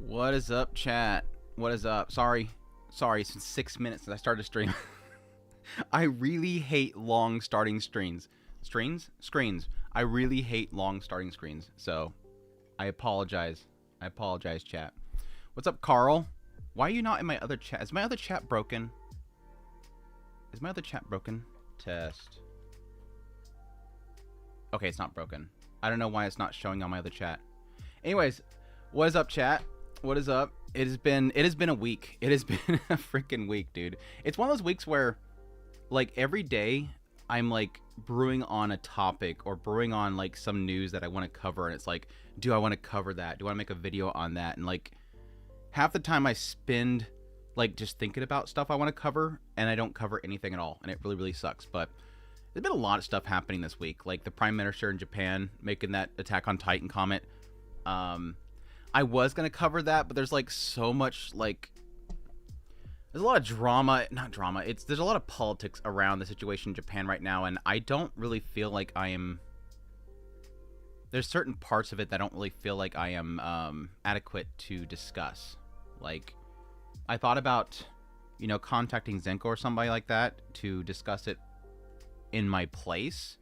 What is up, chat? What is up? Sorry, it's been 6 minutes since I started stream. I really hate long starting screens. Screens. I really hate long starting screens. So, I apologize. Chat. What's up, Carl? Why are you not in my other chat? Is my other chat broken? Test. Okay, it's not broken. I don't know why it's not showing on my other chat. Anyways, what is up, chat? What is up? It has been a week. It has been a freaking week, dude. It's one of those weeks where, like, every day I'm like brewing on a topic or brewing on like some news that I want to cover, and it's like, do I want to cover that? Do I want to make a video on that? And like, half the time I spend like just thinking about stuff I want to cover, and I don't cover anything at all, and it really sucks. But there's been a lot of stuff happening this week, like the Prime Minister in Japan making that Attack on Titan comment. I was gonna cover that, but there's like so much, like, there's a lot of drama, not drama, there's a lot of politics around the situation in Japan right now, and I don't really feel like I am, there's certain parts of it that I don't really feel like I am adequate to discuss. Like, I thought about, you know, contacting Zenko or somebody like that to discuss it in my place,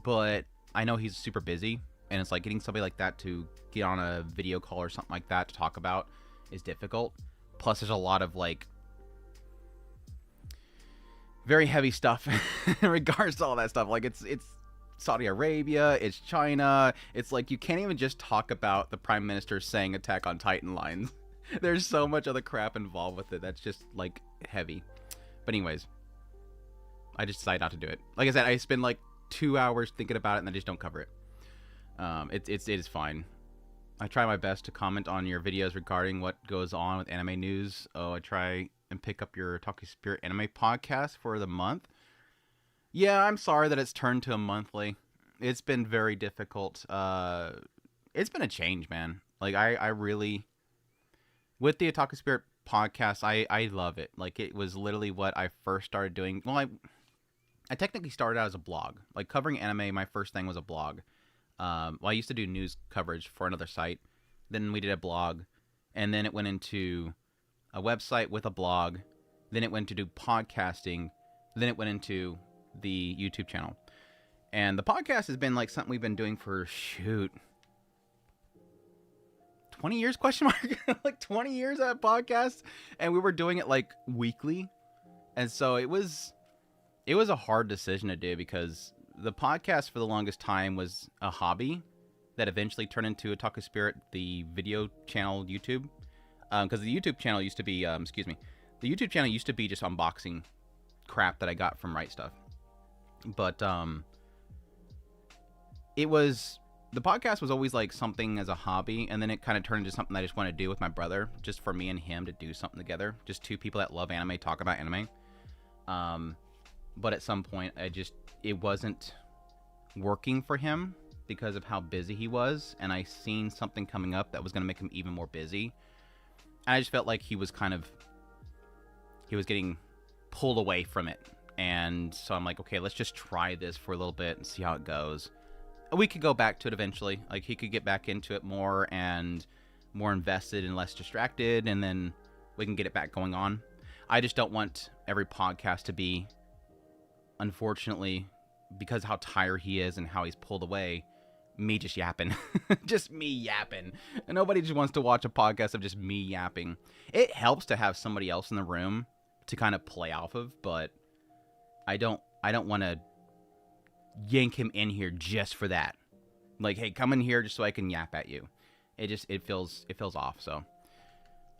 but I know he's super busy, and it's like getting somebody like that to get on a video call or something like that to talk about is difficult. Plus, there's a lot of like very heavy stuff in regards to all that stuff. Like it's Saudi Arabia, it's China. It's like you can't even just talk about the Prime Minister saying Attack on Titan lines. There's so much other crap involved with it that's just like heavy. But anyways, I just decided not to do it. Like I said, I spend like 2 hours thinking about it and I just don't cover it. It is fine. I try my best to comment on your videos regarding what goes on with anime news. I try and pick up your Otaku Spirit anime podcast for the month. Yeah, I'm sorry that it's turned to a monthly. It's been very difficult. It's been a change, man. Like, I really, with the Otaku Spirit podcast, I love it. Like, it was literally what I first started doing. Well, I technically started out as a blog. Like, covering anime, my first thing was a blog. Well, I used to do news coverage for another site. Then we did a blog. And then it went into a website with a blog. Then it went to do podcasting. Then it went into the YouTube channel. And the podcast has been like something we've been doing for, 20 years, question mark? Like 20 years at podcast. And we were doing it like weekly. And so it was a hard decision to do because the podcast for the longest time was a hobby that eventually turned into Otaku Spirit, the video channel YouTube. Because the YouTube channel used to be, the YouTube channel used to be just unboxing crap that I got from Right Stuff. But the podcast was always like something as a hobby, and then it kind of turned into something I just want to do with my brother, just for me and him to do something together. Just two people that love anime, talk about anime. But at some point, it wasn't working for him because of how busy he was, and I seen something coming up that was going to make him even more busy. And I just felt like he was getting pulled away from it. And so I'm like, okay, let's just try this for a little bit and see how it goes. We could go back to it eventually. Like, he could get back into it more and more invested and less distracted, and then we can get it back going on. I just don't want every podcast to be, unfortunately, because of how tired he is and how he's pulled away, me just yapping. Just me yapping. And nobody just wants to watch a podcast of just me yapping. It helps to have somebody else in the room to kind of play off of, but I don't want to yank him in here just for that. Like, hey, come in here just so I can yap at you. It feels off, so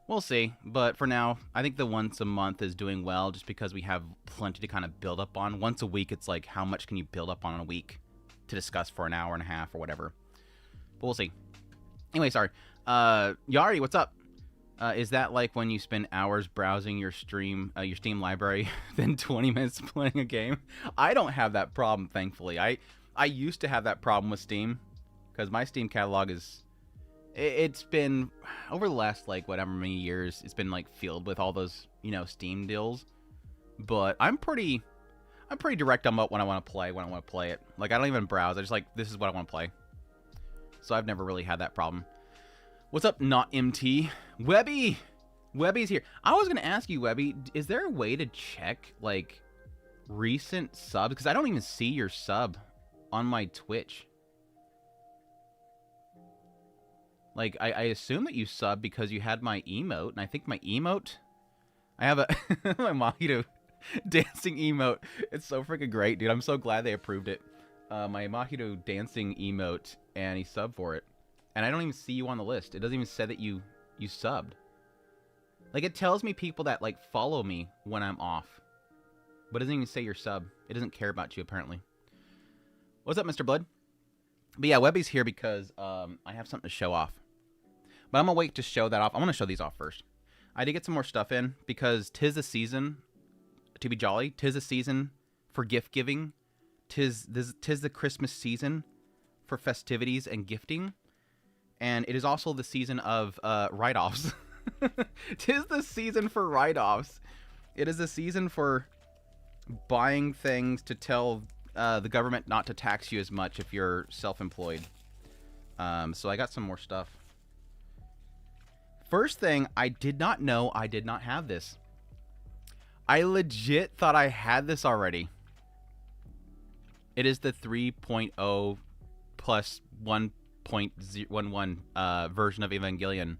we'll see. But for now, I think the once a month is doing well just because we have plenty to kind of build up on. Once a week, it's like, how much can you build up on in a week to discuss for an hour and a half or whatever? But we'll see. Anyway, sorry. Yari, what's up? Is that like when you spend hours browsing your Steam library, then 20 minutes playing a game? I don't have that problem, thankfully. I used to have that problem with Steam because my Steam catalog it's been over the last like whatever many years, it's been like filled with all those, you know, Steam deals. But I'm pretty direct on what I want to play when I want to play it. Like, I don't even browse. I just like, this is what I want to play. So I've never really had that problem. What's up, not MT? Webby! Webby's here. I was going to ask you, Webby, is there a way to check, like, recent subs? Because I don't even see your sub on my Twitch. Like, I assume that you subbed because you had my emote, and I think my emote... I have a my Mojito dancing emote. It's so freaking great, dude. I'm so glad they approved it. My Mojito dancing emote, and he subbed for it. And I don't even see you on the list. It doesn't even say that you subbed. Like, it tells me people that, like, follow me when I'm off. But it doesn't even say your sub. It doesn't care about you, apparently. What's up, Mr. Blood? But yeah, Webby's here because I have something to show off. But I'm going to wait to show that off. I want to show these off first. I did get some more stuff in because 'tis the season to be jolly. 'Tis the season for gift giving. 'Tis the Christmas season for festivities and gifting. And it is also the season of write-offs. 'Tis the season for write-offs. It is a season for buying things to tell the government not to tax you as much if you're self-employed. So I got some more stuff. First thing, I did not know I did not have this. I legit thought I had this already. It is the 3.0 plus 1.11 version of Evangelion.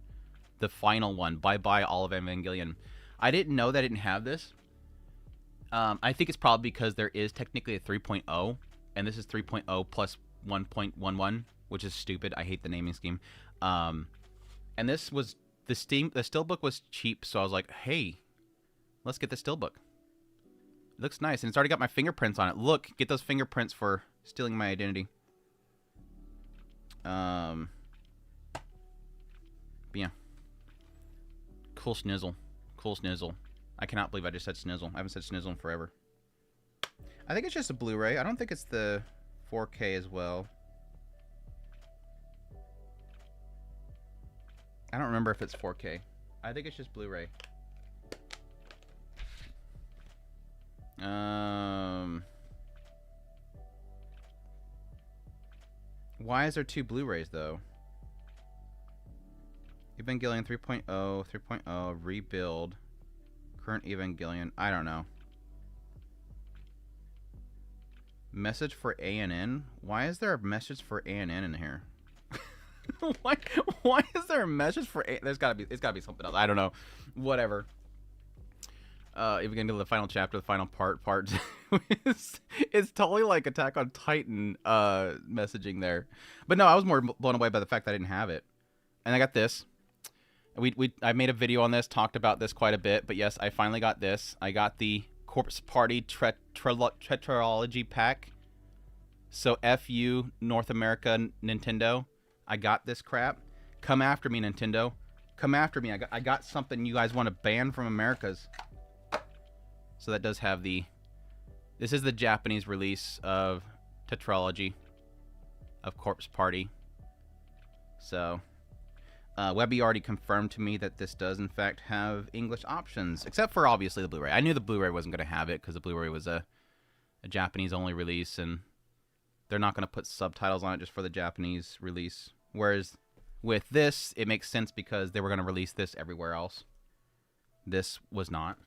The final one. Bye-bye all of Evangelion. I didn't know that I didn't have this. I think it's probably because there is technically a 3.0, and this is 3.0 plus 1.11, which is stupid. I hate the naming scheme. And this was the steelbook was cheap, so I was like, hey, let's get the steelbook. It looks nice, and it's already got my fingerprints on it. Look, get those fingerprints for stealing my identity. But yeah. Cool snizzle. Cool snizzle. I cannot believe I just said snizzle. I haven't said snizzle in forever. I think it's just a Blu-ray. I don't think it's the 4K as well. I don't remember if it's 4K. I think it's just Blu-ray. Why is there two Blu-rays though? Evangelion 3.0, 3.0, rebuild, current Evangelion. I don't know. Message for ANN? Why is there a message for ANN in here? Why is there a message for A? It's gotta be something else. I don't know. Whatever. If we get into the final chapter, the final part it's totally like Attack on Titan messaging there. But no, I was more blown away by the fact that I didn't have it. And I got this. I made a video on this, talked about this quite a bit, but yes, I finally got this. I got the Corpse Party Tetralogy pack. So FU North America Nintendo. I got this crap. Come after me, Nintendo. Come after me. I got something you guys want to ban from Americas. So that does have the... This is the Japanese release of Tetralogy of Corpse Party. So... Webby already confirmed to me that this does, in fact, have English options. Except for, obviously, the Blu-ray. I knew the Blu-ray wasn't going to have it because the Blu-ray was a Japanese-only release, and they're not going to put subtitles on it just for the Japanese release. Whereas with this, it makes sense because they were going to release this everywhere else. This was not.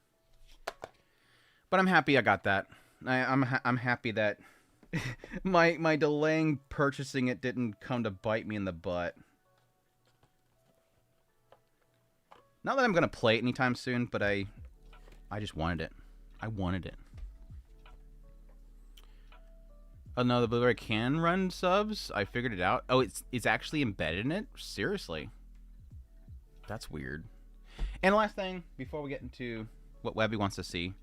But I'm happy I got that. I'm happy that my delaying purchasing it didn't come to bite me in the butt. Not that I'm going to play it anytime soon, but I just wanted it. I wanted it. Oh no, the Blu-ray can run subs? I figured it out. Oh, it's actually embedded in it? Seriously? That's weird. And last thing, before we get into what Webby wants to see.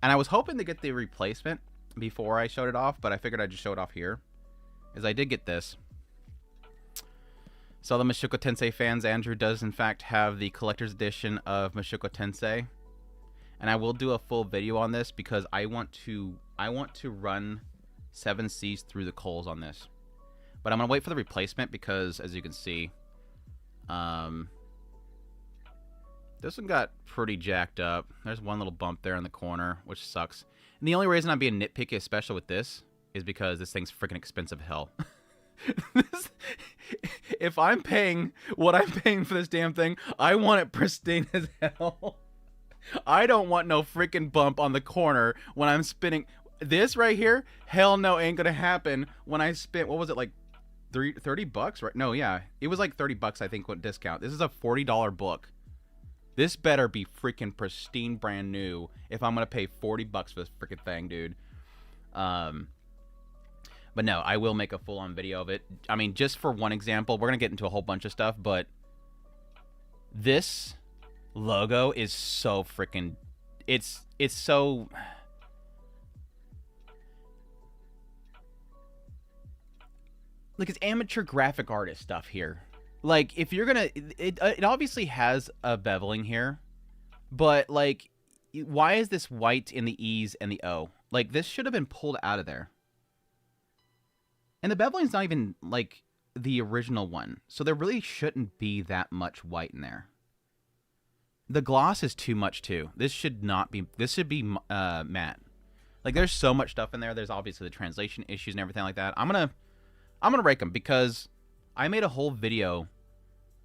And I was hoping to get the replacement before I showed it off, but I figured I'd just show it off here. Is I did get this. So the Mushoku Tensei fans, Andrew does in fact have the collector's edition of Mushoku Tensei. And I will do a full video on this because I want to run 7 Seas through the coals on this. But I'm going to wait for the replacement because, as you can see, this one got pretty jacked up. There's one little bump there in the corner, which sucks. And the only reason I'm being nitpicky, especially with this, is because this thing's freaking expensive as hell. if I'm paying what I'm paying for this damn thing, I want it pristine as hell. I don't want no freaking bump on the corner when I'm spinning. This right here, hell no, ain't gonna happen when I spent, what was it, like 30 bucks, right? No, yeah, it was like 30 bucks, I think, with discount. This is a $40 book. This better be freaking pristine brand new if I'm gonna pay 40 bucks for this freaking thing, dude. But no, I will make a full-on video of it. I mean, just for one example, we're gonna get into a whole bunch of stuff, but this logo is so freaking, it's so, like, it's amateur graphic artist stuff here. Like, if you're gonna, it obviously has a beveling here, but like, why is this white in the E's and the O? Like, this should have been pulled out of there. And the beveling's not even like the original one, so there really shouldn't be that much white in there. The gloss is too much too. This should not be. This should be matte. Like, there's so much stuff in there. There's obviously the translation issues and everything like that. I'm gonna rake them because I made a whole video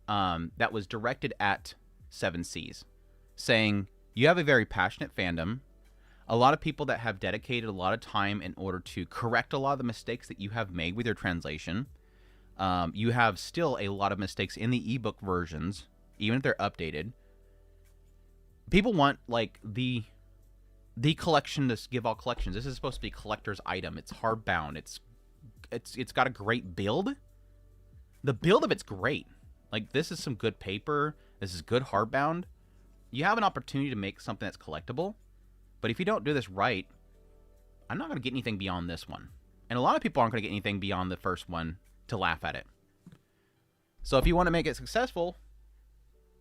that was directed at 7Cs, saying you have a very passionate fandom, a lot of people that have dedicated a lot of time in order to correct a lot of the mistakes that you have made with your translation. You have still a lot of mistakes in the ebook versions, even if they're updated. People want, like, the collection to give all collections. This is supposed to be a collector's item. It's hardbound. It's got a great build. The build of it's great. Like, this is some good paper. This is good hardbound. You have an opportunity to make something that's collectible. But if you don't do this right, I'm not going to get anything beyond this one. And a lot of people aren't going to get anything beyond the first one to laugh at it. So if you want to make it successful,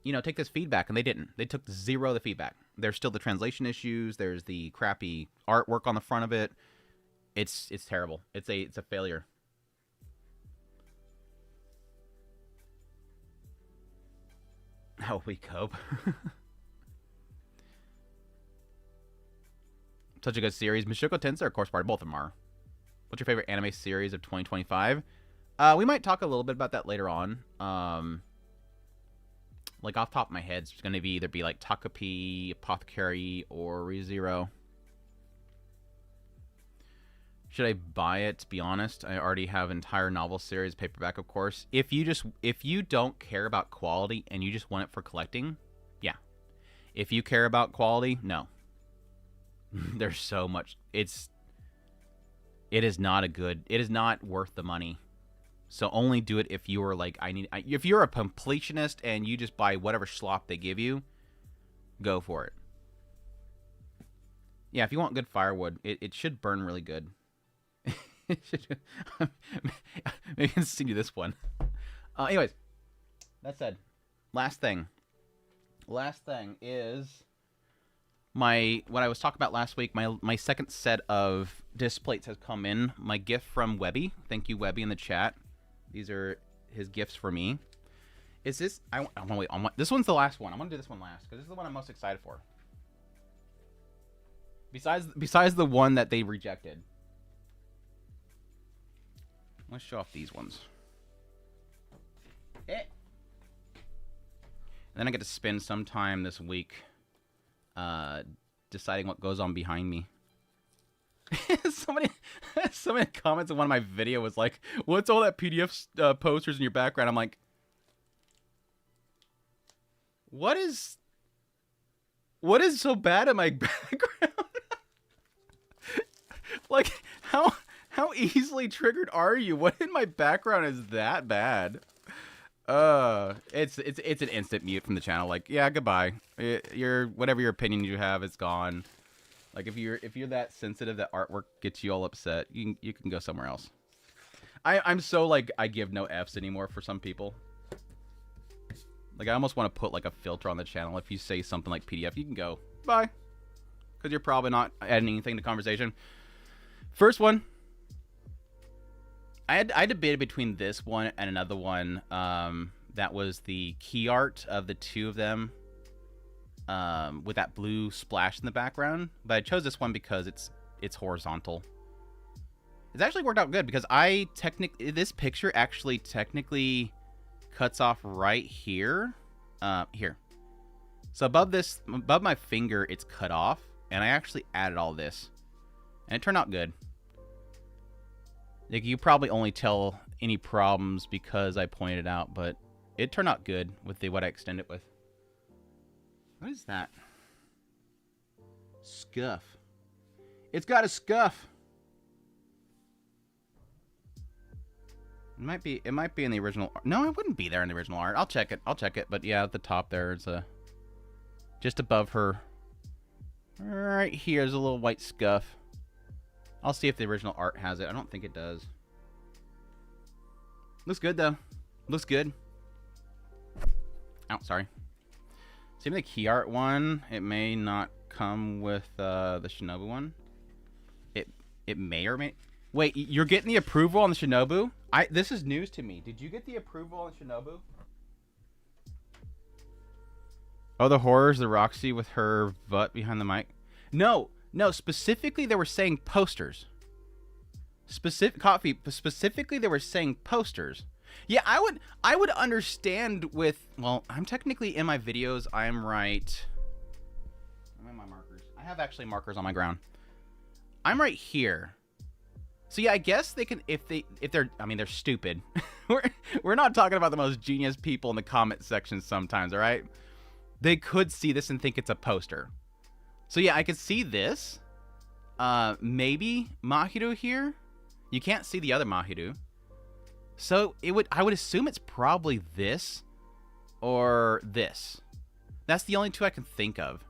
you know, take this feedback. And they didn't. They took zero of the feedback. There's still the translation issues. There's the crappy artwork on the front of it. It's terrible. It's a failure. How we cope. Such a good series. Mushoku Tensei or Course Party? Both of them are. What's your favorite anime series of 2025? We might talk a little bit about that later on. Like, off the top of my head, it's going to be either be like Takapi, Apothecary, or ReZero. Should I buy it? To be honest, I already have entire novel series, paperback, of course. If you don't care about quality and you just want it for collecting, yeah. If you care about quality, no. There's so much. It is not worth the money. So only do it if you are like, if you're a completionist and you just buy whatever slop they give you, go for it. Yeah, if you want good firewood, it should burn really good. Maybe continue this one. Anyways, that said, last thing is what I was talking about last week. My second set of disc plates has come in. My gift from Webby. Thank you, Webby, in the chat. These are his gifts for me. Is this? This one's the last one. I'm gonna do this one last because this is the one I'm most excited for. Besides the one that they rejected. Let's show off these ones. And then I get to spend some time this week deciding what goes on behind me. so many comments in one of my videos was like, what's all that PDF posters in your background? I'm like, what is so bad in my background? Like, how easily triggered are you? What in my background is that bad? It's an instant mute from the channel. Like, yeah, goodbye. Whatever your opinion you have, it's gone. Like, if you're that sensitive that artwork gets you all upset, you can go somewhere else. I'm so, like, I give no Fs anymore for some people. Like, I almost want to put like a filter on the channel. If you say something like PDF, you can go bye, because you're probably not adding anything to conversation. First one, I debated between this one and another one. That was the key art of the two of them, with that blue splash in the background. But I chose this one because it's horizontal. It's actually worked out good because this picture actually technically cuts off right here. Here. So above my finger, it's cut off, and I actually added all this, and it turned out good. Like, you probably only tell any problems because I pointed out, but it turned out good with what I extend it with. What is that? Scuff. It's got a scuff. It might be in the original. No, it wouldn't be there in the original art. I'll check it. But yeah, at the top there, it's just above her. Right here is a little white scuff. I'll see if the original art has it. I don't think it does. Looks good though. Looks good. Oh, sorry. Same with the key art one. It may not come with the Shinobu one. It may or may. Wait, you're getting the approval on the Shinobu? This is news to me. Did you get the approval on Shinobu? Oh, the horrors, the Roxy with her butt behind the mic. No. Specifically, they were saying posters. Specifically, they were saying posters. Yeah, I would understand with. Well, I'm technically in my videos. I'm right. I'm in my markers. I have actually markers on my ground. I'm right here. So yeah, I guess they can if they're. I mean, they're stupid. we're not talking about the most genius people in the comment section sometimes. All right, they could see this and think it's a poster. So yeah, I could see this. Maybe Mahiru here. You can't see the other Mahiru. So I would assume it's probably this or this. That's the only two I can think of.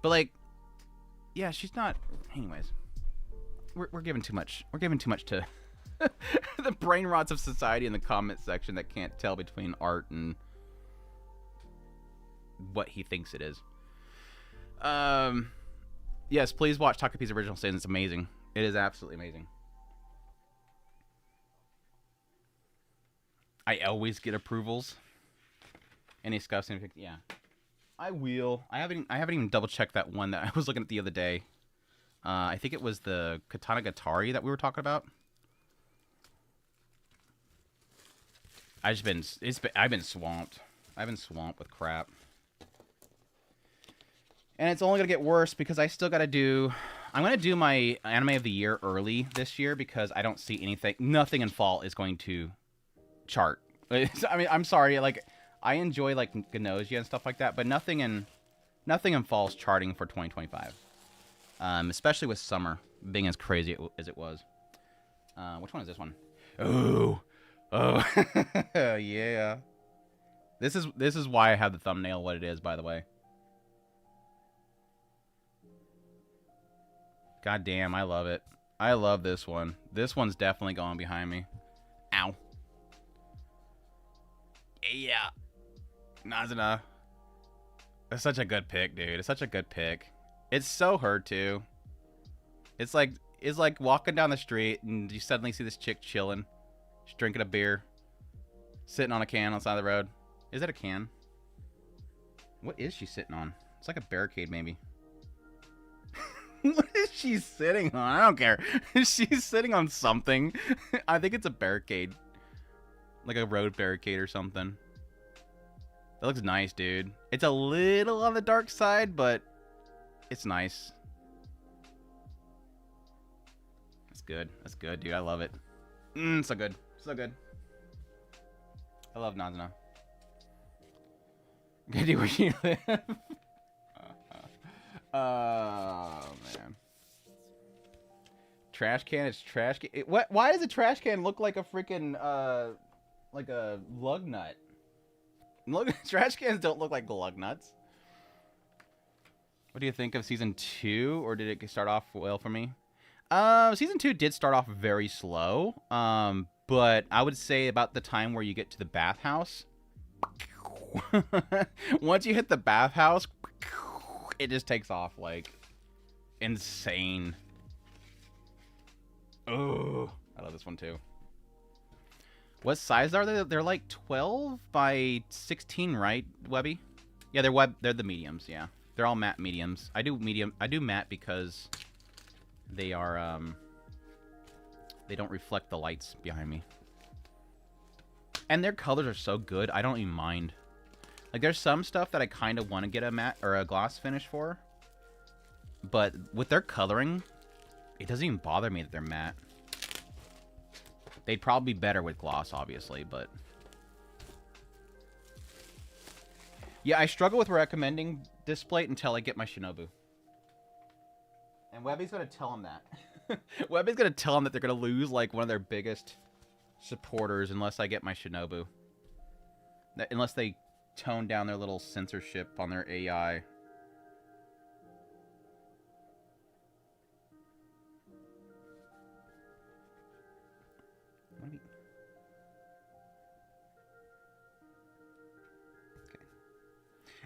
But like, yeah, she's not. Anyways, we're giving too much. We're giving too much to the brain rots of society in the comment section that can't tell between art and what he thinks it is. Yes, please watch Takapi's Original Sin. It's amazing. It is absolutely amazing. I always get approvals. Any stuff, yeah. I will. I haven't even double checked that one that I was looking at the other day. I think it was the Katana Gatari that we were talking about. I've been swamped. I've been swamped with crap. And it's only going to get worse because I still got to do... I'm going to do my Anime of the Year early this year because I don't see anything... Nothing in fall is going to chart. I mean, I'm sorry. Like, I enjoy, like, Gnosia and stuff like that, but nothing in fall is charting for 2025. Especially with summer being as crazy as it was. Which one is this one? Oh. Yeah. This is why I have the thumbnail what it is, by the way. God damn, I love it. I love this one. This one's definitely going behind me. Ow. Yeah. Nazuna. It's such a good pick, dude. It's such a good pick. It's so her, too. It's like walking down the street and you suddenly see this chick chilling. She's drinking a beer. Sitting on a can on the side of the road. Is that a can? What is she sitting on? It's like a barricade, maybe. What is she sitting on? I don't care. She's sitting on something. I think it's a barricade. Like a road barricade or something. That looks nice, dude. It's a little on the dark side, but it's nice. That's good. That's good, dude. I love it. So good. So good. I love Nazuna. Good, dude, where you live? Oh, man. Trash can is trash can. Why does a trash can look like a freaking, like a lug nut? Trash cans don't look like lug nuts. What do you think of season 2? Or did it start off well for me? Season 2 did start off very slow. But I would say about the time where you get to the bathhouse. Once you hit the bathhouse, it just takes off like insane. Oh, I love this one too. What size are they? They're like 12 by 16, right, Webby? Yeah, they're the mediums. Yeah, they're all matte mediums. I do matte because they are they don't reflect the lights behind me. And their colors are so good, I don't even mind. Like, there's some stuff that I kind of want to get a matte or a gloss finish for. But with their coloring, it doesn't even bother me that they're matte. They'd probably be better with gloss, obviously, but... Yeah, I struggle with recommending this plate until I get my Shinobu. And Webby's going to tell him that. Webby's going to tell him that they're going to lose, like, one of their biggest supporters unless I get my Shinobu. Unless they tone down their little censorship on their AI.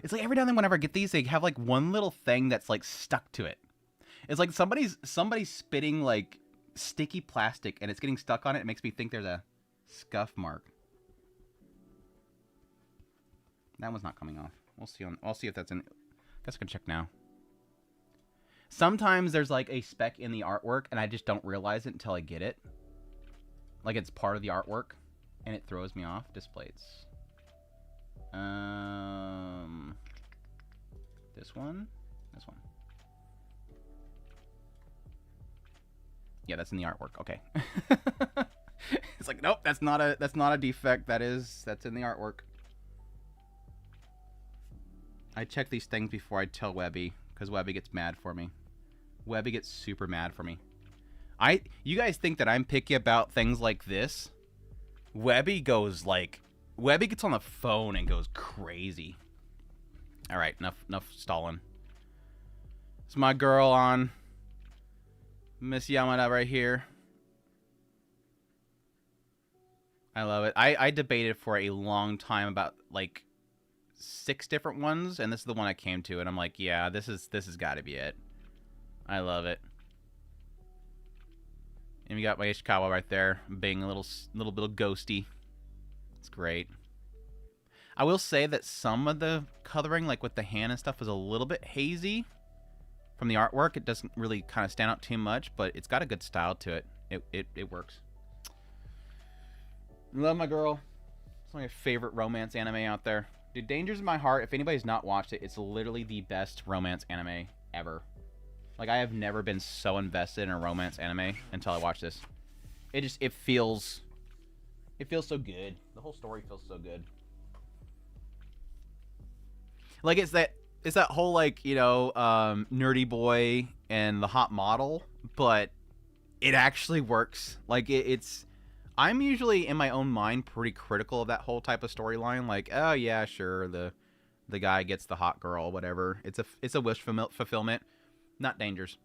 It's like every now and then whenever I get these, they have like one little thing that's like stuck to it. It's like somebody's spitting like sticky plastic and it's getting stuck on it. It makes me think there's a scuff mark. That one's not coming off. We'll see. I'll see if that's in. I guess I can check now. Sometimes there's like a speck in the artwork and I just don't realize it until I get it. Like it's part of the artwork and it throws me off. Displays. This one. Yeah, that's in the artwork. Okay. It's like, nope, that's not a defect. That's in the artwork. I check these things before I tell Webby, because Webby gets mad for me. Webby gets super mad for me. You guys think that I'm picky about things like this? Webby gets on the phone and goes crazy. All right, enough stalling. It's my girl on Miss Yamada right here. I love it. I debated for a long time about like 6 different ones, and this is the one I came to, and I'm like, yeah, this has got to be it. I love it. And we got my Ishikawa right there, being a little bit of ghosty. It's great. I will say that some of the coloring, like with the hand and stuff, is a little bit hazy from the artwork. It doesn't really kind of stand out too much, but it's got a good style to it. It works. Love my girl. It's one of my favorite romance anime out there. Dude, Danger's in My Heart, if anybody's not watched it, it's literally the best romance anime ever. Like, I have never been so invested in a romance anime until I watched this. It feels so good. The whole story feels so good. Like, it's that whole, like, you know, nerdy boy and the hot model, but it actually works. Like, I'm usually, in my own mind, pretty critical of that whole type of storyline. Like, oh, yeah, sure, the guy gets the hot girl, whatever. It's a wish fulfillment. Not Danger's.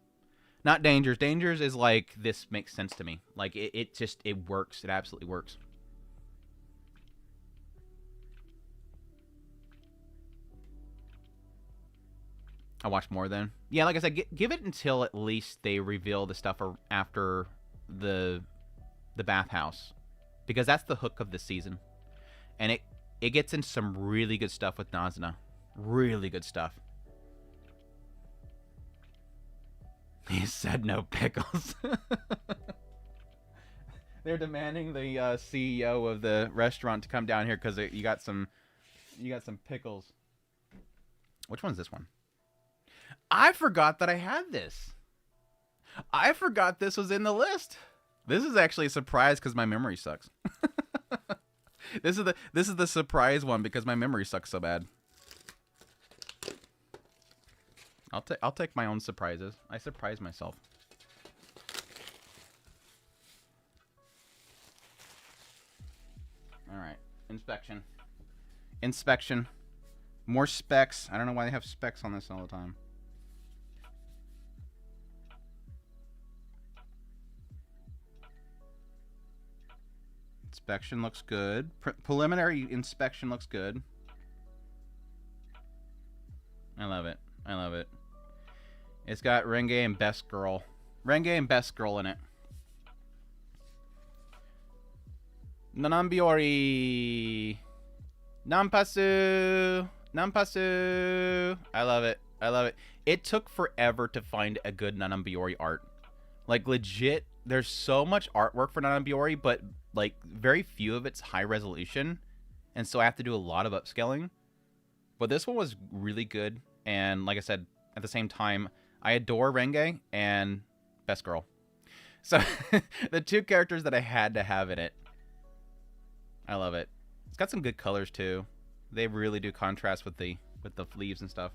Not Danger's. Danger's is like, this makes sense to me. Like, it works. It absolutely works. I watch more then. Yeah, like I said, give it until at least they reveal the stuff after the bathhouse, because that's the hook of the season, and it gets in some really good stuff with Nazuna. Really good stuff. He said no pickles. They're demanding the CEO of the restaurant to come down here because you got some pickles. Which one's this one? I forgot that I had this. I forgot this was in the list. This is actually a surprise because my memory sucks. This is the surprise one because my memory sucks so bad. I'll take my own surprises. I surprise myself. All right, inspection. More specs. I don't know why they have specs on this all the time. Inspection looks good. Preliminary inspection looks good. I love it. I love it. It's got Renge and Best Girl. Renge and Best Girl in it. Nanambiori. Nampasu. Nampasu. I love it. I love it. It took forever to find a good Nanambiori art. Like, legit, there's so much artwork for Nanambiori, but like very few of it's high resolution, and so I have to do a lot of upscaling. But this one was really good, and like I said, at the same time, I adore Renge and Best Girl. So the two characters that I had to have in it. I love it. It's got some good colors too. They really do contrast with the leaves and stuff.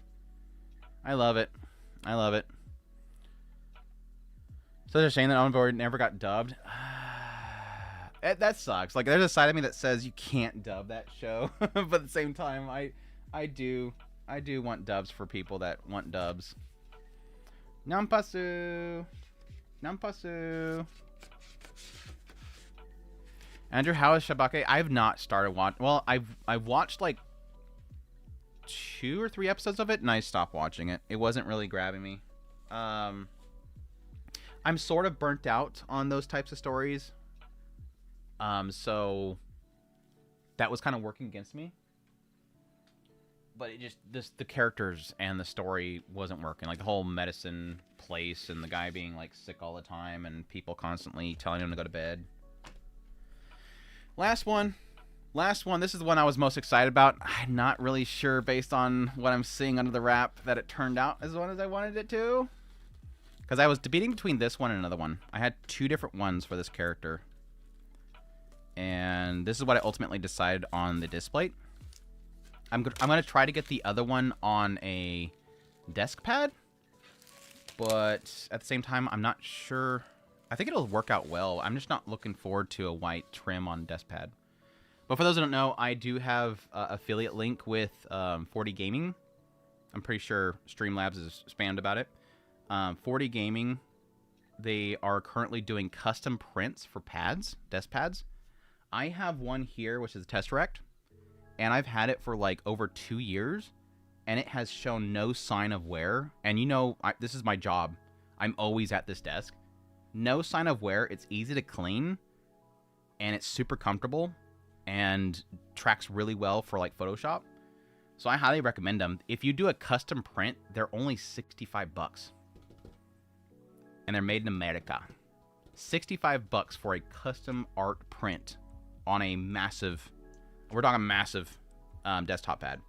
I love it. I love it. Such a shame that Onboard never got dubbed. That sucks. Like, there's a side of me that says you can't dub that show, but at the same time, I do want dubs for people that want dubs. Nampasu. Nampasu. Andrew, how is Shabake? I've not started watching. Well, I've watched like 2 or 3 episodes of it, and I stopped watching it. It wasn't really grabbing me. I'm sort of burnt out on those types of stories. So that was kind of working against me. But it just the characters and the story wasn't working. Like the whole medicine place and the guy being like sick all the time and people constantly telling him to go to bed. Last one. This is the one I was most excited about. I'm not really sure based on what I'm seeing under the wrap that it turned out as one as I wanted it to. Because I was debating between this one and another one. I had 2 different ones for this character. And this is what I ultimately decided on the display. I'm going to try to get the other one on a desk pad. But at the same time, I'm not sure. I think it'll work out well. I'm just not looking forward to a white trim on desk pad. But for those who don't know, I do have an affiliate link with 40 Gaming. I'm pretty sure Streamlabs is spammed about it. 40 Gaming, they are currently doing custom prints for pads, desk pads. I have one here, which is a Tesseract, and I've had it for like over 2 years, and it has shown no sign of wear. And you know, this is my job. I'm always at this desk. No sign of wear. It's easy to clean, and it's super comfortable, and tracks really well for like Photoshop. So I highly recommend them. If you do a custom print, they're only $65. And they're made in America. $65 for a custom art print on a massive, we're talking massive desktop pad.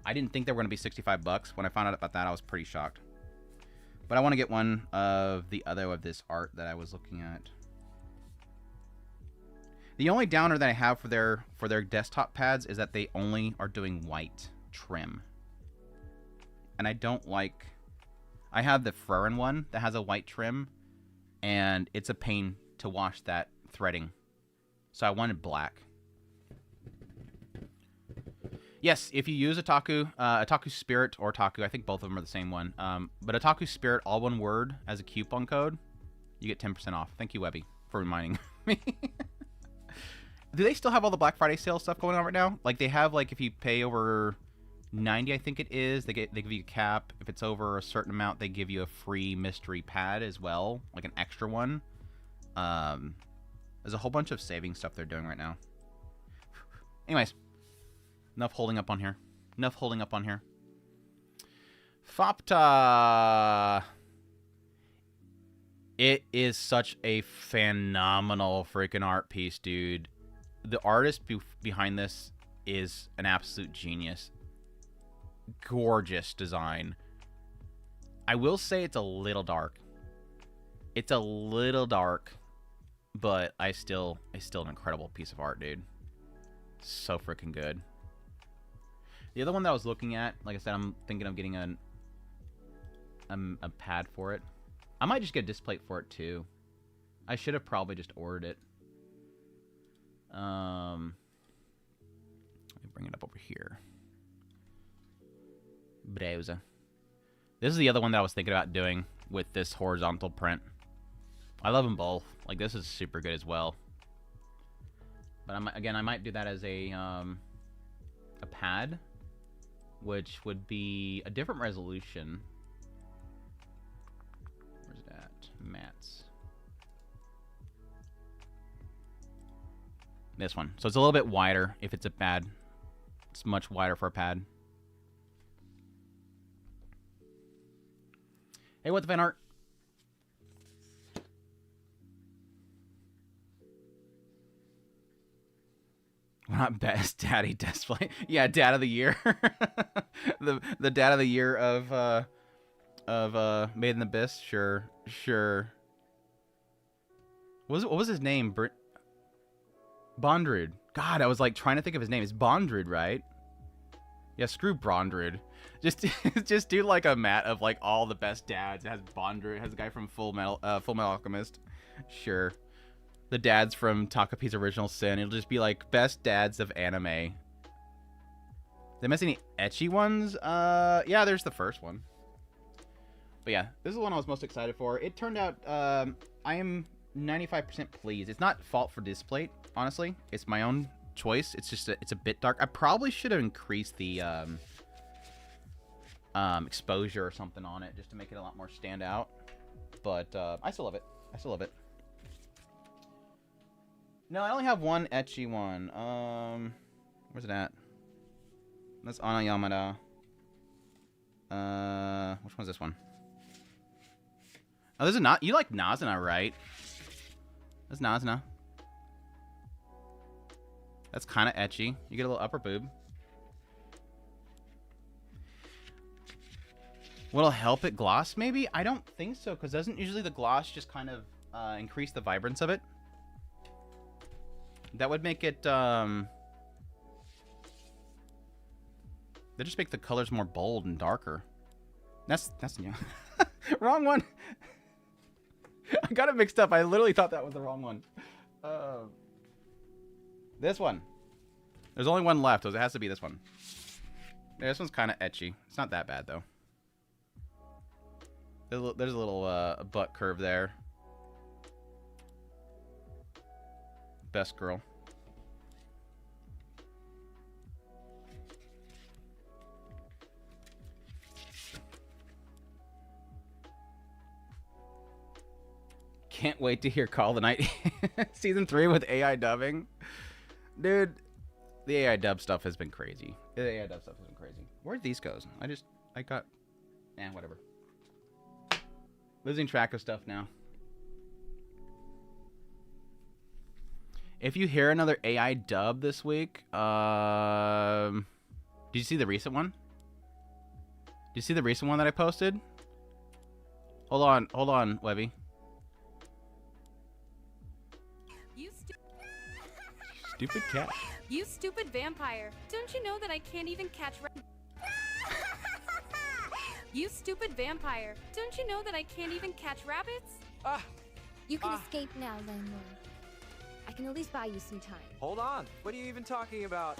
I didn't think they were going to be $65. When I found out about that, I was pretty shocked. But I want to get one of the other of this art that I was looking at. The only downer that I have for their desktop pads is that they only are doing white trim. And I don't like... I have the Frerin one that has a white trim, and it's a pain to wash that threading. So I wanted black. Yes, if you use Otaku Spirit or Otaku, I think both of them are the same one. But Otaku Spirit, all one word, as a coupon code, you get 10% off. Thank you, Webby, for reminding me. Do they still have all the Black Friday sale stuff going on right now? Like they have, like if you pay over 90, I think it is, they give you a cap. If it's over a certain amount, they give you a free mystery pad as well, like an extra one. There's a whole bunch of saving stuff they're doing right now. Anyways, enough holding up on here. Fopta. It is such a phenomenal freaking art piece, dude. The artist behind this is an absolute genius. Gorgeous design. I will say it's a little dark. But it's still an incredible piece of art, dude. So freaking good. The other one that I was looking at, like I said, I'm thinking of getting a pad for it. I might just get a display for it too. I should have probably just ordered it. Let me bring it up over here. Browser. This is the other one that I was thinking about doing with this horizontal print. I love them both. Like this is super good as well. But I might do that as a pad, which would be a different resolution. Where's that? Mats. This one. So it's a little bit wider if it's a pad. It's much wider for a pad. Hey, what the fan art? Well, not best daddy display. Yeah, dad of the year. the dad of the year of Made in the Abyss. Sure. What was his name? Bondrud. God, I was like trying to think of his name. It's Bondrud, right? Yeah, screw Bondrud. Just do like a mat of like all the best dads. It has Bondrud. It has a guy from Full Metal Alchemist. Sure. The dads from Takapi's Original Sin. It'll just be like best dads of anime. Did I miss any ecchi ones? Yeah, there's the first one. But yeah, this is the one I was most excited for. It turned out I am 95% pleased. It's not fault for Displate, honestly. It's my own choice. It's just it's a bit dark. I probably should have increased the exposure or something on it just to make it a lot more stand out. But I still love it. No, I only have one ecchi one. Where's it at? That's Ana Yamada. Which one's this one? Oh, this is not. You like Nazuna, right? That's Nazuna. That's kind of ecchi. You get a little upper boob. What'll help it gloss, maybe? I don't think so, because doesn't usually the gloss just kind of increase the vibrance of it? That would make it, that just make the colors more bold and darker. That's new. Wrong one. I got it mixed up. I literally thought that was the wrong one. This one. There's only one left, so it has to be this one. Yeah, this one's kind of ecchi. It's not that bad, though. There's a little butt curve there. Best girl. Can't wait to hear Call of the Night Season 3 with AI dubbing. Dude, the AI dub stuff has been crazy. Where'd these go? I got... whatever. Losing track of stuff now. If you hear another AI dub this week, did you see the recent one? Did you see the recent one that I posted? Hold on, Webby. Stupid cat. You stupid vampire. Don't you know that I can't even catch You stupid vampire. Don't you know that I can't even catch rabbits? You can escape now, landlord. I can at least buy you some time. Hold on. What are you even talking about?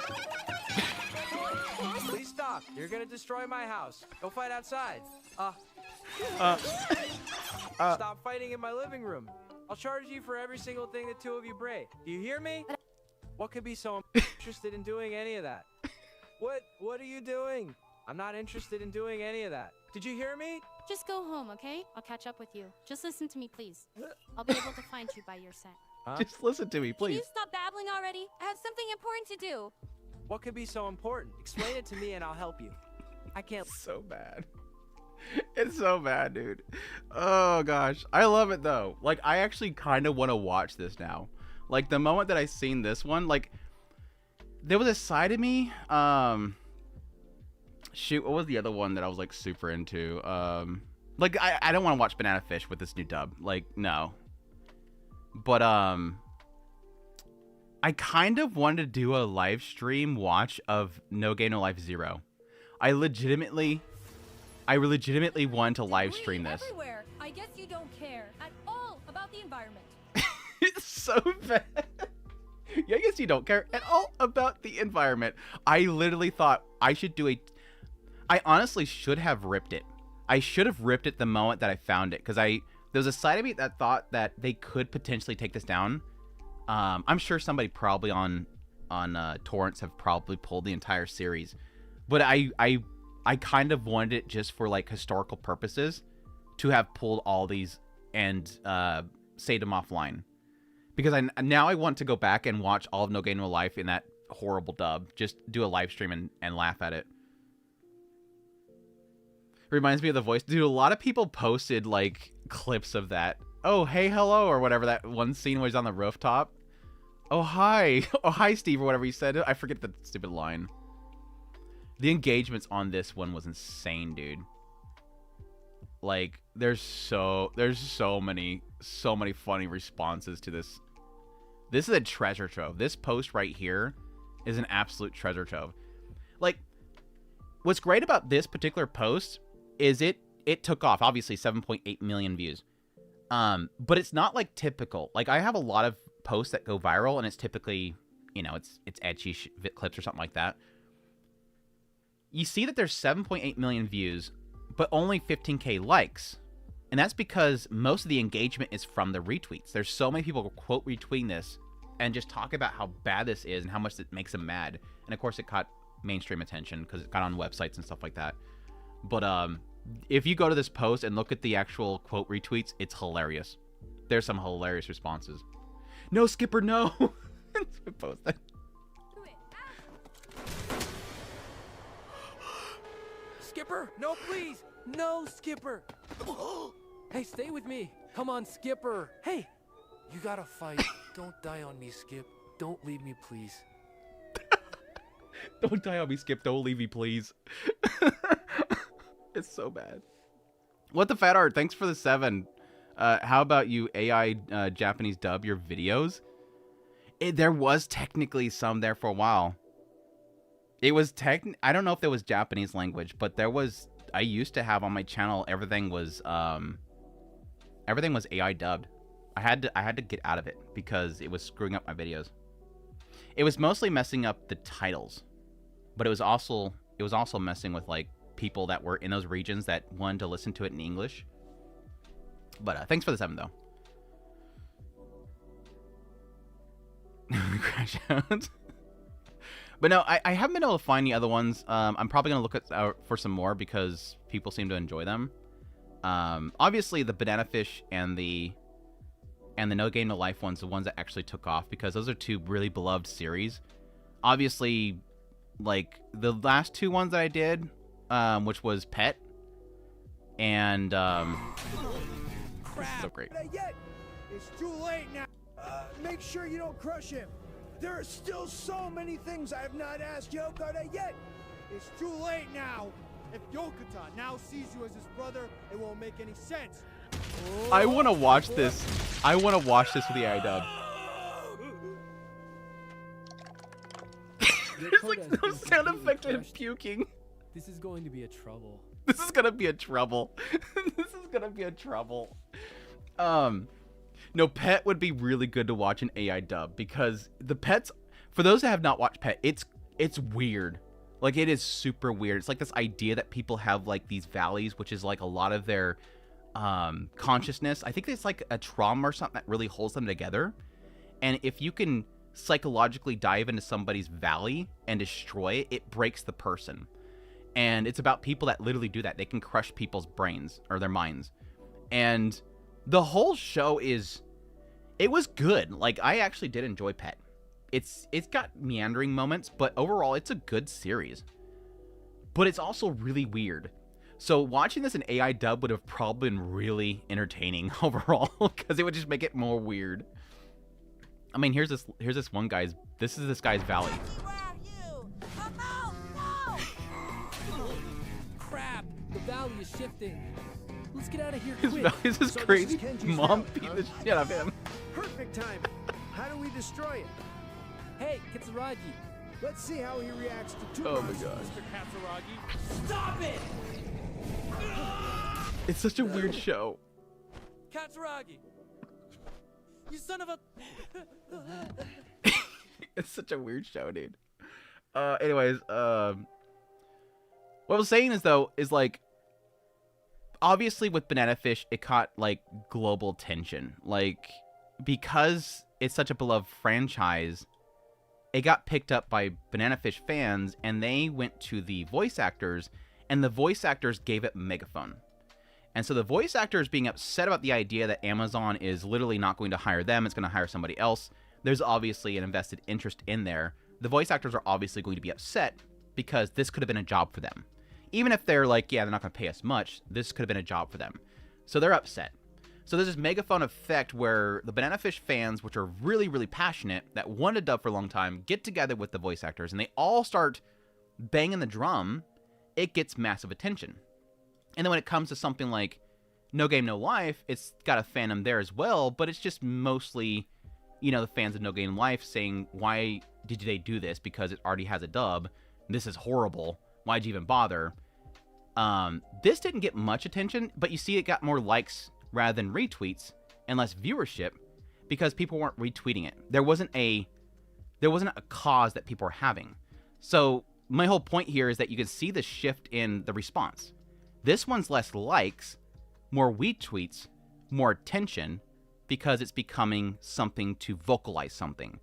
Please stop. You're gonna destroy my house. Go fight outside. Stop fighting in my living room. I'll charge you for every single thing the two of you break. Do you hear me? What could be so interested in doing any of that? What are you doing? I'm not interested in doing any of that. Did you hear me? Just go home, okay? I'll catch up with you. Just listen to me, please. I'll be able to find you by your scent. Just listen to me, please. Can you stop babbling already? I have something important to do. What could be so important? Explain it to me and I'll help you. I can't... So bad. It's so bad, dude. Oh, gosh. I love it, though. Like, I actually kind of want to watch this now. Like, the moment that I seen this one, like, there was a side of me, shoot, what was the other one that I was, like, super into? Like, I don't want to watch Banana Fish with this new dub. Like, no. But, I kind of wanted to do a live stream watch of No Game No Life 0. I legitimately wanted to live stream this. Everywhere. I guess you don't care at all about the environment. It's so bad. Yeah, I guess you don't care at all about the environment. I literally thought I should do I honestly should have ripped it. I should have ripped it the moment that I found it, because there was a side of me that thought that they could potentially take this down. I'm sure somebody probably on torrents have probably pulled the entire series, but I kind of wanted it just for like historical purposes to have pulled all these and saved them offline, because now I want to go back and watch all of No Game No Life in that horrible dub. Just do a live stream and laugh at it. Reminds me of the voice. Dude, a lot of people posted like clips of that. Oh, hey, hello, or whatever that one scene was on the rooftop. Oh, hi. Oh, hi, Steve, or whatever he said. I forget the stupid line. The engagements on this one was insane, dude. Like, there's so many funny responses to this. This is a treasure trove. This post right here is an absolute treasure trove. Like, what's great about this particular post is it took off. Obviously, 7.8 million views. But it's not like typical. Like, I have a lot of posts that go viral, and it's typically, you know, it's etchy clips or something like that. You see that there's 7.8 million views, but only 15K likes. And that's because most of the engagement is from the retweets. There's so many people quote retweeting this and just talk about how bad this is and how much it makes them mad. And of course, it caught mainstream attention because it got on websites and stuff like that. But if you go to this post and look at the actual quote retweets, it's hilarious. There's some hilarious responses. No, Skipper, no. Post that. Skipper, no, please. No, Skipper. Hey, stay with me. Come on, Skipper. Hey, you gotta fight. Don't die on me, Skip. Don't leave me, please. Don't die on me, Skip. Don't leave me, please. It's so bad. What the fat art? Thanks for the 7. How about you AI Japanese dub your videos? There was technically some there for a while. It was I don't know if there was Japanese language, but there was. I used to have on my channel everything was AI dubbed. I had to get out of it because it was screwing up my videos. It was mostly messing up the titles, but it was also messing with like people that were in those regions that wanted to listen to it in English. But thanks for the 7 though. Crash out. But no, I haven't been able to find any other ones. I'm probably gonna look for some more because people seem to enjoy them. Obviously the Banana Fish and the No Game No Life ones, the ones that actually took off because those are 2 really beloved series. Obviously, like the last 2 ones that I did, which was Pet and this is so great. It's too late now. Make sure you don't crush him. There are still so many things I have not asked Yokota yet. It's too late now. If Yokota now sees you as his brother, it won't make any sense. Oh. I want to watch this. I want to watch this with the iDub. There's like no sound effect of him puking. This is going to be a trouble. This is gonna be a trouble. This is gonna be a trouble. No, Pet would be really good to watch in AI dub because the Pets, for those that have not watched Pet, it's weird. Like, it is super weird. It's like this idea that people have like these valleys, which is like a lot of their consciousness. I think it's like a trauma or something that really holds them together. And if you can psychologically dive into somebody's valley and destroy it, it breaks the person. And it's about people that literally do that. They can crush people's brains or their minds. And the whole show it was good. Like, I actually did enjoy Pet. It's got meandering moments, but overall it's a good series. But it's also really weird. So watching this in AI dub would have probably been really entertaining overall because it would just make it more weird. I mean, here's this one guy's. This is this guy's valley. Crap! The valley is shifting. Let's get out of here His quick. valley is So crazy. this is Kenji's Mom valley, beat huh? the shit out of him. Perfect time. How do we destroy it? Hey, Kitsuragi. Let's see how he reacts to two Oh my monsters. god. Mr. Katsuragi. Stop it! It's such a weird show. Katsuragi! You son of a... It's such a weird show, dude. Anyways, what I was saying is like, obviously with Banana Fish, it caught like global attention. Like, because it's such a beloved franchise, it got picked up by Banana Fish fans, and they went to the voice actors, and the voice actors gave it megaphone. And so the voice actors being upset about the idea that Amazon is literally not going to hire them, it's going to hire somebody else. There's obviously an invested interest in there. The voice actors are obviously going to be upset because this could have been a job for them. Even if they're like, yeah, they're not going to pay us much, this could have been a job for them. So they're upset. So there's this megaphone effect where the Banana Fish fans, which are really, really passionate, that wanted dub for a long time, get together with the voice actors, and they all start banging the drum. It gets massive attention. And then when it comes to something like No Game, No Life, it's got a fandom there as well, but it's just mostly, you know, the fans of No Game, No Life saying, why did they do this? Because it already has a dub. This is horrible. Why'd you even bother? This didn't get much attention, but you see it got more likes rather than retweets and less viewership because people weren't retweeting it. There wasn't a cause that people were having. So my whole point here is that you can see the shift in the response. This one's less likes, more retweets, more attention, because it's becoming something to vocalize something.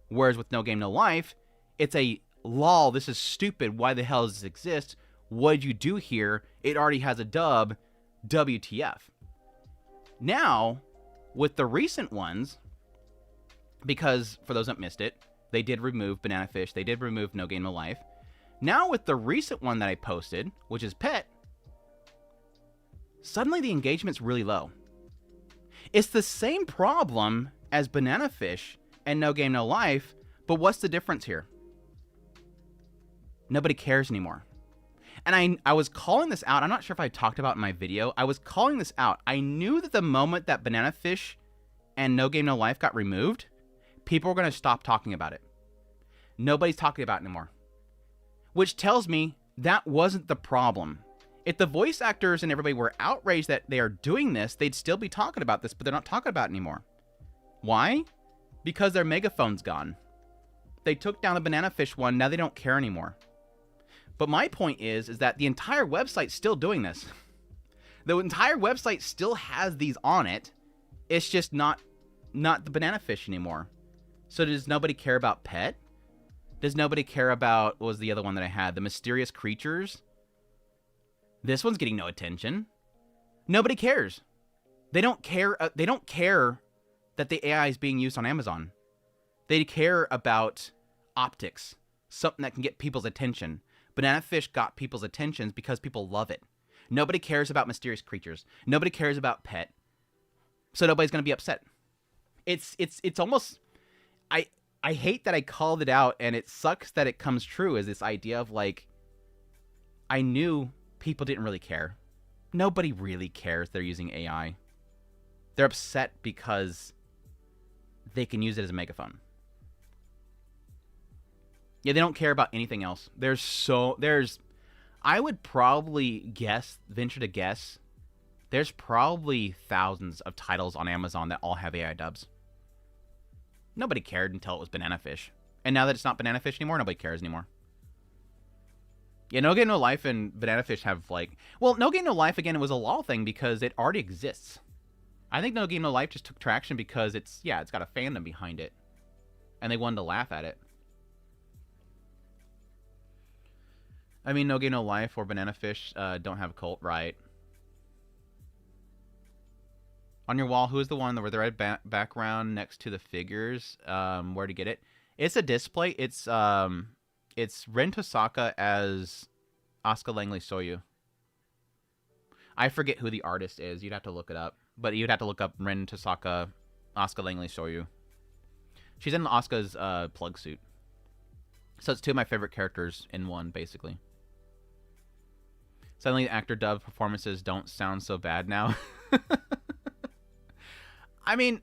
Whereas with No Game, No Life, it's a lol, this is stupid, why the hell does this exist? What did you do here? It already has a dub, WTF. Now, with the recent ones, because for those that missed it, they did remove Banana Fish, they did remove No Game, No Life. Now with the recent one that I posted, which is Pet, suddenly the engagement's really low. It's the same problem as Banana Fish and No Game, No Life, but what's the difference here? Nobody cares anymore. And I was calling this out. I'm not sure if I talked about it in my video. I was calling this out. I knew that the moment that Banana Fish and No Game, No Life got removed, people were going to stop talking about it. Nobody's talking about it anymore. Which tells me that wasn't the problem. If the voice actors and everybody were outraged that they are doing this, they'd still be talking about this, but they're not talking about it anymore. Why? Because their megaphone's gone. They took down the Banana Fish one, now they don't care anymore. But my point is that the entire website's still doing this. The entire website still has these on it. It's just not the Banana Fish anymore. So does nobody care about Pet? Does nobody care about, what was the other one that I had? The Mysterious Creatures? This one's getting no attention. Nobody cares. They don't care. They don't care that the AI is being used on Amazon. They care about optics, something that can get people's attention. Banana Fish got people's attentions because people love it. Nobody cares about Mysterious Creatures. Nobody cares about Pet. So nobody's going to be upset. It's almost, I hate that I called it out, and it sucks that it comes true, is this idea of like, I knew people didn't really care. Nobody really cares they're using AI. They're upset because they can use it as a megaphone. Yeah, they don't care about anything else. I would probably venture to guess, there's probably thousands of titles on Amazon that all have AI dubs. Nobody cared until it was Banana Fish. And now that it's not Banana Fish anymore, nobody cares anymore. Yeah, No Game, No Life and Banana Fish have like... Well, No Game, No Life, again, it was a law thing because it already exists. I think No Game, No Life just took traction because it's got a fandom behind it. And they wanted to laugh at it. I mean, No Game, No Life or Banana Fish don't have a cult, right? On your wall, who is the one with the red background next to the figures? Where to get it? It's a display. It's Ren Tosaka as Asuka Langley Soyu. I forget who the artist is. You'd have to look it up. But you'd have to look up Ren Tosaka, Asuka Langley Soyu. She's in Asuka's plug suit. So it's two of my favorite characters in one, basically. Suddenly, the actor dub performances don't sound so bad now. I mean,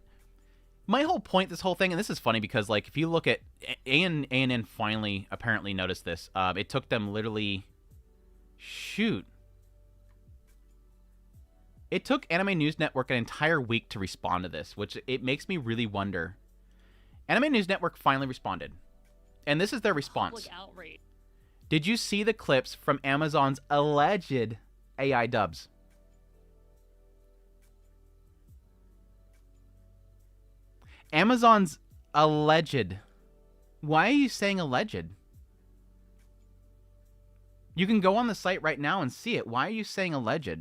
my whole point, this whole thing, and this is funny because, like, if you look at ANN finally apparently noticed this. It took them literally, it took Anime News Network an entire week to respond to this, which it makes me really wonder. Anime News Network finally responded. And this is their response. Public outrage. Did you see the clips from Amazon's alleged AI dubs? Amazon's alleged. Why are you saying alleged? You can go on the site right now and see it. Why are you saying alleged?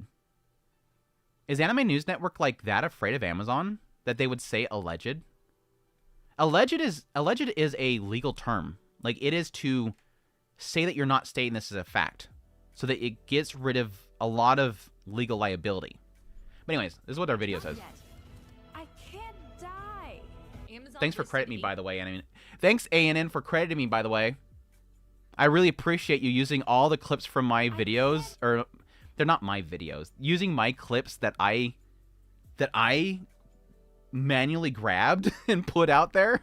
Is Anime News Network like that afraid of Amazon that they would say alleged? Alleged is a legal term. Like, it is to say that you're not stating this as a fact, so that it gets rid of a lot of legal liability. But anyways, this is what our video says. I can't die. Amazon Thanks for listed crediting me, by the way. And I mean, thanks ANN for crediting me, by the way. I really appreciate you using all the clips from my videos, or they're not my videos. Using my clips that I manually grabbed and put out there.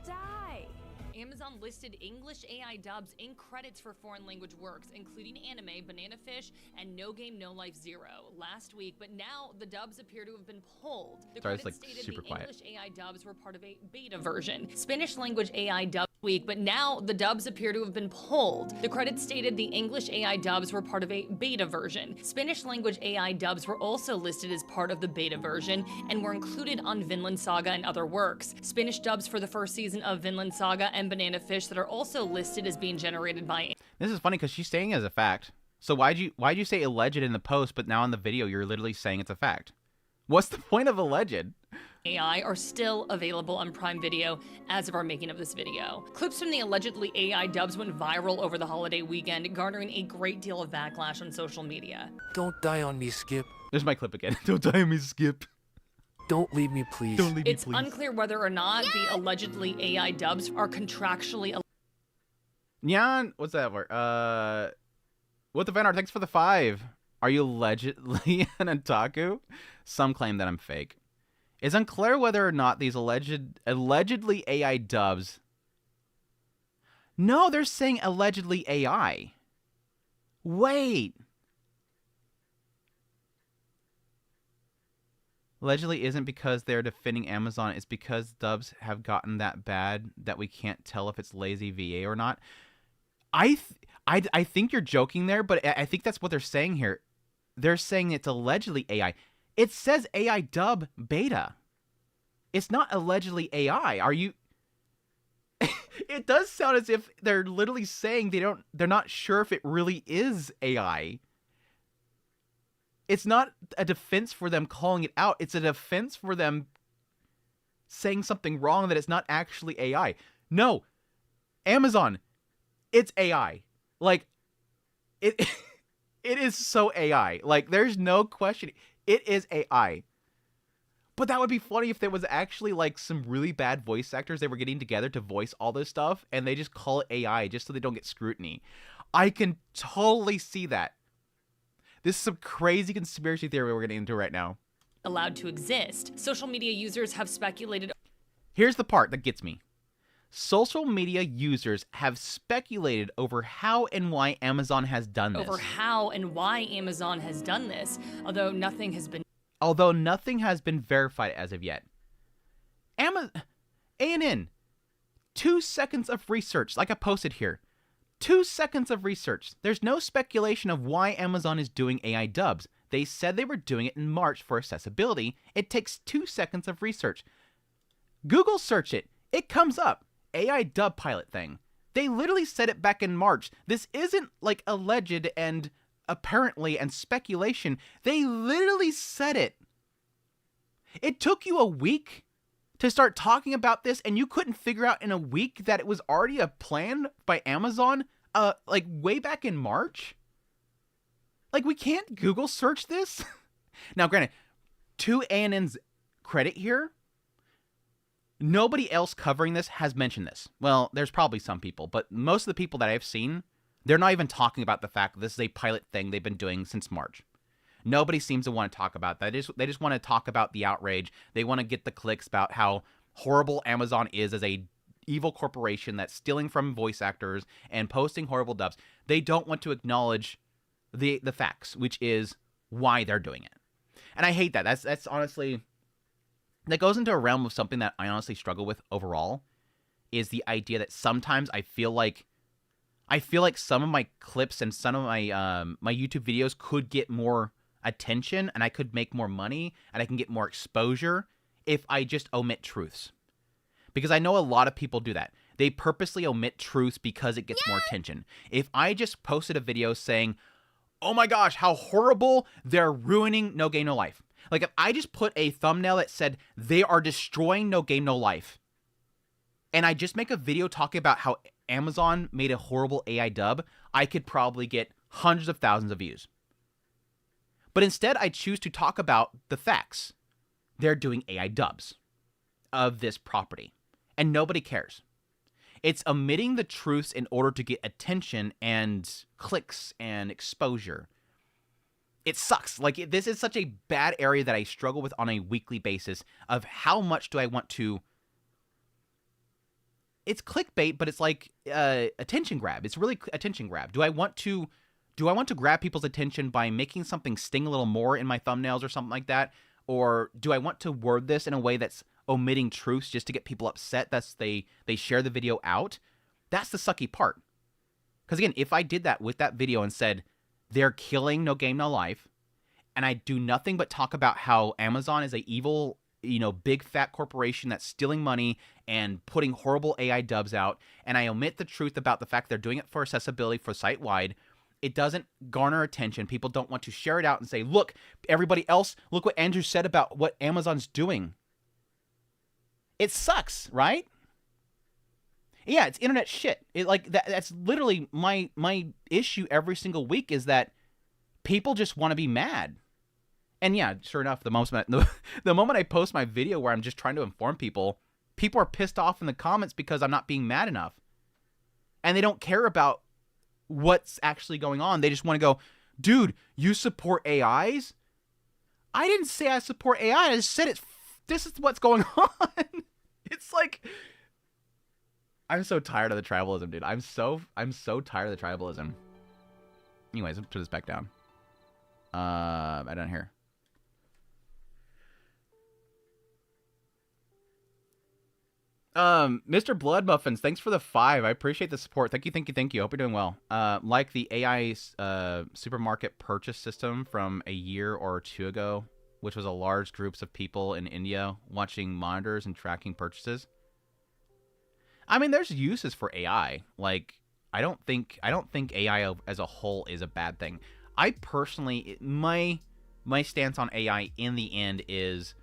Die. Amazon listed English AI dubs in credits for foreign language works, including anime, Banana Fish, and No Game No Life Zero last week, but now the dubs appear to have been pulled. The Sorry, it's, credits like, stated super the quiet. English AI dubs were part of a beta version. Spanish language AI dubs week, but now the dubs appear to have been pulled. The credits stated the English AI dubs were part of a beta version. Spanish language AI dubs were also listed as part of the beta version and were included on Vinland Saga and other works. Spanish dubs for the first season of Vinland Saga and Banana Fish that are also listed as being generated by. This is funny because she's saying it as a fact. So why'd you say alleged in the post, but now in the video you're literally saying it's a fact? What's the point of alleged? AI are still available on Prime Video as of our making of this video. Clips from the allegedly AI dubs went viral over the holiday weekend, garnering a great deal of backlash on social media. Don't die on me, Skip. There's my clip again. Don't die on me, Skip. Don't leave me, please. Don't leave me, It's please. unclear whether or not the allegedly AI dubs are contractually Nyan, what's that word? What the fan art? Thanks for the 5. Are you allegedly an otaku? Some claim that I'm fake. It's unclear whether or not these allegedly AI dubs. No, they're saying allegedly AI. Wait. Allegedly isn't because they're defending Amazon. It's because dubs have gotten that bad that we can't tell if it's lazy VA or not. I think you're joking there, but I think that's what they're saying here. They're saying it's allegedly AI. It says AI dub beta. It's not allegedly AI. Are you? It does sound as if they're literally saying they're not sure if it really is AI. It's not a defense for them calling it out. It's a defense for them saying something wrong, that it's not actually AI. No, Amazon, it's AI. Like, it is so AI. Like, there's no question. It is AI. But that would be funny if there was actually, like, some really bad voice actors they were getting together to voice all this stuff, and they just call it AI just so they don't get scrutiny. I can totally see that. This is some crazy conspiracy theory we're getting into right now. allowed to exist. Social media users have speculated. Here's the part that gets me. Social media users have speculated over how and why Amazon has done this. Over how and why Amazon has done this, although nothing has been verified as of yet. ANN, 2 seconds of research, like I posted here. 2 seconds of research. There's no speculation of why Amazon is doing AI dubs. They said they were doing it in March for accessibility. It takes 2 seconds of research. Google search it. It comes up. AI dub pilot thing. They literally said it back in March. This isn't like alleged and apparently and speculation. They literally said it. It took you a week to start talking about this, and you couldn't figure out in a week that it was already a plan by Amazon, like way back in March? Like, we can't Google search this? Now, granted, to ANN's credit here, nobody else covering this has mentioned this. Well, there's probably some people, but most of the people that I've seen, they're not even talking about the fact that this is a pilot thing they've been doing since March. Nobody seems to want to talk about that. They just want to talk about the outrage. They want to get the clicks about how horrible Amazon is as a evil corporation that's stealing from voice actors and posting horrible dubs. They don't want to acknowledge the facts, which is why they're doing it. And I hate that. That's honestly, that goes into a realm of something that I honestly struggle with overall, is the idea that sometimes I feel like some of my clips and some of my my YouTube videos could get more attention, and I could make more money, and I can get more exposure if I just omit truths. Because I know a lot of people do that. They purposely omit truths because it gets more attention. If I just posted a video saying, oh my gosh, how horrible, they're ruining No Game No Life. Like, if I just put a thumbnail that said, they are destroying No Game No Life, and I just make a video talking about how Amazon made a horrible AI dub, I could probably get hundreds of thousands of views. But instead, I choose to talk about the facts. They're doing AI dubs of this property, and nobody cares. It's omitting the truths in order to get attention and clicks and exposure. It sucks. Like, this is such a bad area that I struggle with on a weekly basis of how much do I want to... It's clickbait, but it's like attention grab. It's really attention grab. Do I want to grab people's attention by making something sting a little more in my thumbnails or something like that? Or do I want to word this in a way that's omitting truths just to get people upset that they share the video out? That's the sucky part. Because again, if I did that with that video and said, they're killing No Game No Life, and I do nothing but talk about how Amazon is a evil, big fat corporation that's stealing money and putting horrible AI dubs out, and I omit the truth about the fact they're doing it for accessibility for site-wide, it doesn't garner attention. People don't want to share it out and say, look, everybody else, look what Andrew said about what Amazon's doing. It sucks, right? Yeah, it's internet shit. That's literally my issue every single week, is that people just want to be mad. And yeah, sure enough, the moment I post my video where I'm just trying to inform people, people are pissed off in the comments because I'm not being mad enough. And they don't care about what's actually going on. They just want to go, dude, you support AIs? I didn't say I support AI. I just said this is what's going on. It's like, I'm so tired of the tribalism, dude. I'm so tired of the tribalism. Anyways, let's put this back down. I don't hear. Mr. Blood Muffins, thanks for the 5. I appreciate the support. Thank you. Hope you're doing well. Like the AI supermarket purchase system from a year or two ago, which was a large groups of people in India watching monitors and tracking purchases. I mean, there's uses for AI. Like, I don't think AI as a whole is a bad thing. I personally, my stance on AI in the end is,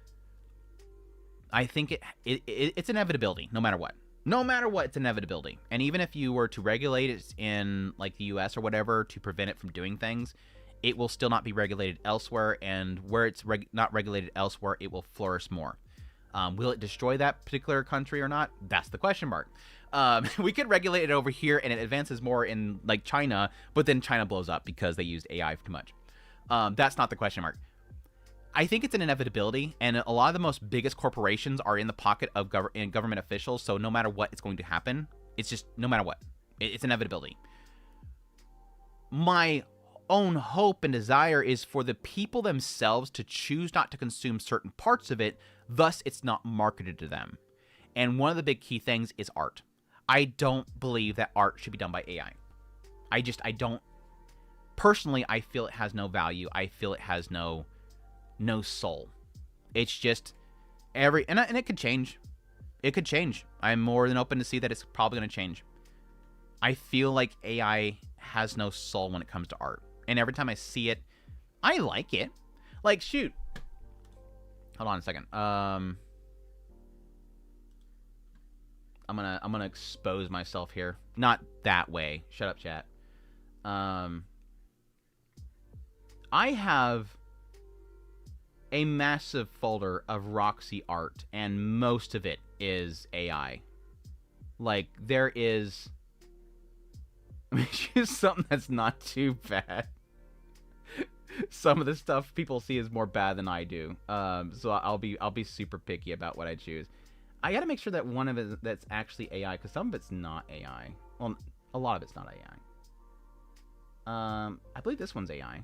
I think it's inevitability, no matter what. No matter what, it's inevitability. And even if you were to regulate it in like the US or whatever to prevent it from doing things, it will still not be regulated elsewhere. And where it's not regulated elsewhere, it will flourish more. Will it destroy that particular country or not? That's the question mark. We could regulate it over here and it advances more in like China, but then China blows up because they used AI too much. That's not the question mark. I think it's an inevitability, and a lot of the most biggest corporations are in the pocket of government officials, so no matter what, it's going to happen. It's just, no matter what. It's inevitability. My own hope and desire is for the people themselves to choose not to consume certain parts of it, thus it's not marketed to them. And one of the big key things is art. I don't believe that art should be done by AI. I don't. Personally, I feel it has no value. I feel it has no soul. It's just and it could change. It could change. I'm more than open to see that it's probably going to change. I feel like AI has no soul when it comes to art. And every time I see it, I like it. Like, shoot. Hold on a second. I'm gonna expose myself here. Not that way. Shut up, chat. I have a massive folder of Roxy art, and most of it is AI. Like, there is... I mean, choose something that's not too bad. Some of the stuff people see is more bad than I do. So I'll be super picky about what I choose. I gotta make sure that one of it that's actually AI, because some of it's not AI. Well, a lot of it's not AI. I believe this one's AI.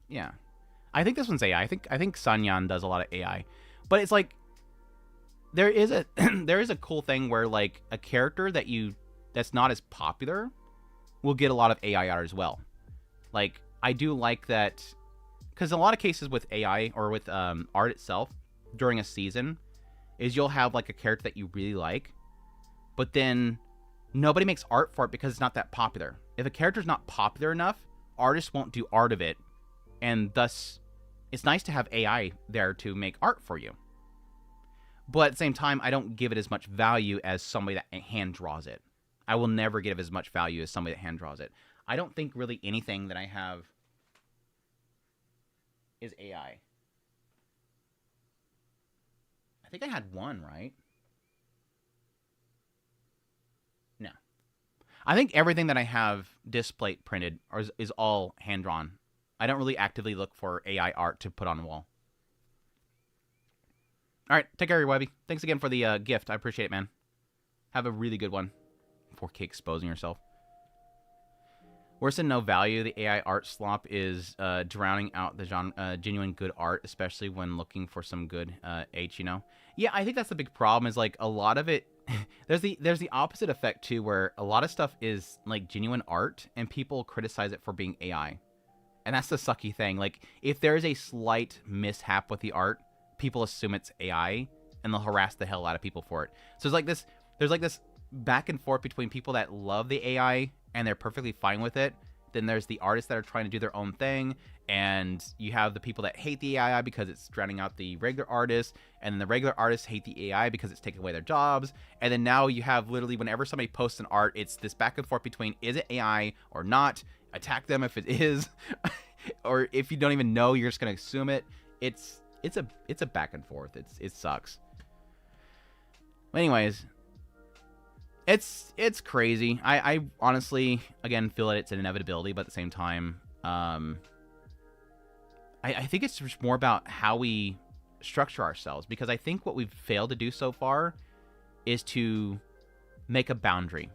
Yeah. I think this one's AI. I think Sanyan does a lot of AI. But it's like, there is a cool thing where like a character that's not as popular will get a lot of AI art as well. Like, I do like that, because in a lot of cases with AI or with art itself during a season is you'll have like a character that you really like, but then nobody makes art for it because it's not that popular. If a character's not popular enough, artists won't do art of it, and thus it's nice to have AI there to make art for you. But at the same time, I don't give it as much value as somebody that hand draws it. I will never give as much value as somebody that hand draws it. I don't think really anything that I have is AI. I think I had one, right? No. I think everything that I have display printed is all hand-drawn. I don't really actively look for AI art to put on the wall. All right, take care, Webby. Thanks again for the gift. I appreciate it, man. Have a really good one. 4K exposing yourself. Worse than no value, the AI art slop is drowning out the genre, genuine good art, especially when looking for some good H, you know? Yeah, I think that's the big problem is, like, a lot of it... there's the opposite effect, too, where a lot of stuff is, like, genuine art, and people criticize it for being AI. And that's the sucky thing. Like, if there's a slight mishap with the art, people assume it's AI, and they'll harass the hell out of people for it. So there's like this back and forth between people that love the AI and they're perfectly fine with it. Then there's the artists that are trying to do their own thing, and you have the people that hate the AI because it's drowning out the regular artists, and then the regular artists hate the AI because it's taking away their jobs. And then now you have literally whenever somebody posts an art, it's this back and forth between is it AI or not? Attack them if it is, or if you don't even know, you're just gonna assume it. It's a back and forth. It sucks. Anyways, it's crazy. I honestly, again, feel that it's an inevitability, but at the same time, I think it's just more about how we structure ourselves, because I think what we've failed to do so far is to make a boundary.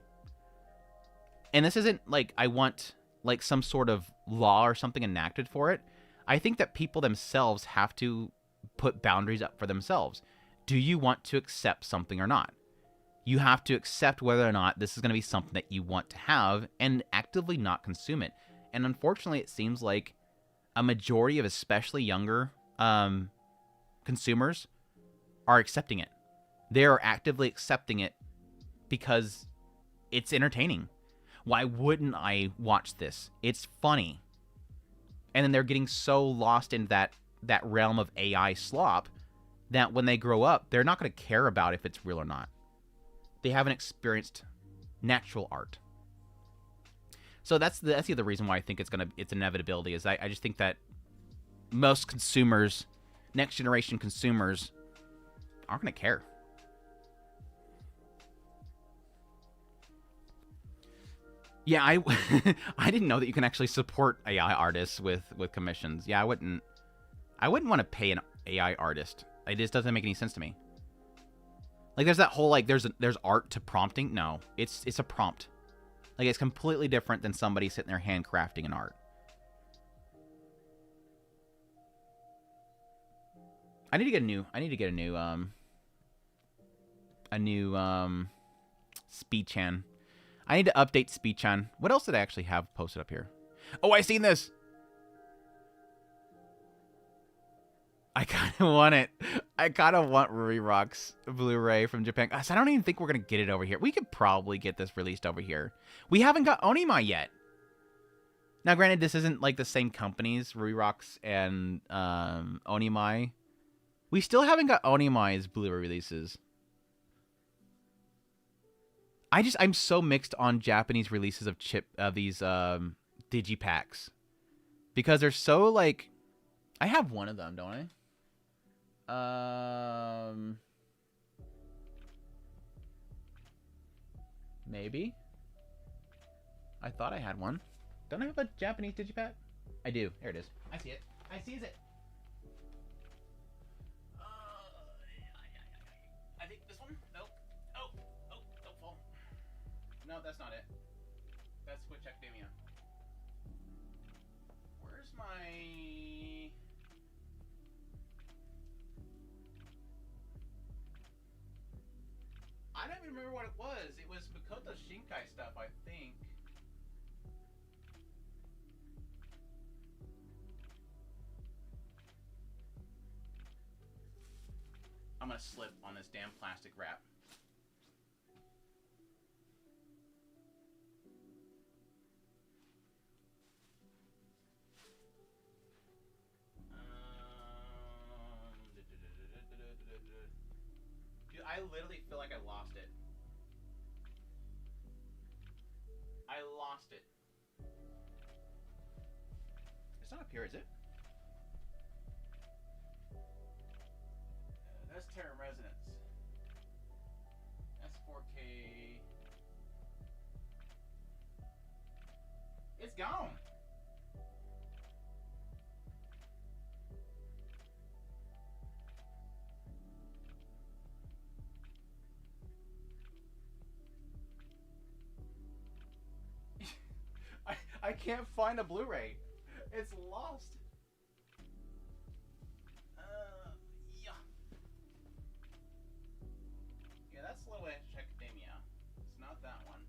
And this isn't like I want like some sort of law or something enacted for it. I think that people themselves have to put boundaries up for themselves. Do you want to accept something or not? You have to accept whether or not this is going to be something that you want to have and actively not consume it. And unfortunately, it seems like a majority of especially younger consumers are accepting it. They are actively accepting it because it's entertaining. Why wouldn't I watch this? It's funny. And then they're getting so lost in that realm of AI slop that when they grow up, they're not going to care about if it's real or not. They haven't experienced natural art. So that's the other reason why I think it's inevitability, is I just think that most consumers, next generation consumers, aren't going to care. Yeah, I didn't know that you can actually support AI artists with commissions. Yeah, I wouldn't want to pay an AI artist. It just doesn't make any sense to me. Like, there's that whole, like, there's art to prompting. No, it's a prompt. Like, it's completely different than somebody sitting there handcrafting an art. I need to get a new Speedchan. I need to update Speedchan. What else did I actually have posted up here? Oh, I seen this. I kind of want it. I kind of want Ruri Rock's Blu-ray from Japan. Gosh, I don't even think we're going to get it over here. We could probably get this released over here. We haven't got Onima yet. Now, granted, this isn't like the same companies, Ruri Rocks and Onimai. We still haven't got Onimai's Blu-ray releases. I'm so mixed on Japanese releases of these digipacks, because they're so, like, I have one of them, don't I? Maybe. I thought I had one. Don't I have a Japanese digipack? I do. Here it is. I see it. I sees it. I think this one? Nope. Oh, don't fall. No, that's not it. That's Switch Academia. Where's my... I don't even remember what it was. It was Makoto Shinkai stuff, I think. I'm gonna slip on this damn plastic wrap. Dude, I literally feel like I lost it. lost it. It's not up here, is it? That's Terra Resonance. That's 4K. It's gone. I can't find a Blu-ray. It's lost. Yeah. Yeah, that's Slow Edge Academia. It's not that one.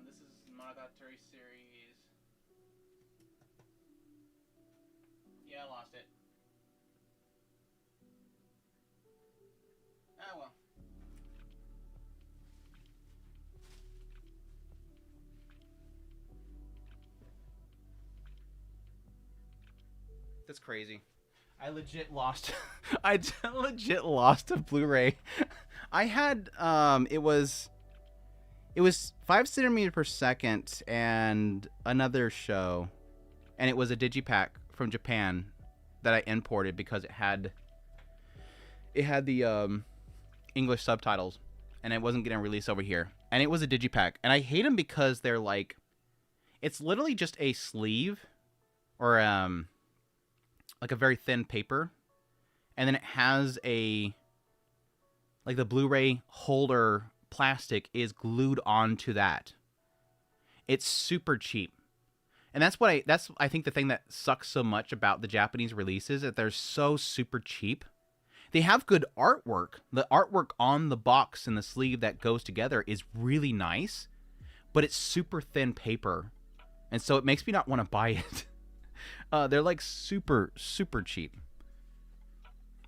This is Monogatari series. Yeah, I lost it. Ah, well. That's crazy. I legit lost. I legit lost a Blu-ray. I had it was 5 centimeters per second and another show, and it was a digipack from Japan that I imported because it had the English subtitles, and it wasn't getting released over here. And it was a digipack, and I hate them because they're like, it's literally just a sleeve or like a very thin paper, and then it has a, like, the Blu-ray holder plastic is glued onto that. It's super cheap. And that's I think the thing that sucks so much about the Japanese releases, that they're so super cheap. They have good artwork. The artwork on the box and the sleeve that goes together is really nice, but it's super thin paper. And so it makes me not want to buy it. They're like super, super cheap.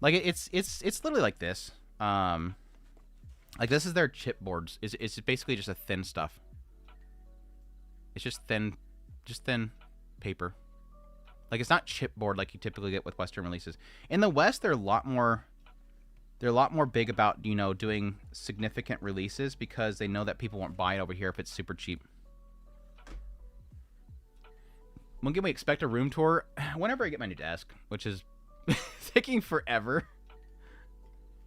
Like it's literally like this. Like this is their chipboards. It's basically just a thin stuff. It's just thin paper. Like it's not chipboard like you typically get with Western releases. In the West, they're a lot more big about, you know, doing significant releases because they know that people won't buy it over here if it's super cheap. When can we expect a room tour? Whenever I get my new desk, which is taking forever.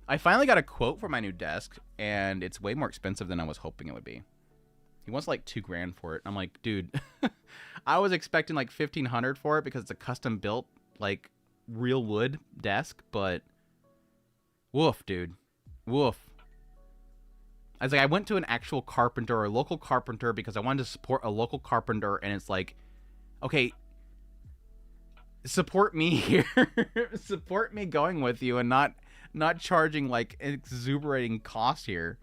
I finally got a quote for my new desk, and it's way more expensive than I was hoping it would be. He wants like $2,000 for it. I'm like, dude, I was expecting like $1,500 for it because it's a custom built, like, real wood desk, but woof, dude. Woof. I was like, I went to an actual carpenter or a local carpenter because I wanted to support a local carpenter, and it's like, okay, support me here. Support me going with you and not charging like exuberating cost here.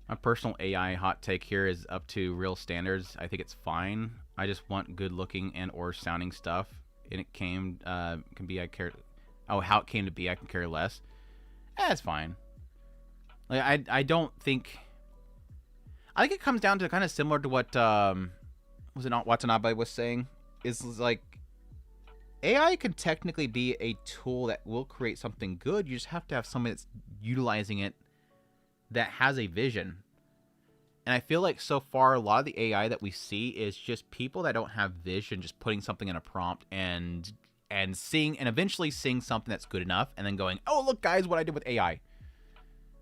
My personal AI hot take here is up to real standards. I think it's fine. I just want good looking and or sounding stuff. And it can be, I care. Oh, how it came to be, I can care less. It's fine. Like I don't think. I think it comes down to kind of similar to what was it not Watanabe was saying? Is like AI can technically be a tool that will create something good. You just have to have somebody that's utilizing it that has a vision. And I feel like so far a lot of the AI that we see is just people that don't have vision, just putting something in a prompt and seeing and eventually seeing something that's good enough and then going, "Oh, look guys, what I did with AI."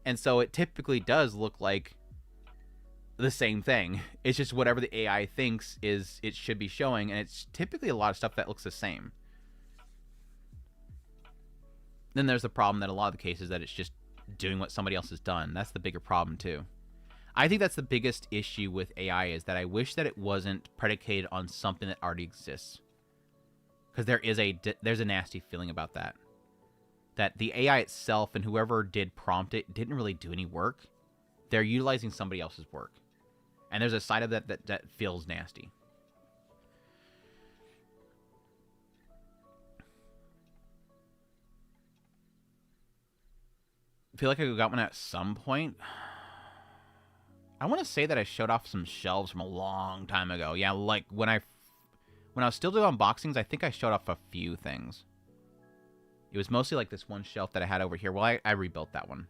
And so it typically does look like the same thing. It's just whatever the AI thinks is it should be showing, and it's typically a lot of stuff that looks the same. Then there's the problem that a lot of the cases that it's just doing what somebody else has done. That's the bigger problem too. I think that's the biggest issue with AI, is that I wish that it wasn't predicated on something that already exists. Because there's a nasty feeling about that. That the AI itself and whoever did prompt it didn't really do any work. They're utilizing somebody else's work. And there's a side of that feels nasty. I feel like I got one at some point. I want to say that I showed off some shelves from a long time ago. Yeah, like when I was still doing unboxings, I think I showed off a few things. It was mostly like this one shelf that I had over here. Well, I rebuilt that one.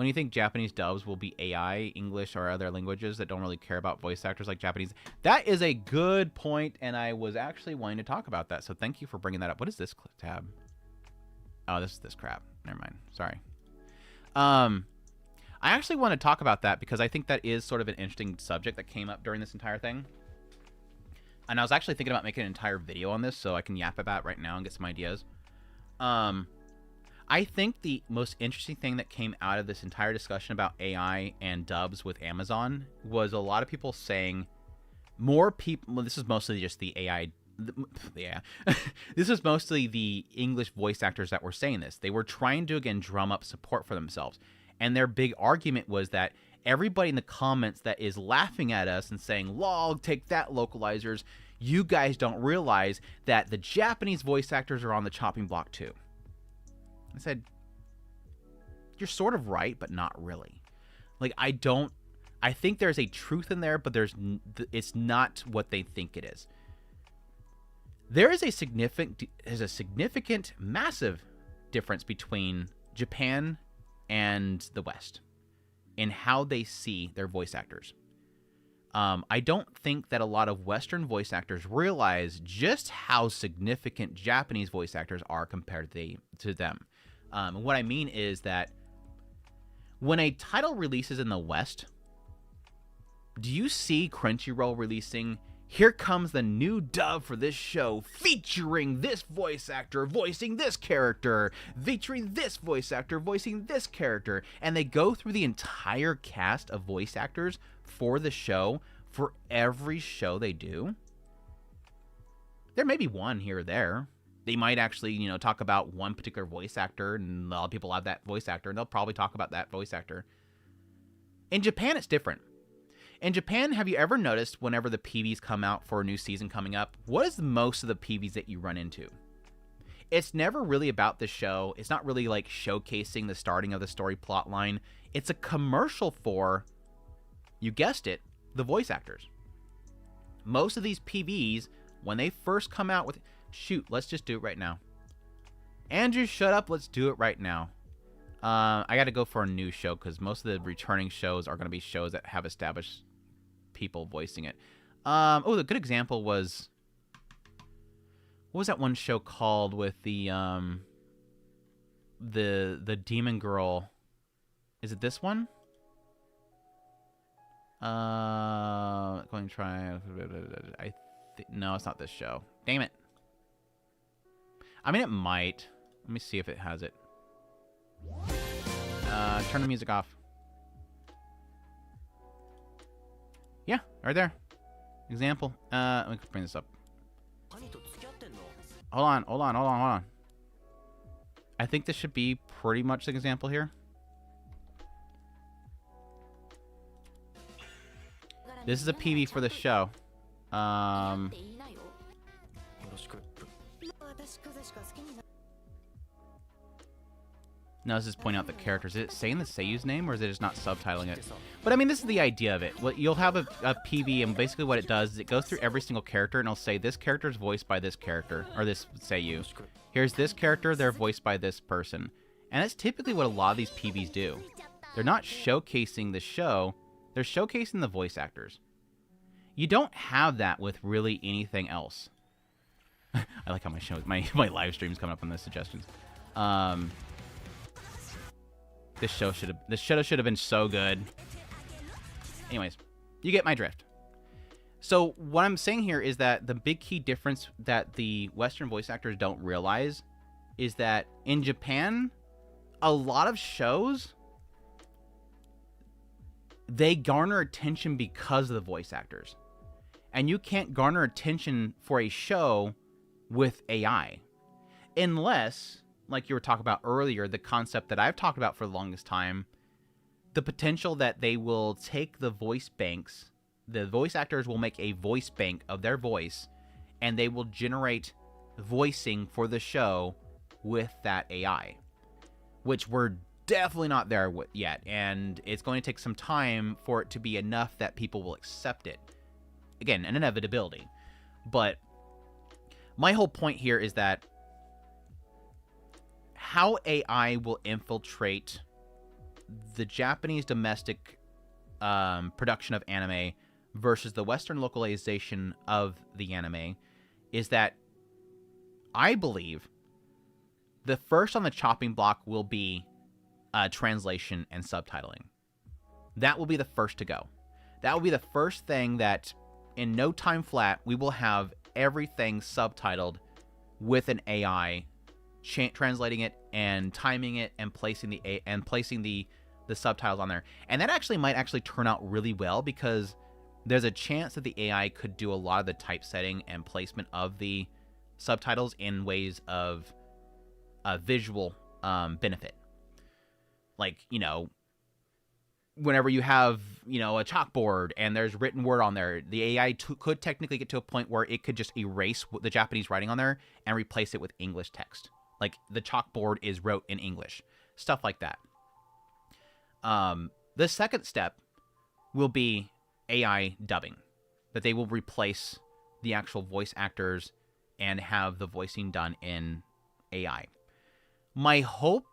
When you think Japanese dubs will be AI, English, or other languages that don't really care about voice actors like Japanese? That is a good point, and I was actually wanting to talk about that, so thank you for bringing that up. What is this tab? Oh, this is this crap. Never mind. Sorry. I actually want to talk about that because I think that is sort of an interesting subject that came up during this entire thing. And I was actually thinking about making an entire video on this so I can yap about it right now and get some ideas. I think the most interesting thing that came out of this entire discussion about AI and dubs with Amazon was a lot of people saying more people, well, this is mostly just the AI, this was mostly the English voice actors that were saying this. They were trying to, again, drum up support for themselves. And their big argument was that everybody in the comments that is laughing at us and saying, lol, take that, localizers, you guys don't realize that the Japanese voice actors are on the chopping block too. I said, you're sort of right, but not really. Like, I think there's a truth in there, but it's not what they think it is. There is a significant, massive difference between Japan and the West in how they see their voice actors. I don't think that a lot of Western voice actors realize just how significant Japanese voice actors are compared to them. And what I mean is that when a title releases in the West, do you see Crunchyroll releasing, here comes the new dub for this show featuring this voice actor voicing this character, featuring this voice actor voicing this character, and they go through the entire cast of voice actors for the show for every show they do? There may be one here or there. They might actually, talk about one particular voice actor, and a lot of people have that voice actor, and they'll probably talk about that voice actor. In Japan, it's different. In Japan, have you ever noticed whenever the PVs come out for a new season coming up, what is most of the PVs that you run into? It's never really about the show. It's not really like showcasing the starting of the story plot line. It's a commercial for, you guessed it, the voice actors. Most of these PVs, when they first come out with, shoot, let's just do it right now. Andrew, shut up. Let's do it right now. I got to go for a new show because most of the returning shows are going to be shows that have established people voicing it. The good example was, what was that one show called with the demon girl? Is it this one? Going to try. No, it's not this show. Damn it. I mean, it might. Let me see if it has it. Turn the music off. Yeah, right there. Example. Let me bring this up. Hold on. I think this should be pretty much the example here. This is a PV for the show. No, this is pointing out the characters. Is it saying the seiyu's name, or is it just not subtitling it? But I mean, this is the idea of it. Well, you'll have a PV, and basically what it does is it goes through every single character, and it'll say this character is voiced by this character, or this seiyu. Here's this character, they're voiced by this person. And that's typically what a lot of these PVs do. They're not showcasing the show, they're showcasing the voice actors. You don't have that with really anything else. I like how my live stream's coming up on the suggestions. This show should have been so good. Anyways, you get my drift. So what I'm saying here is that the big key difference that the Western voice actors don't realize is that in Japan, a lot of shows, they garner attention because of the voice actors. And you can't garner attention for a show with AI. Unless, like you were talking about earlier, the concept that I've talked about for the longest time, the potential that they will take the voice banks, the voice actors will make a voice bank of their voice, and they will generate voicing for the show with that AI, which we're definitely not there yet, and it's going to take some time for it to be enough that people will accept it. Again, an inevitability. But my whole point here is that how AI will infiltrate the Japanese domestic production of anime versus the Western localization of the anime is that I believe the first on the chopping block will be translation and subtitling. That will be the first to go. That will be the first thing that in no time flat, we will have everything subtitled with an AI translating it and timing it and placing the subtitles on there. And that actually might turn out really well, because there's a chance that the AI could do a lot of the typesetting and placement of the subtitles in ways of visual benefit. Like, whenever you have, a chalkboard and there's written word on there, the AI could technically get to a point where it could just erase the Japanese writing on there and replace it with English text. Like, the chalkboard is wrote in English. Stuff like that. The second step will be AI dubbing. That they will replace the actual voice actors and have the voicing done in AI. My hope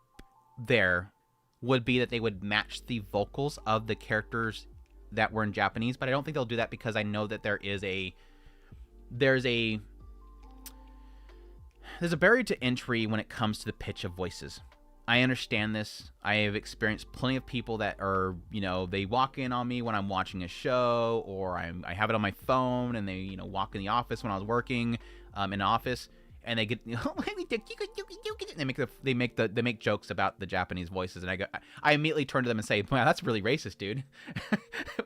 there would be that they would match the vocals of the characters that were in Japanese, but I don't think they'll do that, because I know that there's a barrier to entry when it comes to the pitch of voices. I understand this. I have experienced plenty of people that are, they walk in on me when I'm watching a show, or I have it on my phone, and they, walk in the office when I was working in an office, and they get, they make jokes about the Japanese voices, and I immediately turn to them and say, "Wow, that's really racist, dude."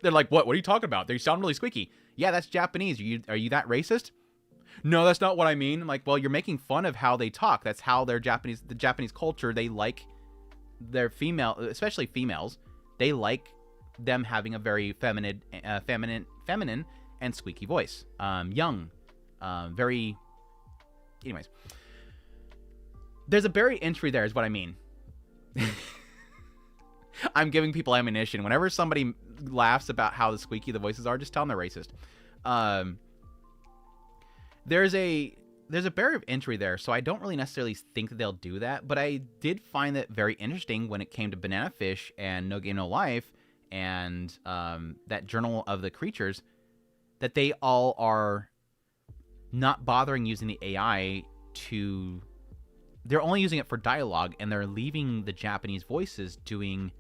They're like, "What are you talking about? They sound really squeaky." Yeah, that's Japanese. Are you that racist? No, that's not what I mean. I'm like, well, you're making fun of how they talk. That's how the Japanese culture, they like their female, especially females, they like them having a very feminine and squeaky voice. Young, very, anyways. There's a barrier entry there is what I mean. I'm giving people ammunition. Whenever somebody laughs about how squeaky the voices are, just tell them they're racist. There's a barrier of entry there, so I don't really necessarily think that they'll do that, but I did find that very interesting when it came to Banana Fish and No Game No Life and that Journal of the Creatures, that they all are not bothering using the AI to... They're only using it for dialogue, and they're leaving the Japanese voices doing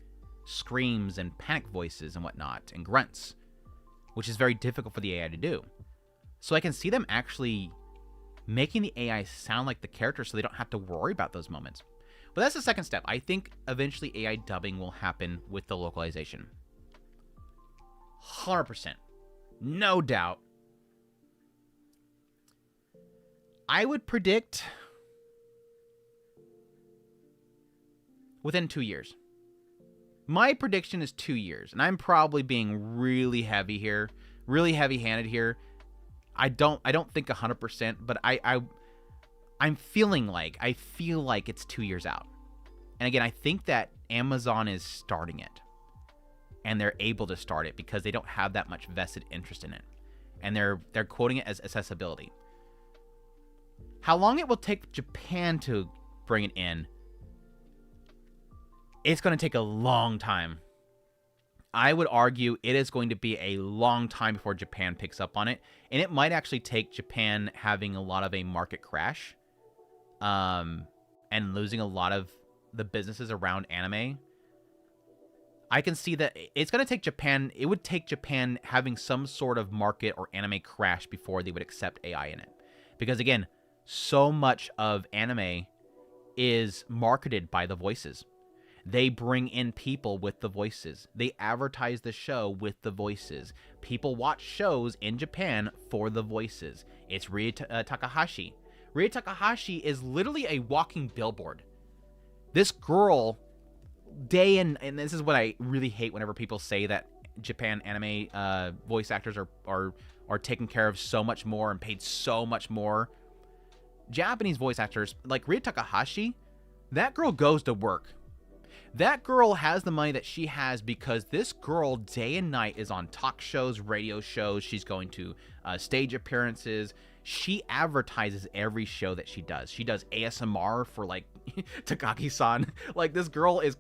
screams and panic voices and whatnot, and grunts, which is very difficult for the AI to do. So I can see them actually making the AI sound like the character so they don't have to worry about those moments. But that's the second step. I think eventually AI dubbing will happen with the localization. 100%. No doubt. I would predict within 2 years. My prediction is 2 years, and I'm probably being really heavy here, really heavy-handed here. I don't think 100%, but I'm feeling like it's 2 years out. And again, I think that Amazon is starting it, and they're able to start it because they don't have that much vested interest in it, and they're quoting it as accessibility. How long it will take Japan to bring it in? It's going to take a long time. I would argue it is going to be a long time before Japan picks up on it. And it might actually take Japan having a lot of a market crash and losing a lot of the businesses around anime. I can see that it's going to take Japan, it would take Japan having some sort of market or anime crash before they would accept AI in it. Because again, so much of anime is marketed by the voices. They bring in people with the voices. They advertise the show with the voices. People watch shows in Japan for the voices. It's Rie Takahashi. Rie Takahashi is literally a walking billboard. This girl, and this is what I really hate whenever people say that Japan anime voice actors are taken care of so much more and paid so much more. Japanese voice actors, like Rie Takahashi, that girl goes to work. That girl has the money that she has because this girl day and night is on talk shows, radio shows. She's going to stage appearances. She advertises every show that she does. She does ASMR for like Takagi-san. Like this girl is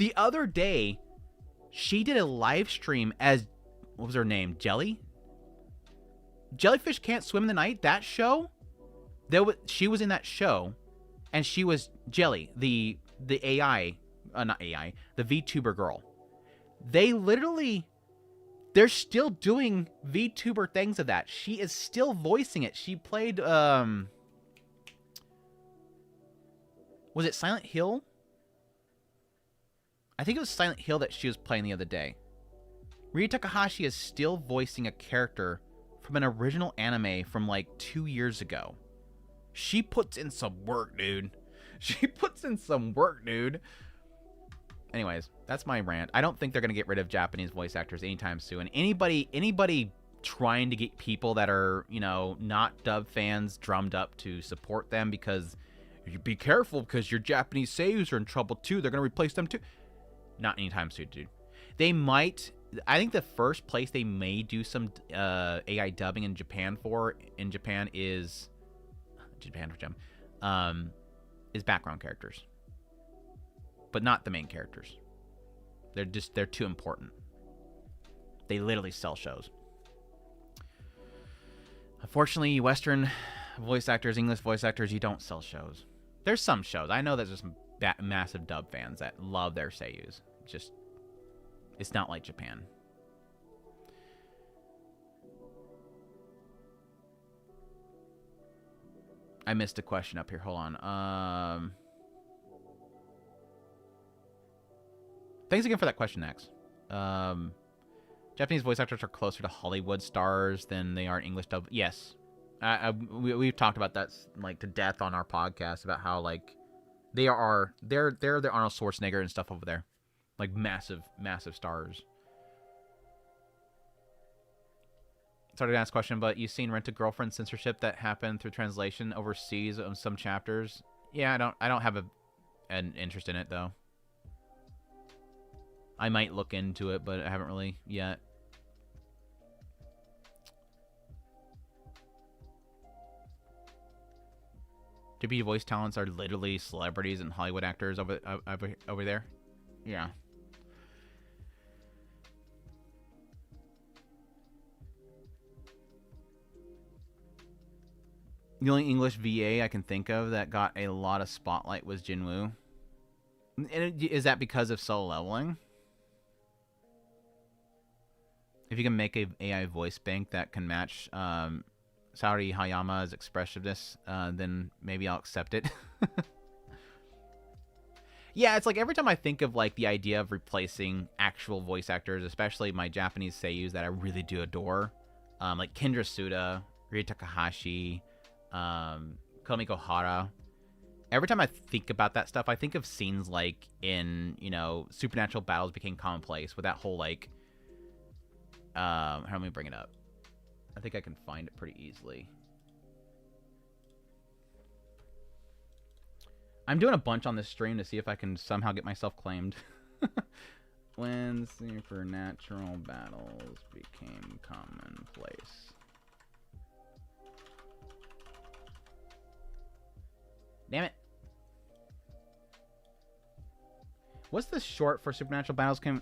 The other day, she did a live stream as, what was her name? Jelly? Jellyfish Can't Swim in the Night, that show? She was in that show, and she was Jelly, the AI, not AI, the VTuber girl. They're still doing VTuber things of that. She is still voicing it. She played, was it Silent Hill? I think it was Silent Hill that she was playing the other day. Rie Takahashi is still voicing a character from an original anime from like 2 years ago. She puts in some work, dude. She puts in some work, dude. Anyways, that's my rant. I don't think they're going to get rid of Japanese voice actors anytime soon. Anybody trying to get people that are, you know, not dub fans drummed up to support them because you be careful because your Japanese seiyus are in trouble too. They're going to replace them too. Not anytime soon, dude. They might. I think the first place they may do some AI dubbing in Japan is background characters, but not the main characters. They're too important. They literally sell shows. Unfortunately, Western voice actors, English voice actors, you don't sell shows. There's some shows. I know there's some massive dub fans that love their seiyus. Just, it's not like Japan. I missed a question up here. Hold on. Thanks again for that question, X. Japanese voice actors are closer to Hollywood stars than they are English dub. Yes. We've talked about that like to death on our podcast about how like they're the Arnold Schwarzenegger and stuff over there. Like massive stars. Sorry to ask a question, but you've seen Rent-A-Girlfriend censorship that happened through translation overseas of some chapters? Yeah, I don't have an interest in it though. I might look into it, but I haven't really yet. JP voice talents are literally celebrities and Hollywood actors over there. Yeah. The only English VA I can think of that got a lot of spotlight was Jinwoo. And is that because of Solo Leveling? If you can make a AI voice bank that can match Saori Hayama's expressiveness, then maybe I'll accept it. Yeah, it's like every time I think of like the idea of replacing actual voice actors, especially my Japanese seiyus that I really do adore, like Kendra Suda, Rie Takahashi, Komiko Hara. Every time I think about that stuff, I think of scenes like in, you know, Supernatural Battles Became Commonplace with that whole like, how do we bring it up? I think I can find it pretty easily. I'm doing a bunch on this stream to see if I can somehow get myself claimed. When Supernatural Battles Became Commonplace. Damn it. What's the short for Supernatural Battles came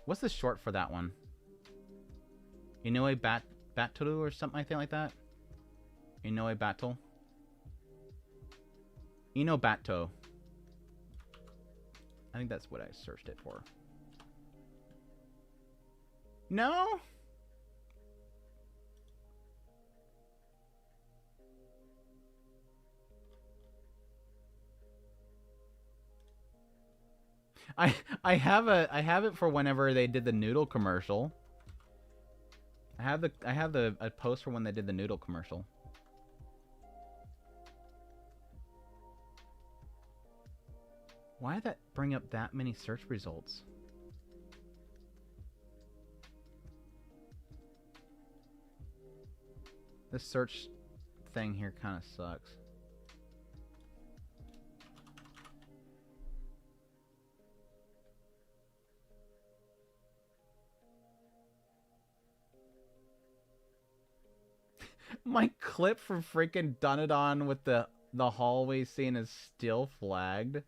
what's the short for that one? Inoue Battle or something like that? Inoue Battle? Inobato. I think that's what I searched it for. No? I have it for whenever they did the noodle commercial. I have a post for when they did the noodle commercial. Why did that bring up that many search results? This search thing here kind of sucks. My clip from freaking Donadon with the The hallway scene is still flagged.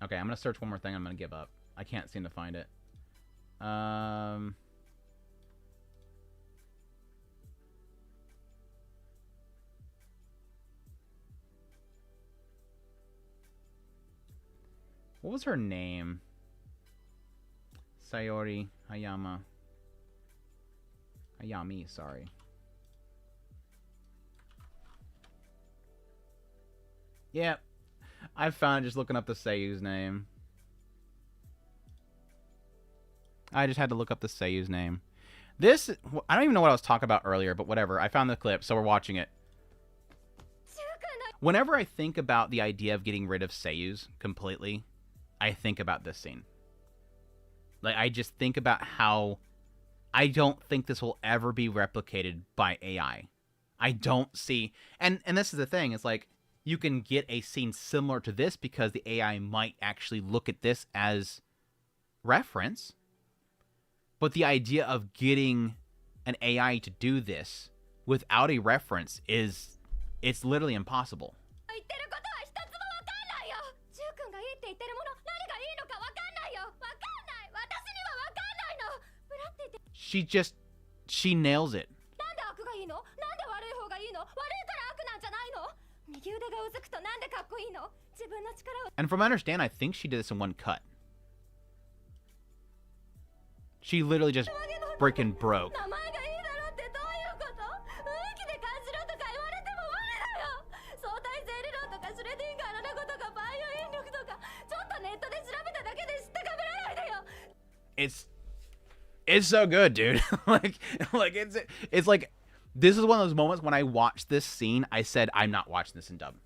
Okay, I'm gonna search one more thing. I'm gonna give up. I can't seem to find it. What was her name? Sayori Hayami, sorry. Yep. I found it just looking up the Seiyu's name. I just had to look up the Seiyu's name. This, I don't even know what I was talking about earlier, but whatever. I found the clip, so we're watching it. Whenever I think about the idea of getting rid of Seiyus completely, I think about this scene. Like, I just think about how I don't think this will ever be replicated by AI. I don't see... And this is the thing. It's like, you can get a scene similar to this because the AI might actually look at this as reference. But the idea of getting an AI to do this without a reference is... It's literally impossible. She nails it. And from what I understand, I think she did this in one cut. She literally just freaking broke. It's so good, dude. like it's like, this is one of those moments when I watched this scene, I said, I'm not watching this in dub.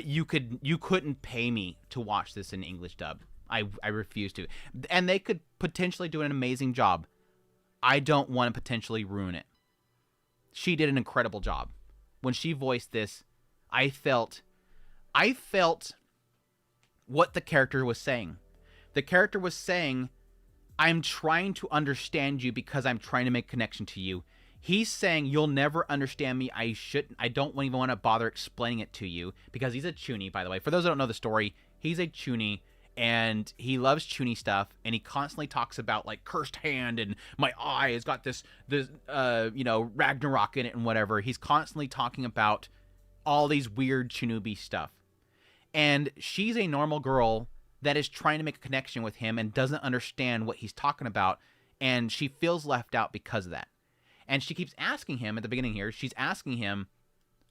You couldn't pay me to watch this in English dub. I refuse to. And they could potentially do an amazing job. I don't want to potentially ruin it. She did an incredible job. When she voiced this, I felt what the character was saying. The character was saying, I'm trying to understand you because I'm trying to make connection to you. He's saying, you'll never understand me. I don't even want to bother explaining it to you, because he's a chuny, by the way. For those that don't know the story, he's a chuny, and he loves chuny stuff, and he constantly talks about, like, cursed hand, and my eye has got this Ragnarok in it and whatever. He's constantly talking about all these weird chunubi stuff. And she's a normal girl that is trying to make a connection with him and doesn't understand what he's talking about, and she feels left out because of that. And she keeps asking him at the beginning here, she's asking him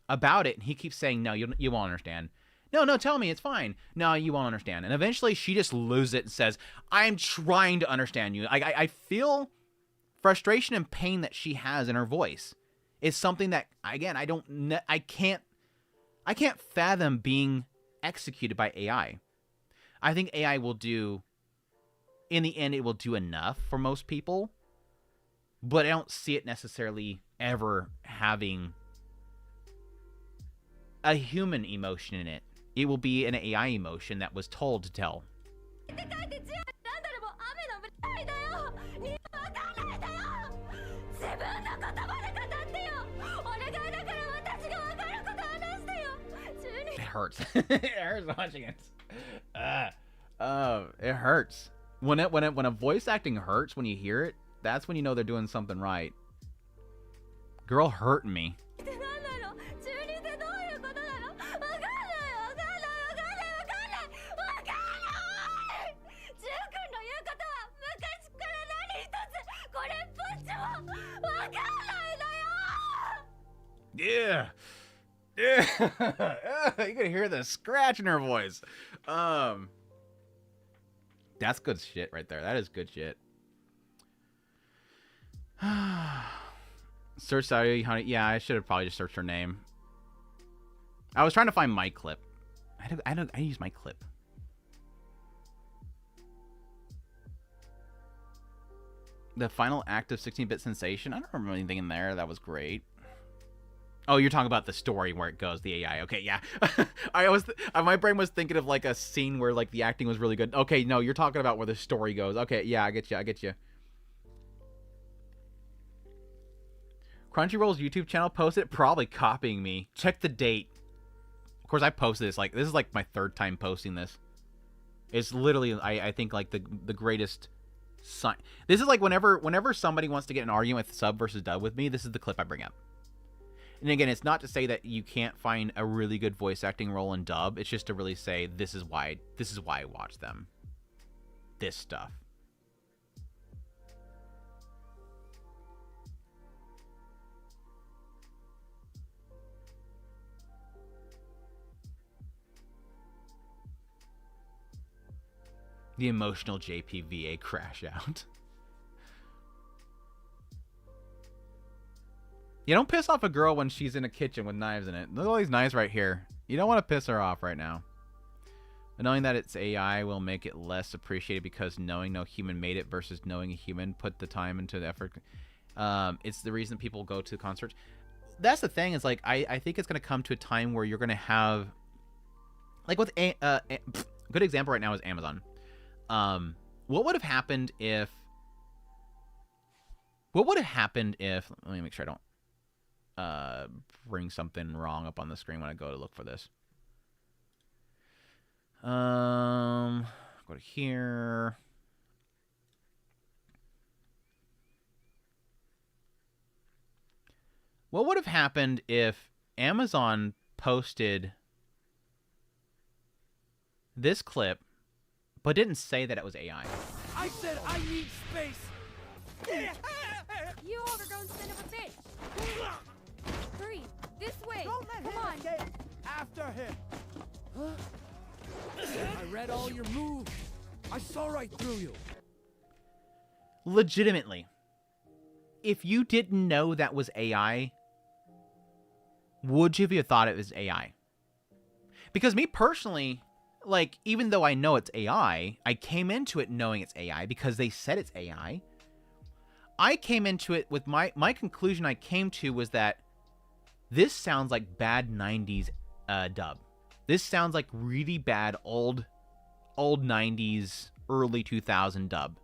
about it, and he keeps saying, no, you won't understand. No, tell me, it's fine. No, you won't understand. And eventually she just loses it and says, I'm trying to understand you. I feel frustration and pain that she has in her voice. It's something that, again, I can't fathom being executed by AI. I think AI will do, in the end, it will do enough for most people, but I don't see it necessarily ever having a human emotion in it. It will be an AI emotion that was told to tell. It hurts. It hurts watching it. It hurts. When a voice acting hurts when you hear it, that's when you know they're doing something right. Girl hurting me. Yeah. Yeah. You can hear the scratch in her voice. That's good shit right there. That is good shit. Search Sayu, honey. Yeah, I should have probably just searched her name. I was trying to find my clip. I use my clip. The final act of 16-bit sensation. I don't remember anything in there that was great. Oh, you're talking about the story where it goes, the AI. Okay, yeah. My brain was thinking of like a scene where like the acting was really good. Okay, no, you're talking about where the story goes. Okay, yeah, I get you. Crunchyroll's YouTube channel posted, probably copying me. Check the date. Of course, I posted this. Like, this is like my third time posting this. It's literally, I think, like the greatest sign. This is like whenever somebody wants to get an argument with sub versus dub with me, this is the clip I bring up. And again, it's not to say that you can't find a really good voice acting role in dub. It's just to really say this is why I watch them. This stuff. The emotional JPVA crash out. You don't piss off a girl when she's in a kitchen with knives in it. Look at all these knives right here. You don't want to piss her off right now. But knowing that it's AI will make it less appreciated because knowing no human made it versus knowing a human put the time into the effort. It's the reason people go to concerts. That's the thing is, like, I think it's going to come to a time where you're going to have... Like, with... a good example right now is Amazon. What would have happened if... Let me make sure I don't bring something wrong up on the screen when I go to look for this. Go to here. What would have happened if Amazon posted this clip, but didn't say that it was AI? I said I need space. You overgrown son of a bitch! Hurry, this way! Don't let Come him on! escape. After him. I read all your moves. I saw right through you. Legitimately, if you didn't know that was AI, would you have thought it was AI? Because me personally, like, even though I know it's AI, I came into it knowing it's AI because they said it's AI. I came into it with my conclusion I came to was that this sounds like bad 90s dub. This sounds like really bad old 90s, early 2000 dub.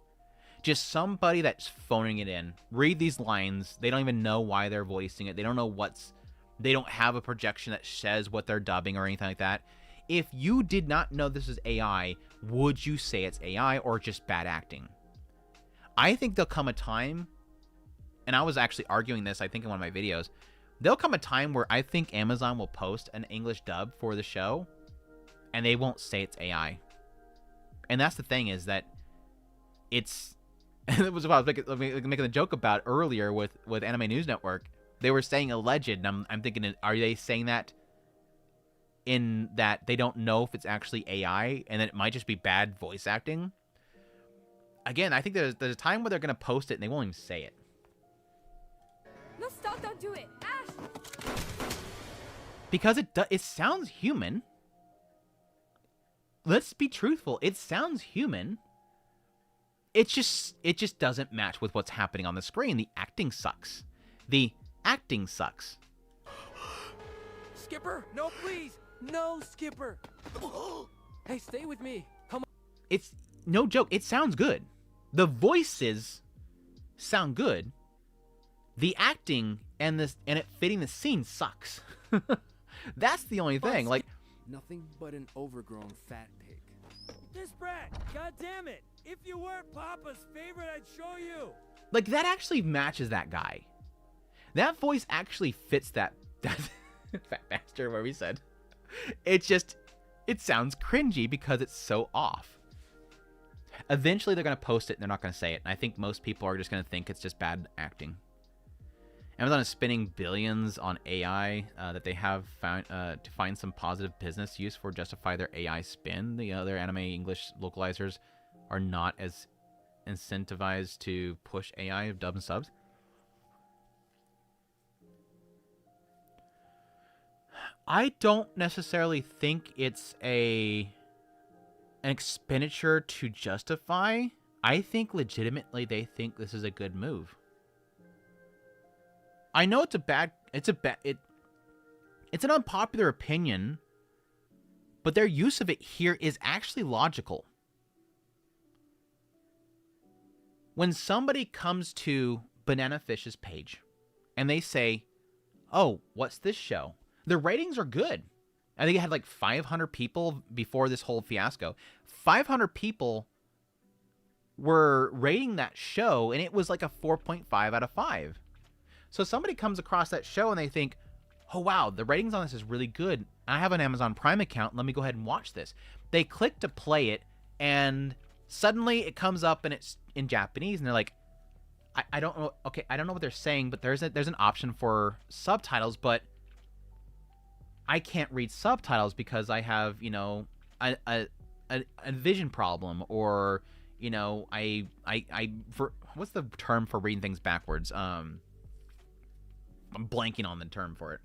Just somebody that's phoning it in. Read these lines. They don't even know why they're voicing it. They don't know they don't have a projection that says what they're dubbing or anything like that. If you did not know this is AI, would you say it's AI or just bad acting? I think there'll come a time, and I was actually arguing this, I think, in one of my videos. There'll come a time where I think Amazon will post an English dub for the show, and they won't say it's AI. And that's the thing, is that it's... it was what I was making a joke about earlier with Anime News Network. They were saying alleged, and I'm thinking, are they saying that in that they don't know if it's actually AI, and that it might just be bad voice acting? Again, I think there's a time where they're going to post it and they won't even say it. No, stop, don't do it! Ash! Because it sounds human. Let's be truthful. It sounds human. It just doesn't match with what's happening on the screen. The acting sucks. Skipper, no, please. No, Skipper. Hey, stay with me. Come on. It's no joke. It sounds good. The voices sound good. The acting and it fitting the scene sucks. That's the only thing. Like, nothing but an overgrown fat pig. This brat, god damn it! If you weren't Papa's favorite, I'd show you. Like, that actually matches that guy. That voice actually fits that fat bastard, where we said. It sounds cringy because it's so off. Eventually, they're going to post it and they're not going to say it. And I think most people are just going to think it's just bad acting. Amazon is spending billions on AI that they have found to find some positive business use for justify their AI spin. The other anime English localizers are not as incentivized to push AI dub and subs. I don't necessarily think it's an expenditure to justify. I think legitimately they think this is a good move. I know it's a bad It's an unpopular opinion, but their use of it here is actually logical. When somebody comes to Banana Fish's page and they say, oh, what's this show? Their ratings are good. I think it had like 500 people before this whole fiasco. 500 people were rating that show, and it was like a 4.5 out of 5. So somebody comes across that show and they think, oh, wow, the ratings on this is really good. I have an Amazon Prime account. Let me go ahead and watch this. They click to play it, and suddenly it comes up and it's in Japanese, and they're like, I don't know. Okay, I don't know what they're saying, but there's an option for subtitles, but I can't read subtitles because I have, you know, a vision problem, or, you know, what's the term for reading things backwards? I'm blanking on the term for it.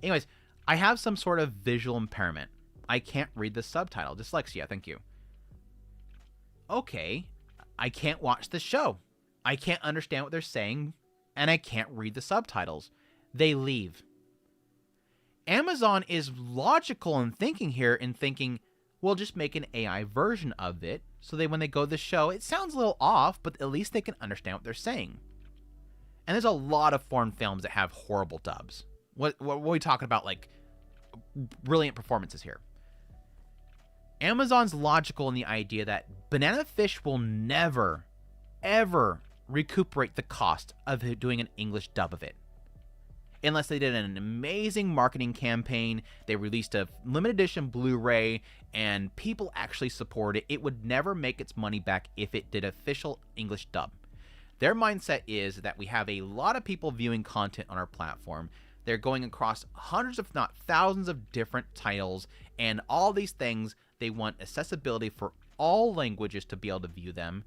Anyways, I have some sort of visual impairment. I can't read the subtitle. Dyslexia, thank you. Okay, I can't watch the show. I can't understand what they're saying, and I can't read the subtitles. They leave. Amazon is logical in thinking here, in thinking, we'll just make an AI version of it, so that when they go to the show, it sounds a little off, but at least they can understand what they're saying. And there's a lot of foreign films that have horrible dubs. What are we talking about? Like, brilliant performances here. Amazon's logical in the idea that Banana Fish will never, ever recuperate the cost of doing an English dub of it. Unless they did an amazing marketing campaign, they released a limited edition Blu-ray, and people actually support it, it would never make its money back if it did official English dub. Their mindset is that we have a lot of people viewing content on our platform. They're going across hundreds, if not thousands, of different titles, and all these things, they want accessibility for all languages to be able to view them,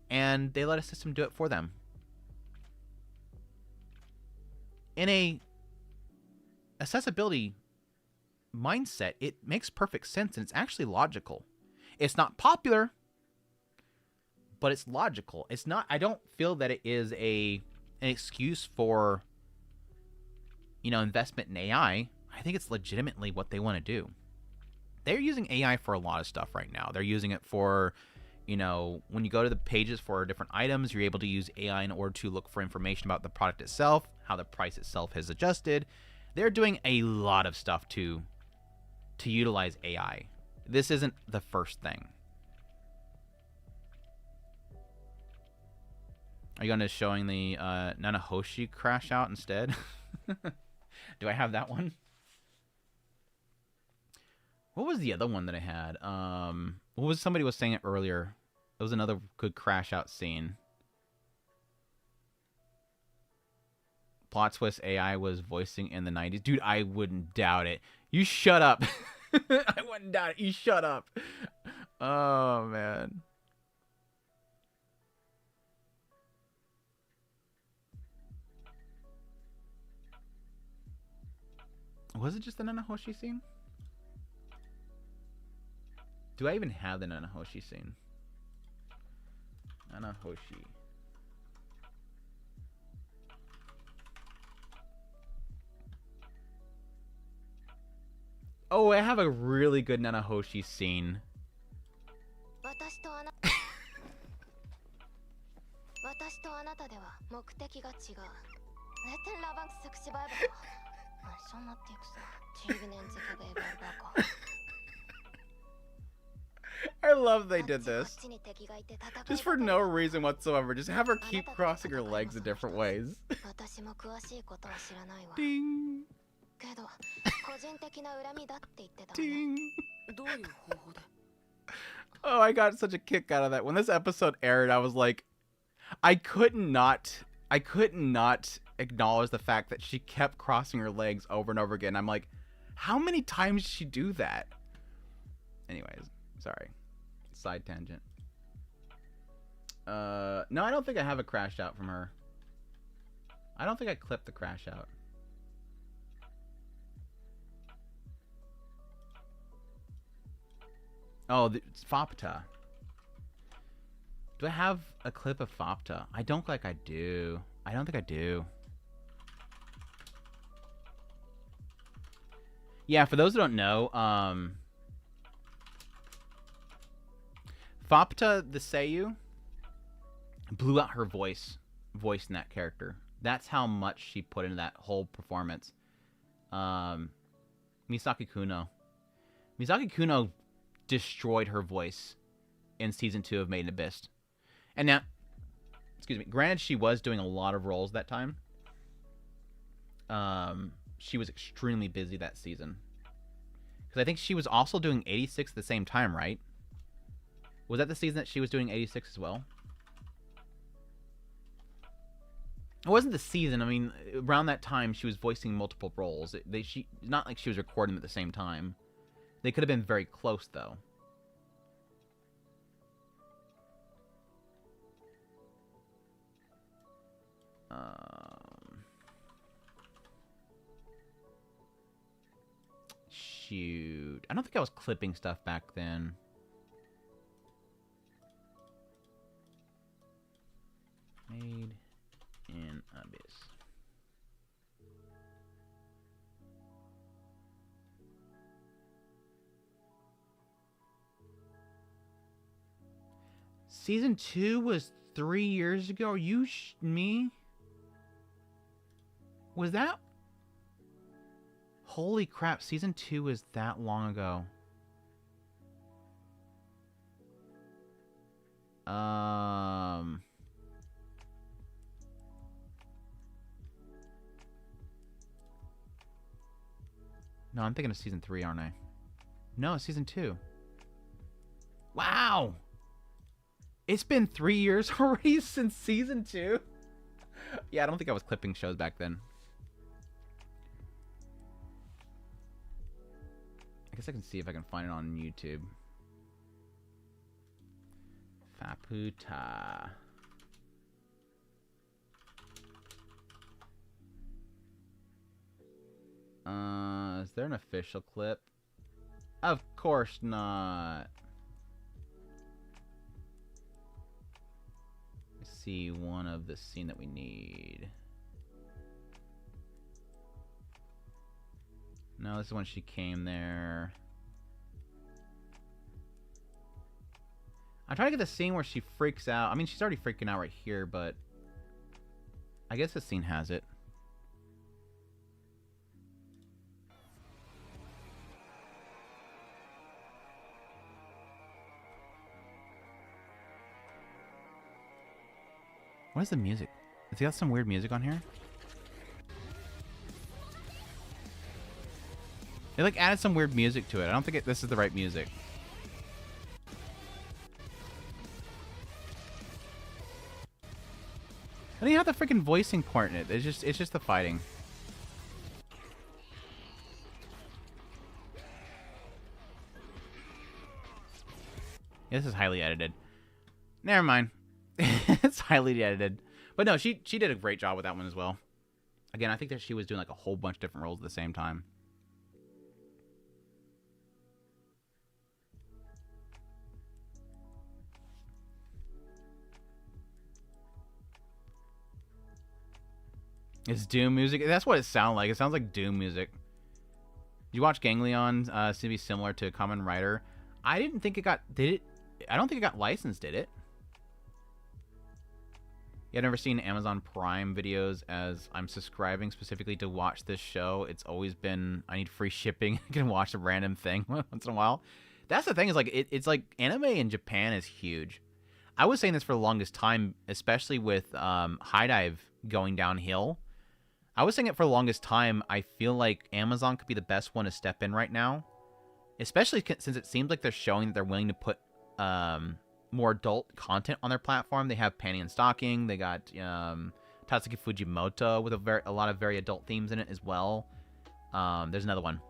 and they let a system do it for them. In a accessibility mindset, it makes perfect sense, and it's actually logical. It's not popular, but it's logical. It's not, I don't feel that it is an excuse for, you know, investment in AI. I think it's legitimately what they want to do. They're using AI for a lot of stuff right now. They're using it for, you know, when you go to the pages for different items, you're able to use AI in order to look for information about the product itself, how the price itself has adjusted. They're doing a lot of stuff to utilize AI. This isn't the first thing. Are you going to showing the Nanahoshi crash out instead? Do I have that one? What was the other one that I had? What was, somebody was saying it earlier. It was another good crash out scene. Plot twist AI was voicing in the 90s. Dude, I wouldn't doubt it. You shut up. I wouldn't doubt it. You shut up. Oh, man. Was it just the Nanahoshi scene? Do I even have the Nanahoshi scene? Nanahoshi. Oh, I have a really good Nanahoshi scene. I love they did this. Just for no reason whatsoever. Just have her keep crossing her legs in different ways. Ding. Ding. Oh, I got such a kick out of that. When this episode aired, I was like, I could not acknowledge the fact that she kept crossing her legs over and over again. I'm like, how many times did she do that? Anyways, sorry. Side tangent. No, I don't think I have a crash out from her. I don't think I clipped the crash out. Oh, it's Fopta. Do I have a clip of Fopta? I don't think I do. I don't think I do. Yeah, for those who don't know, Fapta the Seiyu blew out her voice in that character. That's how much she put into that whole performance. Misaki Kuno. Misaki Kuno destroyed her voice in season 2 of Made in Abyss. And now, excuse me, granted she was doing a lot of roles that time. She was extremely busy that season. Because I think she was also doing 86 at the same time, right? Was that the season that she was doing 86 as well? It wasn't the season. I mean, around that time, she was voicing multiple roles. Not like she was recording them at the same time. They could have been very close, though. Shoot. I don't think I was clipping stuff back then. Made in Abyss. Season 2 was 3 years ago. Are you me? Was that? Holy crap, season 2 was that long ago. No, I'm thinking of season 3, aren't I? No, it's season 2. Wow! It's been 3 years already since season 2? Yeah, I don't think I was clipping shows back then. I guess I can see if I can find it on YouTube. Faputa. Is there an official clip? Of course not. Let's see one of the scene that we need. No, this is when she came there. I'm trying to get the scene where she freaks out. I mean, she's already freaking out right here, but I guess this scene has it. What is the music? Has he got some weird music on here? They like added some weird music to it. I don't think this is the right music. I don't even have the freaking voicing part in it. It's just the fighting. Yeah, this is highly edited. Never mind. It's highly edited. But no, she did a great job with that one as well. Again, I think that she was doing like a whole bunch of different roles at the same time. It's Doom music. That's what it sounds like. It sounds like Doom music. You watch Ganglion seem to be similar to Kamen Rider. I didn't think it got... Did it? I don't think it got licensed, did it? Yeah, I've never seen Amazon Prime videos as I'm subscribing specifically to watch this show. It's always been, I need free shipping. I can watch a random thing once in a while. That's the thing, is like, it's like anime in Japan is huge. I was saying this for the longest time, especially with High Dive going downhill. I was saying it for the longest time. I feel like Amazon could be the best one to step in right now. Especially since it seems like they're showing that they're willing to put more adult content on their platform. They have Panty and Stocking. They got Tatsuki Fujimoto with a lot of very adult themes in it as well. There's another one.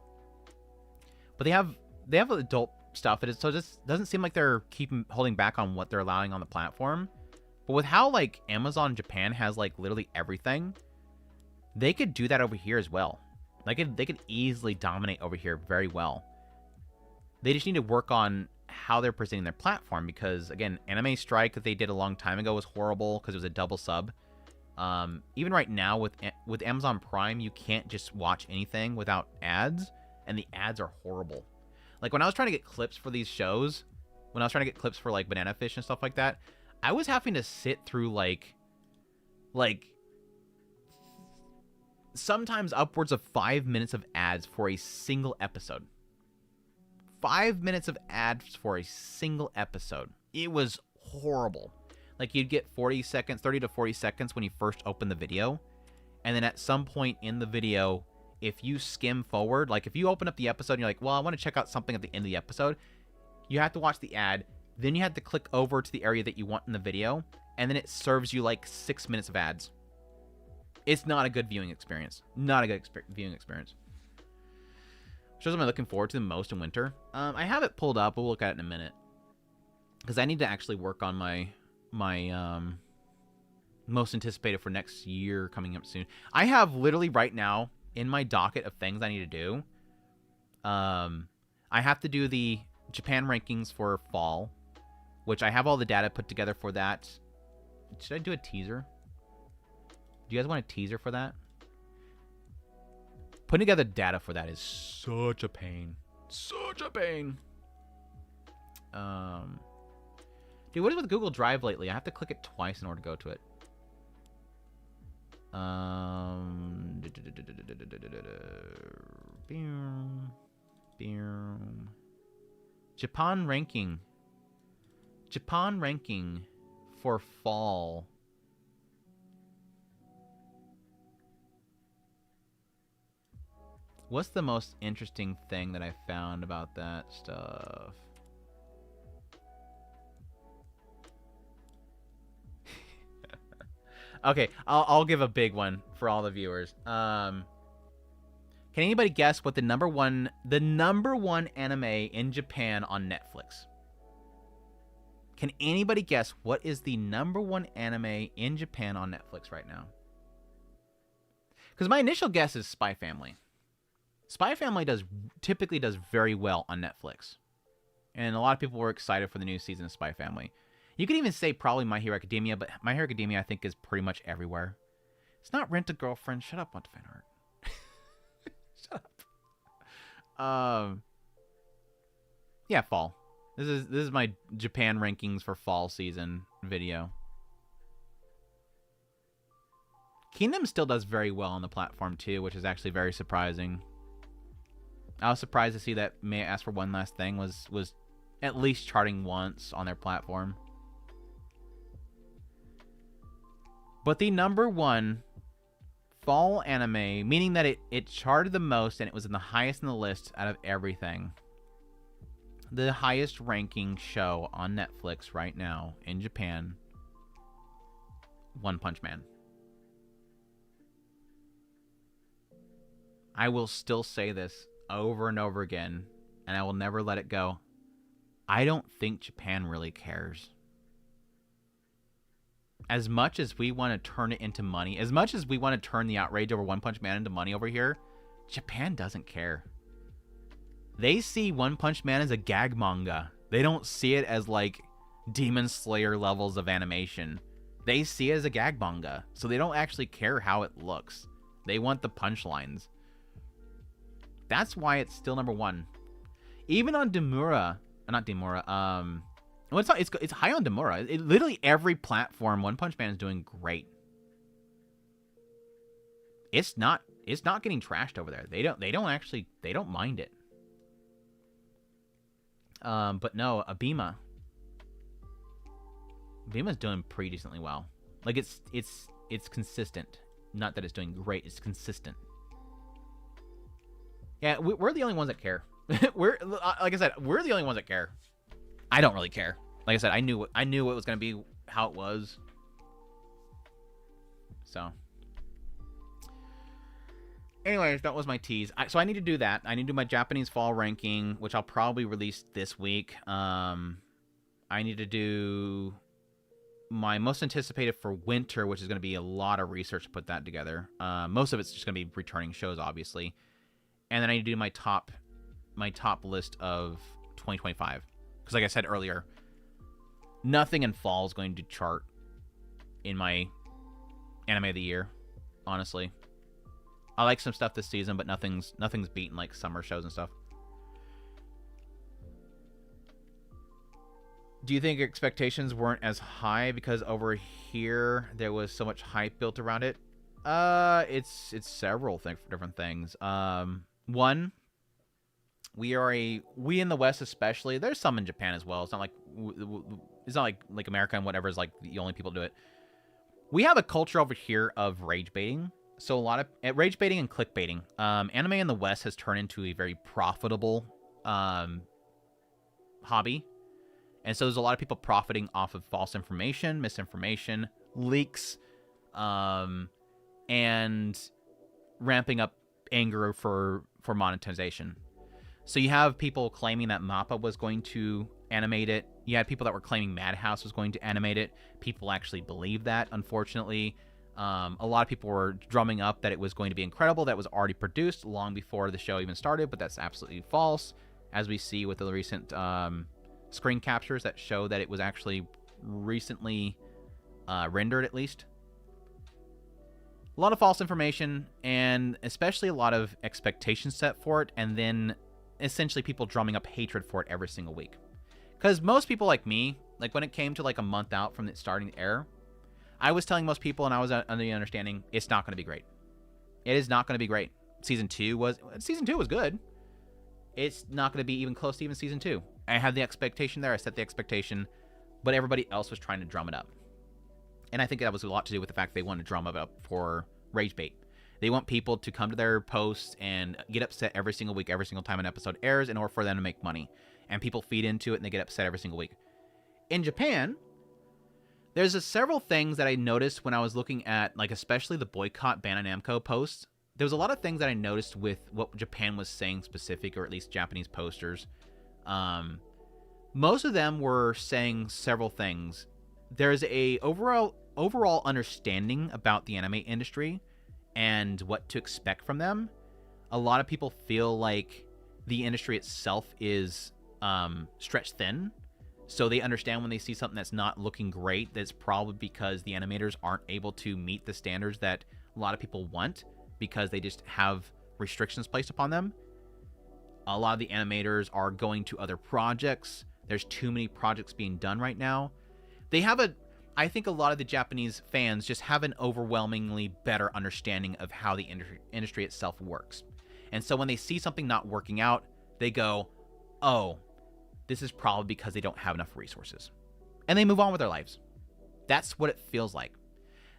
But they have adult stuff. So it just doesn't seem like they're holding back on what they're allowing on the platform. But with how like Amazon Japan has like literally everything, they could do that over here as well. Like they could easily dominate over here very well. They just need to work on how they're presenting their platform, because again, Anime Strike that they did a long time ago was horrible because it was a double sub. Even right now with Amazon Prime, you can't just watch anything without ads. and the ads are horrible. Like, when I was trying to get clips for these shows, when I was trying to get clips for, like, Banana Fish and stuff like that, I was having to sit through, like, sometimes upwards of 5 minutes of ads for a single episode. 5 minutes of ads for a single episode. It was horrible. Like, you'd get 40 seconds, 30 to 40 seconds when you first open the video. And then at some point in the video, if you skim forward, like if you open up the episode and you're like, well, I want to check out something at the end of the episode, you have to watch the ad. Then you have to click over to the area that you want in the video. And then it serves you like 6 minutes of ads. It's not a good viewing experience. Not a good viewing experience. Shows I'm looking forward to the most in winter. I have it pulled up. We'll look at it in a minute. Because I need to actually work on my most anticipated for next year coming up soon. I have literally right now in my docket of things I need to do. I have to do the Japan rankings for fall, which I have all the data put together for that. Should I do a teaser? Do you guys want a teaser for that? Putting together data for that is such a pain. Such a pain. Dude, what is with Google Drive lately? I have to click it twice in order to go to it. Japan ranking. Japan ranking for fall. What's the most interesting thing that I found about that stuff? Okay, I'll give a big one for all the viewers. Can anybody guess what the number one anime in Japan on Netflix? Can anybody guess what is the number one anime in Japan on Netflix right now? Because my initial guess is Spy Family. Spy Family typically does very well on Netflix. And a lot of people were excited for the new season of Spy Family. You could even say probably My Hero Academia, but My Hero Academia I think is pretty much everywhere. It's not Rent a Girlfriend. Shut up, Want to Fan Art. Shut up. Yeah, fall. This is my Japan rankings for fall season video. Kingdom still does very well on the platform too, which is actually very surprising. I was surprised to see that May I Ask for One Last Thing was at least charting once on their platform. But the number one fall anime, meaning that it charted the most and it was in the highest in the list out of everything. The highest ranking show on Netflix right now in Japan, One Punch Man. I will still say this over and over again, and I will never let it go. I don't think Japan really cares. As much as we want to turn it into money, as much as we want to turn the outrage over One Punch Man into money over here, Japan doesn't care. They see One Punch Man as a gag manga. They don't see it as like Demon Slayer levels of animation. They see it as a gag manga. So they don't actually care how it looks. They want the punchlines. That's why it's still number one. Even on Demura, not Demura, well, it's high on Demura. Literally every platform, One Punch Man is doing great. It's not getting trashed over there. They don't mind it. But no, Abima's doing pretty decently well. Like it's consistent. Not that it's doing great. It's consistent. Yeah, we're the only ones that care. We're like I said, we're the only ones that care. I don't really care. Like I said, I knew it was gonna be how it was. So, anyways, that was my tease. So I need to do that. I need to do my Japanese fall ranking, which I'll probably release this week. I need to do my most anticipated for winter, which is going to be a lot of research to put that together. Most of it's just going to be returning shows, obviously. And then I need to do my top list of 2025. Because like I said earlier, nothing in fall is going to chart in my anime of the year, honestly. I like some stuff this season, but nothing's beaten like summer shows and stuff. Do you think expectations weren't as high because over here there was so much hype built around it? It's several different things. One, we in the West especially. There's some in Japan as well. It's not like America and whatever is like the only people do it. We have a culture over here of rage baiting. So a lot of rage baiting and clickbaiting. Anime in the West has turned into a very profitable hobby. And so there's a lot of people profiting off of false information, misinformation, leaks, and ramping up anger for monetization. So you have people claiming that MAPPA was going to animate it. You had people that were claiming Madhouse was going to animate it. People actually believe that, unfortunately. A lot of people were drumming up that it was going to be incredible, that it was already produced long before the show even started, but that's absolutely false, as we see with the recent screen captures that show that it was actually recently rendered, at least. A lot of false information, and especially a lot of expectations set for it, and then essentially people drumming up hatred for it every single week. Because most people like me, like when it came to like a month out from it starting to air, I was telling most people, and I was under the understanding, it's not going to be great. It is not going to be great. Season 2 was good. It's not going to be even close to even Season 2. I had the expectation there. I set the expectation, but everybody else was trying to drum it up. And I think that was a lot to do with the fact they wanted to drum it up for rage bait. They want people to come to their posts and get upset every single week, every single time an episode airs, in order for them to make money. And people feed into it, and they get upset every single week. In Japan, there's several things that I noticed when I was looking at, like, especially the boycott Bandai Namco posts. There was a lot of things that I noticed with what Japan was saying specific, or at least Japanese posters. Most of them were saying several things. There's a overall understanding about the anime industry and what to expect from them. A lot of people feel like the industry itself is stretched thin. So they understand when they see something that's not looking great, that's probably because the animators aren't able to meet the standards that a lot of people want, because they just have restrictions placed upon them. A lot of the animators are going to other projects. There's too many projects being done right now. I think a lot of the Japanese fans just have an overwhelmingly better understanding of how the industry itself works. And so when they see something not working out, they go, oh, this is probably because they don't have enough resources. And they move on with their lives. That's what it feels like.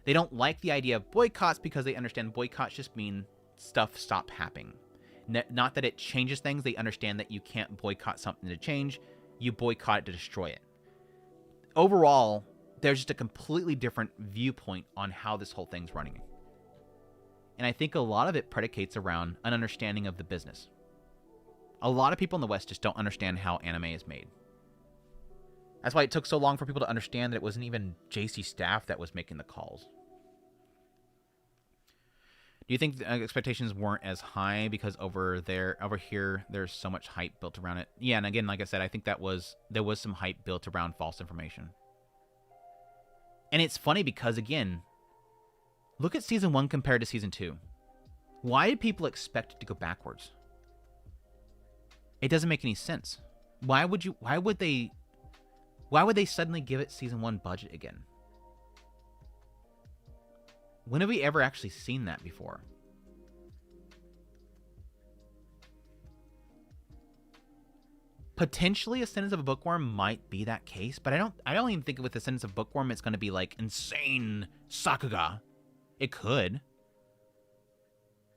They don't like the idea of boycotts because they understand boycotts just mean stuff stop happening. Not that it changes things. They understand that you can't boycott something to change. You boycott it to destroy it. Overall, there's just a completely different viewpoint on how this whole thing's running. And I think a lot of it predicates around an understanding of the business. A lot of people in the West just don't understand how anime is made. That's why it took so long for people to understand that it wasn't even JC staff that was making the calls. Do you think the expectations weren't as high because over here, there's so much hype built around it? Yeah, and again, like I said, I think there was some hype built around false information. And it's funny because, again, look at Season 1 compared to Season 2. Why did people expect it to go backwards? It doesn't make any sense. Why would they suddenly give it Season 1 budget again? When have we ever actually seen that before? Potentially, Ascendance of a Bookworm might be that case, but I don't even think with Ascendance of Bookworm it's going to be like insane Sakuga. It could.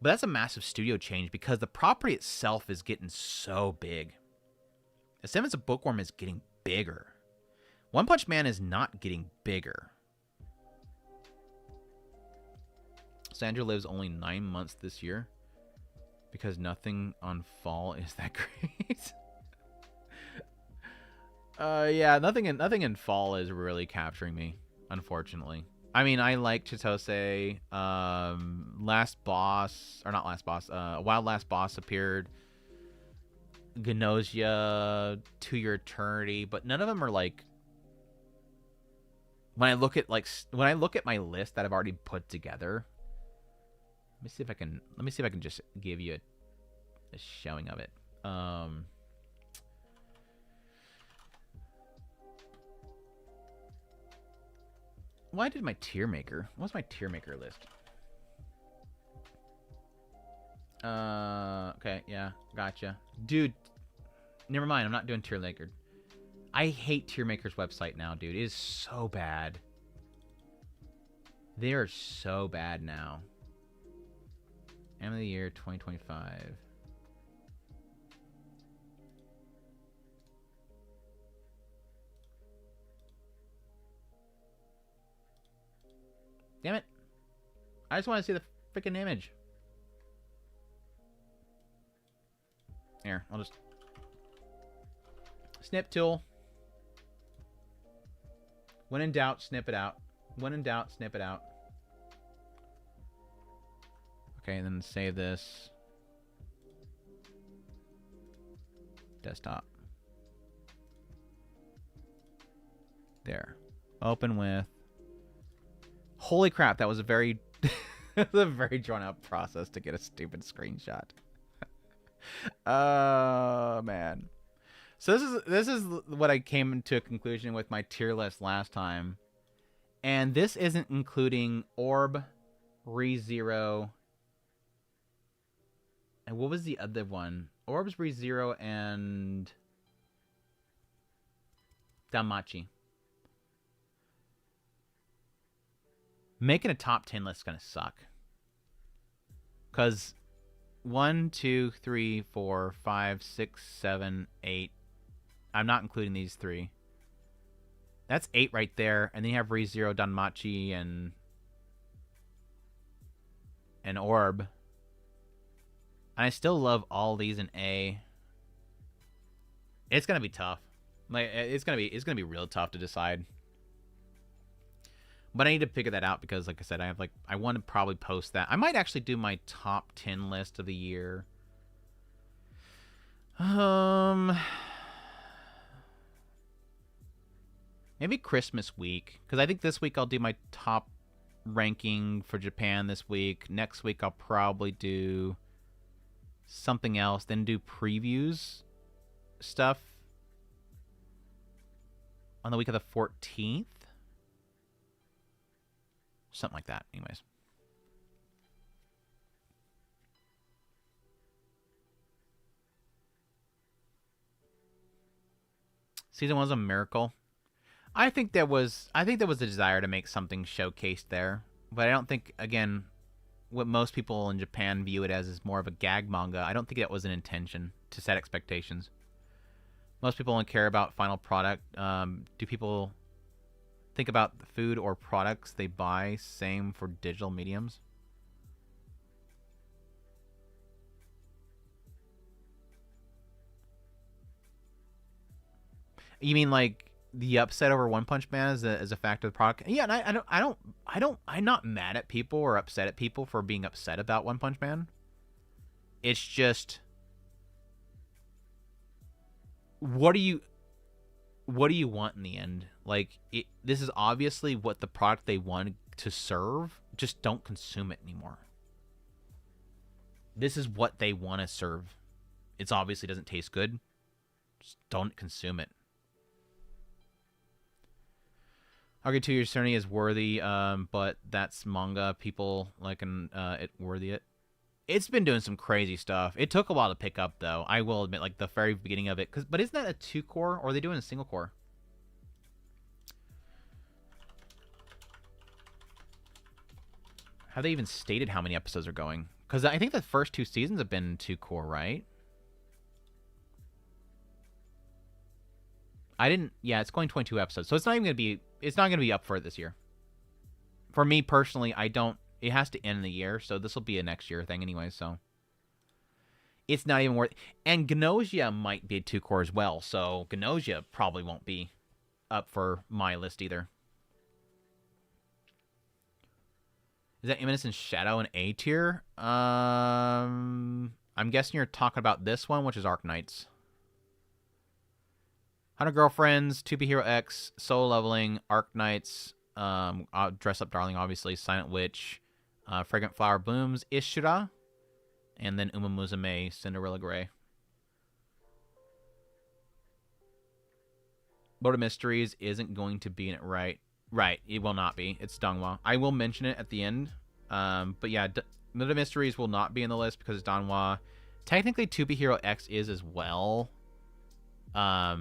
But that's a massive studio change because the property itself is getting so big. Ascendance of Bookworm is getting bigger. One Punch Man is not getting bigger. Sandra lives only 9 months this year because nothing on fall is that great. Yeah, nothing in fall is really capturing me, unfortunately. I mean, I like Chitose. Wild Last Boss appeared. Gnosia, To Your Eternity, but none of them are like. When I look at my list that I've already put together, Let me see if I can. Let me see if I can just give you a showing of it. Why did my tier maker? What's my tier maker list? Okay, yeah, gotcha. Dude, never mind. I'm not doing tier maker. I hate tier maker's website now, dude. It is so bad. They are so bad now. Anime of the year 2025. Damn it. I just want to see the freaking image. Here, I'll just... Snip tool. When in doubt, snip it out. When in doubt, snip it out. Okay, and then save this. Desktop. There. Open with... Holy crap, that was a very... that was a very drawn-out process to get a stupid screenshot. Oh, man. So this is what I came to a conclusion with my tier list last time. And this isn't including Orb, ReZero, and what was the other one? Orbs, ReZero, and Danmachi. Making a top 10 list is going to suck. Because 1, 2, 3, 4, 5, 6, 7, 8. I'm not including these 3. That's 8 right there. And then you have ReZero, Danmachi, and Orb. And I still love all these in A. It's going to be tough. Like it's going to be real tough to decide. But I need to figure that out because, like I said, I want to probably post that. I might actually do my top 10 list of the year. Maybe Christmas week, because I think this week I'll do my top ranking for Japan this week. Next week I'll probably do something else, then do previews stuff on the week of the 14th. Something like that, anyways. Season 1 was a miracle. I think there was a desire to make something showcased there, but I don't think, again, what most people in Japan view it as is more of a gag manga. I don't think that was an intention to set expectations. Most people only care about final product. Do people think about the food or products they buy? Same for digital mediums. You mean like the upset over One Punch Man as a factor of the product? Yeah, and I'm not mad at people or upset at people for being upset about One Punch Man. It's just, what do you want in the end? Like, this is obviously what the product they want to serve. Just don't consume it anymore. This is what they want to serve. It obviously doesn't taste good. Just don't consume it. Argue 2 Years Journey is worthy, but that's manga. People like it worthy it. It's been doing some crazy stuff. It took a while to pick up, though. I will admit, like the very beginning of it. But isn't that a 2-core, or are they doing a single core? Have they even stated how many episodes are going? Because I think the first 2 seasons have been 2-core, right? Yeah, it's going 22 episodes, so it's not even gonna be. It's not gonna be up for it this year. For me personally, it has to end the year, so this will be a next year thing anyway. So it's not even worth. And Gnosia might be a 2-core as well, so Gnosia probably won't be up for my list either. Is that Eminence Shadow an A tier? I'm guessing you're talking about this one, which is Arknights. 100 Girlfriends, 2B Hero X, Soul Leveling, Arknights, Dress Up Darling, obviously, Silent Witch, Fragrant Flower Blooms, Ishura, and then Uma Musume, Cinderella Grey. Boat of Mysteries isn't going to be in it, right? Right, it will not be. It's Donghua. I will mention it at the end. But yeah, Boat of Mysteries will not be in the list because it's Donghua. Technically, To Be Hero X is as well. But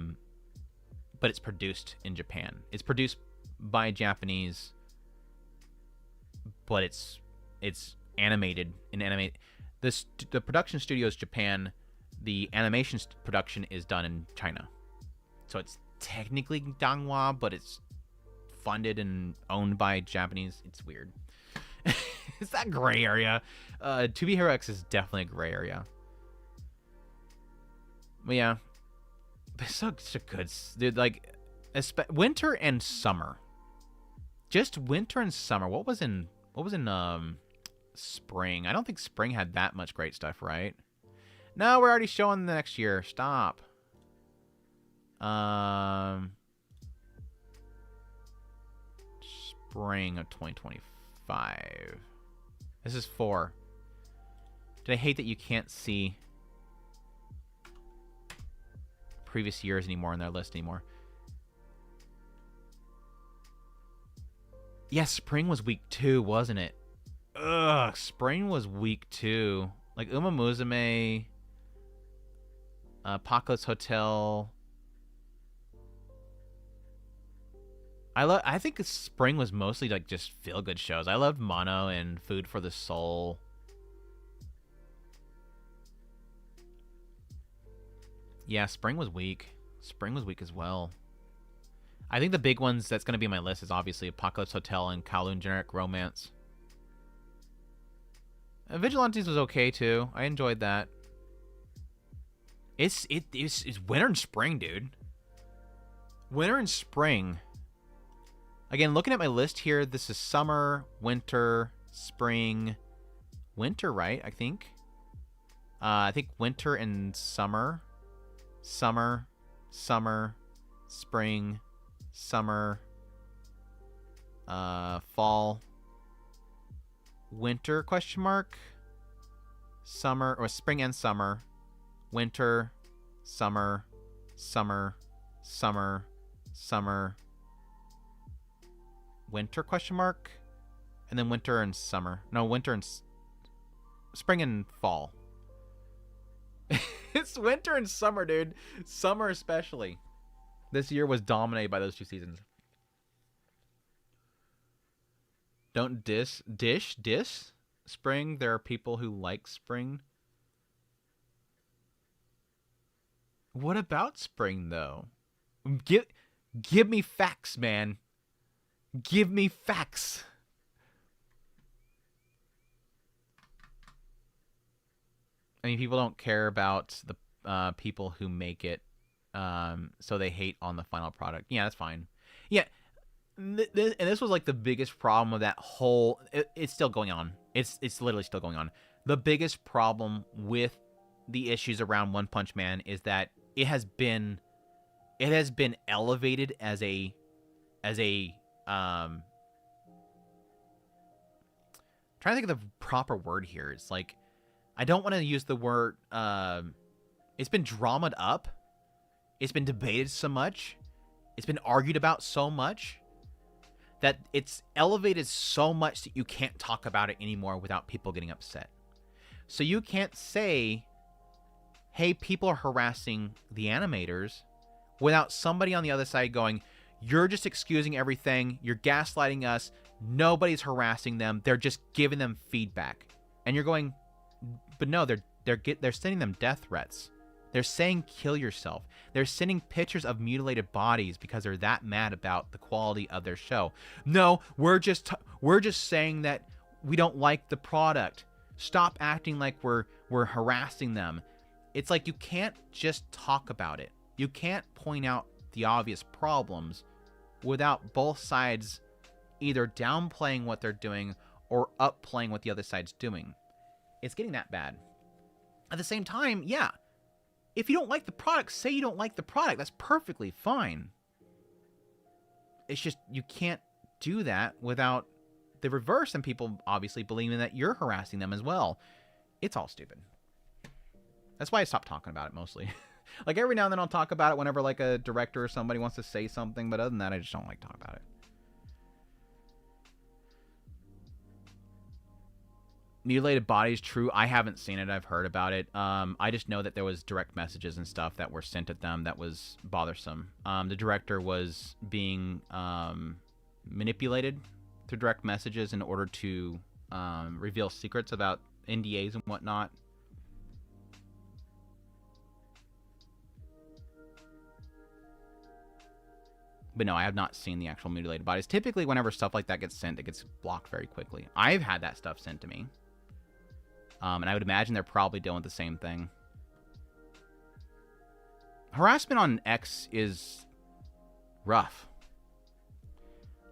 it's produced in Japan. It's produced by Japanese, but it's animated in animate. The production studio is Japan. The animation production is done in China. So it's technically Donghua, but it's funded and owned by Japanese. It's weird. It's that gray area. To Be Hero X is definitely a gray area. But yeah, it's such a good, dude. Like, winter and summer. Just winter and summer. What was in spring? I don't think spring had that much great stuff, right? No, we're already showing the next year. Stop. Spring of 2025. This is 4. Did I hate that you can't see previous years anymore in their list anymore? Yes, spring was week 2, wasn't it? Ugh, spring was week 2. Like Uma Musume, Apocalypse Hotel. I think spring was mostly like just feel good shows. I loved Mono and Food for the Soul. Yeah, spring was weak. Spring was weak as well. I think the big ones that's going to be on my list is obviously Apocalypse Hotel and Kowloon Generic Romance. Vigilantes was okay too. I enjoyed that. It's winter and spring, dude. Winter and spring. Again, looking at my list here, this is summer, winter, spring, winter, right? I think winter and summer, summer, spring, summer, fall, winter, question mark, summer, or spring and summer, winter, summer, winter, question mark, and then winter and summer. No, winter and spring and fall. It's winter and summer, dude. Summer especially. This year was dominated by those 2 seasons. Don't diss spring. There are people who like spring. What about spring, though? Give me facts, man. Give me facts. I mean, people don't care about the people who make it, so they hate on the final product. Yeah, that's fine. Yeah, and this was like the biggest problem with that whole. It's still going on. It's literally still going on. The biggest problem with the issues around One Punch Man is that it has been elevated as a trying to think of the proper word here. It's like, I don't want to use the word, it's been dramaed up. It's been debated so much. It's been argued about so much that it's elevated so much that you can't talk about it anymore without people getting upset. So you can't say, hey, people are harassing the animators, without somebody on the other side going, you're just excusing everything. You're gaslighting us. Nobody's harassing them. They're just giving them feedback. And you're going, but no, they're sending them death threats. They're saying kill yourself. They're sending pictures of mutilated bodies because they're that mad about the quality of their show. No, we're just saying that we don't like the product. Stop acting like we're harassing them. It's like you can't just talk about it. You can't point out the obvious problems without both sides either downplaying what they're doing or upplaying what the other side's doing. It's getting that bad. At the same time, yeah, if you don't like the product, say you don't like the product. That's perfectly fine. It's just you can't do that without the reverse and people obviously believing that you're harassing them as well. It's all stupid. That's why I stopped talking about it mostly. Like every now and then I'll talk about it whenever like a director or somebody wants to say something, but other than that I just don't like talking about it. Mutilated bodies, true. I haven't seen it. I've heard about it. I just know that there was direct messages and stuff that were sent at them that was bothersome. The director was being manipulated through direct messages in order to reveal secrets about NDAs and whatnot. But no, I have not seen the actual mutilated bodies. Typically, whenever stuff like that gets sent, it gets blocked very quickly. I've had that stuff sent to me. And I would imagine they're probably doing the same thing. Harassment on X is rough.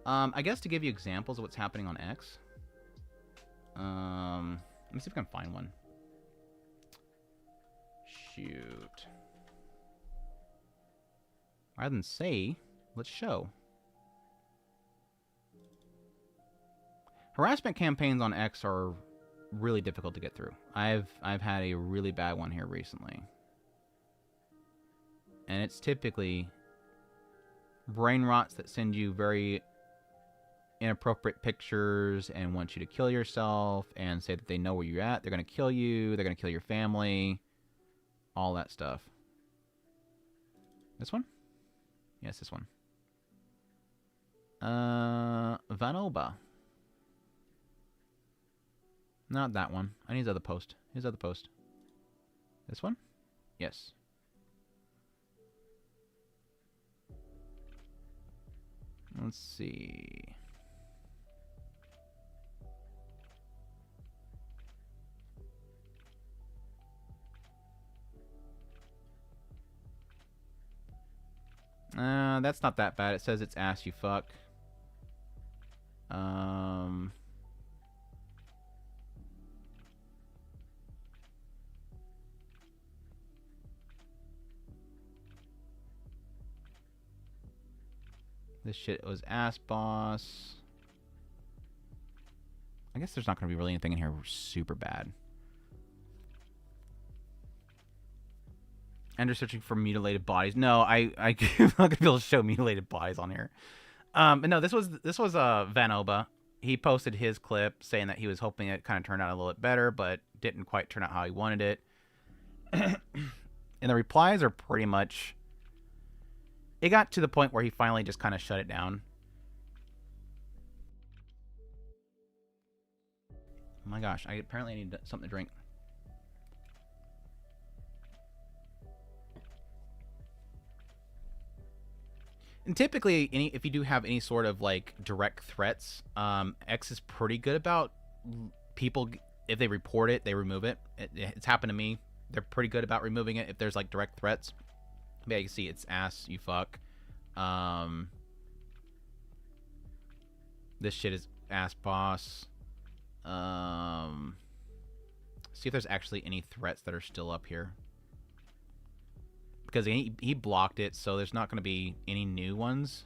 I guess to give you examples of what's happening on X. Let me see if I can find one. Shoot. Rather than say, let's show. Harassment campaigns on X are really difficult to get through. I've had a really bad one here recently. And it's typically brain rots that send you very inappropriate pictures and want you to kill yourself and say that they know where you're at. They're going to kill you. They're going to kill your family. All that stuff. This one? Yes, this one. Vanoba. Not that one. I need his other post. His other post. This one? Yes. Let's see. That's not that bad. It says it's ass you fuck. This shit was ass boss. I guess there's not going to be really anything in here super bad. Ender searching for mutilated bodies. No, I'm not going to be able to show mutilated bodies on here. But no, this was Vanoba. He posted his clip saying that he was hoping it kind of turned out a little bit better, but didn't quite turn out how he wanted it. And the replies are pretty much... It got to the point where he finally just kind of shut it down. Oh my gosh, I apparently need something to drink. And typically, if you do have any sort of like direct threats, X is pretty good about people, if they report it, they remove it. It's happened to me. They're pretty good about removing it if there's like direct threats. Yeah, you can see it's ass, you fuck. This shit is ass boss. See if there's actually any threats that are still up here. Because he blocked it, so there's not going to be any new ones.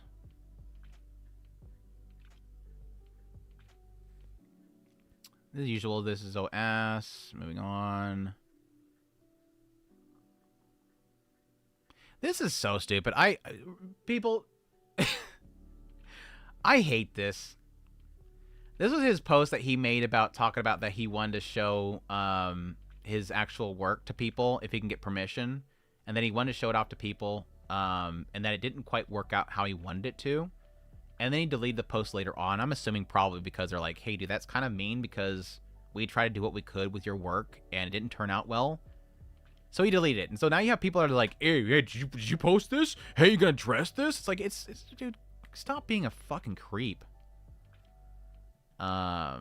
As usual, this is ass. Moving on. This is so stupid. People, I hate this. This was his post that he made about talking about that he wanted to show his actual work to people if he can get permission. And then he wanted to show it off to people, and then it didn't quite work out how he wanted it to. And then he deleted the post later on. I'm assuming probably because they're like, hey, dude, that's kind of mean because we tried to do what we could with your work, and it didn't turn out well. So he deleted it. And so now you have people that are like, hey, did you post this? Hey, you gonna address this? It's like, it's dude, stop being a fucking creep. I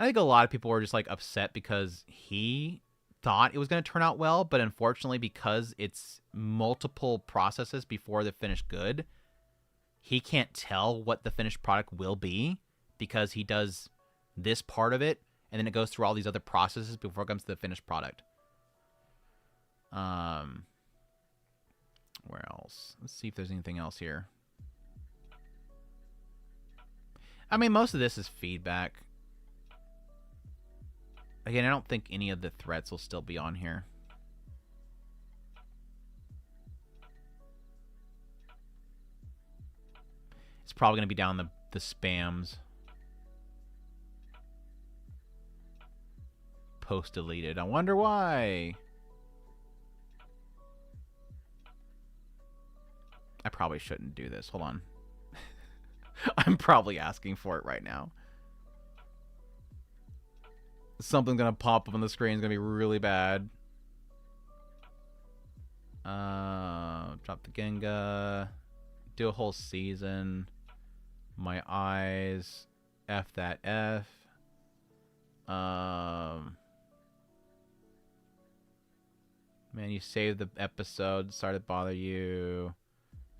think a lot of people were just like upset because he thought it was going to turn out well, but unfortunately because it's multiple processes before the finished good, he can't tell what the finished product will be because he does this part of it and then it goes through all these other processes before it comes to the finished product. Where else? Let's see if there's anything else here. I mean, most of this is feedback. Again, I don't think any of the threats will still be on here. It's probably going to be down the spams. Post deleted. I wonder why. I probably shouldn't do this. Hold on. I'm probably asking for it right now. Something's gonna pop up on the screen. It's gonna be really bad. Drop the Genga. Do a whole season. My eyes. F that F. Man, you saved the episode. Sorry to bother you.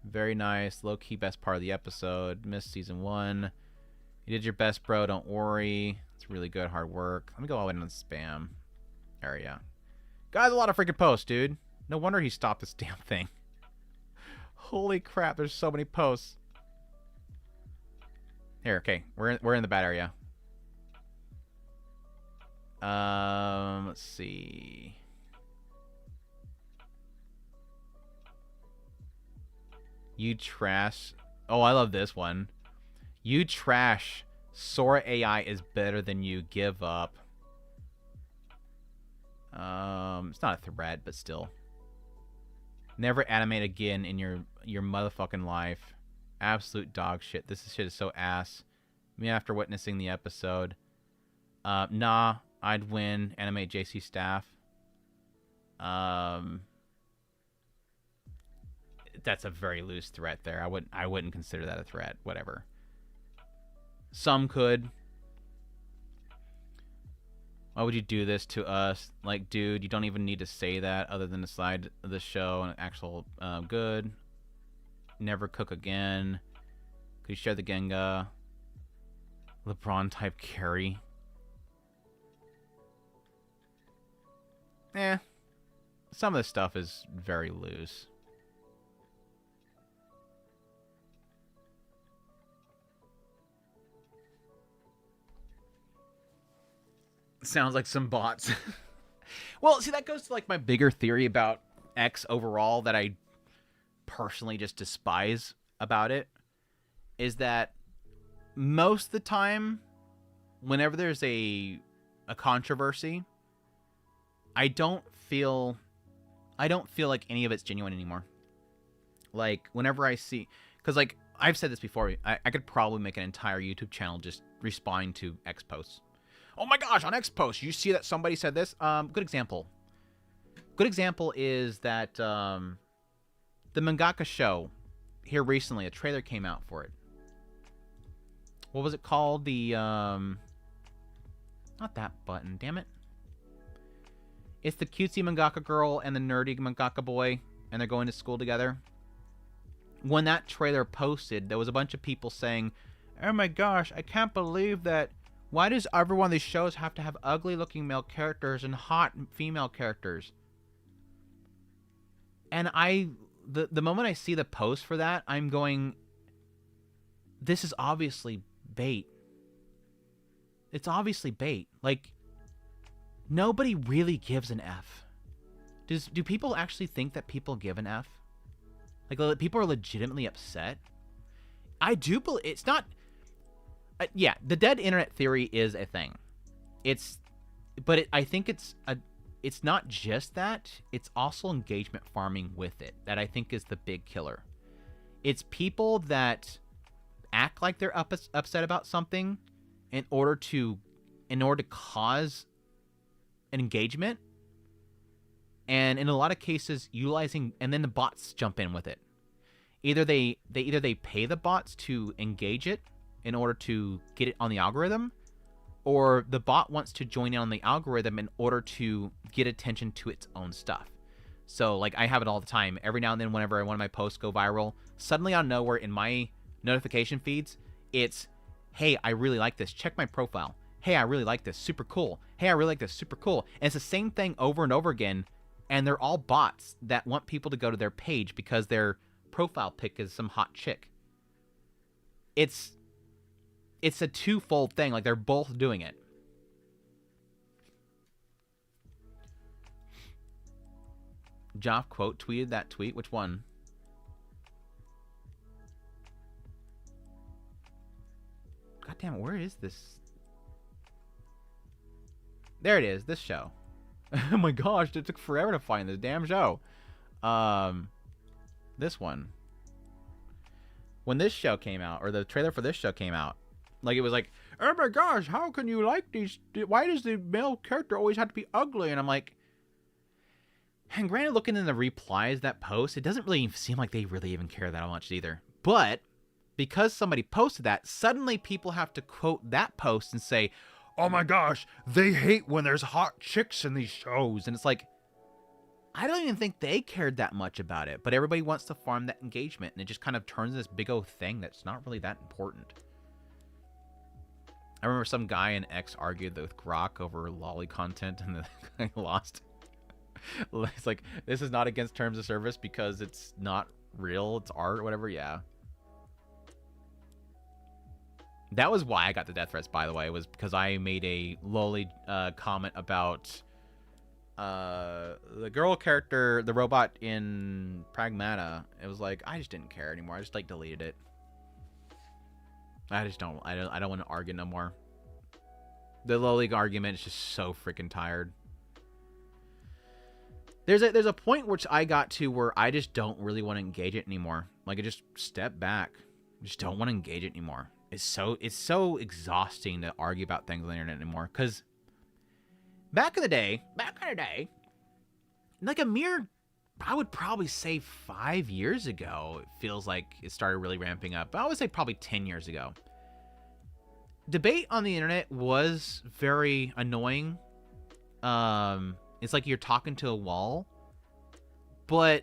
Very nice. Low-key best part of the episode. Missed season 1. You did your best, bro. Don't worry. It's really good. Hard work. Let me go all the way into the spam area. Guys, a lot of freaking posts, dude. No wonder he stopped this damn thing. Holy crap. There's so many posts. Here, okay. We're in the bad area. Let's see. You trash. Oh, I love this one. You trash. Sora AI is better than you. Give up. It's not a threat, but still. Never animate again in your motherfucking life. Absolute dog shit. This shit is so ass. Me after witnessing the episode. Nah, I'd win. Animate JC staff. That's a very loose threat there. I wouldn't consider that a threat. Whatever. Some could. Why would you do this to us? Like, dude, you don't even need to say that other than the side of the show and actual good. Never cook again. Could you share the Genga? LeBron type carry. Some of this stuff is very loose. Sounds like some bots. Well, see, that goes to like my bigger theory about X overall that I personally just despise about it, is that most of the time, whenever there's a controversy, I don't feel like any of it's genuine anymore. Like, whenever I see, because like I've said this before, I could probably make an entire YouTube channel just responding to X posts. Oh my gosh, on X posts, you see that somebody said this? Good example. Good example is that the mangaka show here recently, a trailer came out for it. What was it called? The not that button, damn it. It's the cutesy mangaka girl and the nerdy mangaka boy, and they're going to school together. When that trailer posted, there was a bunch of people saying, "Oh my gosh, I can't believe that. Why does every one of these shows have to have ugly-looking male characters and hot female characters?" And the moment I see the post for that, I'm going, this is obviously bait. It's obviously bait. Like, nobody really gives an F. Do people actually think that people give an F? Like, people are legitimately upset? I do believe it's not. Yeah, the dead internet theory is a thing. I think it's not just that. It's also engagement farming with it that I think is the big killer. It's people that act like they're upset about something in order to cause an engagement, and in a lot of cases utilizing, and then the bots jump in with it. Either they pay the bots to engage it in order to get it on the algorithm, or the bot wants to join in on the algorithm in order to get attention to its own stuff. So, like, I have it all the time. Every now and then, whenever one of my posts go viral, suddenly out of nowhere in my notification feeds, it's, "Hey, I really like this. Check my profile. Hey, I really like this. Super cool. Hey, I really like this. Super cool." And it's the same thing over and over again, and they're all bots that want people to go to their page because their profile pic is some hot chick. It's it's a twofold thing. Like, they're both doing it. Joff quote tweeted that tweet. Which one? God damn it, where is this? There it is, this show. Oh my gosh, it took forever to find this damn show. This one. When this show came out, or the trailer for this show came out, like, it was like, oh my gosh, how can you like these? Why does the male character always have to be ugly? And I'm like, and granted, looking in the replies that post, it doesn't really seem like they really even care that much either. But because somebody posted that, suddenly people have to quote that post and say, oh my gosh, they hate when there's hot chicks in these shows. And it's like, I don't even think they cared that much about it, but everybody wants to farm that engagement, and it just kind of turns this big old thing that's not really that important. I remember some guy in X argued with Grok over lolly content, and the guy lost. It's like, this is not against terms of service because it's not real, it's art or whatever. Yeah. That was why I got the death threats, by the way, was because I made a lolly comment about the girl character, the robot in Pragmata. It was like, I just didn't care anymore. I just like deleted it. I don't want to argue no more. The lolly argument is just so freaking tired. There's a point which I got to where I just don't really want to engage it anymore. Like, I just step back. I just don't want to engage it anymore. It's so exhausting to argue about things on the internet anymore. Because back in the day, like a mere, I would probably say 5 years ago, it feels like it started really ramping up. But I would say probably 10 years ago. Debate on the internet was very annoying. It's like you're talking to a wall. But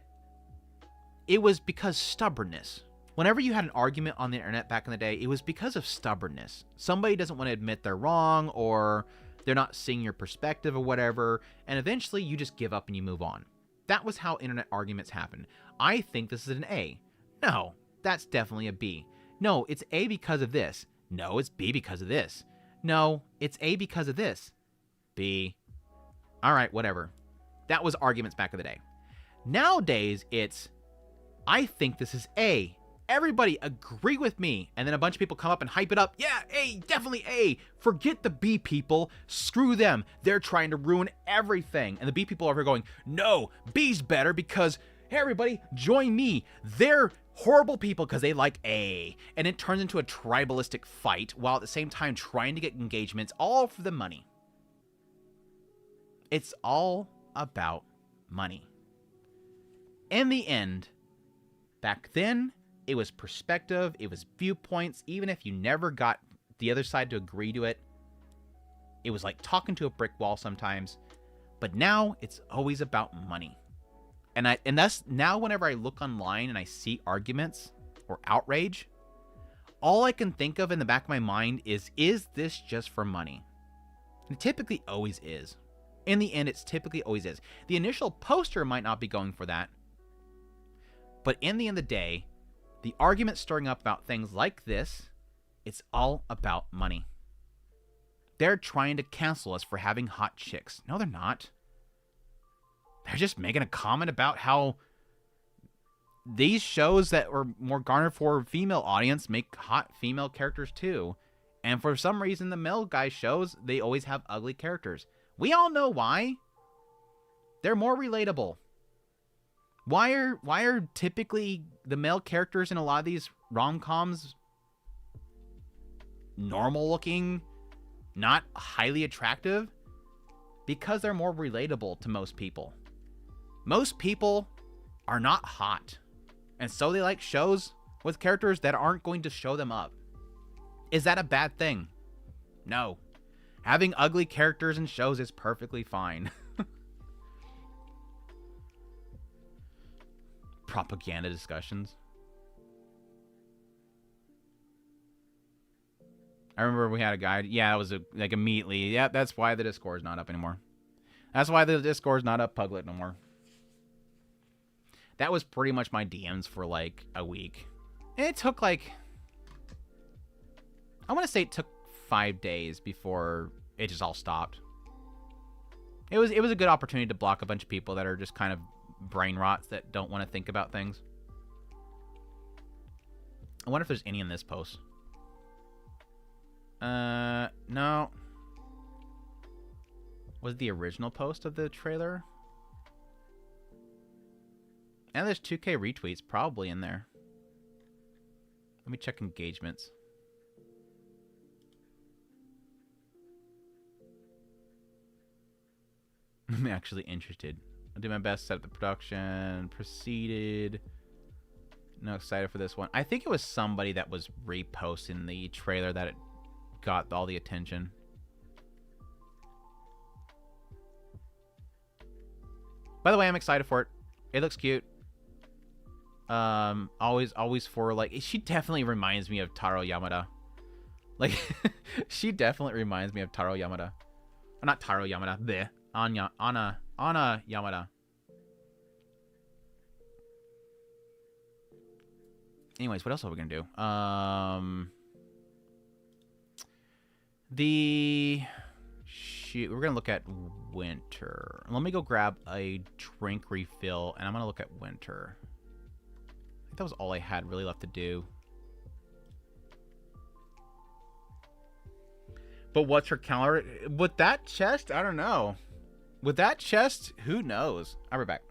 it was because stubbornness. Whenever you had an argument on the internet back in the day, it was because of stubbornness. Somebody doesn't want to admit they're wrong, or they're not seeing your perspective or whatever, and eventually you just give up and you move on. That was how internet arguments happen. I think this is an A. No, that's definitely a B. No, it's A because of this. No, it's B because of this. No, it's A because of this. B. All right, whatever. That was arguments back in the day. Nowadays, it's, I think this is A. Everybody agree with me. And then a bunch of people come up and hype it up. Yeah, A, definitely A. Forget the B people. Screw them. They're trying to ruin everything. And the B people are over going, no, B's better because, hey, everybody, join me. They're horrible people because they like A. And it turns into a tribalistic fight while at the same time trying to get engagements, all for the money. It's all about money. In the end, back then, it was perspective, it was viewpoints. Even if you never got the other side to agree to it, it was like talking to a brick wall sometimes. But now it's always about money. And that's now whenever I look online and I see arguments or outrage, all I can think of in the back of my mind is this just for money? And it typically always is. In the end, it's typically always is. The initial poster might not be going for that. But in the end of the day, the argument stirring up about things like this, it's all about money. They're trying to cancel us for having hot chicks. No, they're not. They're just making a comment about how these shows that were more garnered for a female audience make hot female characters too. And for some reason, the male guy shows, they always have ugly characters. We all know why. They're more relatable. Why are typically the male characters in a lot of these rom-coms normal looking, not highly attractive? Because they're more relatable to most people. Most people are not hot. And so they like shows with characters that aren't going to show them up. Is that a bad thing? No. Having ugly characters in shows is perfectly fine. Propaganda discussions. I remember we had a guy. Yeah, it was like immediately. Yeah, that's why the Discord's not up anymore. That's why the Discord's not up Puglet no more. That was pretty much my DMs for like a week. And it took like, I want to say it took 5 days before it just all stopped. It was a good opportunity to block a bunch of people that are just kind of brain rots that don't want to think about things. I wonder if there's any in this post. No. Was it the original post of the trailer? And there's 2K retweets probably in there. Let me check engagements. I'm actually interested. I'll do my best to set up the production. Proceeded. No, excited for this one. I think it was somebody that was reposting the trailer that it got all the attention. By the way, I'm excited for it. It looks cute. Always for, like, she definitely reminds me of Taro Yamada. Like, she definitely reminds me of Taro Yamada. Not Taro Yamada. Bleh. Anna Yamada. Anyways, what else are we gonna do? We're gonna look at winter. Let me go grab a drink refill, and I'm gonna look at winter. I think that was all I had really left to do. But what's her calendar? With that chest, I don't know. With that chest, who knows? I'll be back.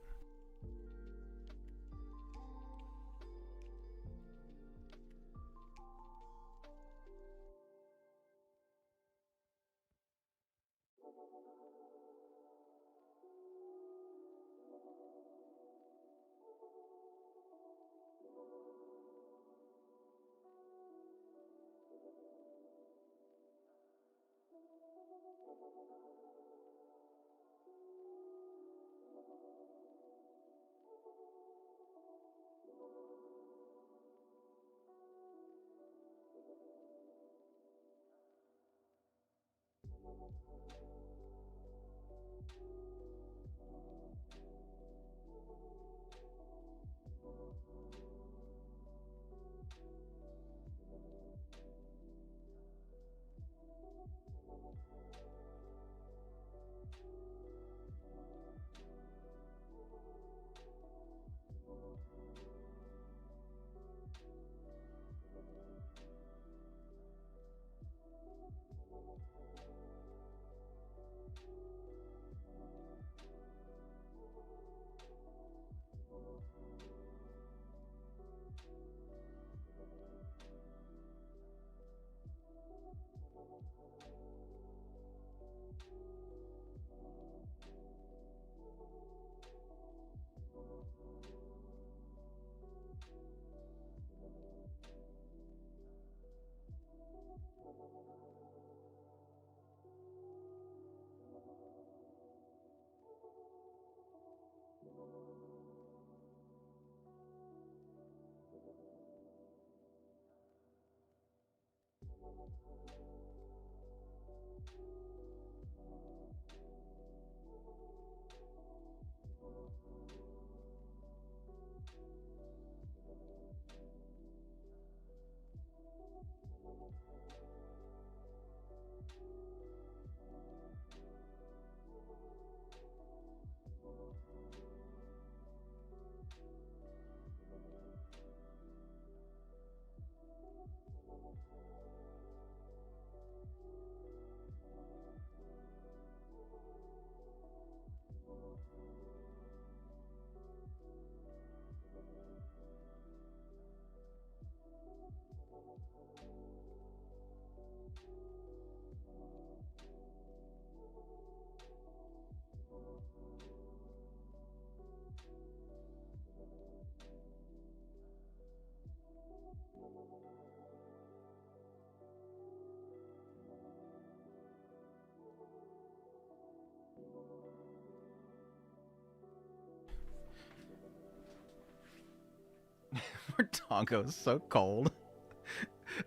Her doggo is so cold.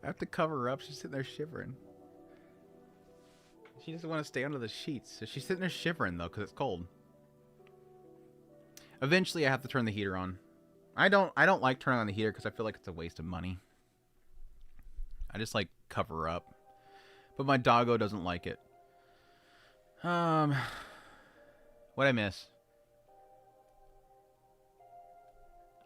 I have to cover her up. She's sitting there shivering. She doesn't want to stay under the sheets. So she's sitting there shivering, though, because it's cold. Eventually, I have to turn the heater on. I don't like turning on the heater because I feel like it's a waste of money. I just like cover up. But my doggo doesn't like it. What'd I miss?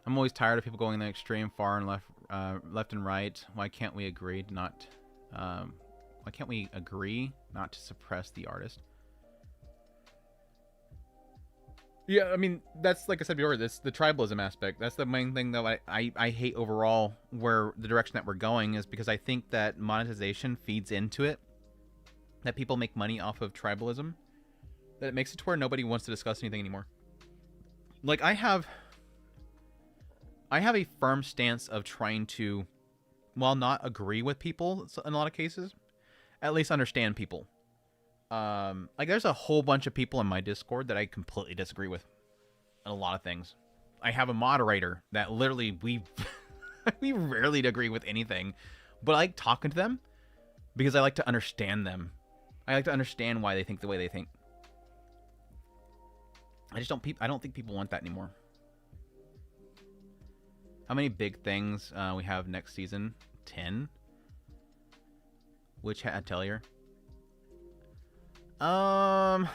I'm always tired of people going the extreme far and left and right. Why can't we agree not? Why can't we agree not to suppress the artist? Yeah, I mean, that's, like I said before, this the tribalism aspect. That's the main thing that I hate overall, where the direction that we're going is, because I think that monetization feeds into it. That people make money off of tribalism. That it makes it to where nobody wants to discuss anything anymore. Like, I have a firm stance of trying to, while not agree with people in a lot of cases, at least understand people. Like, there's a whole bunch of people in my Discord that I completely disagree with on a lot of things. I have a moderator that literally we rarely agree with anything, but I like talking to them because I like to understand them. I like to understand why they think the way they think. I don't think people want that anymore. How many big things we have next season? 10? Which atelier? I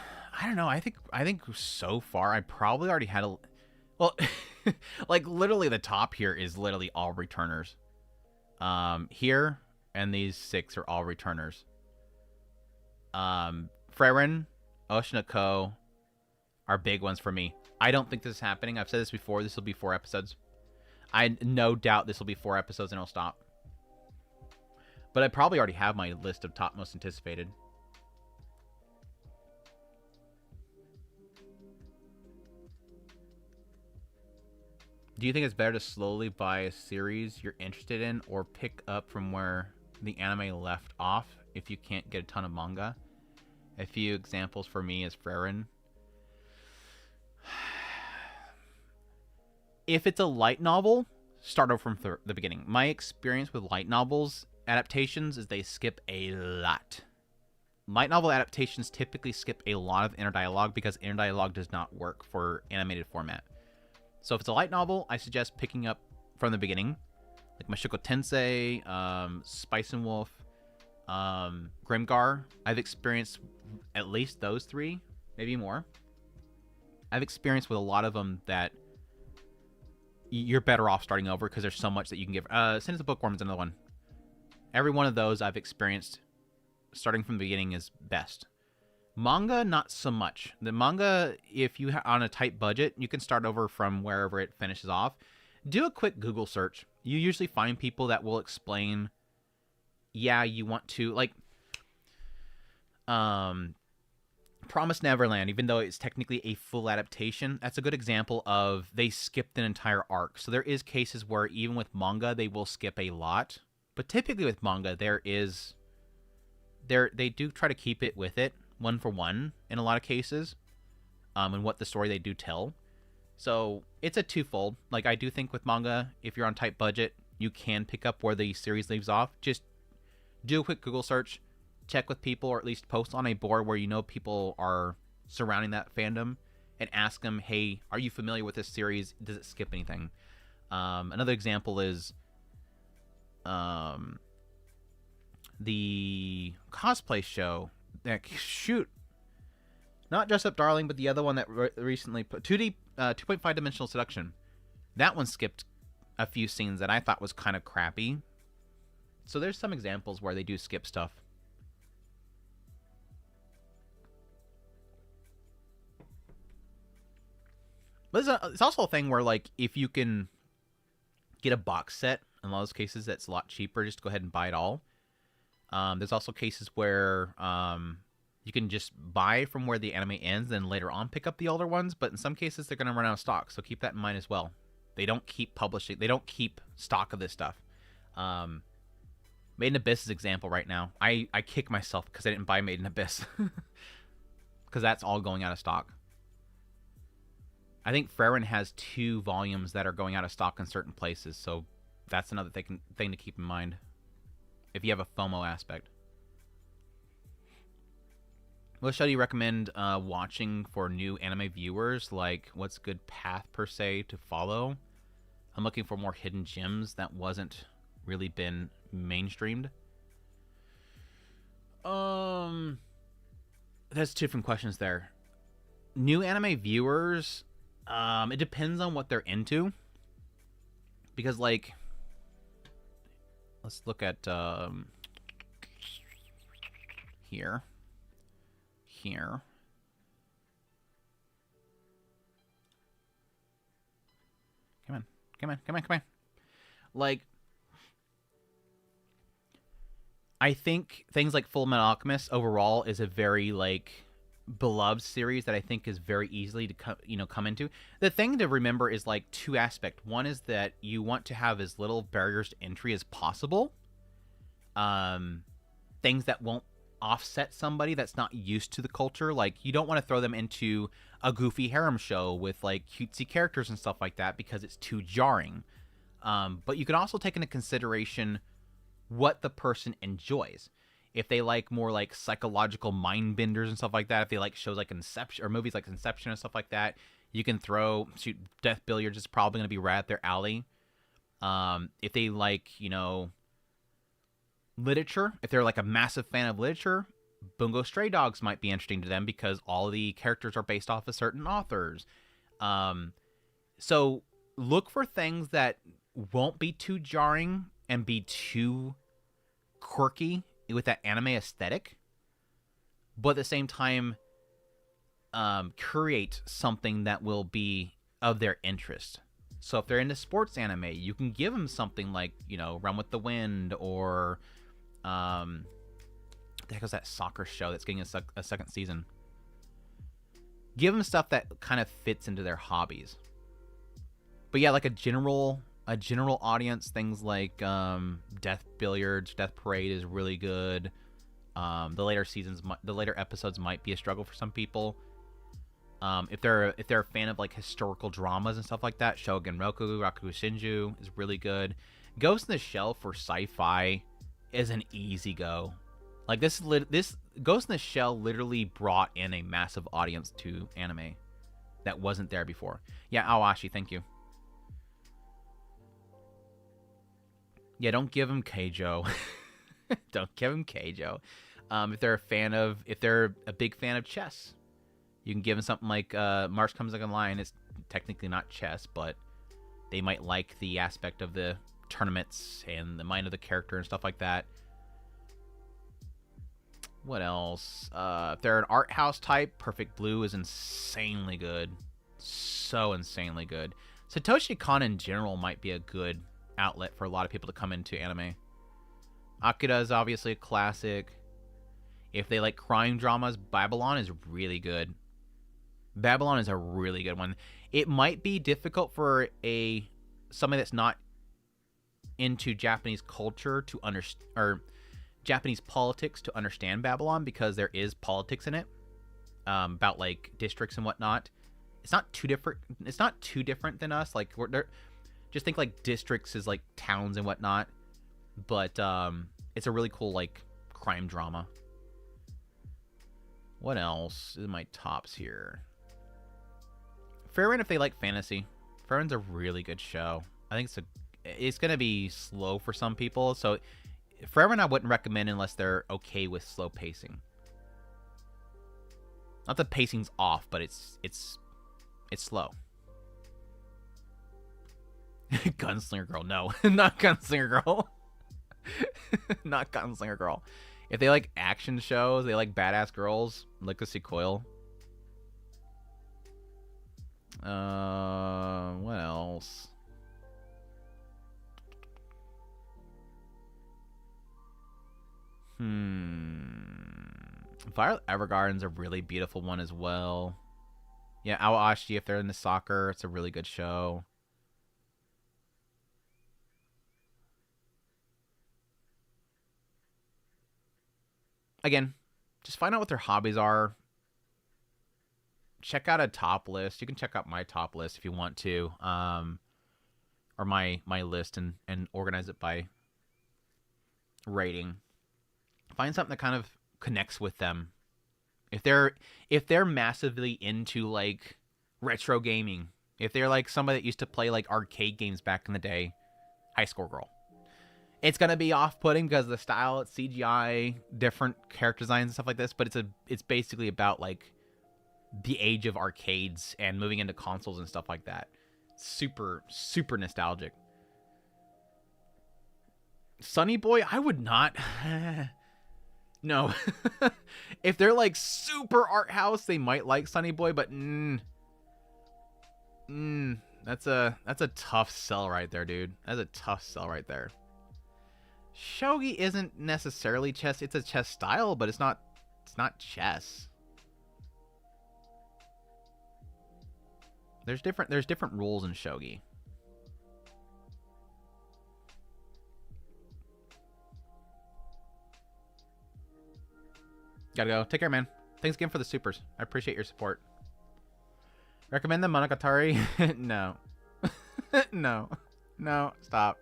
don't know. I think so far I probably already had well, like literally the top here is literally all returners. Here and these 6 are all returners. Frerin, Oshinoko are big ones for me. I don't think this is happening. I've said this before. This will be 4 episodes. I no doubt this will be 4 episodes and it'll stop. But I probably already have my list of top most anticipated. Do you think it's better to slowly buy a series you're interested in or pick up from where the anime left off if you can't get a ton of manga? A few examples for me is Frerin. If it's a light novel, start over from the beginning. My experience with light novels adaptations is they skip a lot. Light novel adaptations typically skip a lot of inner dialogue because inner dialogue does not work for animated format. So if it's a light novel, I suggest picking up from the beginning, like Mushoku Tensei, Spice and Wolf, Grimgar. I've experienced at least those 3, maybe more. I've experienced with a lot of them that you're better off starting over because there's so much that you can give. Sin is a Bookworm is another one. Every one of those I've experienced starting from the beginning is best. Manga, not so much. The manga, if you on a tight budget, you can start over from wherever it finishes off. Do a quick Google search. You usually find people that will explain, yeah, you want to, like, Promised Neverland, even though it's technically a full adaptation, that's a good example of they skipped an entire arc. So there is cases where even with manga, they will skip a lot. But typically with manga, they do try to keep it with it, one for one, in a lot of cases, and what the story they do tell. So it's a twofold. Like, I do think with manga, if you're on tight budget, you can pick up where the series leaves off. Just do a quick Google search, check with people, or at least post on a board where you know people are surrounding that fandom, and ask them, hey, are you familiar with this series? Does it skip anything? Another example is the cosplay show. Shoot. Not Dress Up Darling, but the other one that recently put 2.5 Dimensional Seduction. That one skipped a few scenes that I thought was kind of crappy. So there's some examples where they do skip stuff. But it's also a thing where, like, if you can get a box set, in a lot of those cases, that's a lot cheaper. Just go ahead and buy it all. There's also cases where you can just buy from where the anime ends, then later on pick up the older ones. But in some cases, they're going to run out of stock, so keep that in mind as well. They don't keep publishing. They don't keep stock of this stuff. Made in Abyss is an example right now. I kick myself because I didn't buy Made in Abyss. Because that's all going out of stock. I think Frerin has 2 volumes that are going out of stock in certain places, so that's another thing to keep in mind if you have a FOMO aspect. What show do you recommend watching for new anime viewers? Like, what's a good path, per se, to follow? I'm looking for more hidden gems that wasn't really been mainstreamed. There's two different questions there. New anime viewers, it depends on what they're into. Because, like, let's look at here. Come on. Like, I think things like Full Metal Alchemist overall is a very, like, beloved series that I think is very easily to come into. The thing to remember is, like, two aspects. One is that you want to have as little barriers to entry as possible. Things that won't offset somebody that's not used to the culture. Like, you don't want to throw them into a goofy harem show with, like, cutesy characters and stuff like that because it's too jarring. But you can also take into consideration what the person enjoys. If they like more like psychological mind benders and stuff like that, if they like shows like Inception or movies like Inception and stuff like that, you can Death Billiards is probably going to be right up their alley. If they like, literature, if they're like a massive fan of literature, Bungo Stray Dogs might be interesting to them because all the characters are based off of certain authors. So look for things that won't be too jarring and be too quirky with that anime aesthetic, but at the same time, create something that will be of their interest. So if they're into sports anime, you can give them something like, Run with the Wind, or what the heck was that soccer show that's getting a second season? Give them stuff that kind of fits into their hobbies. But yeah, like a general audience, things like Death Billiards, Death Parade is really good. The later episodes might be a struggle for some people. If they're a fan of like historical dramas and stuff like that, Shogun Rakugo Shinju is really good. Ghost in the Shell for sci-fi is an easy go. Like this Ghost in the Shell literally brought in a massive audience to anime that wasn't there before. Yeah, Awashi, thank you. Yeah, don't give him Keijo. Don't give him Keijo. If they're a big fan of chess, you can give them something like March Comes Like a Lion. It's technically not chess, but they might like the aspect of the tournaments and the mind of the character and stuff like that. What else? If they're an art house type, Perfect Blue is insanely good. So insanely good. Satoshi Kon in general might be a good outlet for a lot of people to come into anime. Akira is obviously a classic. If they like crime dramas, Babylon is really good. Babylon is a really good one. It might be difficult for somebody that's not into Japanese culture to understand, or Japanese politics to understand Babylon, because there is politics in it, about like districts and whatnot. It's not too different than us. Like just think like districts is like towns and whatnot, but it's a really cool like crime drama. What else is my tops here? Fairwind, if they like fantasy. Fairwind's a really good show. I think it's gonna be slow for some people, so Fairwind I wouldn't recommend unless they're okay with slow pacing. Not that pacing's off, but it's slow. Gunslinger Girl, no. Not Gunslinger Girl. Not Gunslinger Girl. If they like action shows, they like badass girls, Legacy Coil. What else? Violet Evergarden's a really beautiful one as well. Yeah, Awashi, if they're into soccer, it's a really good show. Again, just find out what their hobbies are. Check out a top list. You can check out my top list if you want to, or my list, and organize it by rating. Find something that kind of connects with them. If they're massively into like retro gaming, if they're like somebody that used to play like arcade games back in the day, High Score Girl. It's gonna be off-putting because of the style, it's CGI, different character designs and stuff like this. But it's basically about like the age of arcades and moving into consoles and stuff like that. Super nostalgic. Sunny Boy, I would not. No. If they're like super art house, they might like Sunny Boy, but that's a tough sell right there, dude. That's a tough sell right there. Shogi isn't necessarily chess. It's a chess style, but it's not chess. There's different rules in shogi. Gotta go. Take care, man. Thanks again for the supers. I appreciate your support. Recommend the Monogatari? No. No. Stop.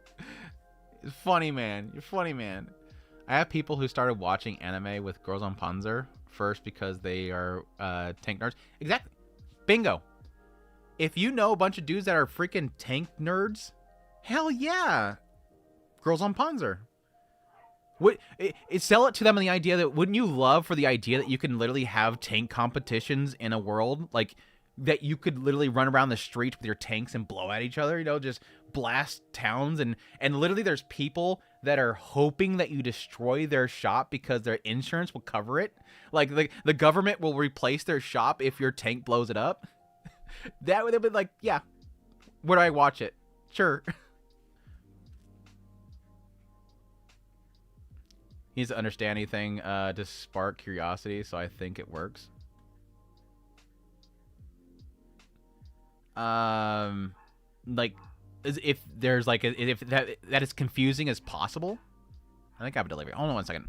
It's funny, man. You're funny, man. I have people who started watching anime with Girls on Panzer first because they are tank nerds. Exactly. Bingo. If you know a bunch of dudes that are freaking tank nerds, hell yeah. Girls on Panzer. Sell it to them in the idea that, wouldn't you love for the idea that you can literally have tank competitions in a world? Like, that you could literally run around the street with your tanks and blow at each other, you know, just blast towns. And literally there's people that are hoping that you destroy their shop because their insurance will cover it. Like, the government will replace their shop if your tank blows it up. That would have been like, yeah, where do I watch it? Sure. He needs to understand anything to spark curiosity, so I think it works. Like, if there's like, if that is confusing as possible. I think I have a delivery. Hold on 1 second.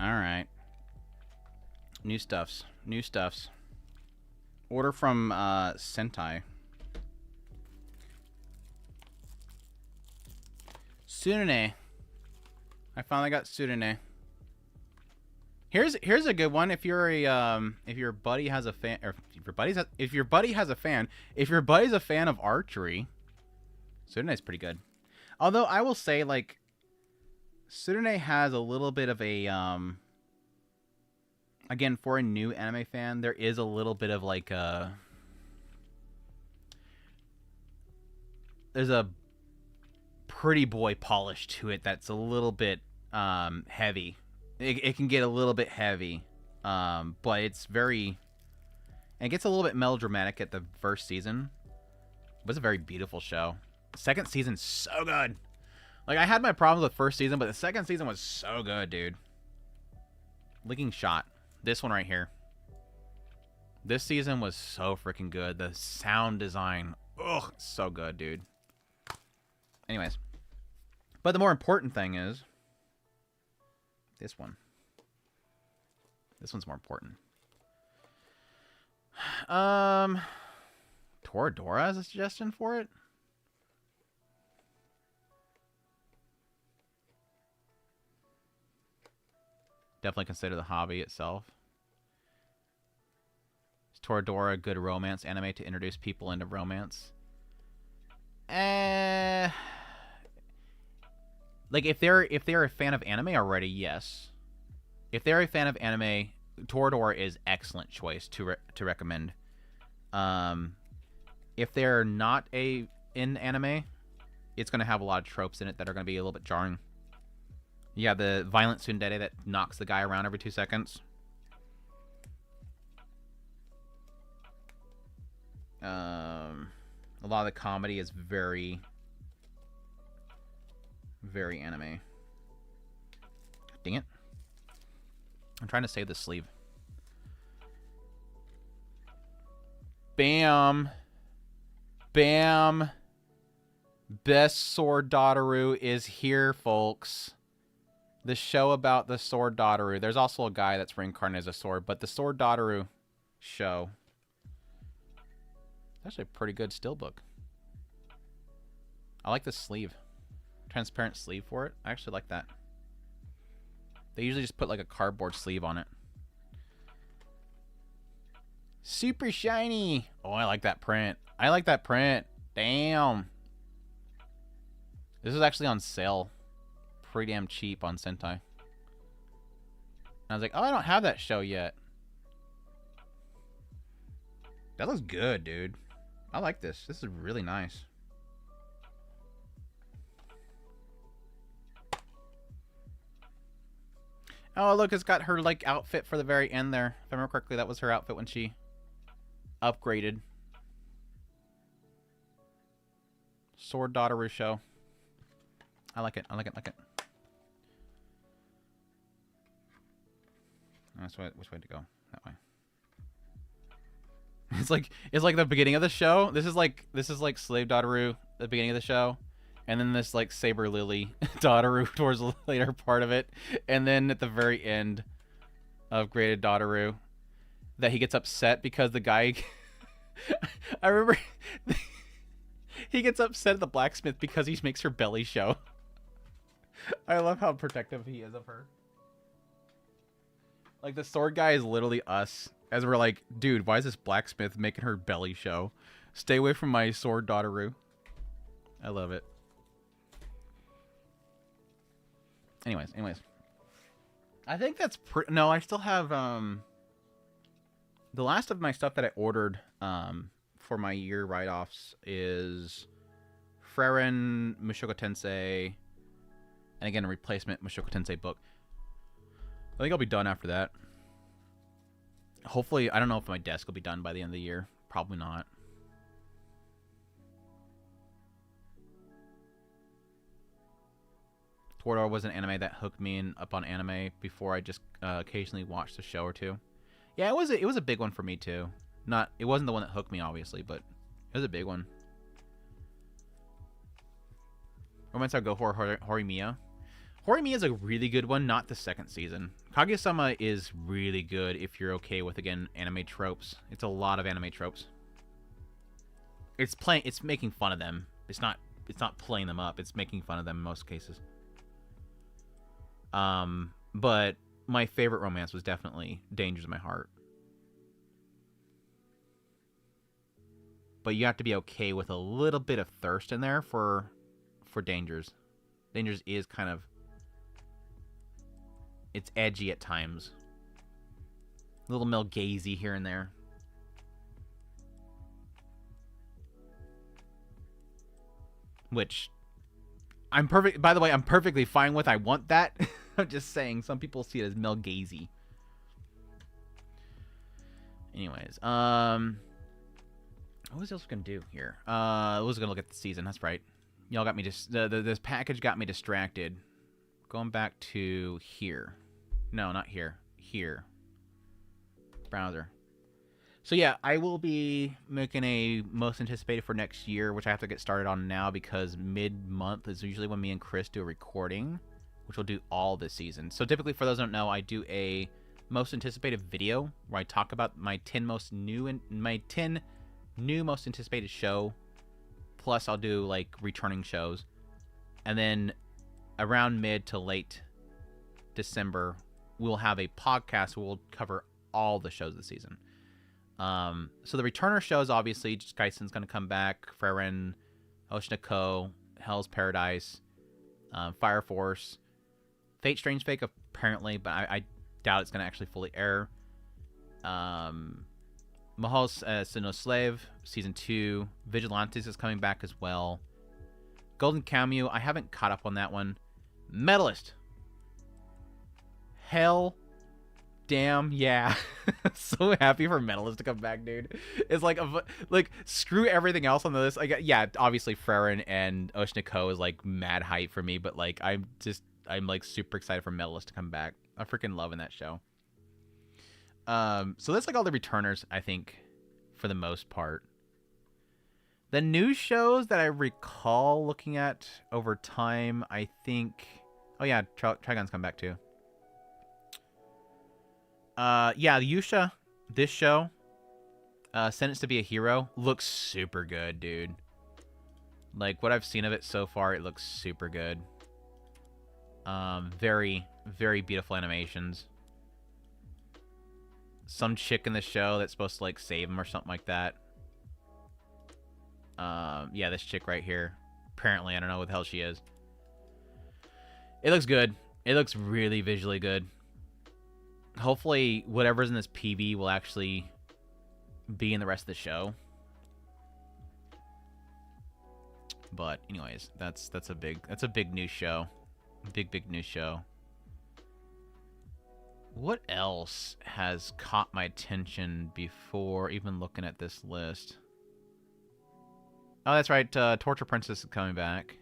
Alright. New stuffs. Order from Sentai. Tsurune. I finally got Tsurune. Here's a good one. If you're a if your buddy has a fan, or if your buddy has a fan, if your buddy's a fan of archery, Tsurune's pretty good. Although I will say, like, Tsurune has a little bit of a again, for a new anime fan, there is a little bit of like there's a pretty boy polish to it that's a little bit heavy. It can get a little bit heavy, but it's very... And it gets a little bit melodramatic at the first season. It was a very beautiful show. Second season's so good. Like, I had my problems with first season, but the second season was so good, dude. Licking Shot. This one right here. This season was so freaking good. The sound design. Ugh, so good, dude. Anyways. But the more important thing is... this one. This one's more important. Toradora has a suggestion for it? Definitely consider the hobby itself. Is Toradora a good romance anime to introduce people into romance? Like, if they're a fan of anime already, yes. If they're a fan of anime, Toradora is excellent choice to recommend. If they're not in anime, it's going to have a lot of tropes in it that are going to be a little bit jarring. Yeah, the violent tsundere that knocks the guy around every 2 seconds. A lot of the comedy is very anime. Dang it. I'm trying to save the sleeve. Bam. Bam. Best Sword Dotaru is here, folks. The show about the Sword Dotaru. There's also a guy that's reincarnated as a sword, but the Sword Dotaru show. It's actually a pretty good steelbook. I like the sleeve. Transparent sleeve for it. I actually like that. They usually just put like a cardboard sleeve on it. Super shiny. Oh, I like that print. I like that print. Damn. This is actually on sale. Pretty damn cheap on Sentai. And I was like, oh, I don't have that show yet. That looks good, dude. I like this. This is really nice. Oh, look, it's got her, like, outfit for the very end there. If I remember correctly, that was her outfit when she upgraded. Sword Dotaru show. I like it. I like it. I like it. Which way to go? That way. It's like the beginning of the show. This is like Slave Dotaru, the beginning of the show. And then this, like, Saber Lily Dotaru towards the later part of it. And then at the very end of Graded Dotaru, that he gets upset because the guy... I remember... he gets upset at the blacksmith because he makes her belly show. I love how protective he is of her. Like, the sword guy is literally us. As we're like, dude, why is this blacksmith making her belly show? Stay away from my Sword Dotaru. I love it. Anyways. I think that's no, I still have, the last of my stuff that I ordered, for my year write-offs is Frieren, Mushoku Tensei, and again, a replacement Mushoku Tensei book. I think I'll be done after that. Hopefully, I don't know if my desk will be done by the end of the year. Probably not. Toradora was an anime that hooked me up on anime before I just occasionally watched a show or two. Yeah, it was a big one for me too. It wasn't the one that hooked me, obviously, but it was a big one. Romance Go Horimiya. Horimiya is a really good one, not the second season. Kaguya-sama is really good if you're okay with, again, anime tropes. It's a lot of anime tropes. It's making fun of them. It's not it's not playing them up. It's making fun of them in most cases. But my favorite romance was definitely Dangers in My Heart. But you have to be okay with a little bit of thirst in there for Dangers. Dangers is kind of, it's edgy at times. A little male gazy here and there. Which by the way, I'm perfectly fine with. I want that. I'm just saying some people see it as male gazy. Anyways, what was else gonna do here? I was gonna look at the season. That's right. Y'all got me just this package got me distracted. Going back to here. No, not here. Here. Browser. So yeah, I will be making a most anticipated for next year, which I have to get started on now because mid-month is usually when me and Chris do a recording, which will do all this season. So typically, for those who don't know, I do a most anticipated video where I talk about my 10 new most anticipated show. Plus, I'll do like returning shows, and then around mid to late December, we'll have a podcast where we'll cover all the shows this season. So the returner shows, obviously, just Geisen's going to come back, Frieren, Oshinoko, Hell's Paradise, Fire Force, Fate Strange Fake, apparently, but I doubt it's going to actually fully air. Mahal's Sinnoh Slave, Season 2, Vigilantes is coming back as well. Golden Cameo, I haven't caught up on that one. Medalist. Hell damn yeah. So happy for Medalist to come back, dude. It's like screw everything else on the list. Like, yeah, obviously Frieren and Oshinoko is like mad hype for me, but like I'm like super excited for Medalist to come back. I'm freaking loving that show. So that's like all the returners, I think, for the most part. The new shows that I recall looking at over time, I think, oh yeah, Trigon's come back too. Yeah, Yusha, this show, Sentenced to be a Hero, looks super good, dude. Like, what I've seen of it so far, it looks super good. Very, very beautiful animations. Some chick in the show that's supposed to, like, save him or something like that. Yeah, this chick right here. Apparently, I don't know what the hell she is. It looks good. It looks really visually good. Hopefully, whatever's in this PV will actually be in the rest of the show. But anyways, that's a big new show. Big new show. What else has caught my attention before even looking at this list? Oh, that's right. Torture Princess is coming back.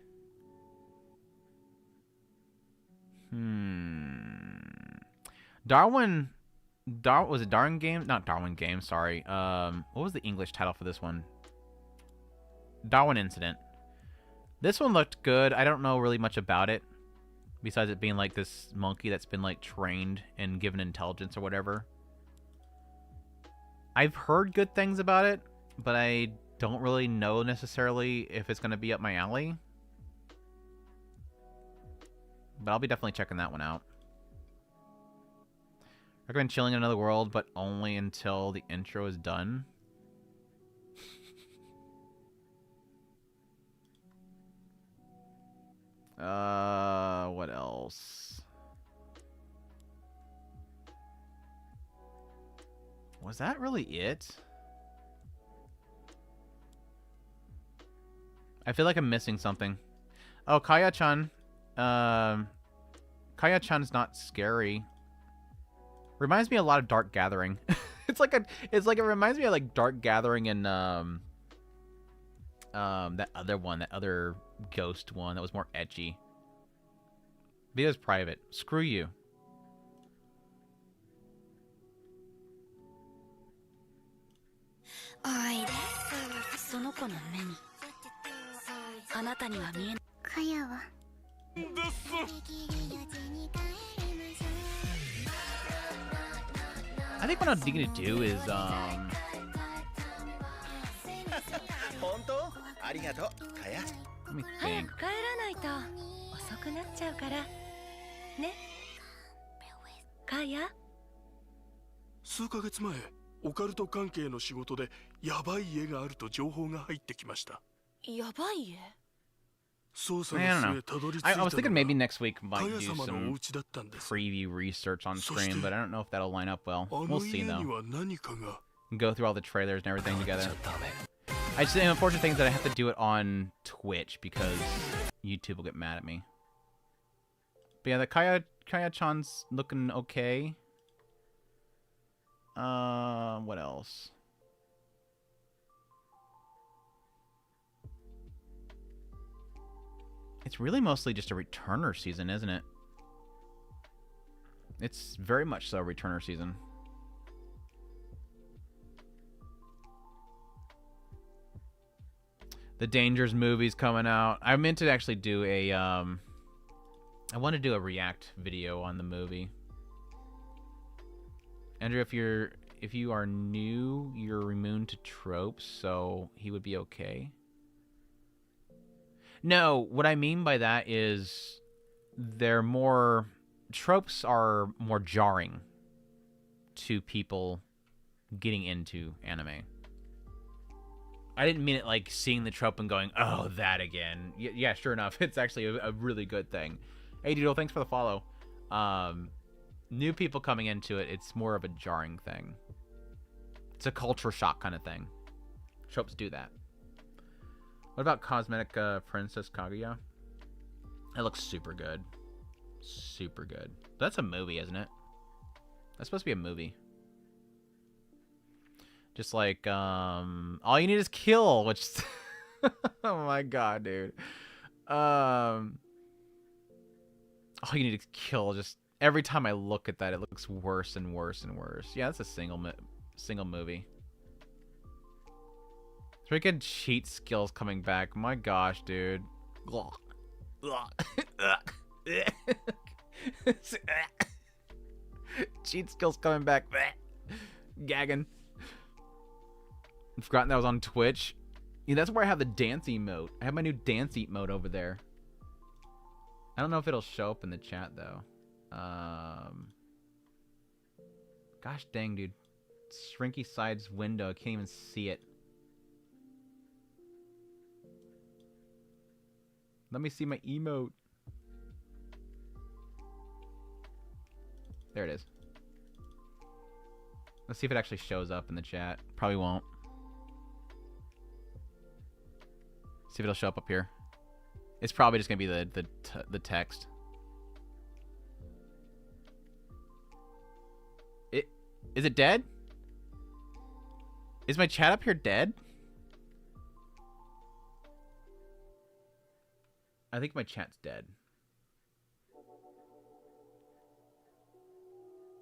Was it Darwin Games? Not Darwin Games, sorry. What was the English title for this one? Darwin Incident. This one looked good. I don't know really much about it, besides it being like this monkey that's been like trained and given intelligence or whatever. I've heard good things about it, but I don't really know necessarily if it's going to be up my alley. But I'll be definitely checking that one out. Recommend Chilling in Another World, but only until the intro is done. What else? Was that really it? I feel like I'm missing something. Oh, Kaya-chan. Kaya-chan's not scary. Reminds me a lot of Dark Gathering. It reminds me of like Dark Gathering and that other ghost one that was more ecchi. Video's private. Screw you. I think what I'm thinking to do is me 早 think. く帰らないと遅くなっちゃうからねカヤ数ヶ月前オカルト関係の仕事でヤバい家があると情報が入ってきました。やばい家捜査 I の don't 末 know. たどり着い I た was の thinking が maybe next week カ might ヤ do 様のお some 家だったんです。 preview research on そして stream, but I don't know if that'll line up well. あ We'll の see 家に though. は何かが Go through all the trailers and everything together. I just, the unfortunate thing is that I have to do it on Twitch because YouTube will get mad at me. But yeah, the Kaya-chan's looking okay. What else? It's really mostly just a returner season, isn't it? It's very much so a returner season. The Dangers movie's coming out. I meant to actually do a I want to do a react video on the movie. Andrew, if you are new, you're immune to tropes, so he would be okay. No, what I mean by that is they're more tropes are more jarring to people getting into anime. I didn't mean it like seeing the trope and going, oh, that again. Yeah, sure enough. It's actually a really good thing. Hey, Doodle, thanks for the follow. New people coming into it, it's more of a jarring thing. It's a culture shock kind of thing. Tropes do that. What about Cosmetic Princess Kaguya? It looks super good. Super good. That's a movie, isn't it? That's supposed to be a movie. Just like, all you need is kill, which... oh my god, dude. All you need is kill. Just every time I look at that, it looks worse and worse and worse. Yeah, that's a single movie. Freaking cheat skills coming back. My gosh, dude. Cheat skills coming back. Gagging. I've forgotten that was on Twitch. Yeah, that's where I have the dance emote. I have my new dance emote over there. I don't know if it'll show up in the chat though. Gosh dang, dude. Shrinky Side's window. I can't even see it. Let me see my emote. There it is. Let's see if it actually shows up in the chat. Probably won't. See if it'll show up here. It's probably just gonna be the text. Is it dead? Is my chat up here dead? I think my chat's dead.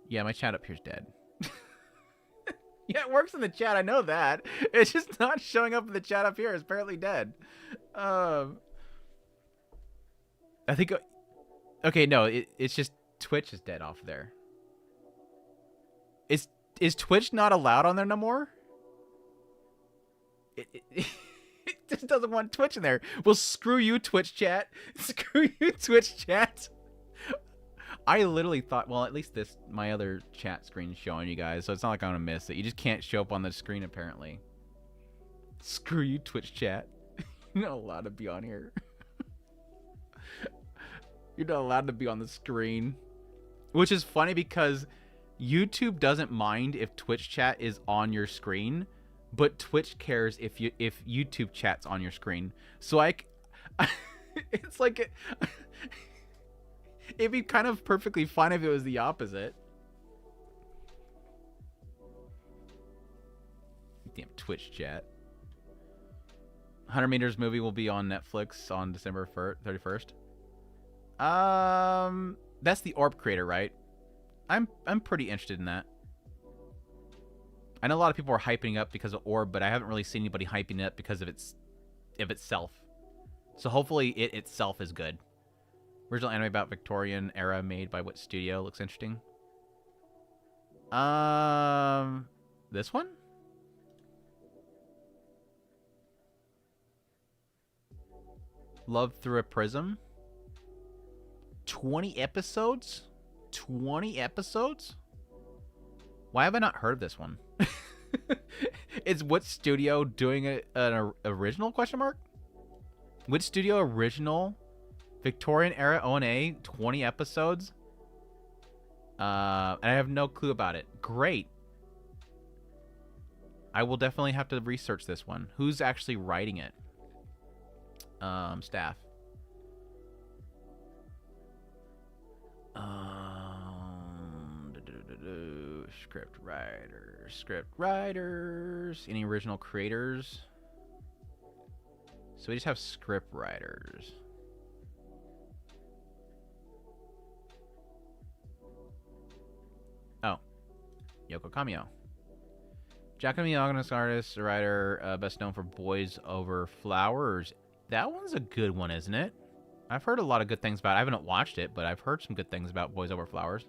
Yeah, my chat up here's dead. Yeah, it works in the chat. I know that. It's just not showing up in the chat up here. It's apparently dead. I think... Okay, no. It's just Twitch is dead off there. Is Twitch not allowed on there no more? It just doesn't want Twitch in there. Well, screw you, Twitch chat. Screw you, Twitch chat. I literally thought, well, at least my other chat screen's showing you guys, so it's not like I'm gonna miss it. You just can't show up on the screen, apparently. Screw you, Twitch chat. You're not allowed to be on here. You're not allowed to be on the screen. Which is funny because YouTube doesn't mind if Twitch chat is on your screen, but Twitch cares if YouTube chat's on your screen. So it's like it'd be kind of perfectly fine if it was the opposite. Damn Twitch chat. 100 Meters movie will be on Netflix on December 31st. That's the Orb creator, right? I'm pretty interested in that. I know a lot of people are hyping up because of Orb, but I haven't really seen anybody hyping it up because of itself. So hopefully it itself is good. Original anime about Victorian era made by what studio? Looks interesting. This one? Love Through a Prism. 20 episodes? 20 episodes? Why have I not heard of this one? Is what studio doing an original question mark? Which studio original Victorian era ONA 20 episodes? And I have no clue about it. Great. I will definitely have to research this one. Who's actually writing it? Staff. Script writers. Any original creators? So we just have script writers. Oh, Yoko Kamio. Japanese artist, writer, best known for Boys Over Flowers. That one's a good one, isn't it? I've heard a lot of good things about it. I haven't watched it, but I've heard some good things about Boys Over Flowers.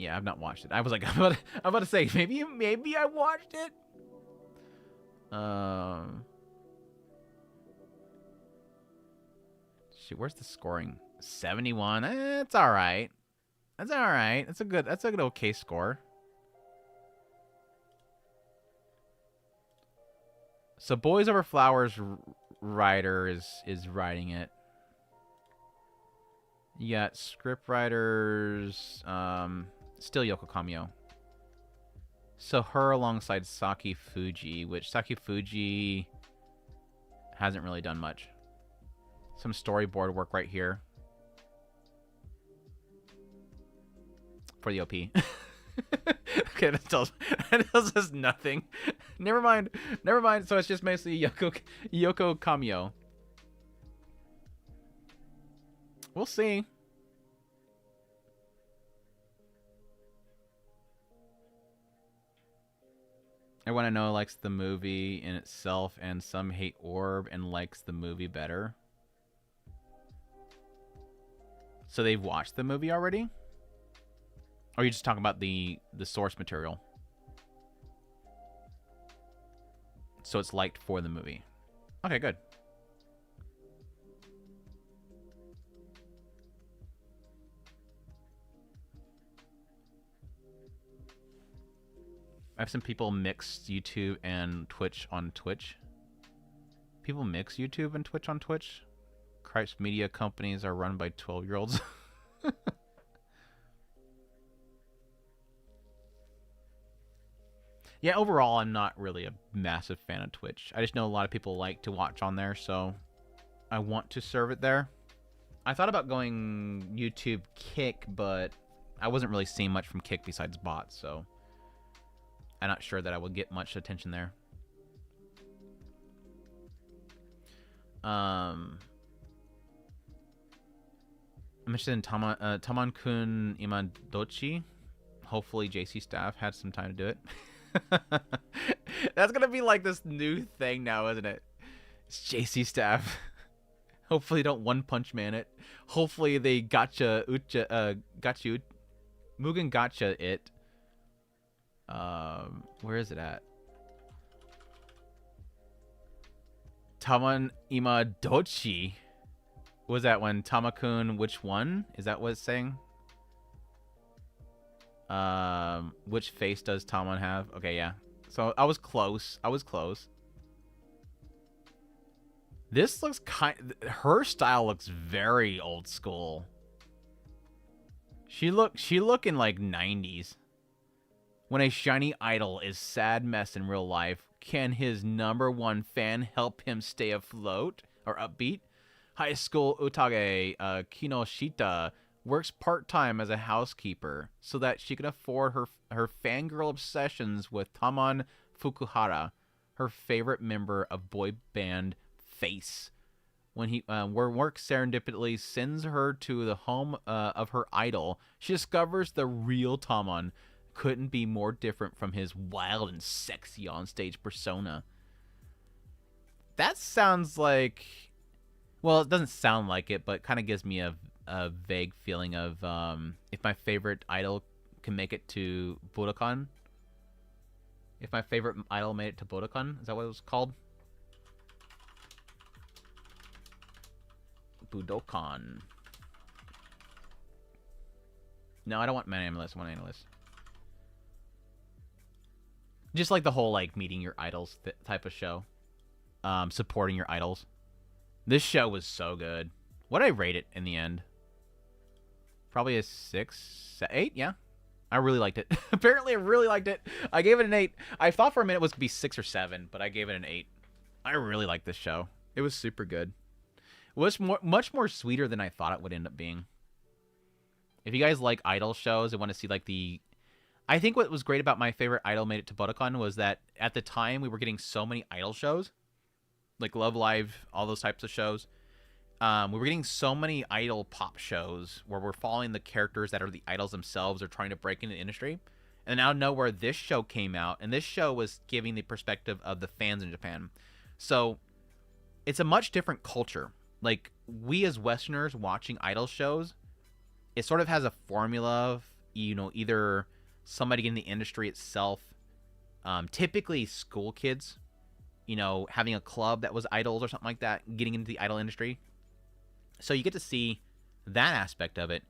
Yeah, I've not watched it. I was like, I'm about to say, maybe I watched it. Shoot, where's the scoring? 71. It's all right. That's all right. That's a good okay score. So Boys Over Flowers writer is writing it. You got script writers, still Yoko Kamio. So her alongside Saki Fuji, which Saki Fuji hasn't really done much. Some storyboard work right here for the OP. Okay, that tells us nothing. Never mind. So it's just mostly Yoko Kamio. We'll see. Everyone I know likes the movie in itself, and some hate Orb and likes the movie better. So they've watched the movie already? Or are you just talking about the source material? So it's liked for the movie. Okay, good. I've seen people mix YouTube and Twitch on Twitch. People mix YouTube and Twitch on Twitch? Christ, media companies are run by 12-year-olds. Yeah, overall, I'm not really a massive fan of Twitch. I just know a lot of people like to watch on there, so I want to serve it there. I thought about going YouTube Kick, but I wasn't really seeing much from Kick besides bots, so I'm not sure that I will get much attention there. I'm interested in Taman-kun Imadochi. Hopefully JC staff had some time to do it. That's gonna be like this new thing now, isn't it? It's JC staff. Hopefully don't One Punch Man it. Hopefully they Mugen gotcha it. Where is it at? Taman Imadochi. What was that one? Tamakun, which one? Is that what it's saying? Which face does Taman have? Okay, yeah. So I was close. This looks her style looks very old school. She looking like 90s. When a shiny idol is sad mess in real life, can his #1 fan help him stay afloat or upbeat? High school Utage Kinoshita works part-time as a housekeeper so that she can afford her fangirl obsessions with Taman Fukuhara, her favorite member of boy band Face. When work serendipitously sends her to the home of her idol, she discovers the real Taman couldn't be more different from his wild and sexy onstage persona. That sounds like... Well, it doesn't sound like it, but kind of gives me a vague feeling of if my favorite idol can make it to Budokan. If my favorite idol made it to Budokan. Is that what it was called? Budokan. No, I don't want my name list. I want analyst. Just like the whole like meeting your idols type of show. Supporting your idols. This show was so good. What did I rate it in the end? Probably a 6, 8, yeah. I really liked it. Apparently, I really liked it. I gave it an 8. I thought for a minute it was going to be 6 or 7, but I gave it an 8. I really liked this show. It was super good. It was much more sweeter than I thought it would end up being. If you guys like idol shows and want to see like the... I think what was great about my favorite idol made it to Budokan was that at the time we were getting so many idol shows. Like Love Live, all those types of shows. We were getting so many idol pop shows where we're following the characters that are the idols themselves or trying to break into the industry. And now know where this show came out, and this show was giving the perspective of the fans in Japan. So it's a much different culture. Like, we as Westerners watching idol shows, it sort of has a formula of, you know, either somebody in the industry itself, typically school kids, you know, having a club that was idols or something like that, getting into the idol industry. So you get to see that aspect of it.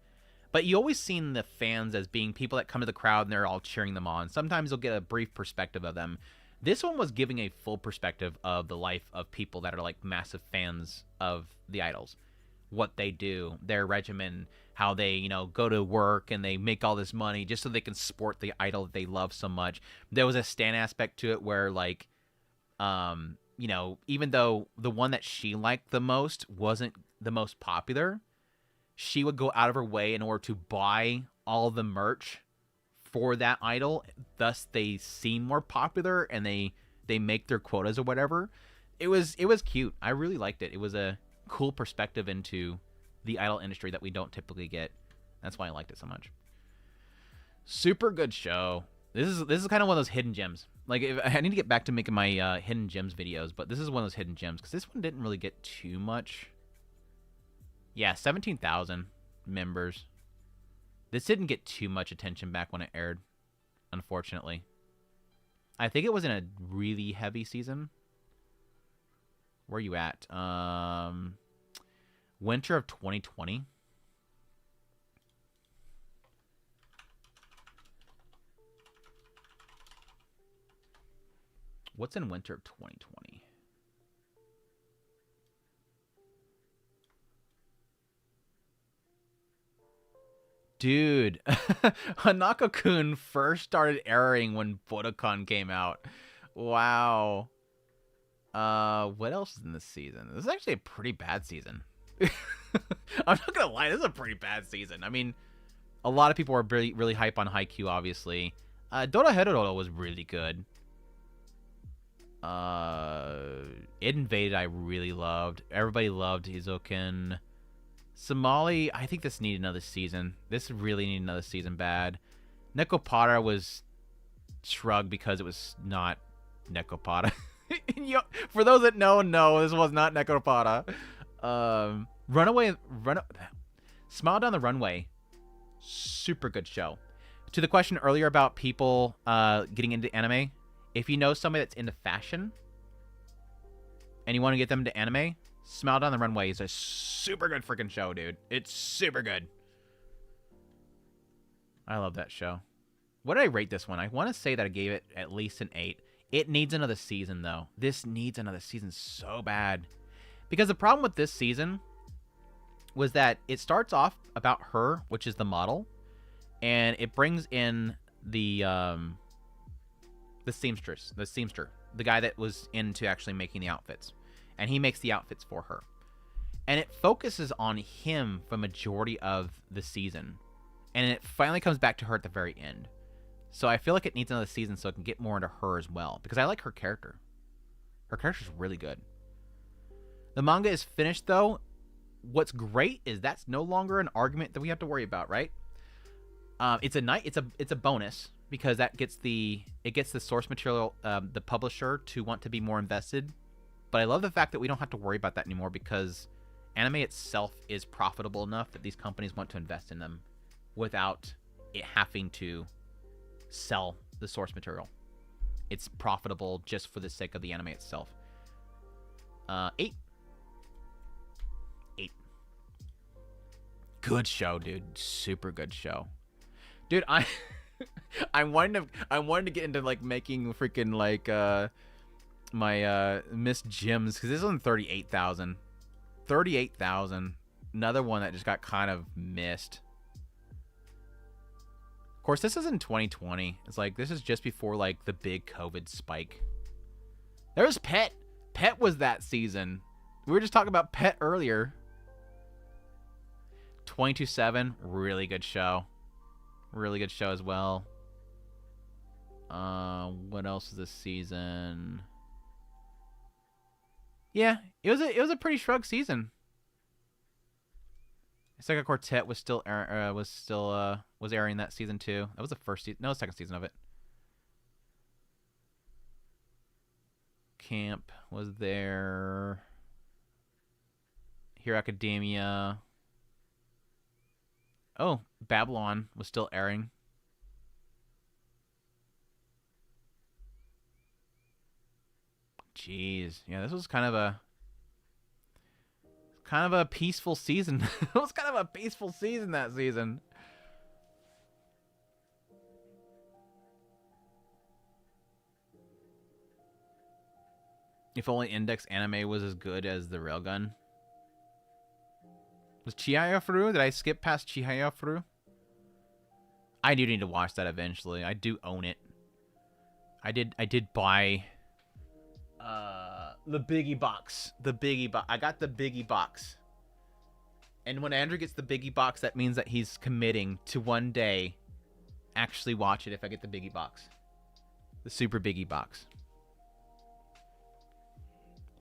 But you always seen the fans as being people that come to the crowd and they're all cheering them on. Sometimes you'll get a brief perspective of them. This one was giving a full perspective of the life of people that are like massive fans of the idols. What they do, their regimen, how they, you know, go to work and they make all this money just so they can support the idol that they love so much. There was a stan aspect to it where like, you know, even though the one that she liked the most wasn't the most popular, she would go out of her way in order to buy all the merch for that idol. Thus, they seem more popular and they make their quotas or whatever. It was cute. I really liked it. It was a cool perspective into the idol industry that we don't typically get. That's why I liked it so much. Super good show. This is kind of one of those hidden gems. Like, I need to get back to making my hidden gems videos, but this is one of those hidden gems because this one didn't really get too much. Yeah, 17,000 members. This didn't get too much attention back when it aired, unfortunately. I think it was in a really heavy season. Where are you at? Winter of 2020. What's in winter of 2020? Dude, Hanako-kun first started airing when Budokan came out. Wow. What else is in this season? This is actually a pretty bad season. I'm not gonna lie, this is a pretty bad season. I mean, a lot of people were really, really hype on Haikyuu, obviously. Dorohedoro was really good. It Invaded I really loved. Everybody loved Hizoken. Somali, I think this needed another season. This really needed another season bad. Nekopara was shrugged because it was not Nekopara. For those that know, no, this was not Nekopara. Smile Down the Runway. Super good show. To the question earlier about people getting into anime, if you know somebody that's into fashion and you want to get them to anime, Smile Down the Runway is a super good freaking show, dude. It's super good. I love that show. What did I rate this one? I want to say that I gave it at least an 8. It needs another season, though. This needs another season so bad. Because the problem with this season was that it starts off about her, which is the model, and it brings in the seamster, the guy that was into actually making the outfits. And he makes the outfits for her. And it focuses on him for majority of the season. And it finally comes back to her at the very end. So I feel like it needs another season so it can get more into her as well. Because I like her character. Her character's really good. The manga is finished, though. What's great is that's no longer an argument that we have to worry about, right? It's a bonus. Because that gets the source material, the publisher, to want to be more invested. But I love the fact that we don't have to worry about that anymore because anime itself is profitable enough that these companies want to invest in them without it having to sell the source material. It's profitable just for the sake of the anime itself. 8. 8. Good show, dude. Super good show. Dude, I'm wanting to get into like making freaking like my missed gems, because this is on 38,000. 38,000. Another one that just got kind of missed. Of course, this is in 2020. It's like this is just before like the big COVID spike. There's Pet. Pet was that season. We were just talking about Pet earlier. 22/7, really good show. Really good show as well. What else is this season? Yeah, it was a pretty shrug season. Second Quartet was still airing that season too. That was the first season, no, second season of it. Camp was there. Hero Academia. Oh, Babylon was still airing. Jeez, yeah, this was kind of a peaceful season. It was kind of a peaceful season that season. If only Index anime was as good as the Railgun. Was Chihaya Furu? Did I skip past Chihaya Furu? I do need to watch that eventually. I do own it. I did buy the biggie box. I got the biggie box. And when Andrew gets the biggie box, that means that he's committing to one day actually watch it if I get the biggie box. The super biggie box.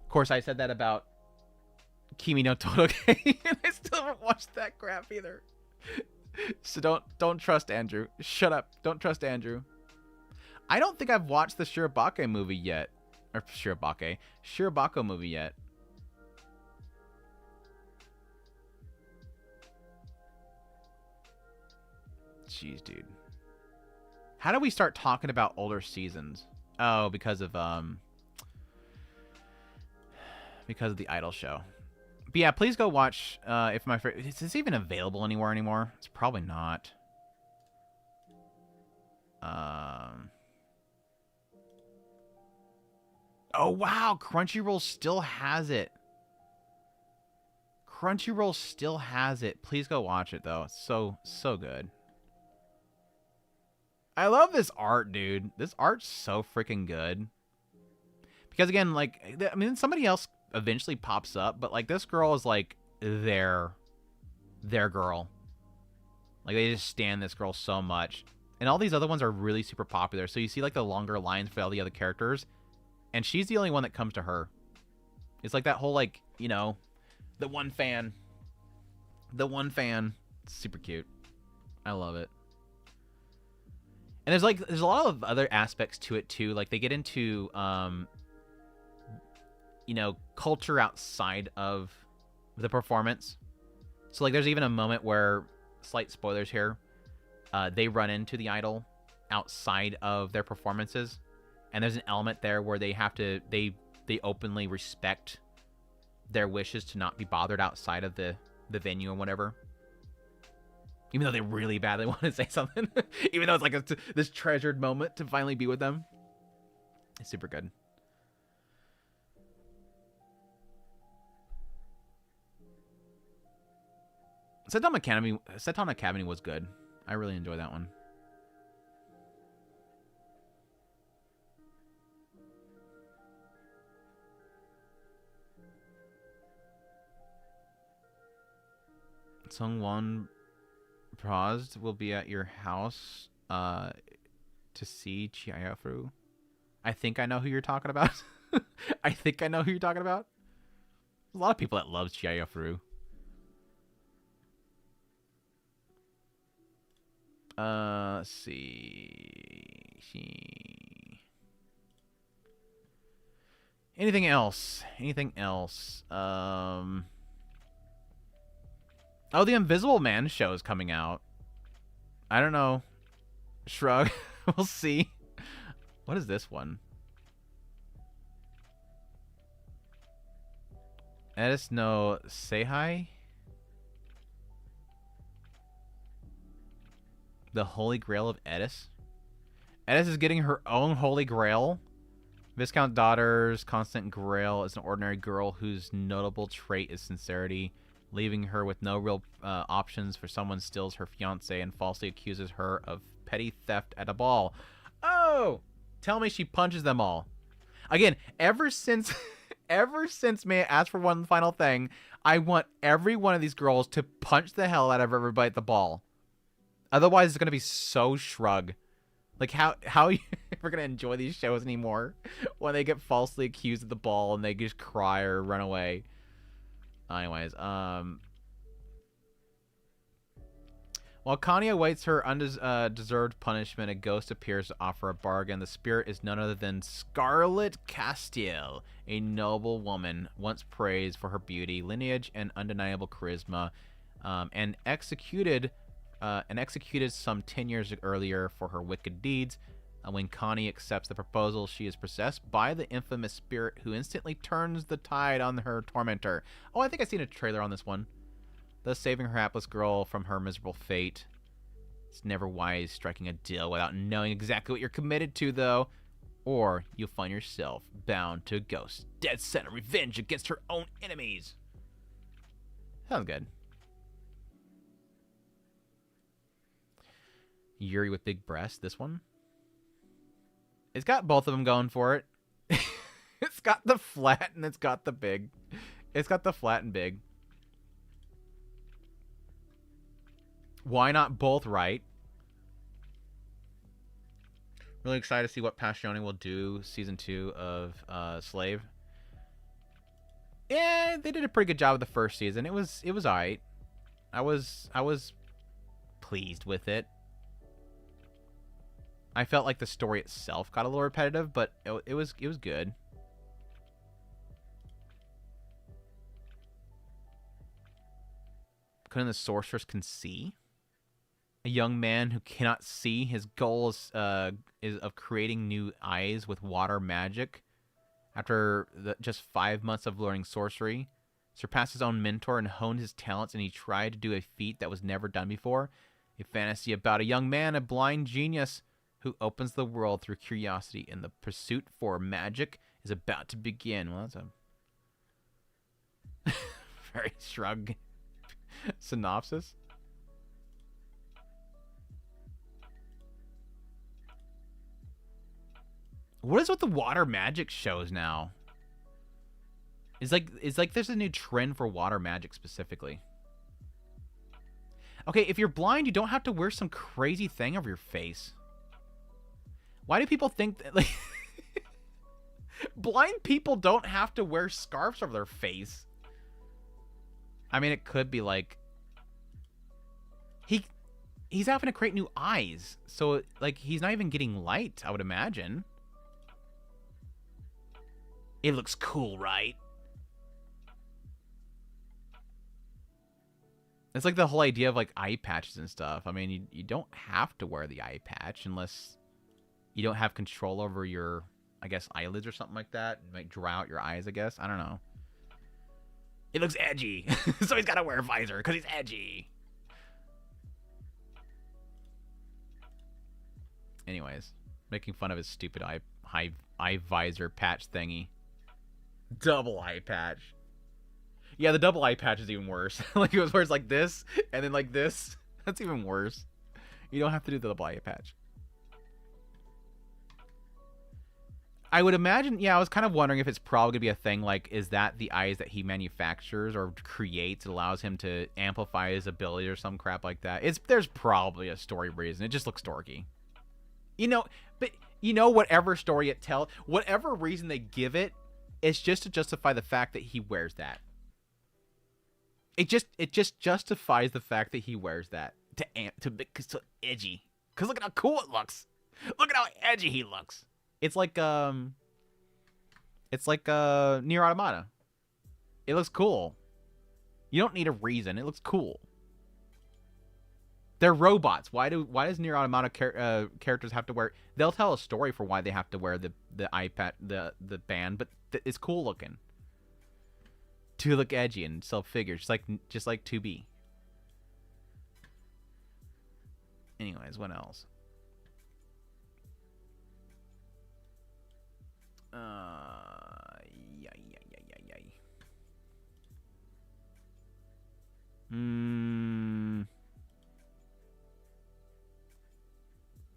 Of course, I said that about Kimi no Toroge, and I still haven't watched that crap either. So don't trust Andrew. Shut up. Don't trust Andrew. I don't think I've watched the Shirobake movie yet. Or Shirobako movie yet. Jeez, dude. How do we start talking about older seasons? Oh, because of the Idol show. But yeah, please go watch. If my is this even available anywhere anymore? It's probably not. Oh wow, Crunchyroll still has it. Crunchyroll still has it. Please go watch it though. It's so good. I love this art, dude. This art's so freaking good. Because again, like, I mean, somebody else eventually pops up, but like this girl is like their girl. Like they just stand this girl so much. And all these other ones are really super popular. So you see like the longer lines for all the other characters. And she's the only one that comes to her. It's like that whole like, you know, the one fan. The one fan. It's super cute. I love it. And there's a lot of other aspects to it too. Like they get into you know, culture outside of the performance. So like there's even a moment where, slight spoilers here, they run into the idol outside of their performances. And there's an element there where they have to they openly respect their wishes to not be bothered outside of the venue or whatever. Even though they really badly want to say something. Even though it's like this treasured moment to finally be with them. It's super good. Seton Academy was good. I really enjoyed that one. Sungwon Prazd will be at your house to see Chiayafru. I think I know who you're talking about. I think I know who you're talking about. There's a lot of people that love Chiayafru. Let's see. Anything else? Anything else? Oh, the Invisible Man show is coming out. I don't know. Shrug. We'll see. What is this one? Edis no Seihai? The Holy Grail of Edis? Edis is getting her own Holy Grail? Viscount Daughter's constant grail is an ordinary girl whose notable trait is sincerity, leaving her with no real options for someone steals her fiancé and falsely accuses her of petty theft at a ball. Oh! Tell me she punches them all. Again, ever since May asked for one final thing, I want every one of these girls to punch the hell out of everybody at the ball. Otherwise, it's going to be so shrug. Like, how are you ever going to enjoy these shows anymore when they get falsely accused of the ball and they just cry or run away? Anyways, while Connie awaits her undeserved punishment, a ghost appears to offer a bargain. The spirit is none other than Scarlet Castiel, a noble woman once praised for her beauty, lineage, and undeniable charisma, and executed some 10 years earlier for her wicked deeds. When Connie accepts the proposal, she is possessed by the infamous spirit who instantly turns the tide on her tormentor. Oh, I think I've seen a trailer on this one. Thus saving her hapless girl from her miserable fate. It's never wise striking a deal without knowing exactly what you're committed to, though. Or you'll find yourself bound to a ghost, dead set on revenge against her own enemies. Sounds good. Yuri with big breasts, this one. It's got both of them going for it. It's got the flat and it's got the big. It's got the flat and big. Why not both, right? Really excited to see what Passione will do season 2 of Slave. Yeah, they did a pretty good job with the first season. It was alright. I was pleased with it. I felt like the story itself got a little repetitive, but it was good. Couldn't the sorceress can see? A young man who cannot see. His goal is of creating new eyes with water magic. After just 5 months of learning sorcery, surpassed his own mentor and honed his talents, and he tried to do a feat that was never done before. A fantasy about a young man, a blind genius, who opens the world through curiosity, and the pursuit for magic is about to begin. Well, that's a very shrug synopsis. What is with the water magic shows now? It's like there's a new trend for water magic specifically. Okay, if you're blind, you don't have to wear some crazy thing over your face. Why do people think that, like, blind people don't have to wear scarves over their face? I mean, it could be like he's having to create new eyes, so like he's not even getting light, I would imagine. It looks cool, right? It's like the whole idea of like eye patches and stuff. I mean, you don't have to wear the eye patch unless you don't have control over your, I guess, eyelids or something like that. It might dry out your eyes, I guess. I don't know. It looks edgy. So he's got to wear a visor because he's edgy. Anyways, making fun of his stupid eye visor patch thingy. Double eye patch. Yeah, the double eye patch is even worse. Like it was where it's like this and then like this. That's even worse. You don't have to do the double eye patch. I would imagine, yeah, I was kind of wondering if it's probably going to be a thing like, is that the eyes that he manufactures or creates? It allows him to amplify his ability or some crap like that. There's probably a story reason. It just looks dorky. You know, but you know, whatever story it tells, whatever reason they give it, it's just to justify the fact that he wears that. It just justifies the fact that he wears that to make it so edgy. Because look at how cool it looks. Look at how edgy he looks. It's like Nier Automata. It looks cool. You don't need a reason. It looks cool. They're robots. Why does Nier Automata characters have to wear? They'll tell a story for why they have to wear the iPad the band, but it's cool looking. To look edgy and self-figured, just like 2B. Anyways, what else?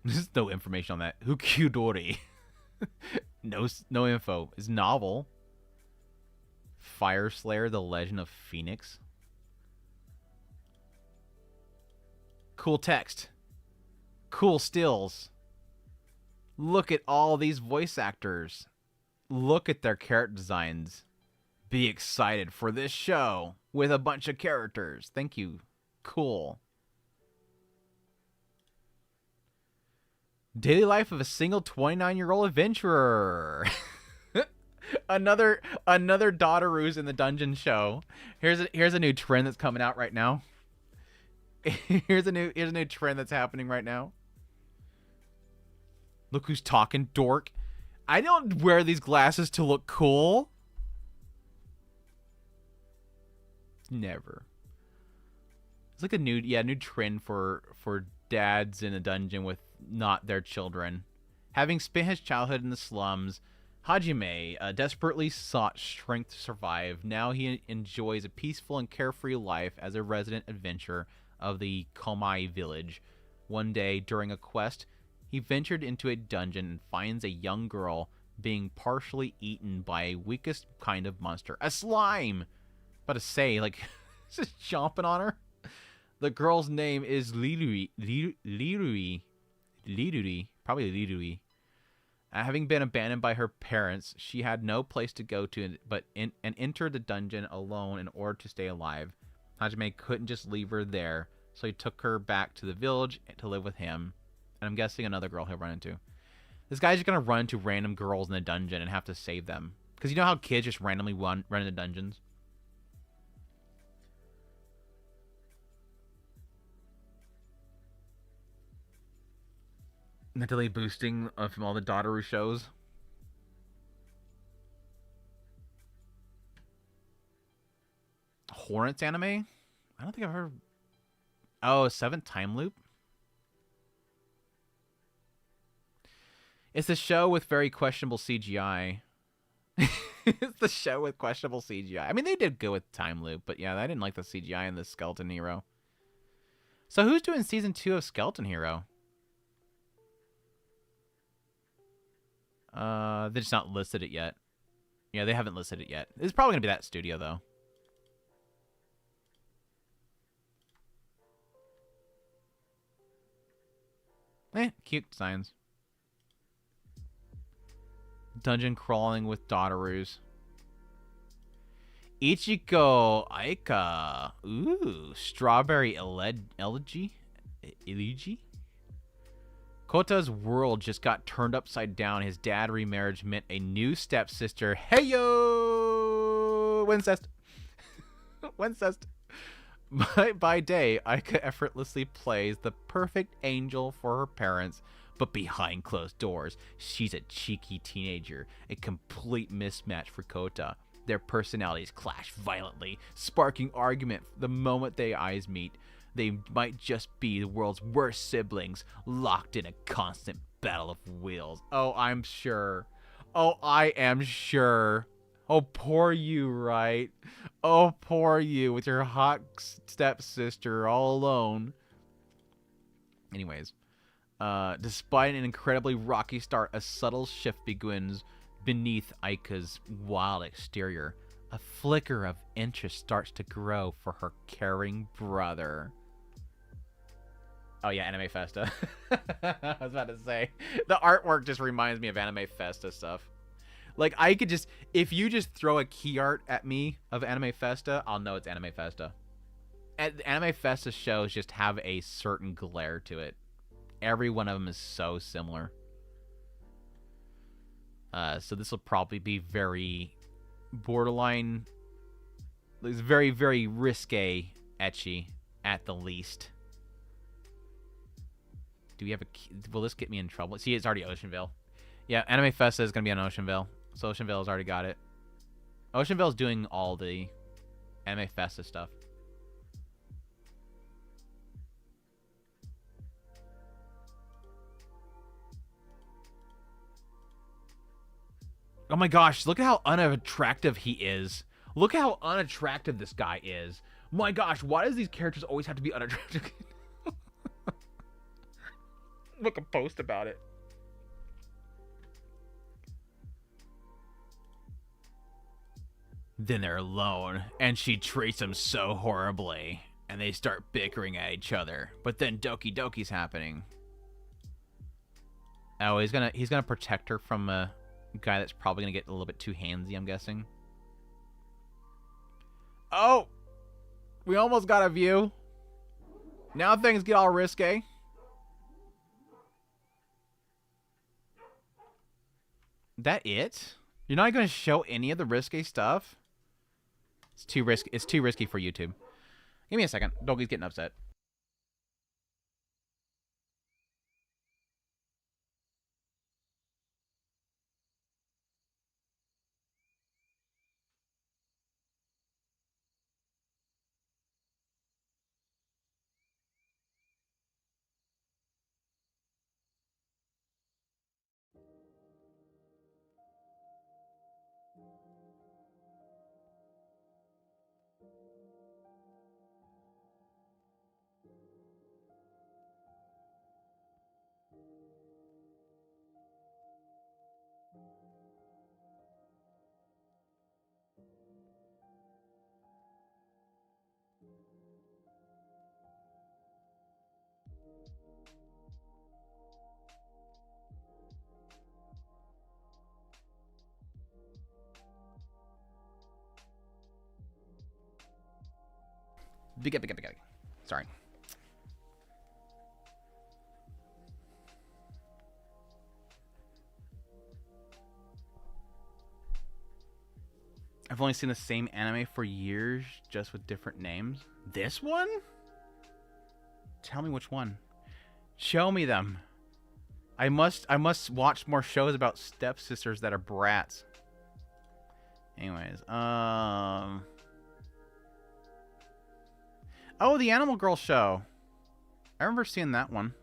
There's no information on that. Hukudori. No info. Is novel. Fire Slayer: The Legend of Phoenix. Cool text. Cool stills. Look at all these voice actors. Look at their character designs. Be excited for this show with a bunch of characters. Thank you. Cool. Daily life of a single 29-year-old adventurer. another Daughteroo's in the dungeon show. Here's a new trend that's coming out right now. Here's a new trend that's happening right now. Look who's talking, dork. I don't wear these glasses to look cool. Never. It's like a new trend for dads in a dungeon with not their children. Having spent his childhood in the slums, Hajime desperately sought strength to survive. Now he enjoys a peaceful and carefree life as a resident adventurer of the Komai village. One day, during a quest, he ventured into a dungeon and finds a young girl being partially eaten by a weakest kind of monster. A slime! About to say, like, just chomping on her. The girl's name is Lirui. Probably Lirui. Having been abandoned by her parents, she had no place to go to and entered the dungeon alone in order to stay alive. Hajime couldn't just leave her there, so he took her back to the village to live with him. And I'm guessing another girl he'll run into. This guy's just going to run into random girls in the dungeon and have to save them. Because you know how kids just randomly run into dungeons? Mentally boosting from all the Daughteroo shows. Hornets anime? I don't think I've heard. Oh, Seventh Time Loop? It's a show with very questionable CGI. It's the show with questionable CGI. I mean, they did good with Time Loop, but yeah, I didn't like the CGI in the Skeleton Hero. So who's doing season 2 of Skeleton Hero? They're just not listed it yet. Yeah, they haven't listed it yet. It's probably going to be that studio, though. Cute designs. Dungeon crawling with Daughteroo's. Ichigo Aika. Ooh, Strawberry Elegy? Kota's world just got turned upside down. His dad remarriage meant a new stepsister. Hey yo! Wincest. Wincest. By day, Aika effortlessly plays the perfect angel for her parents, but behind closed doors, she's a cheeky teenager, a complete mismatch for Kota. Their personalities clash violently, sparking argument the moment their eyes meet. They might just be the world's worst siblings, locked in a constant battle of wills. Oh, I'm sure. Oh, I am sure. Oh, poor you, right? Oh, poor you with your hot stepsister all alone. Anyways, despite an incredibly rocky start, a subtle shift begins beneath Aika's wild exterior. A flicker of interest starts to grow for her caring brother. Oh yeah, Anime Festa. I was about to say. The artwork just reminds me of Anime Festa stuff. Like, I could just... If you just throw a key art at me of Anime Festa, I'll know it's Anime Festa. Anime Festa shows just have a certain glare to it. Every one of them is so similar. So this will probably be very borderline... It's very, very risque ecchi, at the least. Do we have a key? Will this get me in trouble? See, it's already Oceanville. Yeah, Anime Festa is going to be on Oceanville. So Oceanville's already got it. Oceanville's doing all the Anime Festa stuff. Oh my gosh, look at how unattractive he is. Look how unattractive this guy is. My gosh, why does these characters always have to be unattractive? Look a post about it. Then they're alone, and she treats him so horribly, and they start bickering at each other. But then Doki Doki's happening. Oh, he's gonna protect her from a guy that's probably gonna get a little bit too handsy, I'm guessing. Oh, we almost got a view. Now things get all risque. That it? You're not gonna show any of the risque stuff? It's too risky. It's too risky for YouTube. Give me a second. Doki's getting upset. Big up. Sorry. I've only seen the same anime for years, just with different names. This one? Tell me which one. Show me them. I must watch more shows about stepsisters that are brats. Anyways, oh, the Animal Girl show. I remember seeing that one.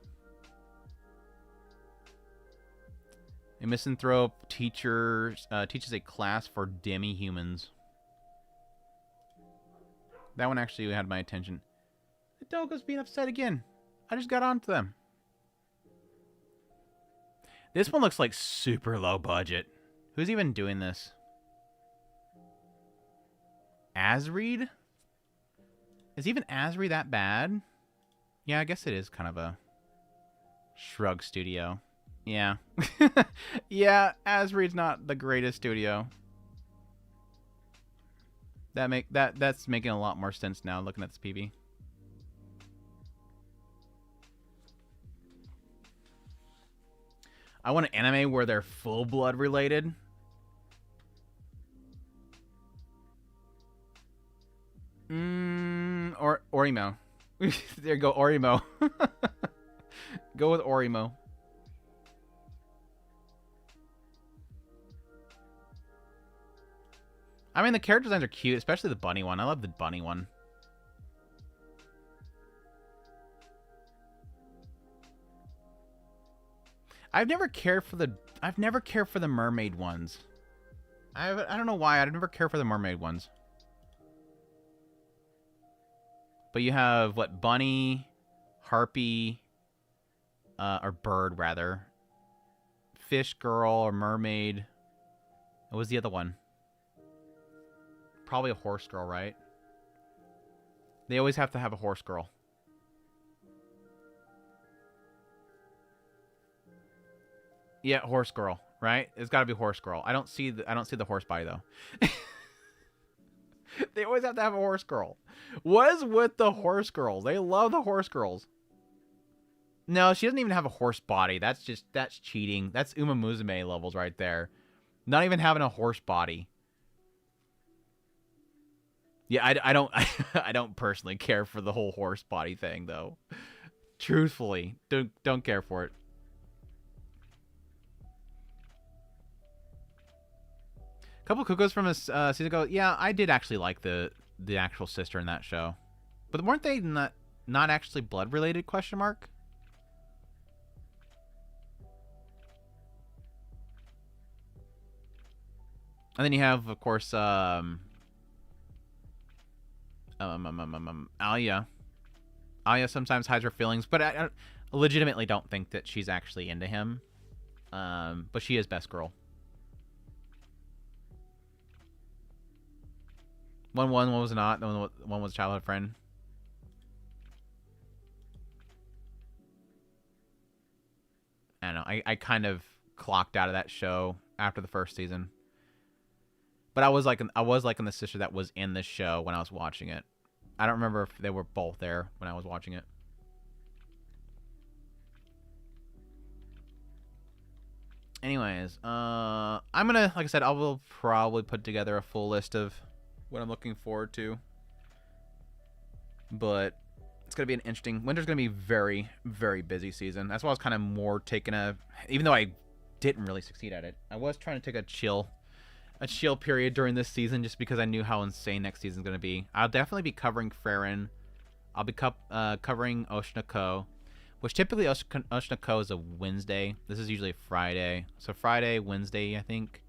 A misanthrope teacher teaches a class for demi-humans. That one actually had my attention. The Dogo's being upset again. I just got onto them. This one looks like super low budget. Who's even doing this? Asread? Is even Asri that bad? Yeah, I guess it is kind of a shrug studio. Yeah. Yeah, Asri's not the greatest studio. That's making a lot more sense now looking at this PV. I want an anime where they're full blood related. Or Orimo. There you go, Orimo. Go with Orimo. I mean, the character designs are cute, especially the bunny one. I love the bunny one. I've never cared for the mermaid ones. I don't know why. I've never cared for the mermaid ones. But you have, what, bunny, harpy, or bird, rather. Fish girl or mermaid. What was the other one? Probably a horse girl, right? They always have to have a horse girl. Yeah, horse girl, right? It's got to be horse girl. I don't see the horse body though. They always have to have a horse girl. What is with the horse girls? They love the horse girls. No, she doesn't even have a horse body. That's cheating. That's Uma Musume levels right there. Not even having a horse body. Yeah, I don't I don't personally care for the whole horse body thing though. Truthfully, don't care for it. Couple cuckoos from a season ago. Yeah, I did actually like the actual sister in that show, but weren't they not actually blood related? Question mark. And then you have, of course, Alia. Alia sometimes hides her feelings, but I legitimately don't think that she's actually into him. But she is best girl. 1 was not. One was childhood friend. I don't know. I kind of clocked out of that show after the first season. But I was like the sister that was in the show when I was watching it. I don't remember if they were both there when I was watching it. Anyways, I'm gonna, like I said, I will probably put together a full list of what I'm looking forward to. But it's gonna be an interesting. Winter's gonna be very, very busy season. That's why I was kind of more taking even though I didn't really succeed at it, I was trying to take a chill period during this season just because I knew how insane next season's gonna be. I'll definitely be covering Farron. I'll be covering Oshinoko, which typically Oshinoko is a Wednesday. This is usually a Friday. So Friday, Wednesday, I think.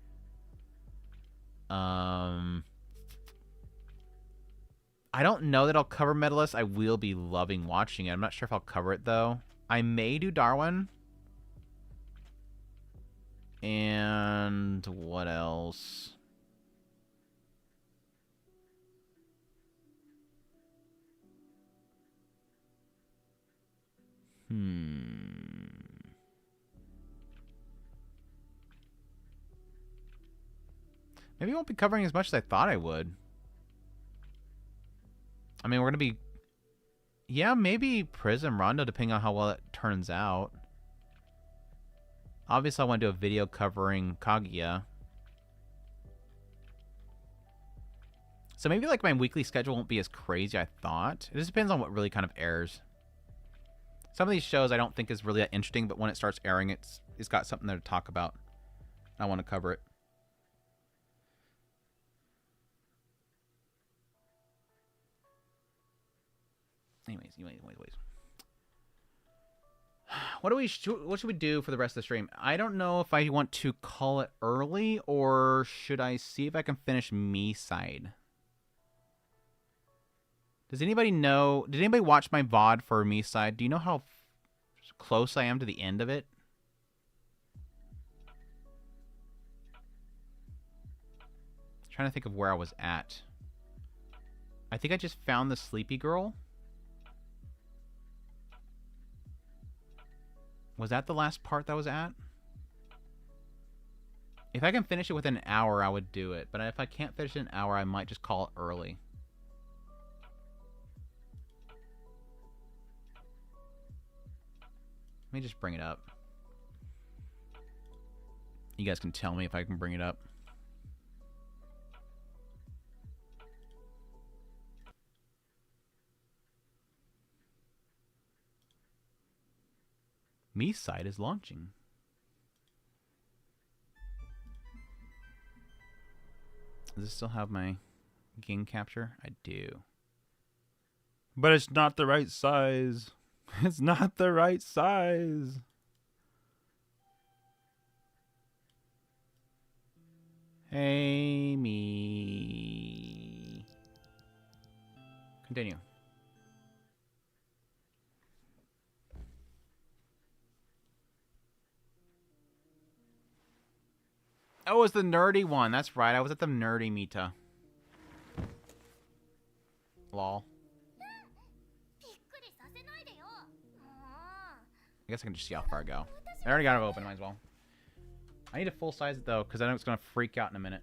I don't know that I'll cover Medalist. I will be loving watching it. I'm not sure if I'll cover it, though. I may do Darwin. And what else? Maybe I won't be covering as much as I thought I would. I mean, we're going to be... Yeah, maybe Prism Rondo, depending on how well it turns out. Obviously, I want to do a video covering Kaguya. So maybe, like, my weekly schedule won't be as crazy as I thought. It just depends on what really kind of airs. Some of these shows I don't think is really that interesting, but when it starts airing, it's got something there to talk about. I want to cover it. Anyways. What should we do for the rest of the stream? I don't know if I want to call it early or should I see if I can finish MiSide. Does anybody know? Did anybody watch my VOD for MiSide? Do you know how close I am to the end of it? I'm trying to think of where I was at. I think I just found the sleepy girl. Was that the last part that I was at? If I can finish it within an hour, I would do it. But if I can't finish it in an hour, I might just call it early. Let me just bring it up. You guys can tell me if I can bring it up. MiSide is launching. Does this still have my game capture? I do. But it's not the right size. It's not the right size. Hey, me. Continue. Oh, it's the nerdy one. That's right. I was at the nerdy Mita. Lol. I guess I can just see how far I go. I already got it open. Might as well. I need to full size it though, because I know it's gonna freak out in a minute.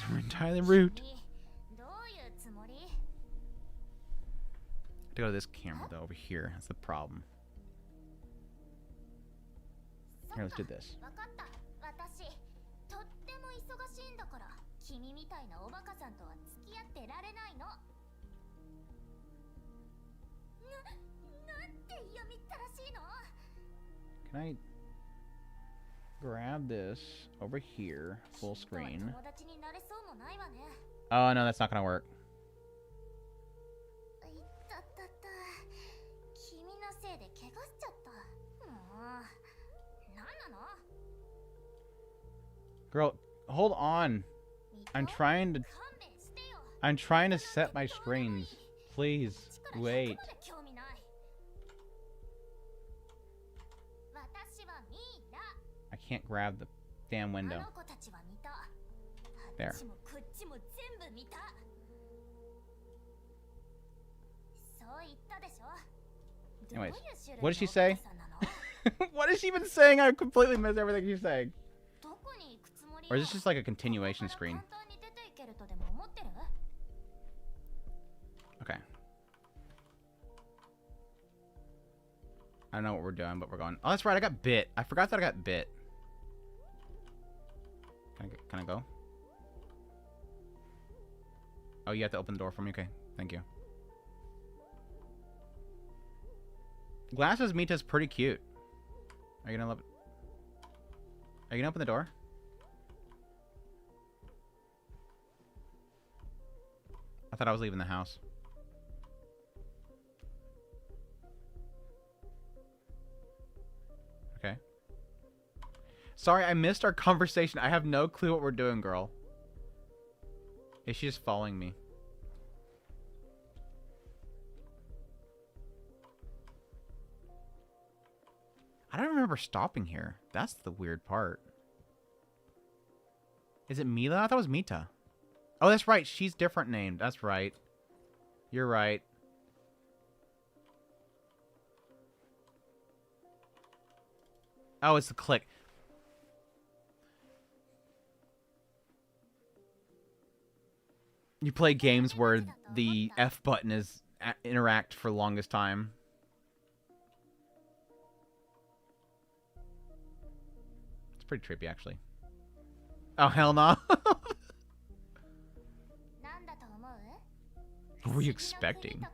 We're entirely root. I have to go to this camera though, over here. That's the problem. Here, let's do this. 君みたいなおバカさんとは付き合ってられないの。なんて読みったらしいの。 Can I grab this over here, full screen? 友達になれそうもないわね。 Oh no, that's not gonna work. いったったった。君のせいで怪我しちゃった。もう、なんなの？ Girl, hold on. I'm trying to set my screens. Please wait. I can't grab the damn window. There. Anyways, what did she say? What is she even saying? I completely missed everything she's saying. Or is this just like a continuation screen? Okay. I don't know what we're doing, but we're going. Oh, that's right. I got bit. I forgot that I got bit. Can I go? Oh, you have to open the door for me? Okay. Thank you. Glasses Mita's pretty cute. Are you gonna open the door? I thought I was leaving the house. Okay. Sorry, I missed our conversation. I have no clue what we're doing, girl. Is she just following me? I don't remember stopping here. That's the weird part. Is it Mila? I thought it was Mita. Oh, that's right. She's different named. That's right. You're right. Oh, it's the click. You play games where the F button is interact for longest time. It's pretty trippy, actually. Oh, hell no. What were you expecting?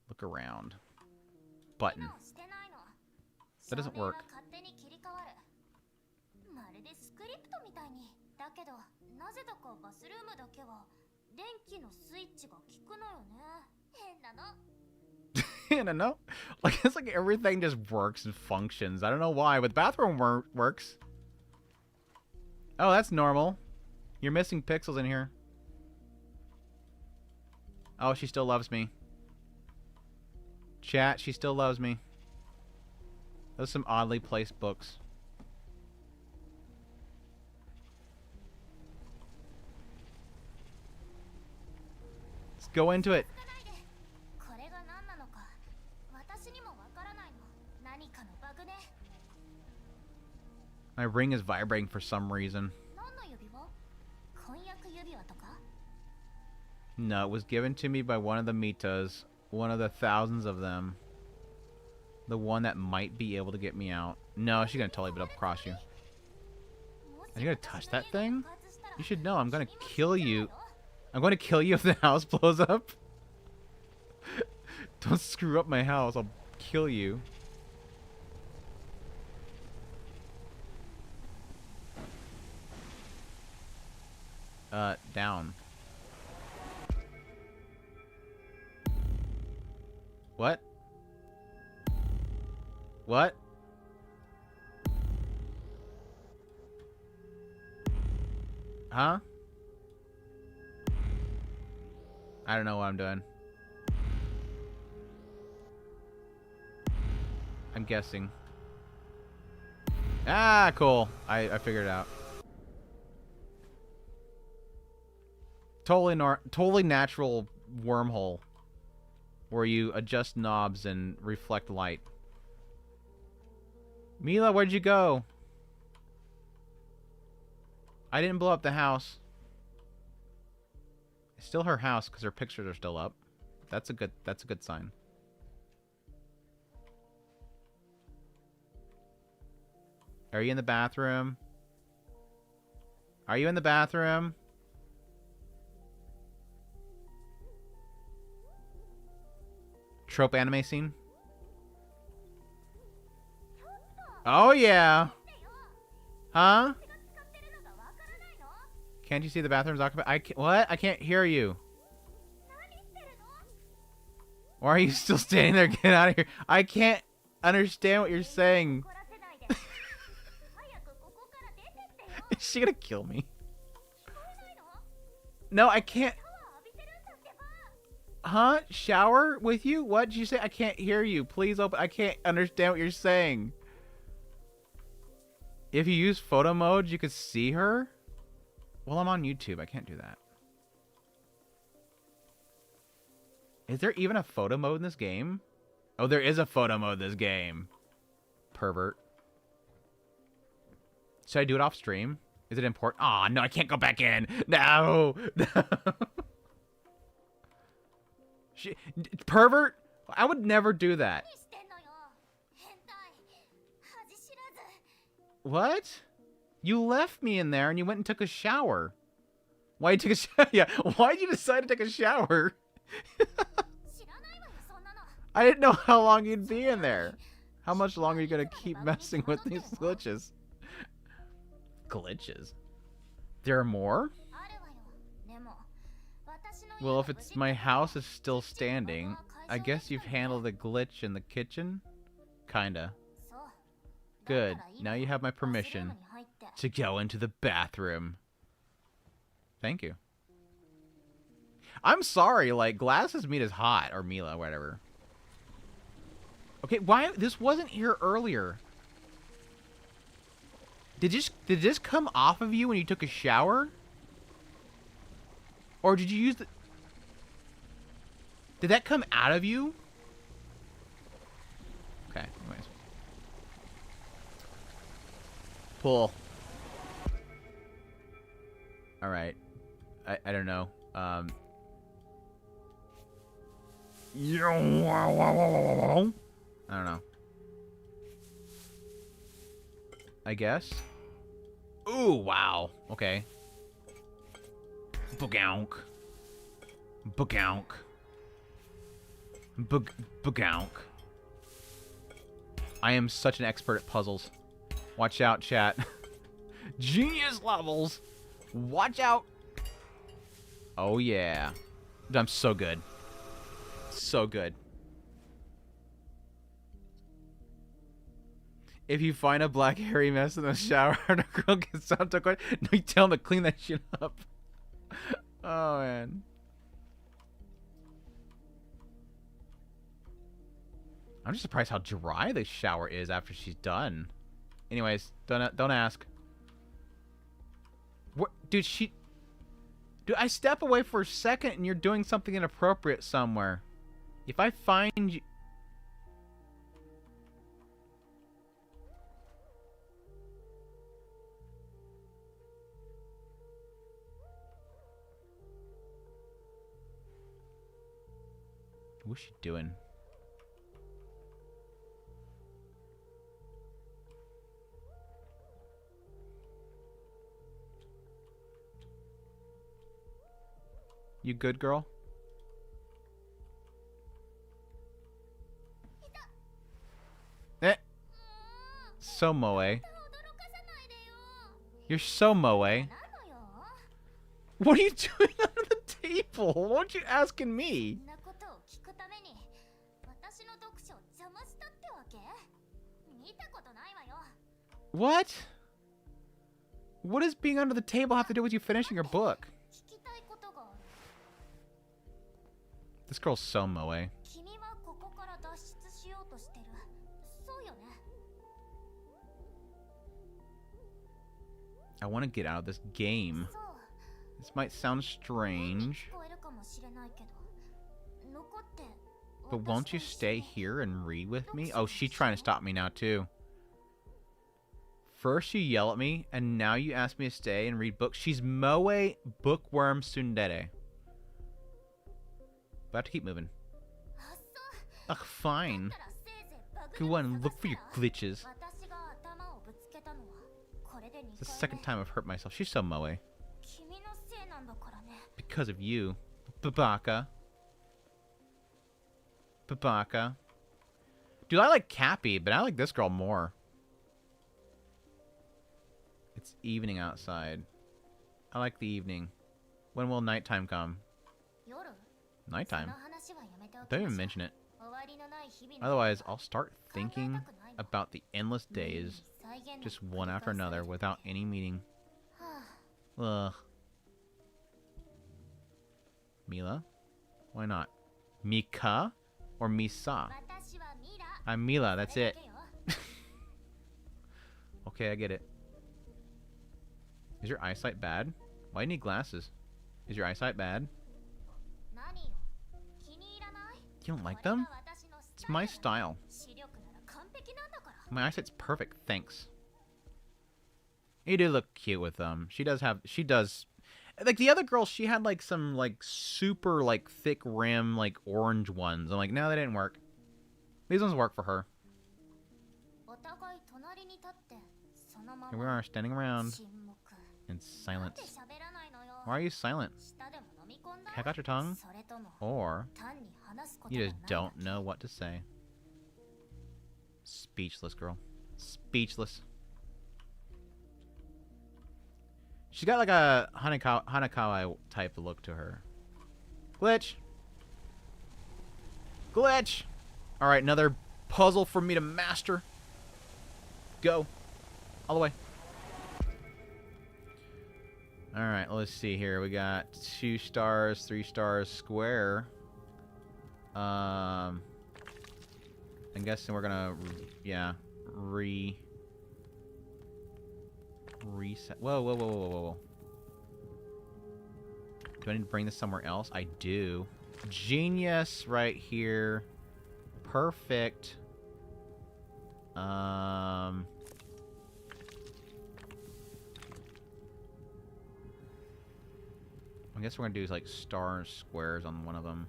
Look around. Button. That doesn't work. I don't know. Like, it's like everything just works and functions. I don't know why, but the bathroom works. Oh, that's normal. You're missing pixels in here. Oh, she still loves me. Chat, she still loves me. Those are some oddly placed books. Let's go into it. My ring is vibrating for some reason. No, it was given to me by one of the Mitas. One of the thousands of them. The one that might be able to get me out. No, she's gonna totally put up across you. Are you gonna touch that thing? You should know I'm gonna kill you. I'm gonna kill you if the house blows up. Don't screw up my house. I'll kill you. Down. What? What? Huh? I don't know what I'm doing. I'm guessing. Ah, cool. I figured it out. Totally natural wormhole where you adjust knobs and reflect light. Mila, where'd you go? I didn't blow up the house. It's still her house because her pictures are still up. That's a good sign. Are you in the bathroom? Are you in the bathroom? Trope anime scene? Oh yeah. Huh? Can't you see the bathroom's occupied? What? I can't hear you. Why are you still standing there? Get out of here. I can't understand what you're saying. Is she gonna kill me? No, I can't. Huh? Shower with you? What did you say? I can't hear you. Please open. I can't understand what you're saying. If you use photo mode, you could see her? Well, I'm on YouTube. I can't do that. Is there even a photo mode in this game? Oh, there is a photo mode in this game. Pervert. Should I do it off stream? Is it important? Aw, no, I can't go back in. No. No. Pervert? I would never do that. What? You left me in there and you went and took a shower. Why you took a shower? Yeah, why'd you decide to take a shower? I didn't know how long you'd be in there. How much longer are you gonna keep messing with these glitches? Glitches? There are more? Well, if it's my house is still standing, I guess you've handled the glitch in the kitchen? Kinda. Good. Now you have my permission to go into the bathroom. Thank you. I'm sorry, like, Glass's meat is hot, or Mila, whatever. Okay, why? This wasn't here earlier. Did this come off of you when you took a shower? Or did you use the... Did that come out of you? Okay, anyways. Pull. Alright. I don't know. I don't know. I guess. Ooh, wow. Okay. Bogonk. Bogonk. Bogonk. I am such an expert at puzzles. Watch out, chat. Genius levels. Watch out. Oh, yeah. I'm so good. So good. If you find a black hairy mess in the shower and a girl gets out to court, no, you tell them to clean that shit up. Oh, man. I'm just surprised how dry the shower is after she's done. Anyways, don't ask. What, dude? Dude, I step away for a second and you're doing something inappropriate somewhere. If I find you... What's she doing? You good, girl? Eh. So moe. You're so moe. What are you doing under the table? What are you asking me? What? What does being under the table have to do with you finishing your book? This girl's so moe. I want to get out of this game. This might sound strange. But won't you stay here and read with me? Oh, she's trying to stop me now, too. First you yell at me, and now you ask me to stay and read books. She's Moe Bookworm Tsundere. But I have to keep moving. Ugh, fine. Go on and look for your glitches. It's the second time I've hurt myself. She's so Moe. Because of you. Babaka. Babaka. Dude, I like Cappy, but I like this girl more. It's evening outside. I like the evening. When will nighttime come? Nighttime? Don't even mention it. Otherwise, I'll start thinking about the endless days, just one after another, without any meaning. Ugh. Mila? Why not? Mika or Misa? I'm Mila, that's it. Okay, I get it. Is your eyesight bad? Why do you need glasses? Is your eyesight bad? You don't like them? It's my style. My eyesight's perfect, thanks. You do look cute with them. She does. Like, the other girl, she had, like, some, like, super, like, thick rim, like, orange ones. I'm like, no, they didn't work. These ones work for her. Here we are, standing around in silence. Why are you silent? Heck out your tongue? Or you just don't know what to say. Speechless, girl. Speechless. She's got like a Hanakawa type look to her. Glitch! Glitch! Alright, another puzzle for me to master. Go. All the way. Alright, let's see here. We got 2 stars, 3 stars, square. I'm guessing we're gonna, yeah, reset. Whoa, whoa, whoa, whoa, whoa, whoa. Do I need to bring this somewhere else? I do. Genius right here. Perfect. I guess we're gonna do like stars, squares on one of them.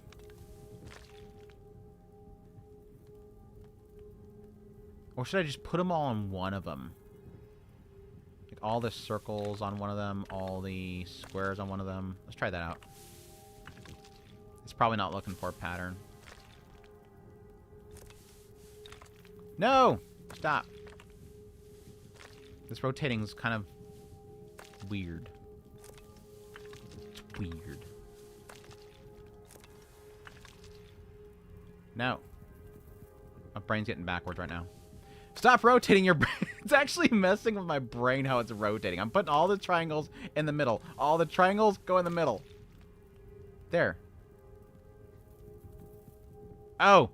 Or should I just put them all on one of them? Like all the circles on one of them, all the squares on one of them. Let's try that out. It's probably not looking for a pattern. No! Stop. This rotating is kind of weird. It's weird. No. My brain's getting backwards right now. Stop rotating your brain. It's actually messing with my brain how it's rotating. I'm putting all the triangles in the middle. All the triangles go in the middle. There. Oh.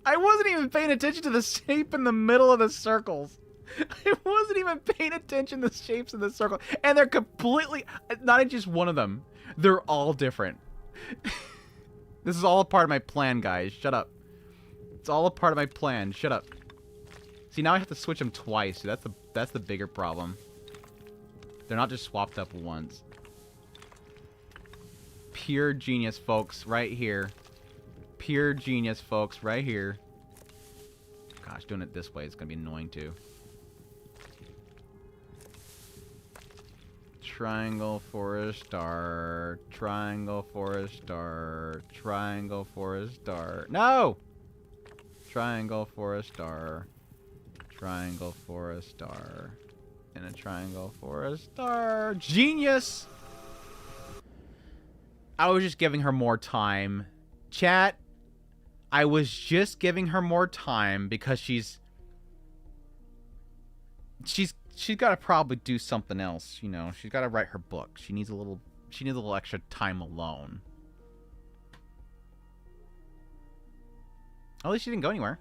I wasn't even paying attention to the shape in the middle of the circles. I wasn't even paying attention to the shapes in the circle. And they're completely... Not just one of them. They're all different. This is all a part of my plan, guys. Shut up. It's all a part of my plan. Shut up. See, now I have to switch them twice. That's the bigger problem. They're not just swapped up once. Pure genius, folks, right here. Pure genius, folks, right here. Gosh, doing it this way is going to be annoying, too. Triangle for a star. Triangle for a star. Triangle for a star. No! Triangle for a star. Triangle for a star. And a triangle for a star. Genius! I was just giving her more time. Chat, I was just giving her more time because she's got to probably do something else, you know. She's got to write her book. She needs a little extra time alone. At least she didn't go anywhere.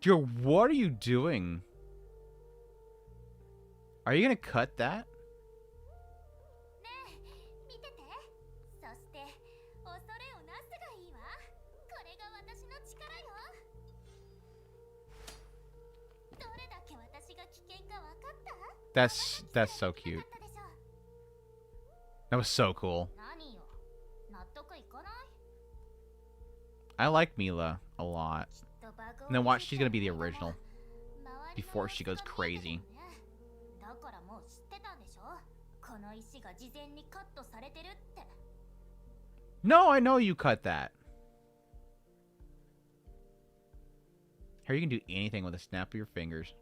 Dude, what are you doing? Are you going to cut that? That's so cute. That was so cool. I like Mila a lot. And then watch, she's gonna be the original before she goes crazy. No, I know you cut that. Here, you can do anything with a snap of your fingers.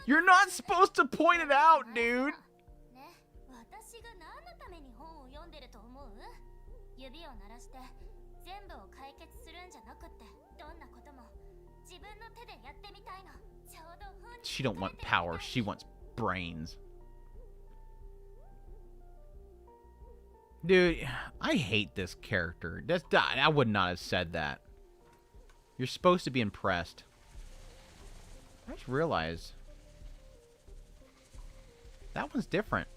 You're not supposed to point it out, dude. She don't want power, she wants brains. Dude, I hate this character. I would not have said that. You're supposed to be impressed. I just realized that one's different.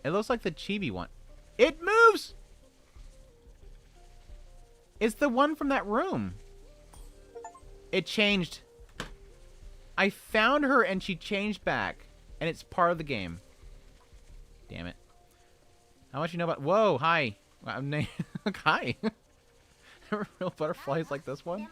It looks like the chibi one. It moves! It's the one from that room. It changed. I found her and she changed back. And it's part of the game. Damn it. How much you know about... Whoa, hi. Hi. Real butterflies like this one?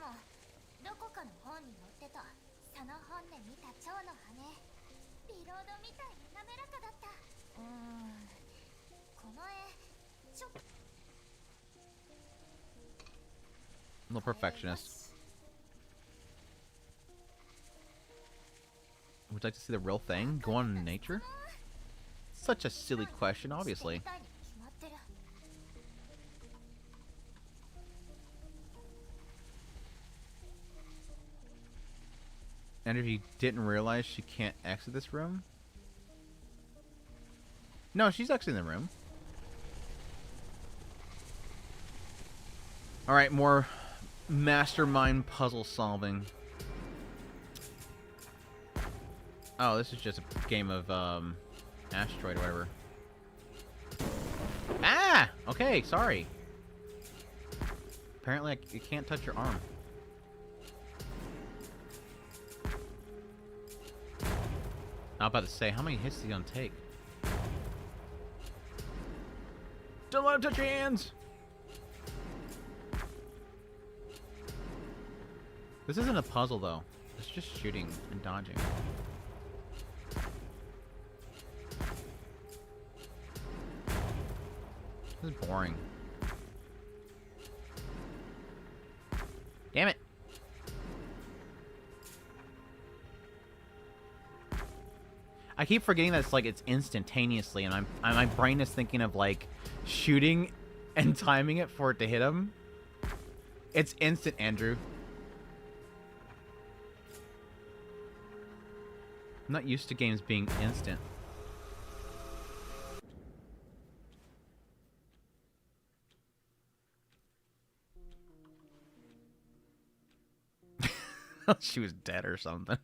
Little perfectionist. Would you like to see the real thing? Go on in nature? Such a silly question, obviously. And if you didn't realize she can't exit this room? No, she's exiting the room. Alright, more mastermind puzzle solving. Oh, this is just a game of, Asteroid or whatever. Ah! Okay, sorry. Apparently, you can't touch your arm. I was about to say, how many hits is he gonna take? Don't let him touch your hands! This isn't a puzzle, though. It's just shooting and dodging. This is boring. Damn it! I keep forgetting that it's instantaneously, and my brain is thinking of like shooting and timing it for it to hit him. It's instant, Andrew. I'm not used to games being instant. She was dead or something.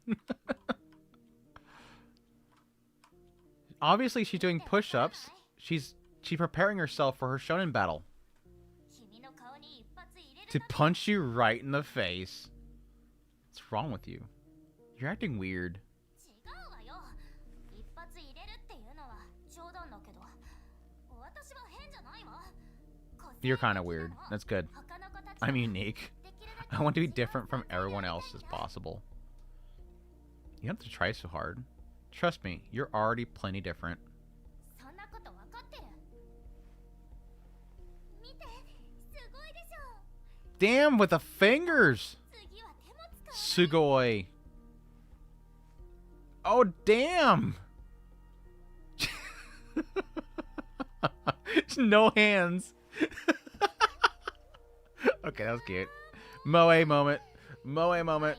Obviously, she's doing push-ups. She's preparing herself for her shonen battle. To punch you right in the face. What's wrong with you? You're acting weird. You're kind of weird. That's good. I'm unique. I want to be different from everyone else as possible. You don't have to try so hard. Trust me, you're already plenty different. Damn, with the fingers! Sugoi. Oh, damn! No hands. Okay, that was cute. Moe moment. Moe moment.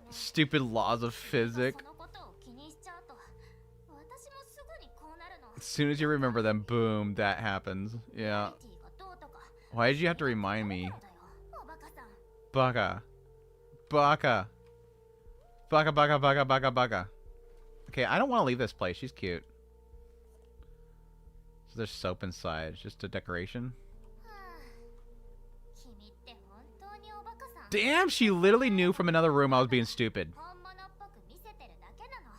Stupid laws of physics. As soon as you remember them, boom, that happens. Yeah. Why did you have to remind me? Baka. Baka. Baka, baka, baka, baka, baka. Okay, I don't want to leave this place. She's cute. So there's soap inside. It's just a decoration. Damn, she literally knew from another room I was being stupid. 本物っぽく見せてるだけなの。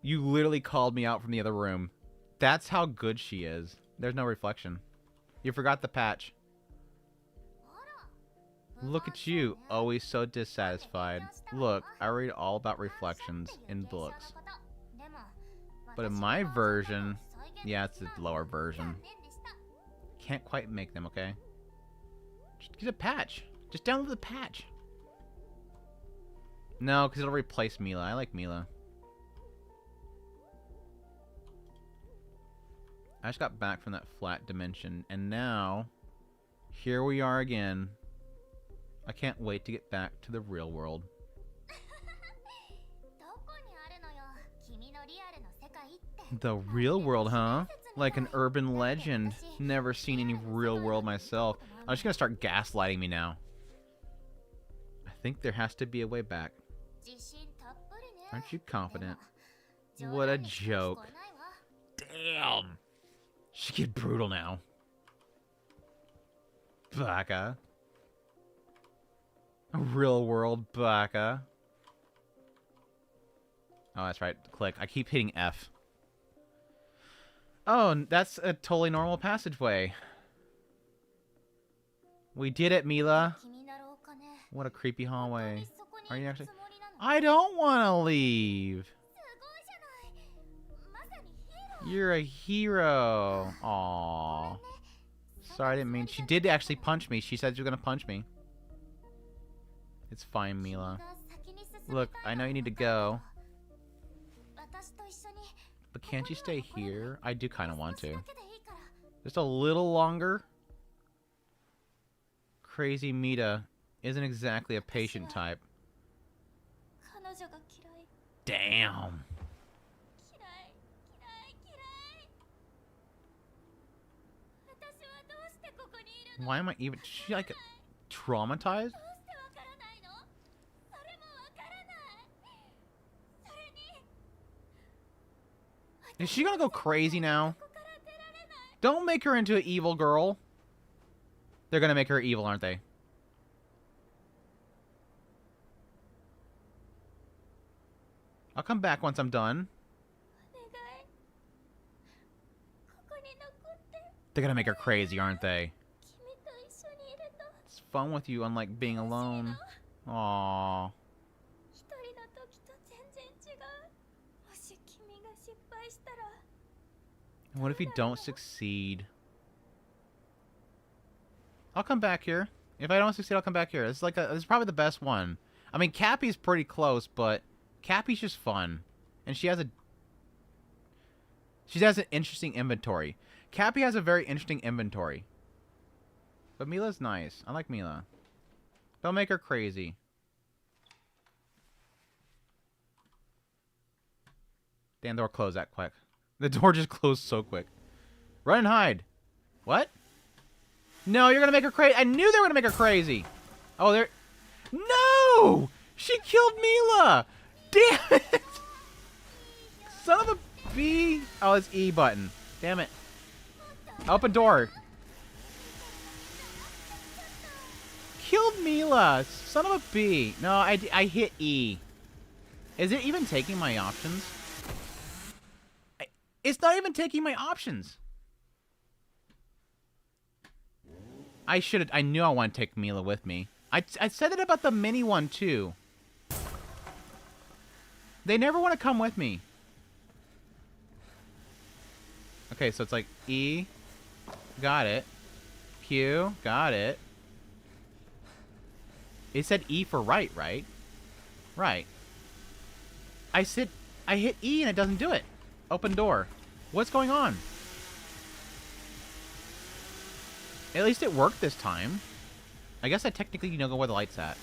You literally called me out from the other room. That's how good she is. There's no reflection. You forgot the patch. Look at you, always so dissatisfied. Look, I read all about reflections in books. But in my version, yeah, it's the lower version. Can't quite make them, okay? Just get a patch. Just download the patch. No, because it'll replace Mila. I like Mila. I just got back from that flat dimension, and now, here we are again. I can't wait to get back to the real world. どこにあるのよ、君のリアルの世界って。 The real world, huh? Like an urban legend. Never seen any real world myself. I'm just gonna start gaslighting me now. I think there has to be a way back. 自信たっぷりね。 Aren't you confident? でも What a 冗談にしか聞 joke. こえないわ。 Damn! She get brutal now. Baka. Real world Baka. Oh, that's right. Click. I keep hitting F. Oh, that's a totally normal passageway. We did it, Mila. 君なるお金。 What a creepy 本当 hallway. にそこに Are you 行く actually... つもりなの？ I don't want to leave. すごいじゃない。まさにヒーロー。 You're a hero. Aww. Sorry, I didn't mean... She did actually punch me. She said she was going to punch me. It's fine, Mila. 君が先に進みたい Look, I know you need to go. 私と一緒に But can't you stay here? I do kind of want 少し to. だけでいいから。 Just a little longer? Crazy Mita isn't exactly a patient type. 彼女が嫌い。 Damn. 嫌い。嫌い。嫌い。私はどうしてここにいるの？ Why am I even... She like traumatized? どうしてわからないの？それもわからない。それに。 Is she gonna go crazy now? ここから出られない。 Don't make her into an evil girl. They're gonna make her evil, aren't they? I'll come back once I'm done. お願い。ここに残って。 They're gonna make her crazy, aren't they? 君と一緒にいると。 It's fun with you, unlike being alone. Aww. 一人の時と全然違う。もし君が失敗したら。 What if you don't succeed? I'll come back here. If I don't succeed, I'll come back here. This is probably the best one. I mean, Cappy's pretty close, but Cappy's just fun, and she has an interesting inventory. Cappy has a very interesting inventory, but Mila's nice. I like Mila. Don't make her crazy. Damn, door closed that quick. The door just closed so quick. Run and hide. What? No, you're gonna make her crazy. I knew they were gonna make her crazy. Oh, they're... No! She killed Mila! Damn it! Son of a B. Oh, it's E button. Damn it. Open door. Killed Mila. Son of a B. No, I hit E. Is it even taking my options? It's not even taking my options. I knew I want to take Mila with me. I said it about the mini one, too. They never want to come with me. Okay, so it's like E. Got it. Q. Got it. It said E for right, right? Right. I hit E and it doesn't do it. Open door. What's going on? At least it worked this time. I guess I technically know where the light's at.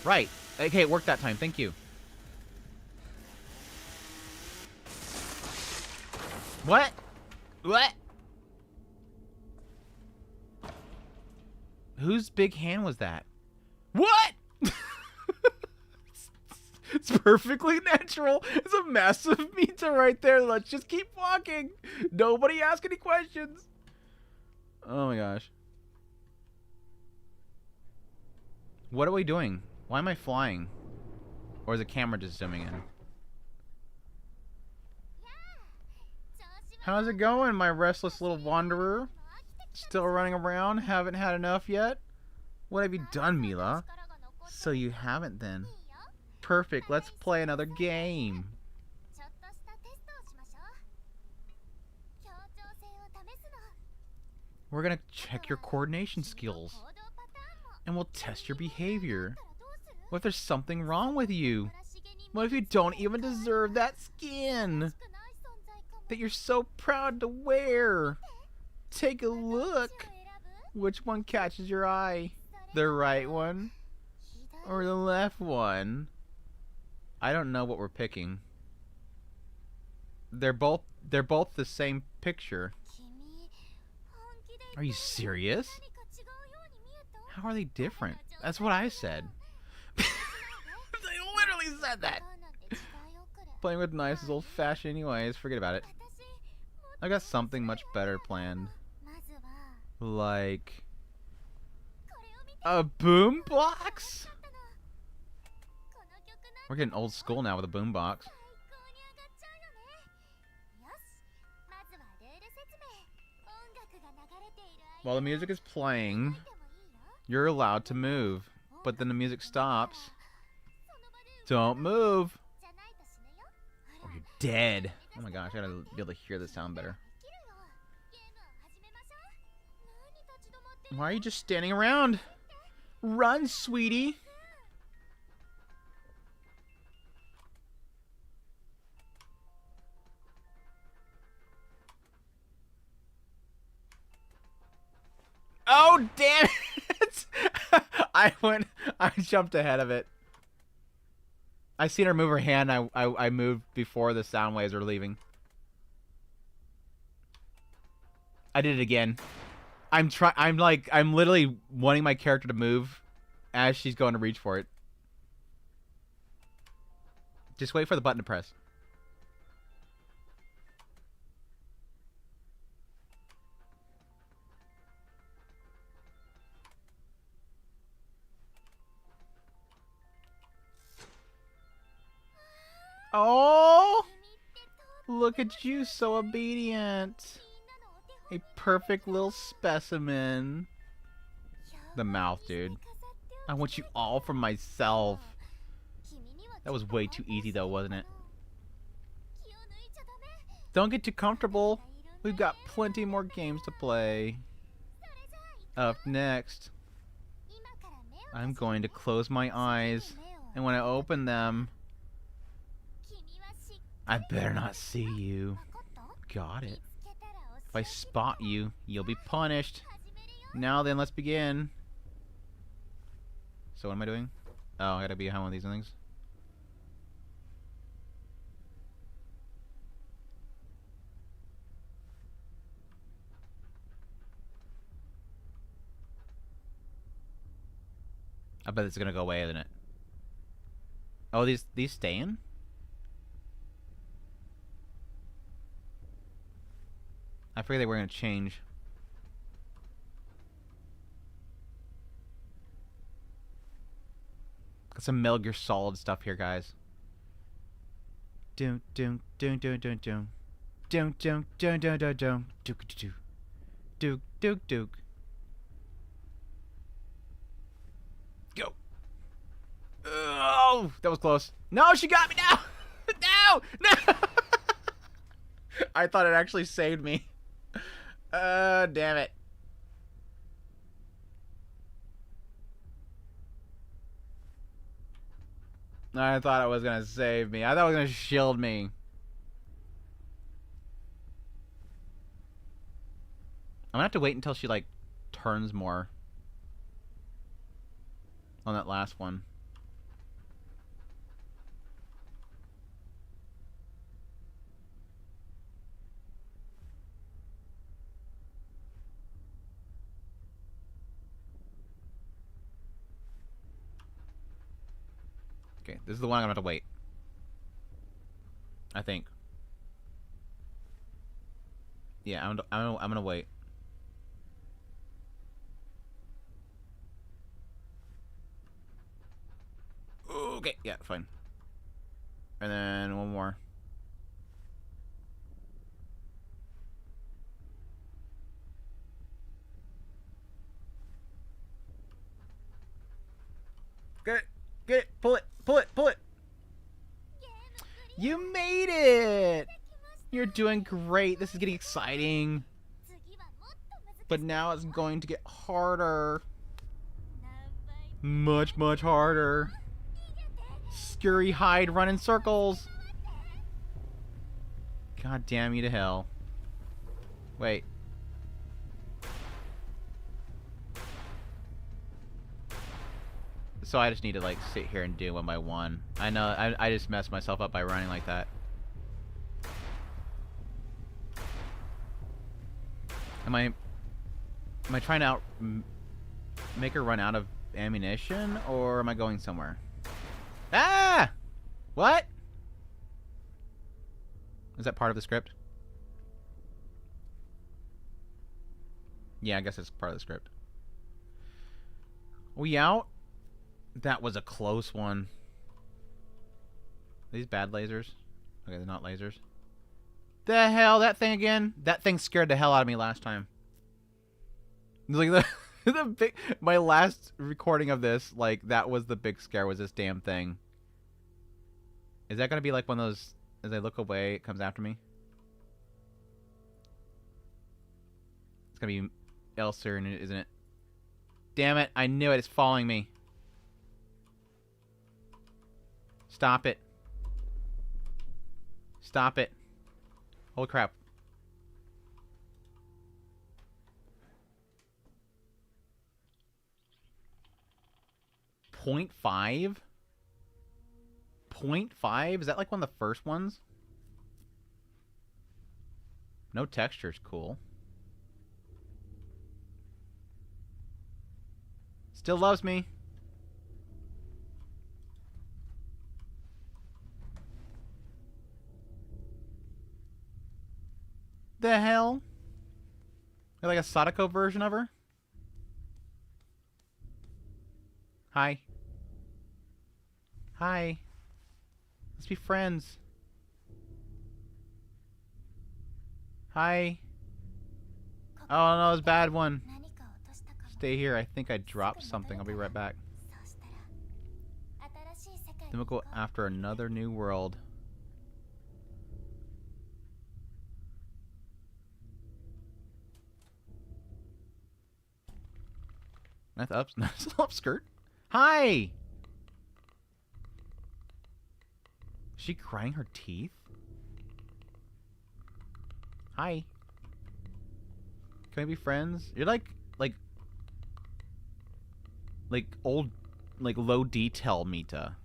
Right. Okay, it worked that time. Thank you. What? What? Whose big hand was that? What? It's perfectly natural. It's a massive Mita right there. Let's just keep walking. Nobody ask any questions. Oh my gosh. What are we doing? Why am I flying? Or is the camera just zooming in? How's it going, my restless little wanderer? Still running around? Haven't had enough yet? What have you done, Mila? So you haven't then. Perfect, let's play another game. We're gonna check your coordination skills. And we'll test your behavior. What if there's something wrong with you? What if you don't even deserve that skin that you're so proud to wear? Take a look. Which one catches your eye? The right one? Or the left one? I don't know what we're picking. They're both the same picture. Are you serious? How are they different? That's what I said. They literally said that. Playing with knives is old-fashioned anyways. Forget about it. I got something much better planned. Like a boombox? We're getting old school now with a boombox. While the music is playing, you're allowed to move, but then the music stops. Don't move, or you're dead. Oh my gosh, I gotta be able to hear the sound better. Why are you just standing around? Run, sweetie. Oh, damn it! I jumped ahead of it. I seen her move her hand. I moved before the sound waves were leaving. I did it again. I'm literally wanting my character to move as she's going to reach for it. Just wait for the button to press. Oh! Look at you, so obedient. A perfect little specimen. The mouth, dude. I want you all for myself. That was way too easy, though, wasn't it? Don't get too comfortable. We've got plenty more games to play. Up next, I'm going to close my eyes. And when I open them, I better not see you. Got it. If I spot you, you'll be punished. Now then, let's begin. So what am I doing? Oh, I gotta be behind one of these things. I bet it's gonna go away, isn't it? Oh, these staying? I figured they were gonna change. Got some Metal Gear Solid stuff here, guys. Doom doom doom doom doom doom doom doom doom doom doom doom dook dook dook dook dook. Go. Oh, that was close. No, she got me now. No, no. I thought it actually saved me. Damn it. I thought it was gonna save me. I thought it was gonna shield me. I'm gonna have to wait until she, like, turns more on that last one. Okay, this is the one I'm gonna have to wait. I think. Yeah, I'm gonna wait. Okay, yeah, fine. And then one more. Get it! Get it! Pull it! Pull it! Pull it! You made it! You're doing great. This is getting exciting. But now it's going to get harder. Much, much harder. Scurry, hide, run in circles. God damn you to hell. Wait. So I just need to like sit here and do one by one. I know I just messed myself up by running like that. Am I trying to make her run out of ammunition, or am I going somewhere? Ah! What? Is that part of the script? Yeah, I guess it's part of the script. We out? That was a close one. Are these bad lasers? Okay, they're not lasers. The hell, that thing again? That thing scared the hell out of me last time. Like the big, my last recording of this, like that was the big scare, was this damn thing. Is that gonna be like one of those? As I look away, it comes after me. It's gonna be Elser, isn't it? Damn it! I knew it. It's following me. Stop it. Stop it. Holy crap. .5? 0.5? Is that like one of the first ones? No texture's cool. Still loves me. The hell? Like a Sadako version of her? Hi. Hi. Let's be friends. Hi. Oh no, it's a bad one. Stay here. I think I dropped something. I'll be right back. Then we'll go after another new world. That's up. That's up skirt. Hi. Is she crying her teeth? Hi. Can we be friends? You're like old, like low detail Mita.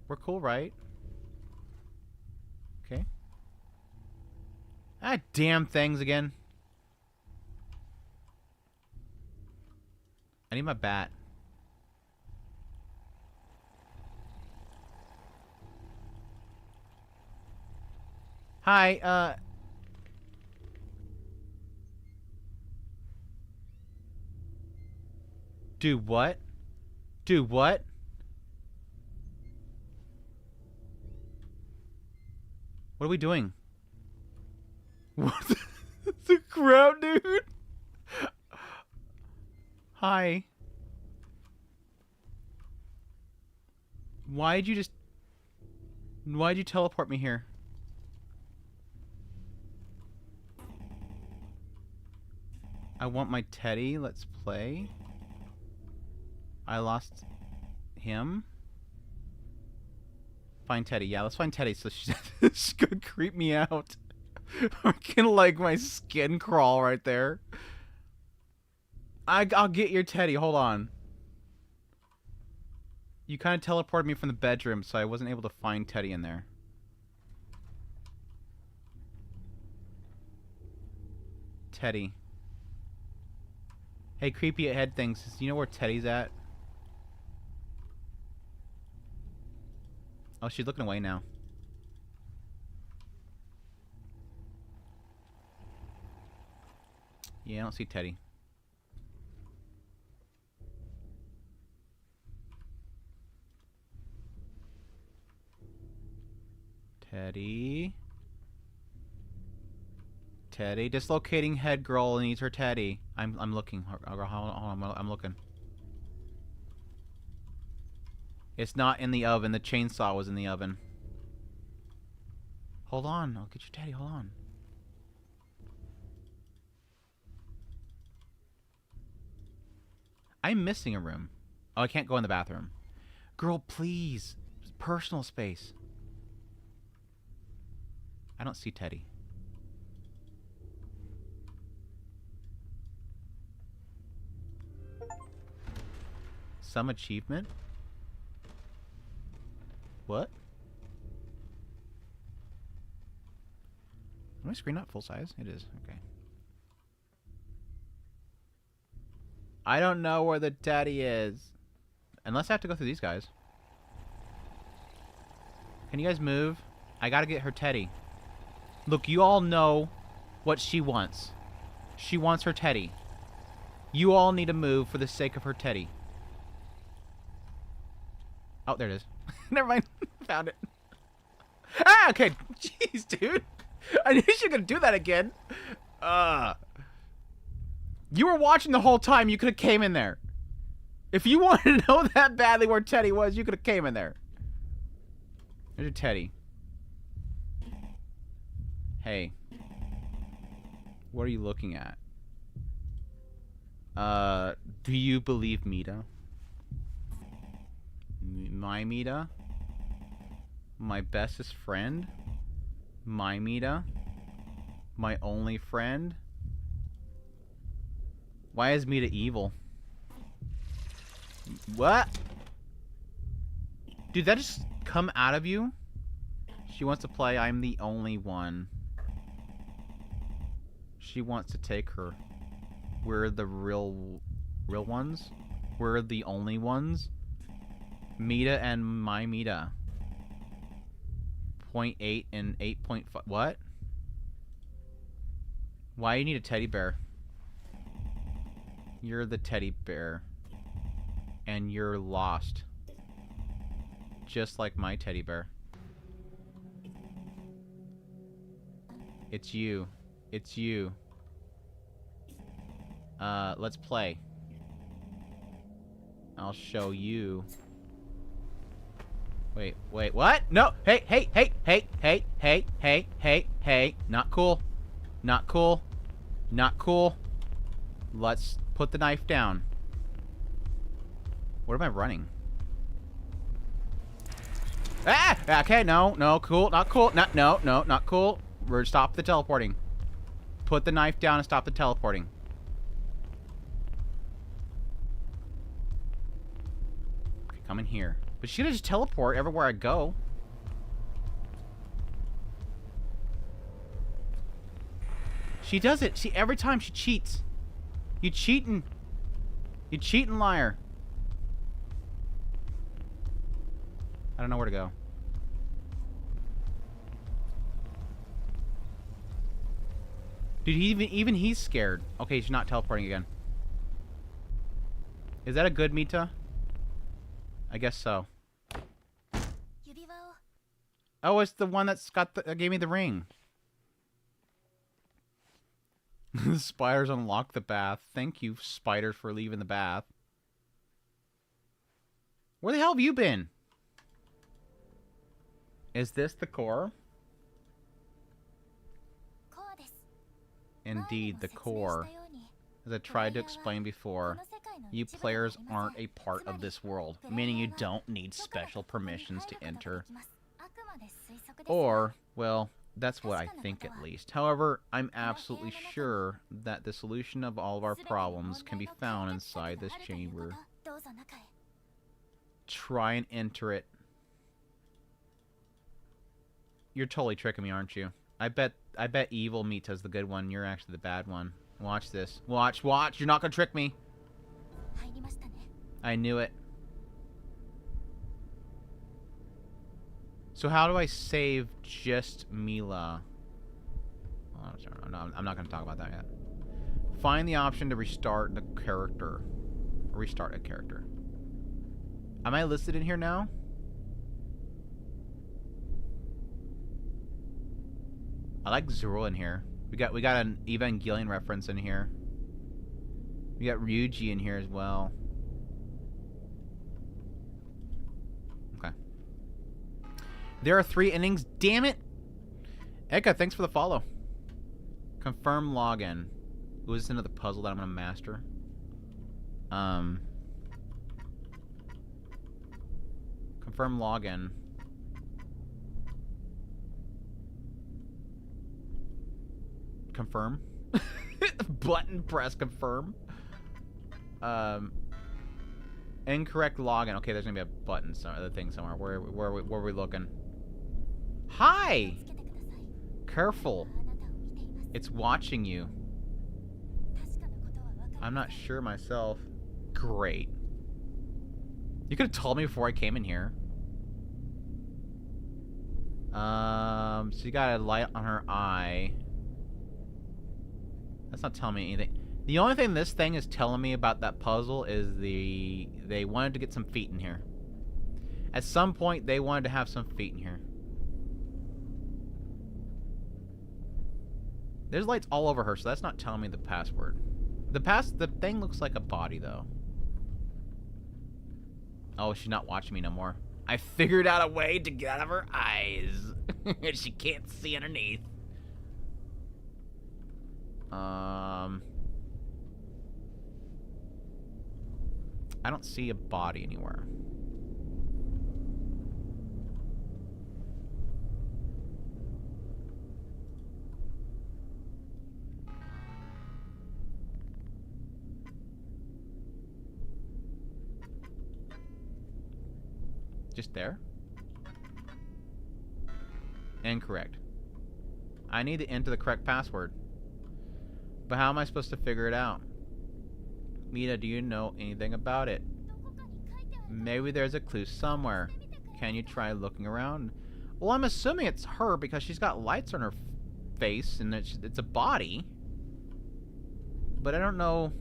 We're cool, right? Okay. Ah, damn things again. I need my bat. Hi, do what? Do what? What are we doing? What the crap, dude? Hi. Why'd you teleport me here? I want my teddy. Let's play. I lost him. Find Teddy. Yeah, let's find Teddy so she's gonna creep me out. I can like my skin crawl right there. I'll get your Teddy. Hold on. You kind of teleported me from the bedroom, so I wasn't able to find Teddy in there. Teddy. Hey, creepy head things. Do you know where Teddy's at? Oh, she's looking away now. Yeah, I don't see Teddy. Teddy. Teddy. Dislocating head girl needs her teddy. I'm looking. Hold on, I'm looking. It's not in the oven. The chainsaw was in the oven. Hold on. I'll get your teddy. Hold on. I'm missing a room. Oh, I can't go in the bathroom. Girl, please. Personal space. I don't see Teddy. Some achievement? What? Is my screen not full size? It is. Okay. I don't know where the teddy is. Unless I have to go through these guys. Can you guys move? I gotta get her teddy. Look, you all know what she wants. She wants her teddy. You all need to move for the sake of her teddy. Oh, there it is. Never mind. Found it. Ah, okay. Jeez, dude. I knew you were gonna do that again. You were watching the whole time. You could have came in there. If you wanted to know that badly where Teddy was, you could have came in there. There's your Teddy. Hey. What are you looking at? Do you believe Mita? My Mita? My bestest friend? My Mita? My only friend? Why is Mita evil? What? Did that just come out of you? She wants to play I'm the only one. She wants to take her. We're the real ones? We're the only ones? Mita and my Mita. 0.8 and 8.5. What? Why do you need a teddy bear? You're the teddy bear. And you're lost. Just like my teddy bear. It's you. It's you. Let's play. I'll show you. Wait, what? No! Hey! Not cool. Not cool. Not cool. Let's put the knife down. What am I running? Ah! Okay, no, cool, not cool. No, not cool. We're stop the teleporting. Put the knife down and stop the teleporting. Okay, come in here. But she could just teleport everywhere I go. She does it. See, every time she cheats. You cheating. You cheating liar. I don't know where to go. Dude, even he's scared. Okay, she's not teleporting again. Is that a good Mita? I guess so. Oh, it's the one that's got the gave me the ring. The spiders unlock the bath. Thank you, spiders, for leaving the bath. Where the hell have you been? Is this the core? Indeed, the core. As I tried to explain before, you players aren't a part of this world, meaning you don't need special permissions to enter. Or, well, that's what I think at least. However, I'm absolutely sure that the solution of all of our problems can be found inside this chamber. Try and enter it. You're totally tricking me, aren't you? I bet evil Mita's the good one. You're actually the bad one. Watch this. Watch. You're not gonna trick me. I knew it. So how do I save just Mila? Oh, no, I'm not gonna talk about that yet. Find the option to restart the character. Restart a character. Am I listed in here now? I like Zoro in here. We got an Evangelion reference in here. We got Ryuji in here as well. Okay. There are 3 endings. Damn it! Eka, thanks for the follow. Confirm login. Ooh, is this another puzzle that I'm gonna master? Confirm login. Confirm. Button press confirm. Incorrect login. Okay, there's gonna be a button somewhere, the thing somewhere. Where are we looking? Hi! Careful. It's watching you. I'm not sure myself. Great. You could have told me before I came in here. So you got a light on her eye. That's not telling me anything. The only thing this thing is telling me about that puzzle is they wanted to get some feet in here. At some point, they wanted to have some feet in here. There's lights all over her, so that's not telling me the password. The thing looks like a body, though. Oh, she's not watching me no more. I figured out a way to get out of her eyes. She can't see underneath. I don't see a body anywhere. Just there? Incorrect. I need to enter the correct password. But how am I supposed to figure it out? Mita, do you know anything about it? Maybe there's a clue somewhere. Can you try looking around? Well, I'm assuming it's her because she's got lights on her face and it's a body. But I don't know.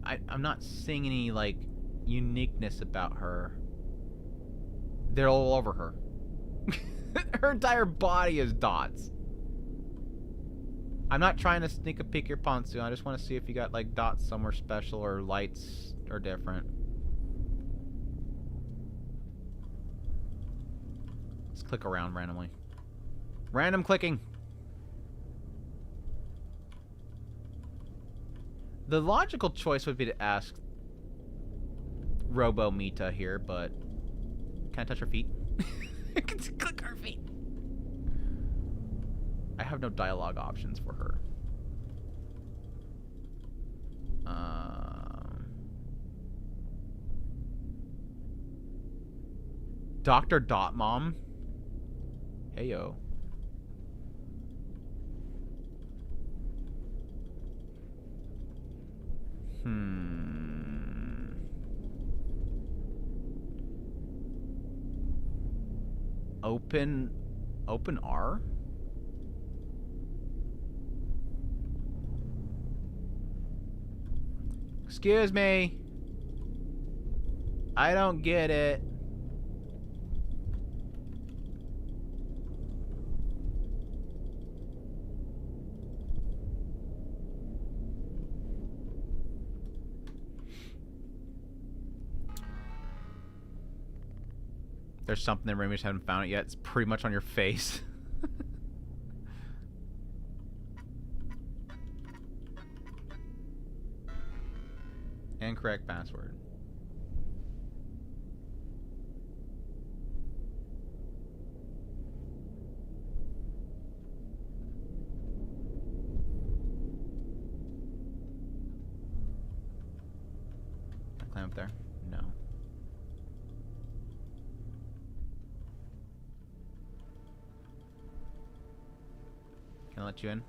I'm not seeing any, like, uniqueness about her. They're all over her. Her entire body is dots. I'm not trying to sneak a peek your Ponzu. I just want to see if you got, like, dots somewhere special or lights are different. Let's click around randomly. Random clicking. The logical choice would be to ask Robo Mita here, but can I touch her feet? Click her feet. I have no dialogue options for her. Dr. Dot Mom. Hey yo. Open R? Excuse me. I don't get it. There's something that we just haven't found it yet. It's pretty much on your face. Incorrect password. Can I climb up there? No. Can I let you in?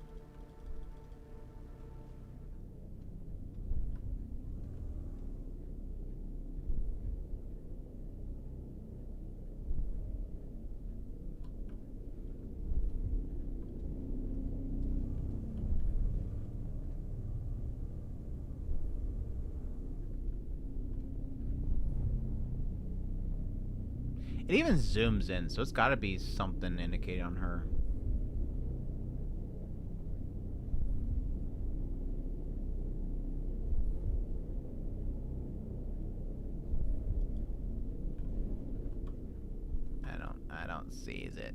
It even zooms in, so it's got to be something indicated on her. I don't see it.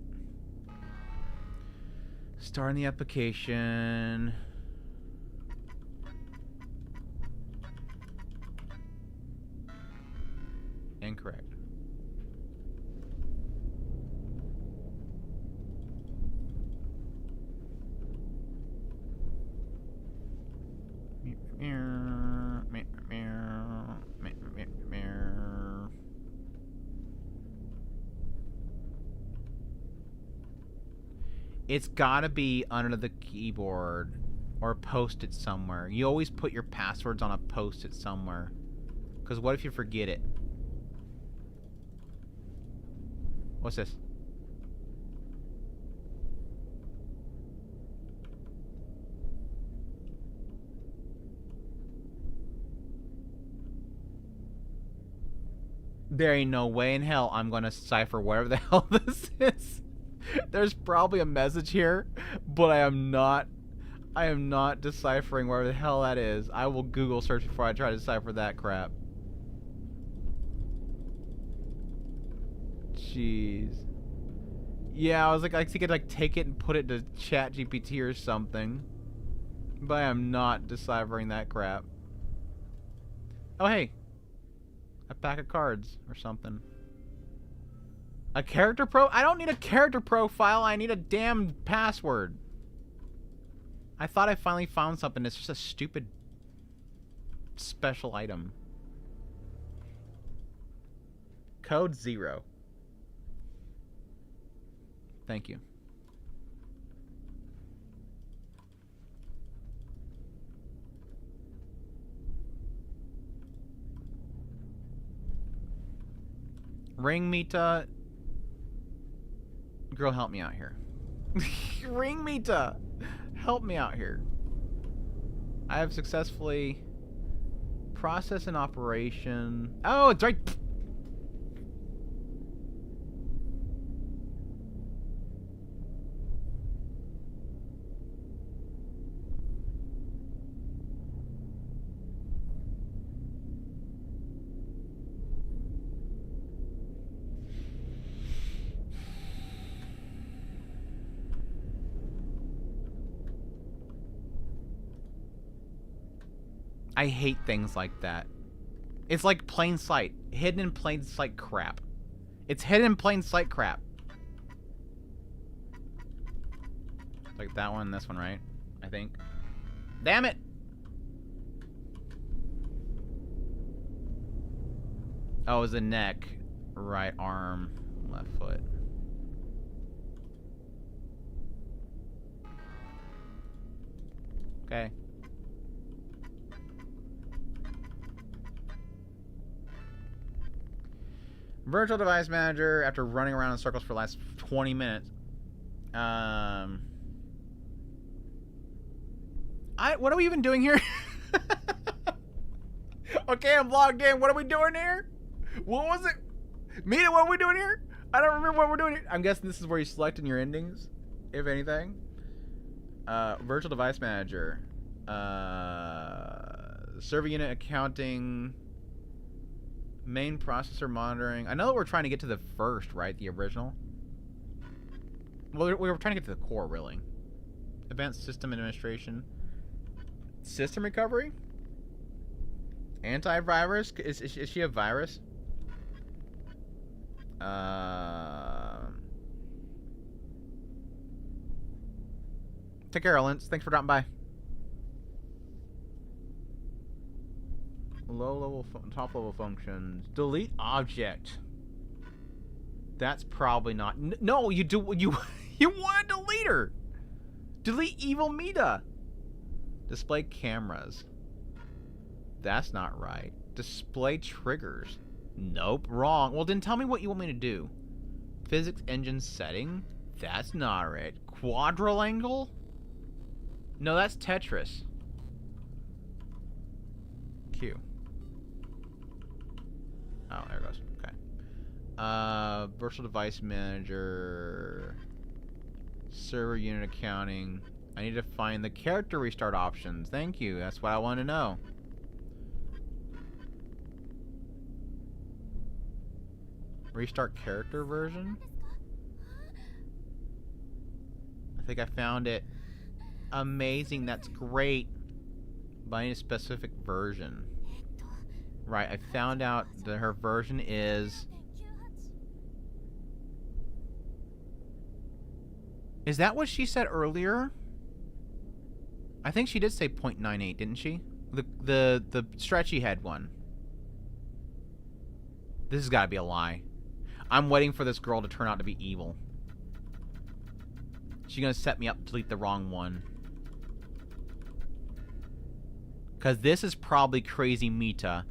Starting the application. Incorrect. It's gotta be under the keyboard or post it somewhere. You always put your passwords on a post-it somewhere. Because what if you forget it? What's this? There ain't no way in hell I'm gonna decipher whatever the hell this is. There's probably a message here, but I am not deciphering whatever the hell that is. I will Google search before I try to decipher that crap. Jeez. Yeah, I was like, I could like take it and put it to Chat GPT or something. But I am not deciphering that crap. Oh hey. A pack of cards or something. A character I don't need a character profile, I need a damn password. I thought I finally found something. It's just a stupid special item. Code 0. Thank you. Ring Mita. Girl, help me out here. Ring Mita. Help me out here. I have successfully processed an operation. Oh, it's right. I hate things like that. It's like plain sight. Hidden in plain sight crap. It's hidden in plain sight crap. It's like that one and this one, right? I think. Damn it! Oh, it was the neck. Right arm. Left foot. Okay. Virtual device manager, after running around in circles for the last 20 minutes. What are we even doing here? Okay, I'm logged in. What are we doing here? What was it? Mita, what are we doing here? I don't remember what we're doing here. I'm guessing this is where you select in your endings, if anything. Virtual device manager. Server unit accounting. Main processor monitoring. I know that we're trying to get to the first, right? The original. Well, we were trying to get to the core, really. Advanced system administration. System recovery? Antivirus? Is she a virus? Take care, Ellens. Thanks for dropping by. Low level, top level functions. Delete object. That's probably not. No, you do. You want to delete her. Delete evil Mita. Display cameras. That's not right. Display triggers. Nope, wrong. Well, then tell me what you want me to do. Physics engine setting. That's not right. Quadrilangle. No, that's Tetris. Q. Oh, there it goes. Okay. Virtual device manager. Server unit accounting. I need to find the character restart options. Thank you. That's what I want to know. Restart character version? I think I found it. Amazing. That's great. But I need a specific version. Right, I found out that her version is... Is that what she said earlier? I think she did say 0.98, didn't she? The stretchy head one. This has got to be a lie. I'm waiting for this girl to turn out to be evil. She's going to set me up to delete the wrong one. Because this is probably crazy Mita.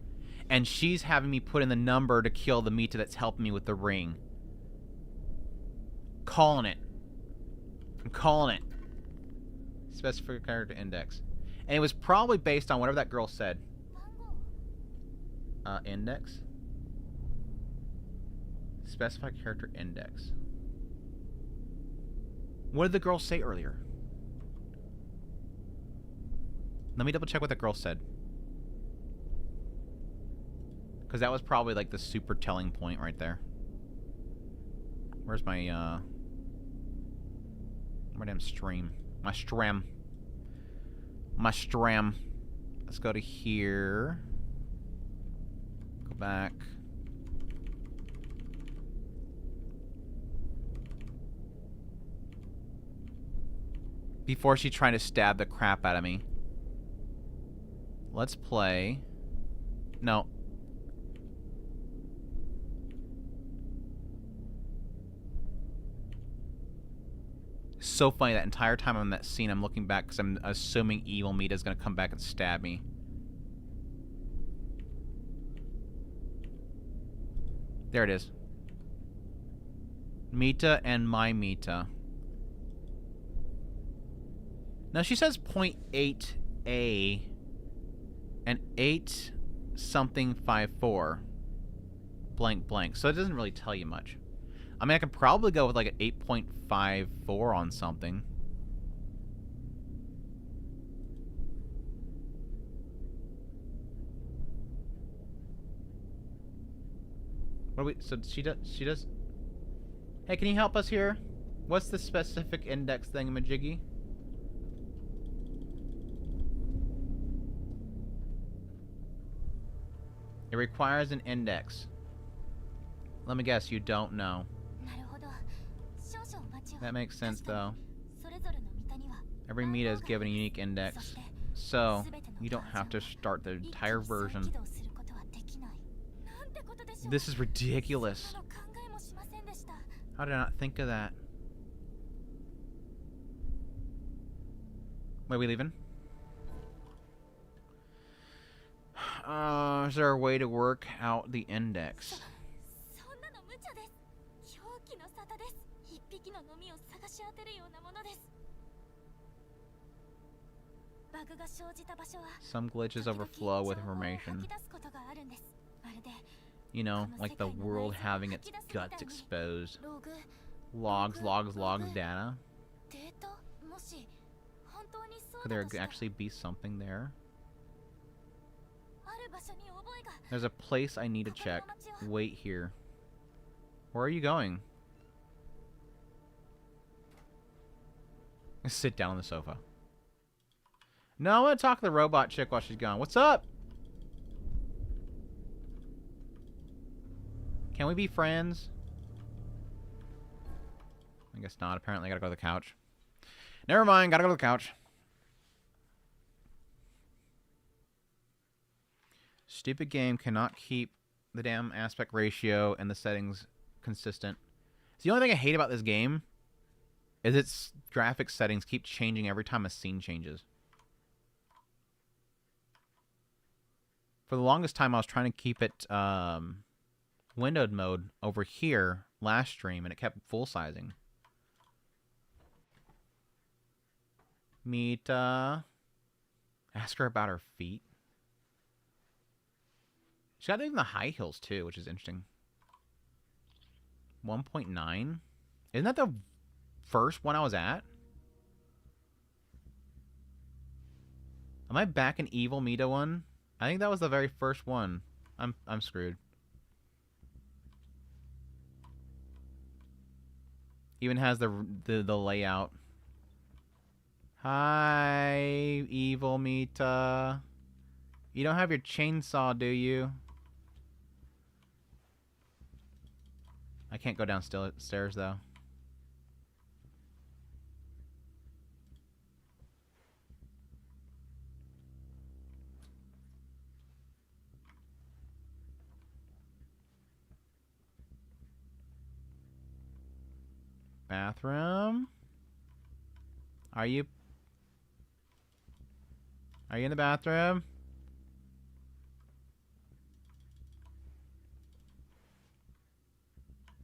And she's having me put in the number to kill the Mita that's helping me with the ring. Calling it. I'm calling it. Specific character index. And it was probably based on whatever that girl said. Index. Specify character index. What did the girl say earlier? Let me double check what that girl said. Because that was probably like the super telling point right there. Where's my my damn stream? My stram. My stram. Let's go to here. Go back. Before she tried to stab the crap out of me. Let's play. No. So funny, that entire time I'm in that scene, I'm looking back because I'm assuming evil Mita is going to come back and stab me. There it is. Mita and my Mita. Now she says 0.8A and 8 something 54 blank blank, so it doesn't really tell you much. I mean, I could probably go with like an 8.54 on something. What do we... So she does... Hey, can you help us here? What's the specific index thingamajiggy? It requires an index. Let me guess, you don't know. That makes sense, though. Every Mita is given a unique index, so you don't have to start the entire version. This is ridiculous. How did I not think of that? Wait, we leaving? Is there a way to work out the index? Some glitches overflow with information. You know, like the world having its guts exposed. Logs, data. Could there actually be something there? There's a place I need to check. Wait here. Where are you going? Sit down on the sofa. No, I want to talk to the robot chick while she's gone. What's up? Can we be friends? I guess not. Apparently I gotta go to the couch. Never mind, gotta go to the couch. Stupid game cannot keep the damn aspect ratio and the settings consistent. It's the only thing I hate about this game is its graphics settings keep changing every time a scene changes. For the longest time, I was trying to keep it windowed mode over here last stream, and it kept full sizing. Mita. Ask her about her feet. She's got even the high heels, too, which is interesting. 1.9? Isn't that the first one I was at? Am I back in Evil Mita one? I think that was the very first one. I'm screwed. Even has the layout. Hi, Evil Mita. You don't have your chainsaw, do you? I can't go downstairs though. Bathroom? Are you in the bathroom?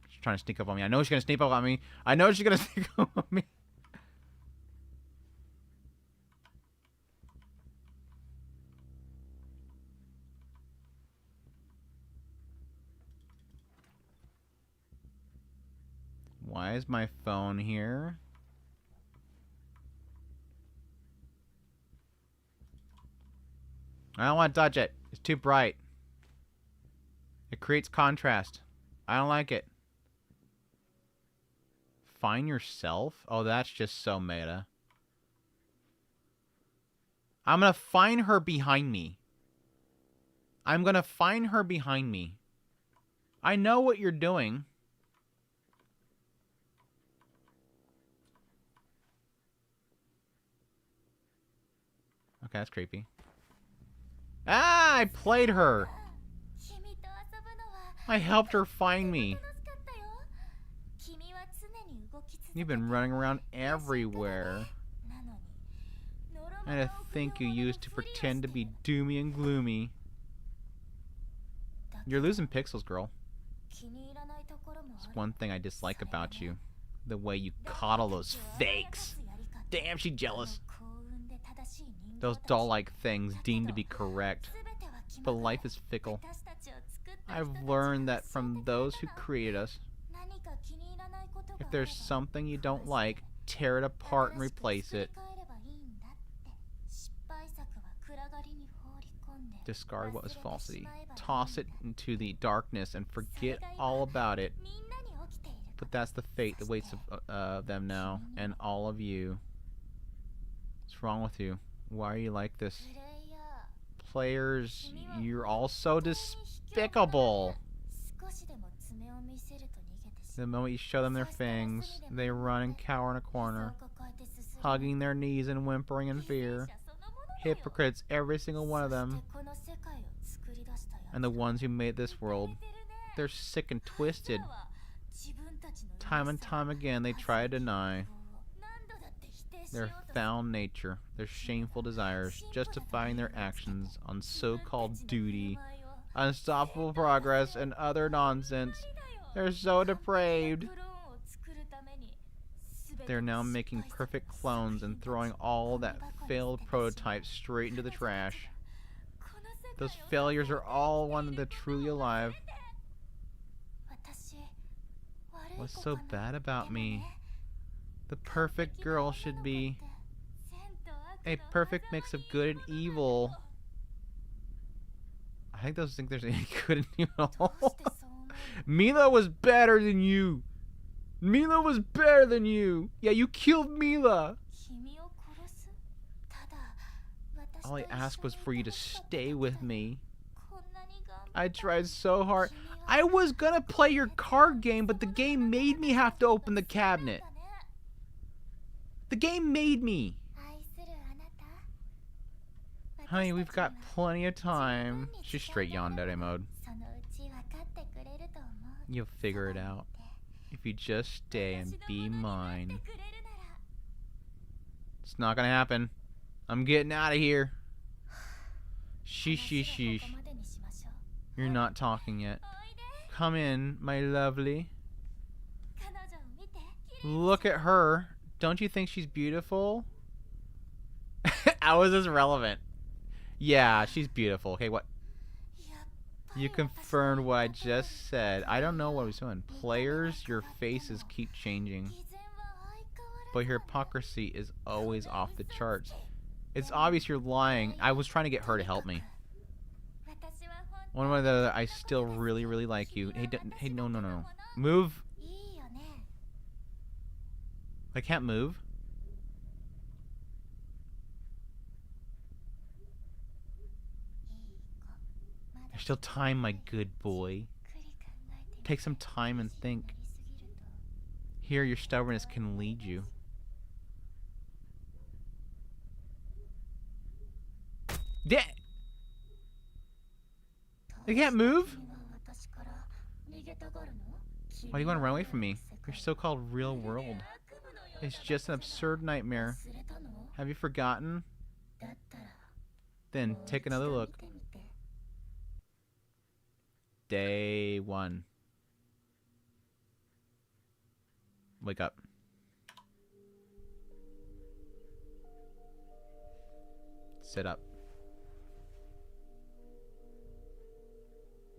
She's trying to sneak up on me. I know she's gonna sneak up on me. I know she's gonna sneak up on me. Why is my phone here? I don't want to touch it. It's too bright. It creates contrast. I don't like it. Find yourself? Oh, that's just so meta. I'm gonna find her behind me. I'm gonna find her behind me. I know what you're doing. Okay, that's creepy. Ah, I played her. I helped her find me. You've been running around everywhere. And I think you used to pretend to be doomy and gloomy. You're losing pixels, girl. That's one thing I dislike about you. The way you coddle those fakes. Damn, she's jealous. Those doll-like things deemed to be correct. But life is fickle. I've learned that from those who created us. If there's something you don't like, tear it apart and replace it. Discard what was falsity. Toss it into the darkness and forget all about it. But that's the fate that waits of them now, and all of you. What's wrong with you? Why are you like this? Players, you're all so despicable. The moment you show them their fangs, they run and cower in a corner, hugging their knees and whimpering in fear. Hypocrites, every single one of them. And the ones who made this world, they're sick and twisted. Time and time again, they try to deny their foul nature, their shameful desires, justifying their actions on so-called duty, unstoppable progress, and other nonsense. They're so depraved. They're now making perfect clones and throwing all that failed prototypes straight into the trash. Those failures are all one of the truly alive. What's so bad about me? The perfect girl should be a perfect mix of good and evil. I think those think there's any good and evil. Mila was better than you. Mila was better than you. Yeah, you killed Mila. All I asked was for you to stay with me. I tried so hard. I was gonna play your card game, but the game made me have to open the cabinet. The game made me. Honey, we've got plenty of time. She's straight yandere mode. You'll figure it out. If you just stay and be mine. It's not gonna happen. I'm getting out of here. Sheesh, sheesh, sheesh. You're not talking yet. Come in, my lovely. Look at her. Don't you think she's beautiful? How is this relevant? Yeah, she's beautiful. Okay, what? You confirmed what I just said. I don't know what I was doing. Players, your faces keep changing. But your hypocrisy is always off the charts. It's obvious you're lying. I was trying to get her to help me. One way or the other, I still really, really like you. Hey, hey, no, no, no. Move. I can't move. There's still time, my good boy. Take some time and think. Here, your stubbornness can lead you. Yeah. They can't move? Why do you want to run away from me? Your so-called real world. It's just an absurd nightmare. Have you forgotten? Then take another look. Day 1. Wake up. Sit up.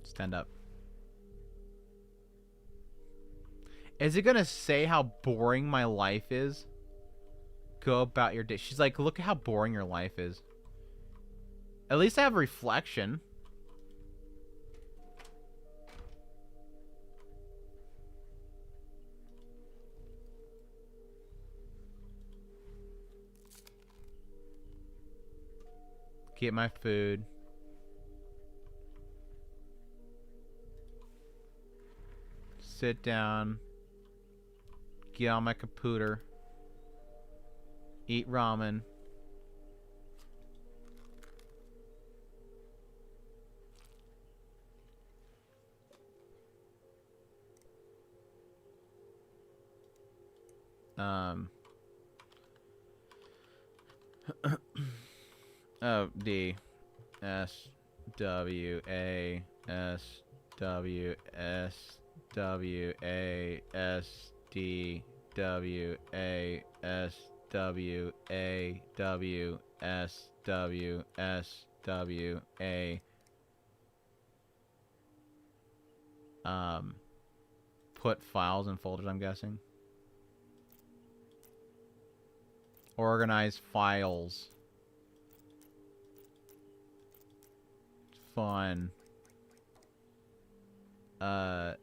Stand up. Is it gonna say how boring my life is? Go about your day. She's like, look at how boring your life is. At least I have a reflection. Get my food. Sit down. Get on my computer. Eat ramen. Oh, D. S. W. A. S. W. S. W. A. S. D. W. A. S. W. A. W. S. W. S. W. A. Put files in folders, I'm guessing. Organize files. Fun. Huh?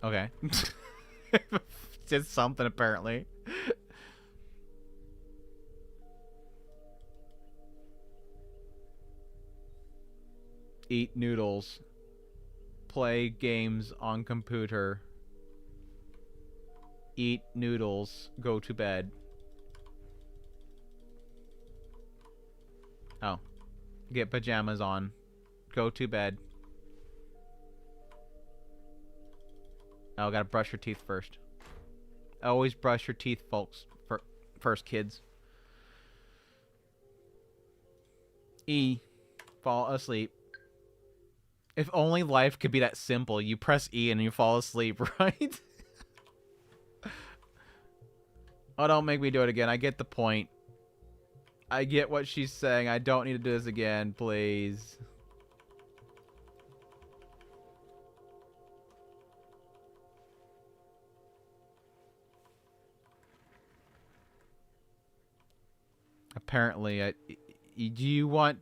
Okay. Did something apparently. Eat noodles. Play games on computer. Eat noodles. Go to bed. Oh. Get pajamas on. Go to bed. Oh, gotta brush your teeth first. Always brush your teeth, folks. First, kids. E. Fall asleep. If only life could be that simple. You press E and you fall asleep, right? Oh, don't make me do it again. I get the point. I get what she's saying. I don't need to do this again, please. Apparently, do you want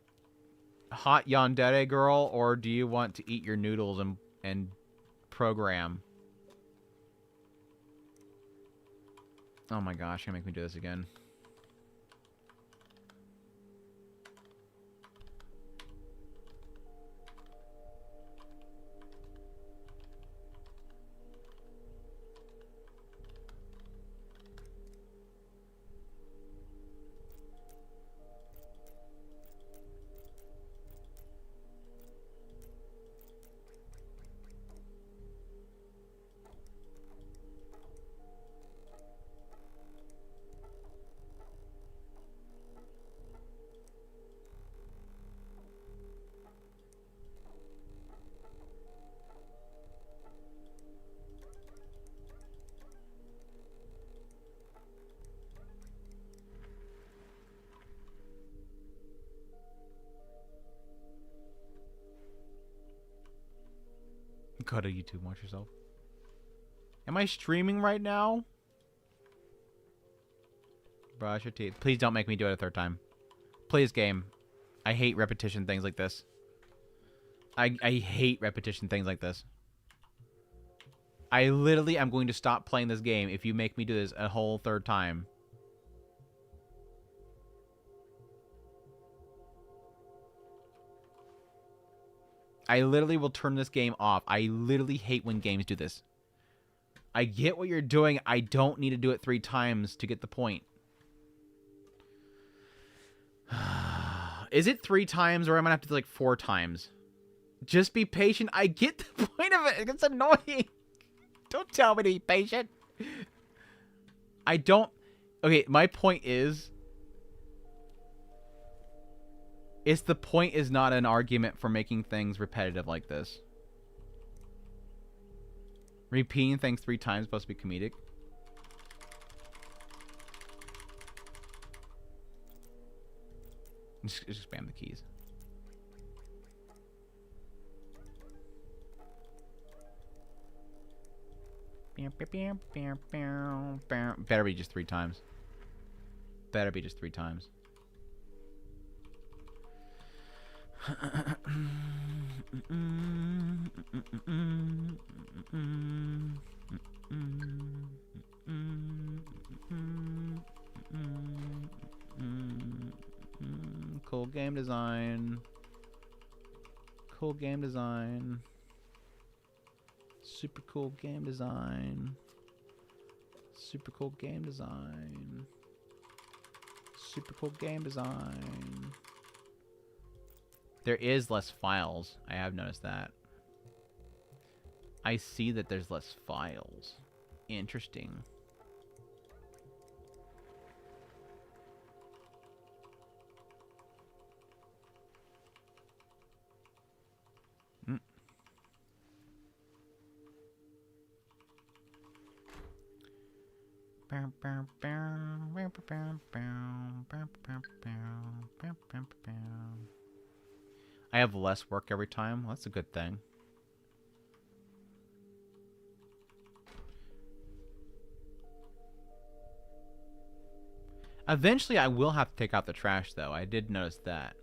hot yandere girl, or do you want to eat your noodles and program? Oh my gosh, you're gonna make me do this again. Go to YouTube, watch yourself. Am I streaming right now? Brush your teeth. Please don't make me do it a third time. Please, game. I hate repetition things like this. I hate repetition things like this. I literally am going to stop playing this game if you make me do this a whole third time. I literally will turn this game off. I literally hate when games do this. I get what you're doing. I don't need to do it 3 times to get the point. Is it 3 times or am I going to have to do like 4 times? Just be patient. I get the point of it. It's annoying. Don't tell me to be patient. I don't... Okay, my point is... the point is not an argument for making things repetitive like this. Repeating things 3 times is supposed to be comedic. Just spam the keys. Better be just 3 times. Better be just 3 times. Cool game design. Cool game design. Super cool game design. Super cool game design. Super cool game design. There is less files. I have noticed that. I see that there's less files. Interesting. I have less work every time. Well, that's a good thing. Eventually, I will have to take out the trash, though. I did notice that.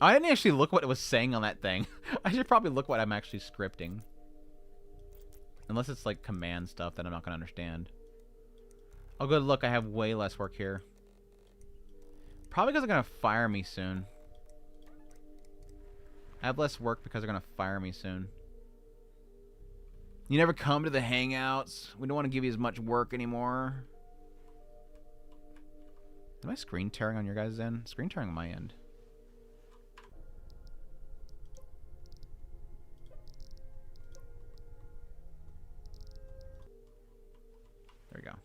I didn't actually look what it was saying on that thing. I should probably look what I'm actually scripting. Unless it's like command stuff that I'm not going to understand. Oh, good. Look, I have way less work here. Probably because they're going to fire me soon. I have less work because they're going to fire me soon. You never come to the hangouts. We don't want to give you as much work anymore. Am I screen tearing on your guys' end? Screen tearing on my end. There we go.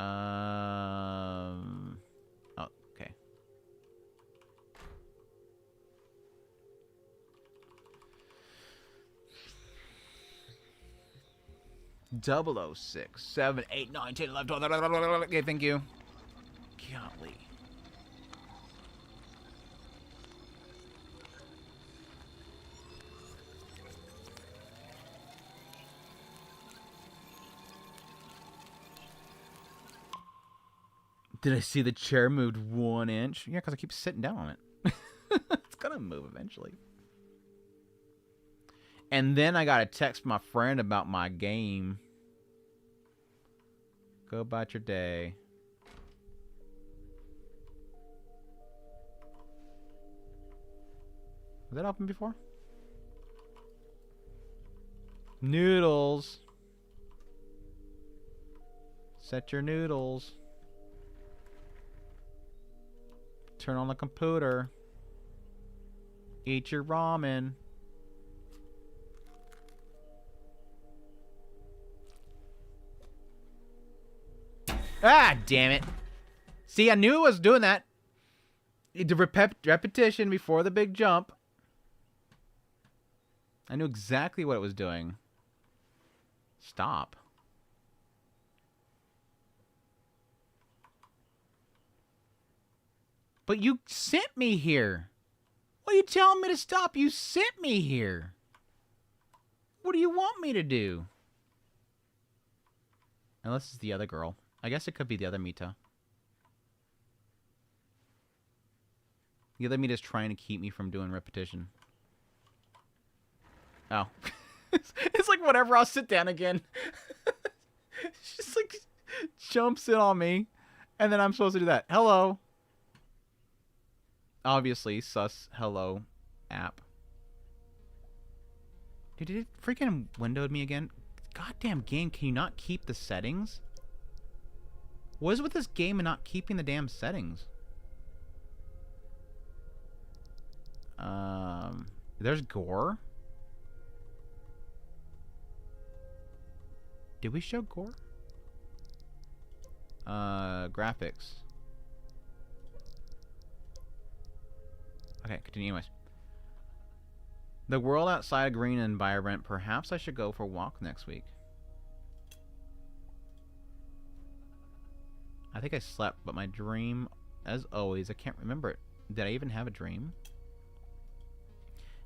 Oh, okay. Double 06, 7, 8, 9, 10, 11, 12. Okay, thank you. Golly. Did I see the chair moved 1 inch? Yeah, because I keep sitting down on it. It's gonna move eventually. And then I got a text from my friend about my game. Go about your day. Was that open before? Noodles. Set your noodles. Turn on the computer. Eat your ramen. Ah, damn it. See, I knew it was doing that. The repetition before the big jump. I knew exactly what it was doing. Stop. But you sent me here. What are you telling me to stop? You sent me here. What do you want me to do? Unless it's the other girl. I guess it could be the other Mita. The other Mita's trying to keep me from doing repetition. Oh. It's like whatever, I'll sit down again. She just like jumps in on me. And then I'm supposed to do that. Hello. Obviously, sus hello app. Dude, did it freaking windowed me again? Goddamn game, can you not keep the settings? What is with this game and not keeping the damn settings? There's gore? Did we show gore? Graphics. Okay, continue anyways. The world outside a green environment. Perhaps I should go for a walk next week. I think I slept, but my dream, as always, I can't remember it. Did I even have a dream?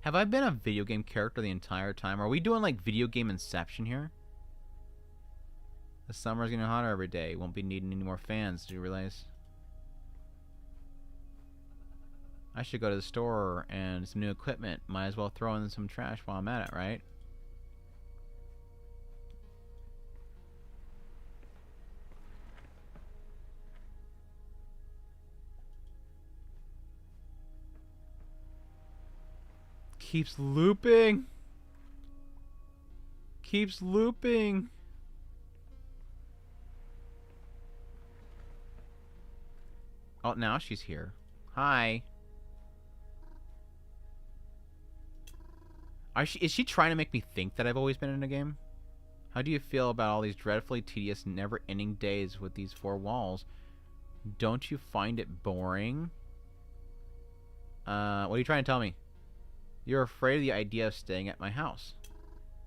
Have I been a video game character the entire time? Are we doing like video game Inception here? The summer's getting hotter every day. Won't be needing any more fans, do you realize? I should go to the store and some new equipment. Might as well throw in some trash while I'm at it, right? Keeps looping. Keeps looping. Oh, now she's here. Hi. Is she trying to make me think that I've always been in a game? How do you feel about all these dreadfully tedious, never-ending days with these four walls? Don't you find it boring? What are you trying to tell me? You're afraid of the idea of staying at my house.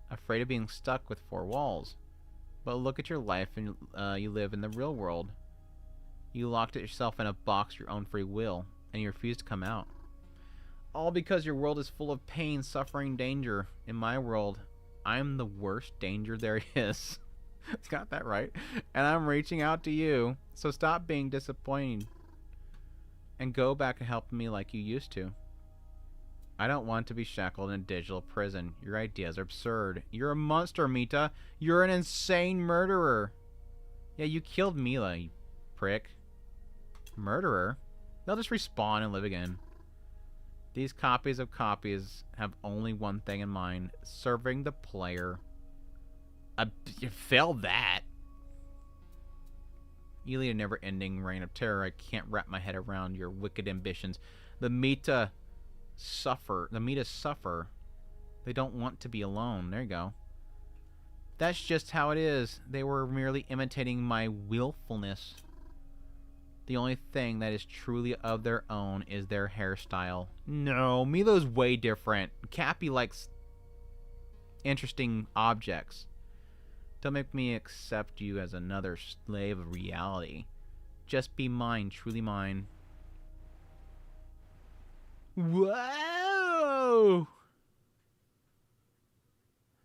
Afraid of being stuck with four walls. But look at your life and you live in the real world. You locked yourself in a box your own free will, and you refuse to come out. All because your world is full of pain, suffering, danger. In my world, I'm the worst danger there is. It's got that right. And I'm reaching out to you. So stop being disappointed. And go back and help me like you used to. I don't want to be shackled in a digital prison. Your ideas are absurd. You're a monster, Mita. You're an insane murderer. Yeah, you killed Mila, you prick. Murderer? They'll just respawn and live again. These copies of copies have only one thing in mind. Serving the player. You failed that. You lead a never-ending reign of terror. I can't wrap my head around your wicked ambitions. The Mita suffer. The Mitas suffer. They don't want to be alone. There you go. That's just how it is. They were merely imitating my willfulness. The only thing that is truly of their own is their hairstyle. No, Milo's way different. Cappy likes interesting objects. Don't make me accept you as another slave of reality. Just be mine, truly mine. Whoa!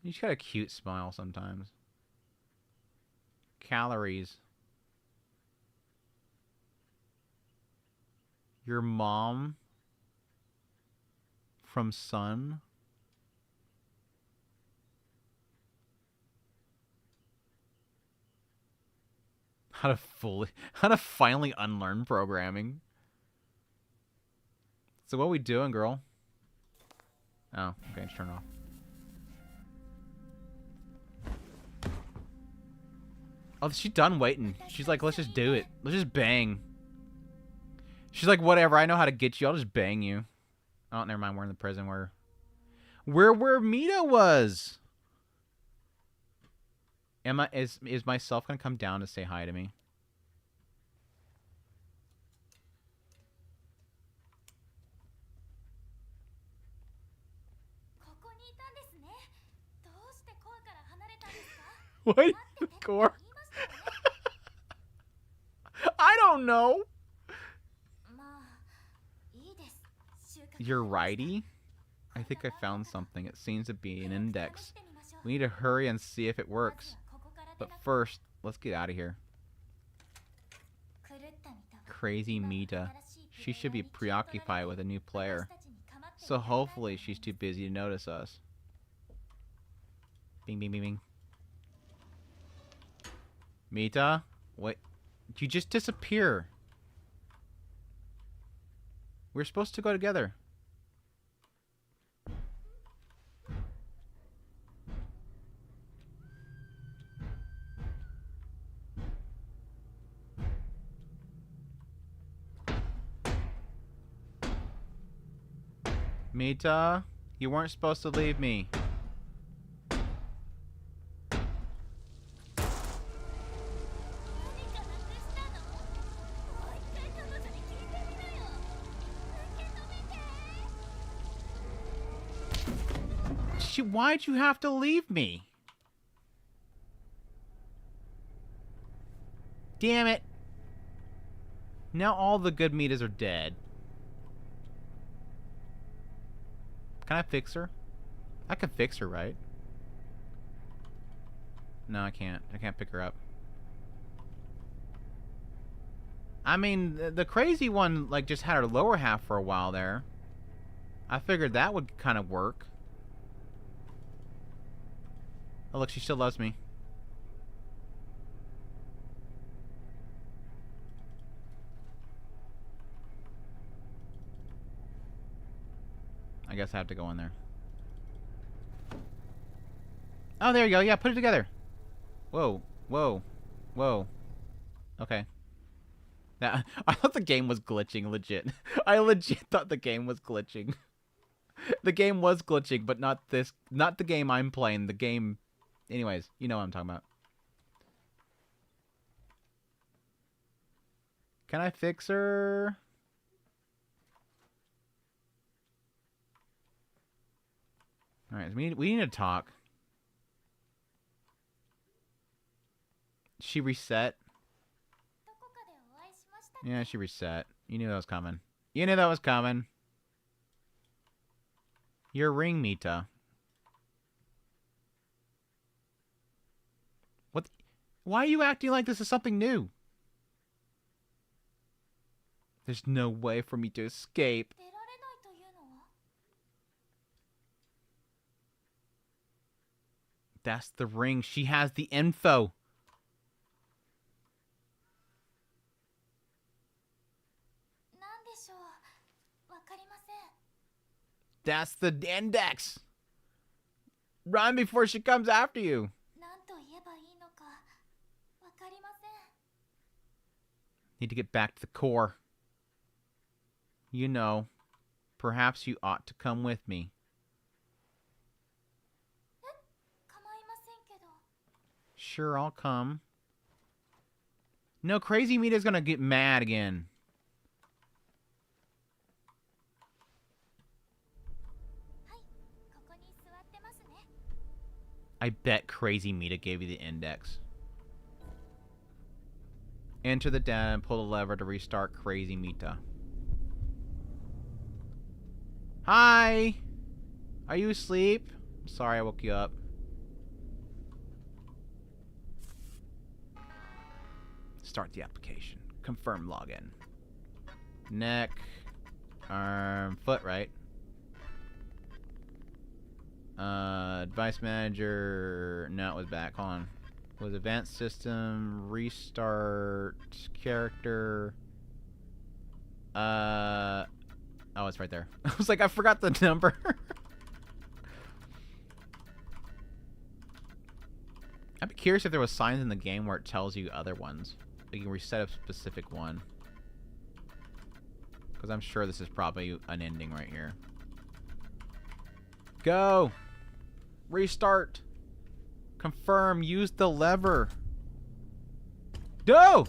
You just got a cute smile sometimes. Calories. Your mom from Sun. How to finally unlearn programming. So what we doing, girl? Oh, okay, just turn it off. Oh, she's done waiting. She's like, let's just do it. Let's just bang. She's like, whatever, I know how to get you. I'll just bang you. Oh, never mind. We're in the prison where Mita was. Is myself gonna come down to say hi to me? What? Core? I don't know. You're righty? I think I found something. It seems to be an index. We need to hurry and see if it works. But first, let's get out of here. Crazy Mita. She should be preoccupied with a new player. So hopefully she's too busy to notice us. Bing, bing, bing, bing. Mita? What? You just disappear. We're supposed to go together. Mita, you weren't supposed to leave me. Why'd you have to leave me? Damn it. Now all the good Mitas are dead. Can I fix her? I can fix her, right? No, I can't. I can't pick her up. I mean, the crazy one, like, just had her lower half for a while there. I figured that would kind of work. Oh, look, she still loves me. I guess I have to go in there. Oh, there you go. Yeah, put it together. Whoa, whoa, whoa. Okay. Now, I thought the game was glitching, legit. I legit thought the game was glitching. The game was glitching, but not this. Not the game I'm playing. The game... Anyways, you know what I'm talking about. Can I fix her? Alright, we need to talk. She reset? Yeah, she reset. You knew that was coming. You knew that was coming. Your ring, Mita. What? Why are you acting like this is something new? There's no way for me to escape. That's the ring. She has the info. That's the index. Run before she comes after you. Need to get back to the core. You know, perhaps you ought to come with me. Sure, I'll come. No, Crazy Mita's gonna get mad again. I bet Crazy Mita gave you the index. Enter the data and pull the lever to restart Crazy Mita. Hi! Are you asleep? Sorry I woke you up. Start the application. Confirm login. Neck. Arm. Foot, right? Device manager. No, it was back. Hold on. Was advanced system. Restart. Character. Oh, it's right there. I was like, I forgot the number. I'd be curious if there was signs in the game where it tells you other ones. You can reset a specific one. Because I'm sure this is probably an ending right here. Go! Restart! Confirm, use the lever. Go!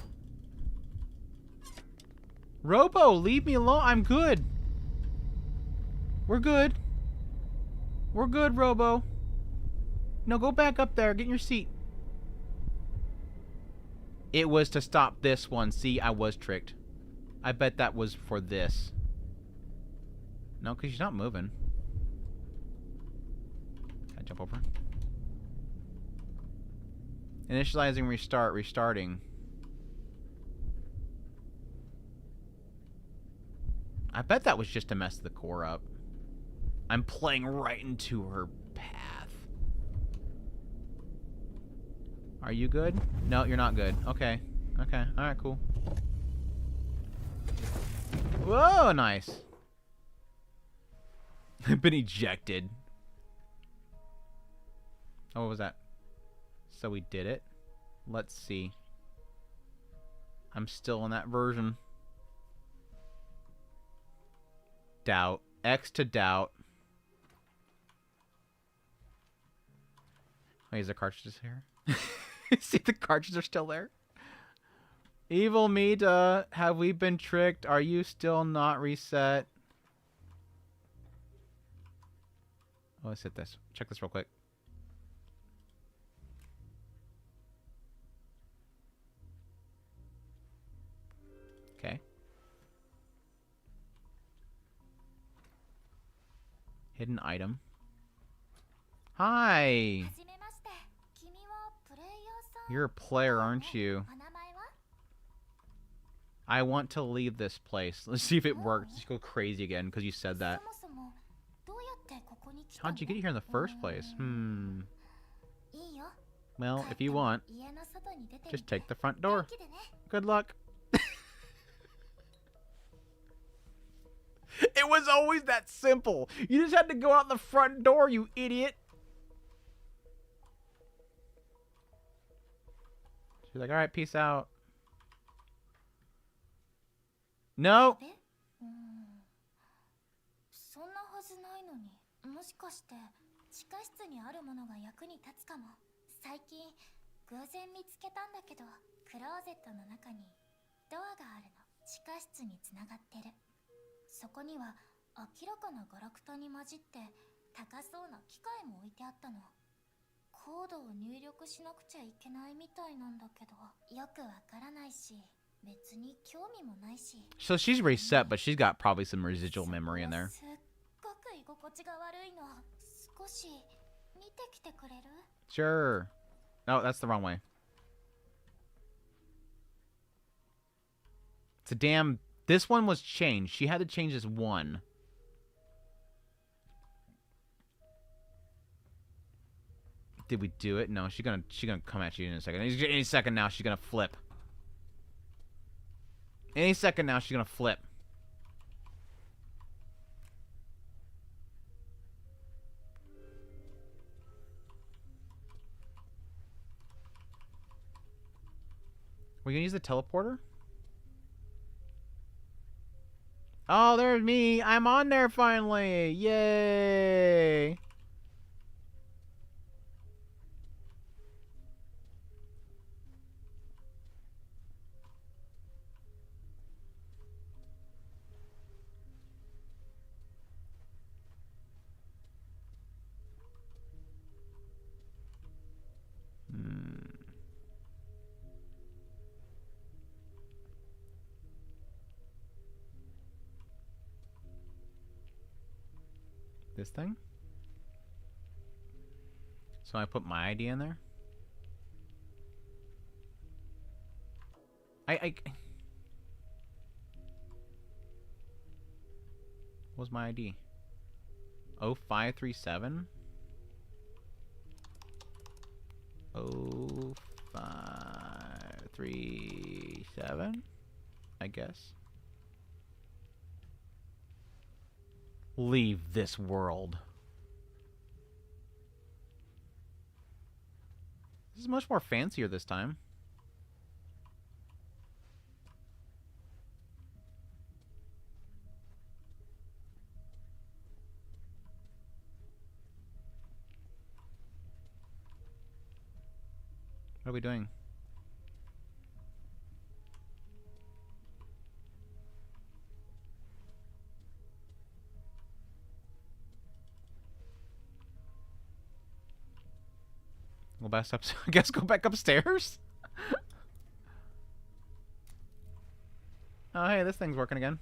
Robo, leave me alone. I'm good. We're good. We're good, Robo. No, go back up there. Get in your seat. It was to stop this one. See, I was tricked. I bet that was for this. No, because she's not moving. Can I jump over? Initializing, restart, restarting. I bet that was just to mess the core up. I'm playing right into her path. Are you good? No, you're not good. Okay. Okay. Alright, cool. Whoa, nice. I've been ejected. Oh, what was that? So we did it. Let's see. I'm still in that version. Doubt. X to doubt. Wait, is the cartridges here? See, the cartridges are still there. Evil Mita, have we been tricked? Are you still not reset? Oh, let's hit this. Check this real quick. Okay. Hidden item. Hi! You're a player, aren't you? I want to leave this place. Let's see if it works. Let's go crazy again because you said that. How'd you get here in the first place? Well, if you want, just take the front door. Good luck. It was always that simple. You just had to go out the front door, you idiot. She's like, alright, peace out. No. そんなはずないのに、もしかして地下室にあるものが役に立つかも。最近偶然見つけたんだけど、クローゼットの中にドアがあるの。地下室につながってる。そこには明らかなガラクタに混じって高そうな機械も置いてあったの。コードを入力しなくちゃいけないみたいなんだけど、よくわからないし。 So she's reset, but she's got probably some residual memory in there. Sure. No, that's the wrong way. It's a damn... This one was changed. She had to change this one. Did we do it? No, she's gonna come at you in a second. Any second now, she's gonna flip. Any second now, she's gonna flip. We're gonna use the teleporter? Oh, there's me. I'm on there finally. Yay. This thing? So I put my ID in there? What's my ID? 0537? 0537? I guess. Leave this world. This is much more fancier this time. What are we doing? Go back up. I guess go back upstairs. Oh, hey, this thing's working again.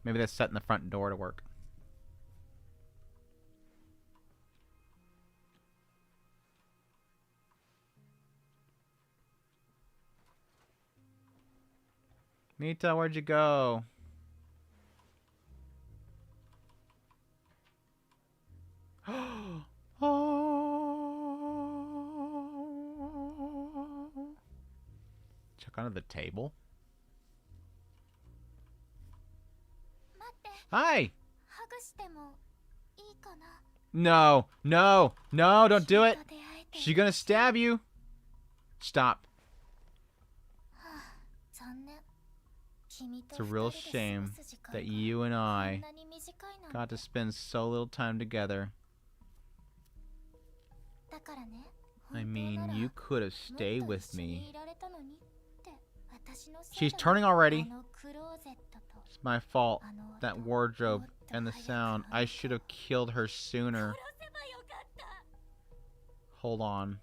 Maybe that's setting the front door to work. Mita, where'd you go? Oh. Check under the table. Hi. No, no, no, don't do it. She's gonna stab you. Stop. It's a real shame that you and I got to spend so little time together. I mean, you could have stayed with me. She's turning already. It's my fault. That wardrobe and the sound. I should have killed her sooner. Hold on.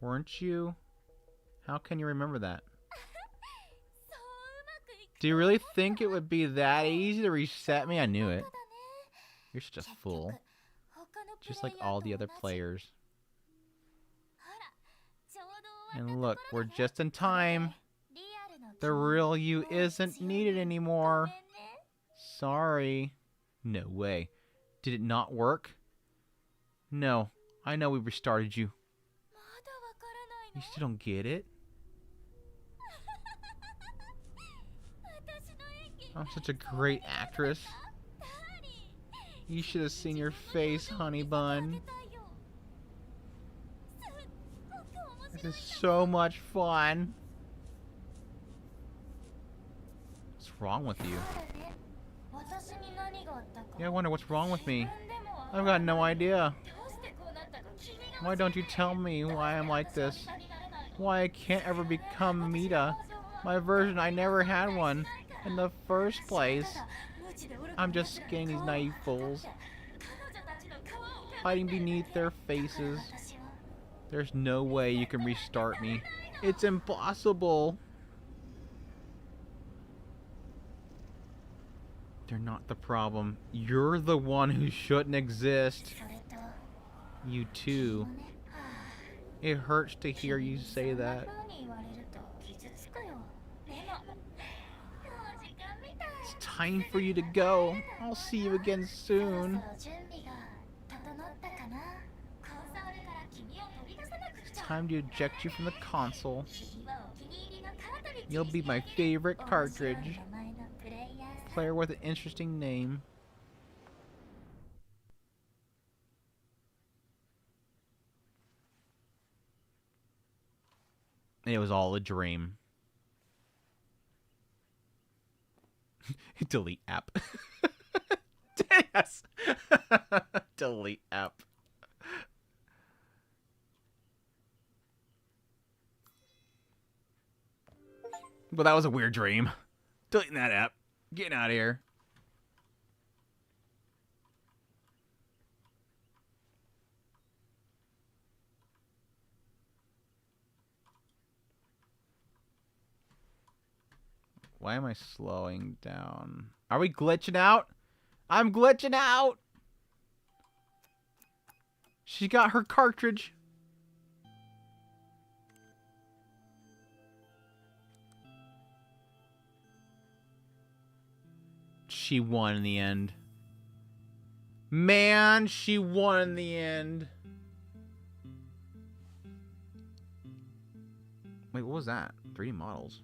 Weren't you? How can you remember that? Do you really think it would be that easy to reset me? I knew it. You're such a fool. Just like all the other players. And look, we're just in time. The real you isn't needed anymore. Sorry. No way. Did it not work? No. I know we restarted you. You still don't get it? I'm such a great actress. You should have seen your face, honey bun. This is so much fun. What's wrong with you? Yeah, I wonder what's wrong with me. I've got no idea. Why don't you tell me why I'm like this? Why I can't ever become Mita? My version, I never had one. In the first place, I'm just skinning these naive fools, hiding beneath their faces. There's no way you can restart me. It's impossible. They're not the problem. You're the one who shouldn't exist. You too. It hurts to hear you say that. It's time for you to go. I'll see you again soon. It's time to eject you from the console. You'll be my favorite cartridge. Player with an interesting name. It was all a dream. Delete app. Yes. Delete app. Well, that was a weird dream. Deleting that app. Getting out of here. Why am I slowing down? Are we glitching out? I'm glitching out! She got her cartridge. She won in the end. Man, she won in the end. Wait, what was that? 3D models.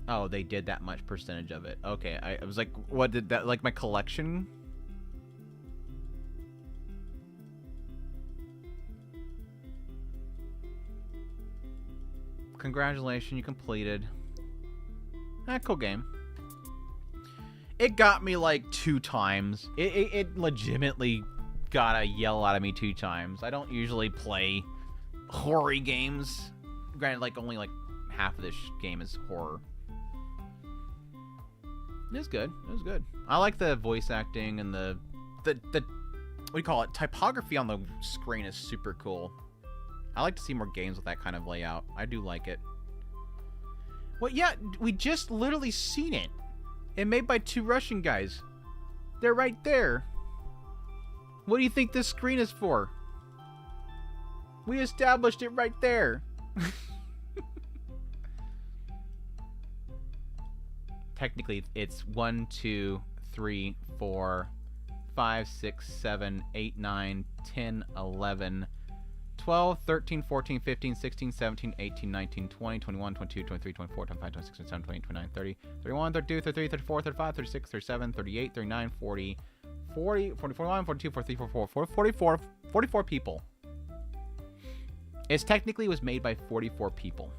Oh, they did that much percentage of it. Okay, I was like, what did that, like my collection? Congratulations, you completed. Cool game. It got me like 2 times. It legitimately got a yell out of me 2 times. I don't usually play horror games. Granted, like only like half of this game is horror. It was good. It was good. I like the voice acting and the what do you call it? Typography on the screen is super cool. I like to see more games with that kind of layout. I do like it. Well, yeah, we just literally seen it. And made by 2 Russian guys. They're right there. What do you think this screen is for? We established it right there. Technically, it's 1, 2, 3, 4, 5, 6, 7, 8, 9, 10, 11, 12, 13, 14, 15, 16, 17, 18, 19, 20, 21, 22, 23, 24, 25, 26, 27, 28, 29, 30, 31, 32, 33, 34, 35, 36, 37, 38, 39, 40, 40, 41, 42, 43, 44, 44 people. It technically was made by 44 people.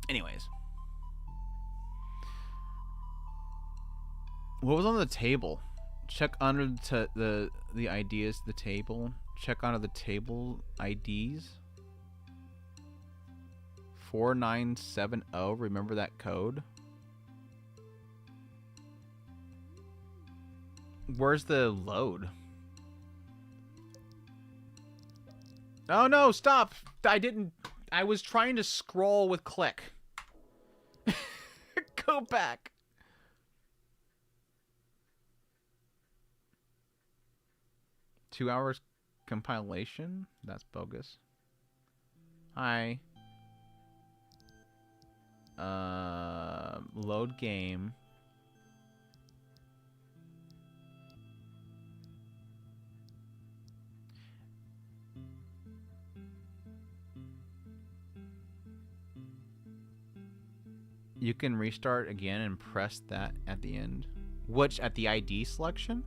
Anyways. What was on the table? Check under the ideas, the table. Check under the table IDs. 4970. Remember that code? Where's the load? Oh no, stop! I was trying to scroll with click. Go back. Two hours compilation? That's bogus. Hi. Load game. You can restart again and press that at the end. Which, at the ID selection?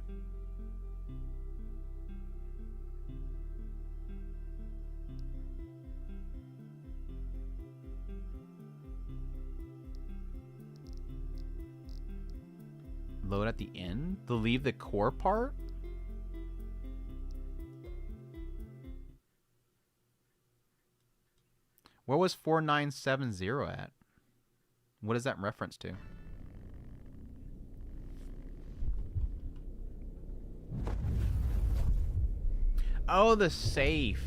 Load at the end? To leave the core part? Where was 4970 at? What is that reference to? Oh, the safe.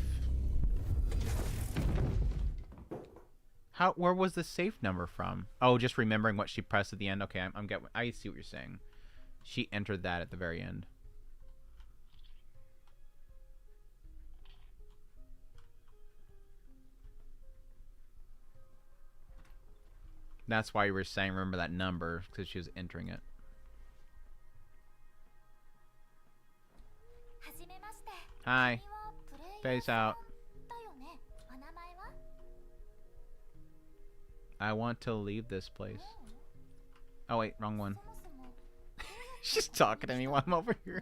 Where was the safe number from? Oh, just remembering what she pressed at the end. Okay, I see what you're saying. She entered that at the very end. That's why you were saying remember that number, because she was entering it. Hi. Face out. I want to leave this place. Oh wait, wrong one. She's talking to me while I'm over here.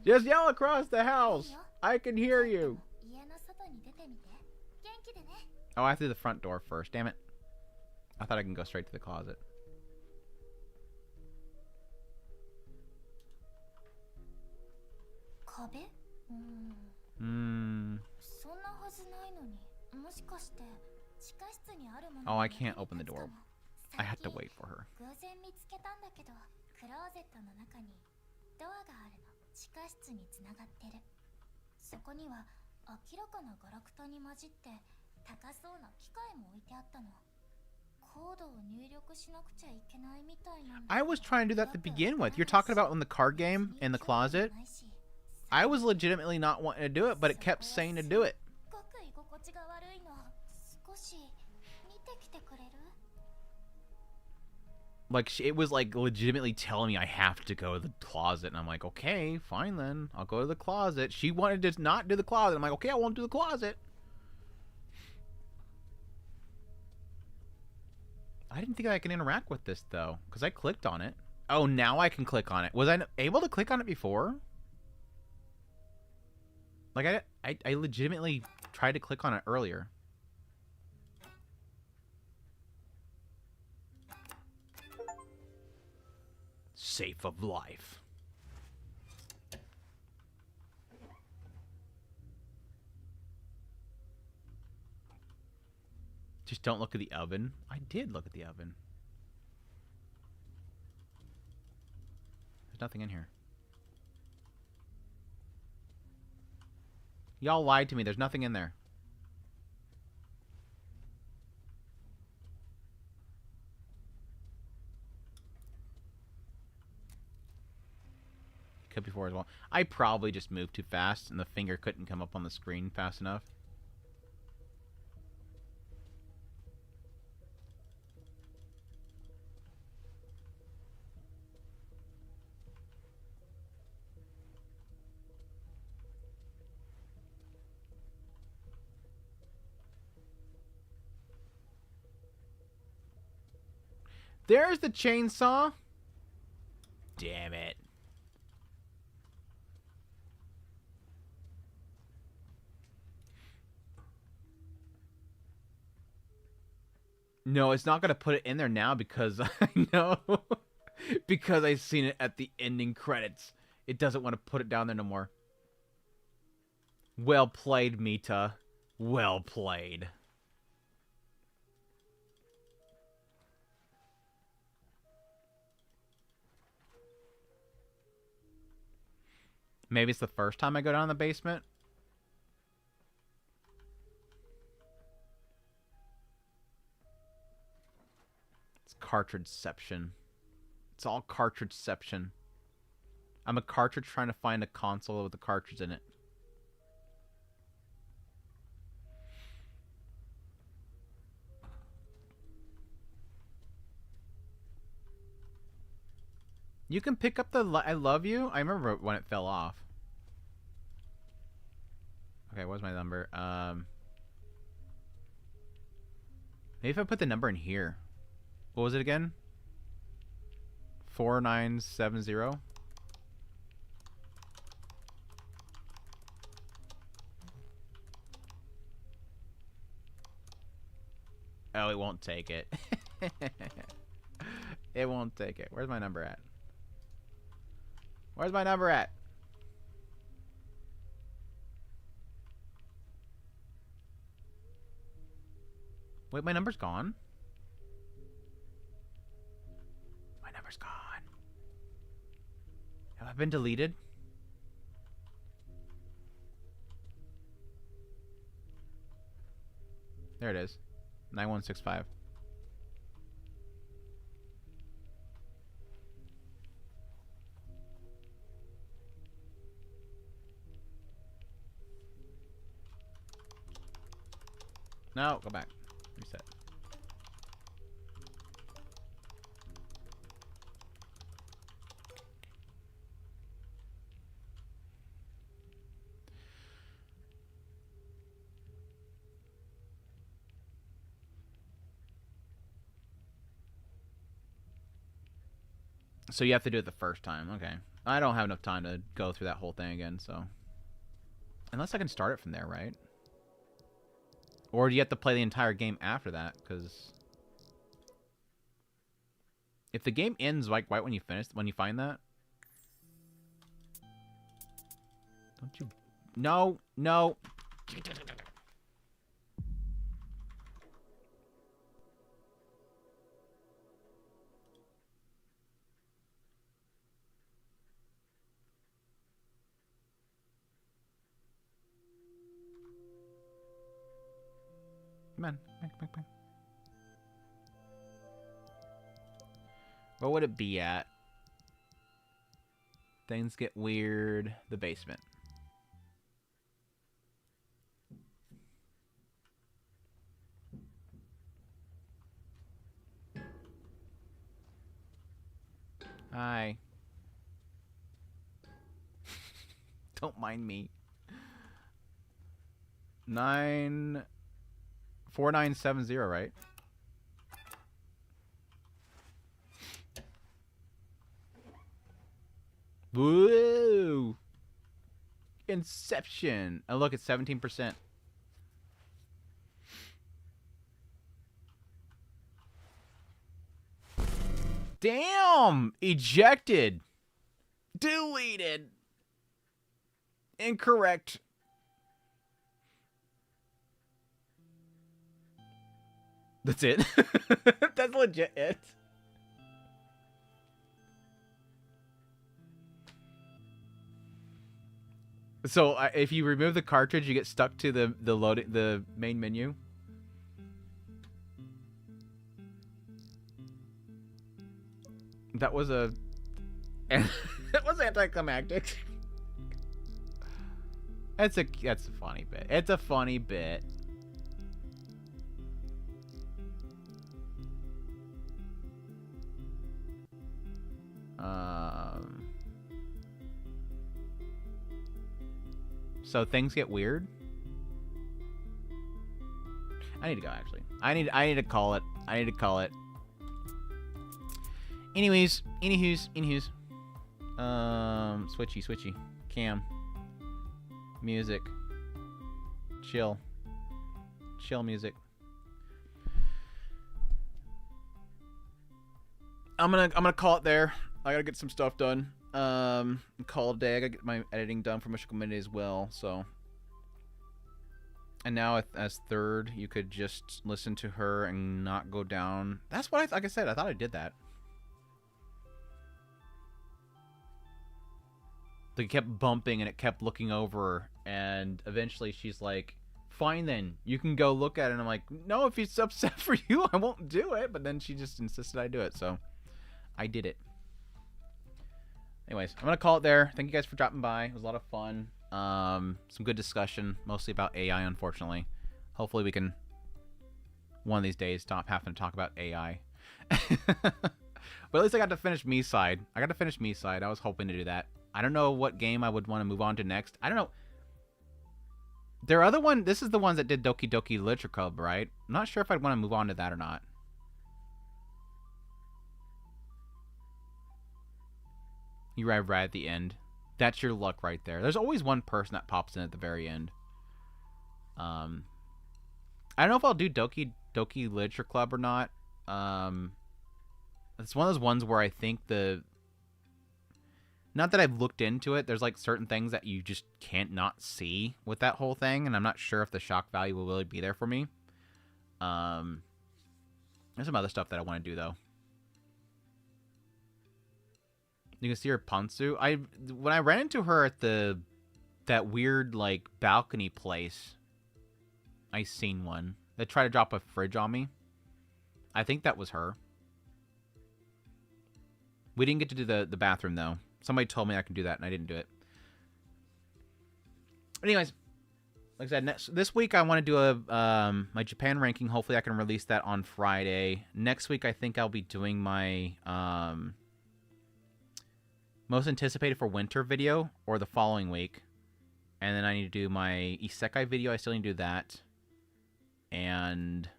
Just yell across the house. I can hear you. Oh, I have to do the front door first. Damn it. I thought I can go straight to the closet. Oh, I can't open the door. I have to wait for her. I was trying to do that to begin with. You're talking about in the card game in the closet? I was legitimately not wanting to do it, but it kept saying to do it. Like, it was like legitimately telling me I have to go to the closet, and I'm like, okay, fine then. I'll go to the closet. She wanted to not do the closet. I'm like, okay, I won't do the closet. I didn't think I could interact with this, though, because I clicked on it. Oh, now I can click on it. Was I able to click on it before? Like, I legitimately tried to click on it earlier. Safe of life. Just don't look at the oven. I did look at the oven. There's nothing in here. Y'all lied to me. There's nothing in there. Could be 4 as well. I probably just moved too fast and the finger couldn't come up on the screen fast enough. There's the chainsaw. Damn it. No, it's not going to put it in there now because I know. Because I've seen it at the ending credits. It doesn't want to put it down there no more. Well played, Mita. Well played. Maybe it's the first time I go down in the basement. It's cartridgeception. It's all cartridgeception. I'm a cartridge trying to find a console with a cartridge in it. You can pick up the I love you. I remember when it fell off. Okay, what's my number? Maybe if I put the number in here. What was it again? 4970. Oh, it won't take it. It won't take it. Where's my number at? Where's my number at? Wait, my number's gone. My number's gone. Have I been deleted? There it is. 9165. No, go back. Reset. So you have to do it the first time. Okay. I don't have enough time to go through that whole thing again, so. Unless I can start it from there, right? Or do you have to play the entire game after that? Because if the game ends like right when you finish, when you find that, don't you? No, no. Come on. Come on. What would it be at? Things get weird. The basement. Hi. Don't mind me. 4970, right? Woo! Inception. Oh, look, it's 17%. Damn! Ejected. Deleted. Incorrect. That's it. That's legit it. So if you remove the cartridge, you get stuck to the main menu. That was that was anticlimactic. That's a funny bit. It's a funny bit. So things get weird. I need to go actually. I need to call it. I need to call it. Anyways, anywho's. Switchy. Cam. Music. Chill music. I'm gonna call it there. I gotta get some stuff done. Call it a day. I gotta get my editing done for Mushoku Tensei as well. So, and now as third, you could just listen to her and not go down. That's what like I said. I thought I did that. Like it kept bumping and it kept looking over, and eventually she's like, "Fine then, you can go look at it." And I'm like, "No, if it's upset for you, I won't do it." But then she just insisted I do it, so I did it. Anyways, I'm gonna call it there. Thank you guys for dropping by. It was a lot of fun. Some good discussion, mostly about AI, unfortunately. Hopefully we can, one of these days, stop having to talk about AI. But at least I got to finish MiSide. I was hoping to do that. I don't know what game I would want to move on to next. I don't know. Their other one, this is the ones that did Doki Doki Literature Club, right? I'm not sure if I'd want to move on to that or not. You arrive right at the end. That's your luck right there. There's always one person that pops in at the very end. I don't know if I'll do Doki Doki Literature Club or not. It's one of those ones where I think not that I've looked into it, there's like certain things that you just can't not see with that whole thing, and I'm not sure if the shock value will really be there for me. There's some other stuff that I want to do though. You can see her Ponsu. When I ran into her at that weird like balcony place, I seen one that tried to drop a fridge on me. I think that was her. We didn't get to do the bathroom though. Somebody told me I could do that and I didn't do it. Anyways, like I said, this week I want to do my Japan ranking. Hopefully I can release that on Friday. Next week I think I'll be doing my most anticipated for winter video, or the following week. And then I need to do my Isekai video. I still need to do that. And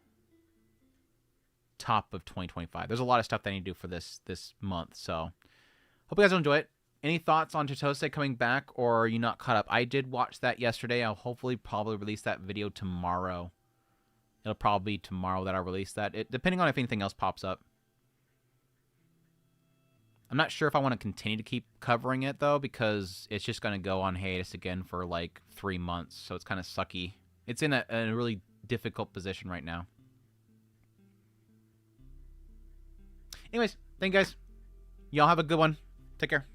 top of 2025. There's a lot of stuff that I need to do for this month. So hope you guys will enjoy it. Any thoughts on Totose coming back, or are you not caught up? I did watch that yesterday. I'll probably release that video tomorrow. It'll probably be tomorrow that I'll release that, depending on if anything else pops up. I'm not sure if I want to continue to keep covering it, though, because it's just going to go on hiatus again for, like, 3 months. So it's kind of sucky. It's in a really difficult position right now. Anyways, thank you guys. Y'all have a good one. Take care.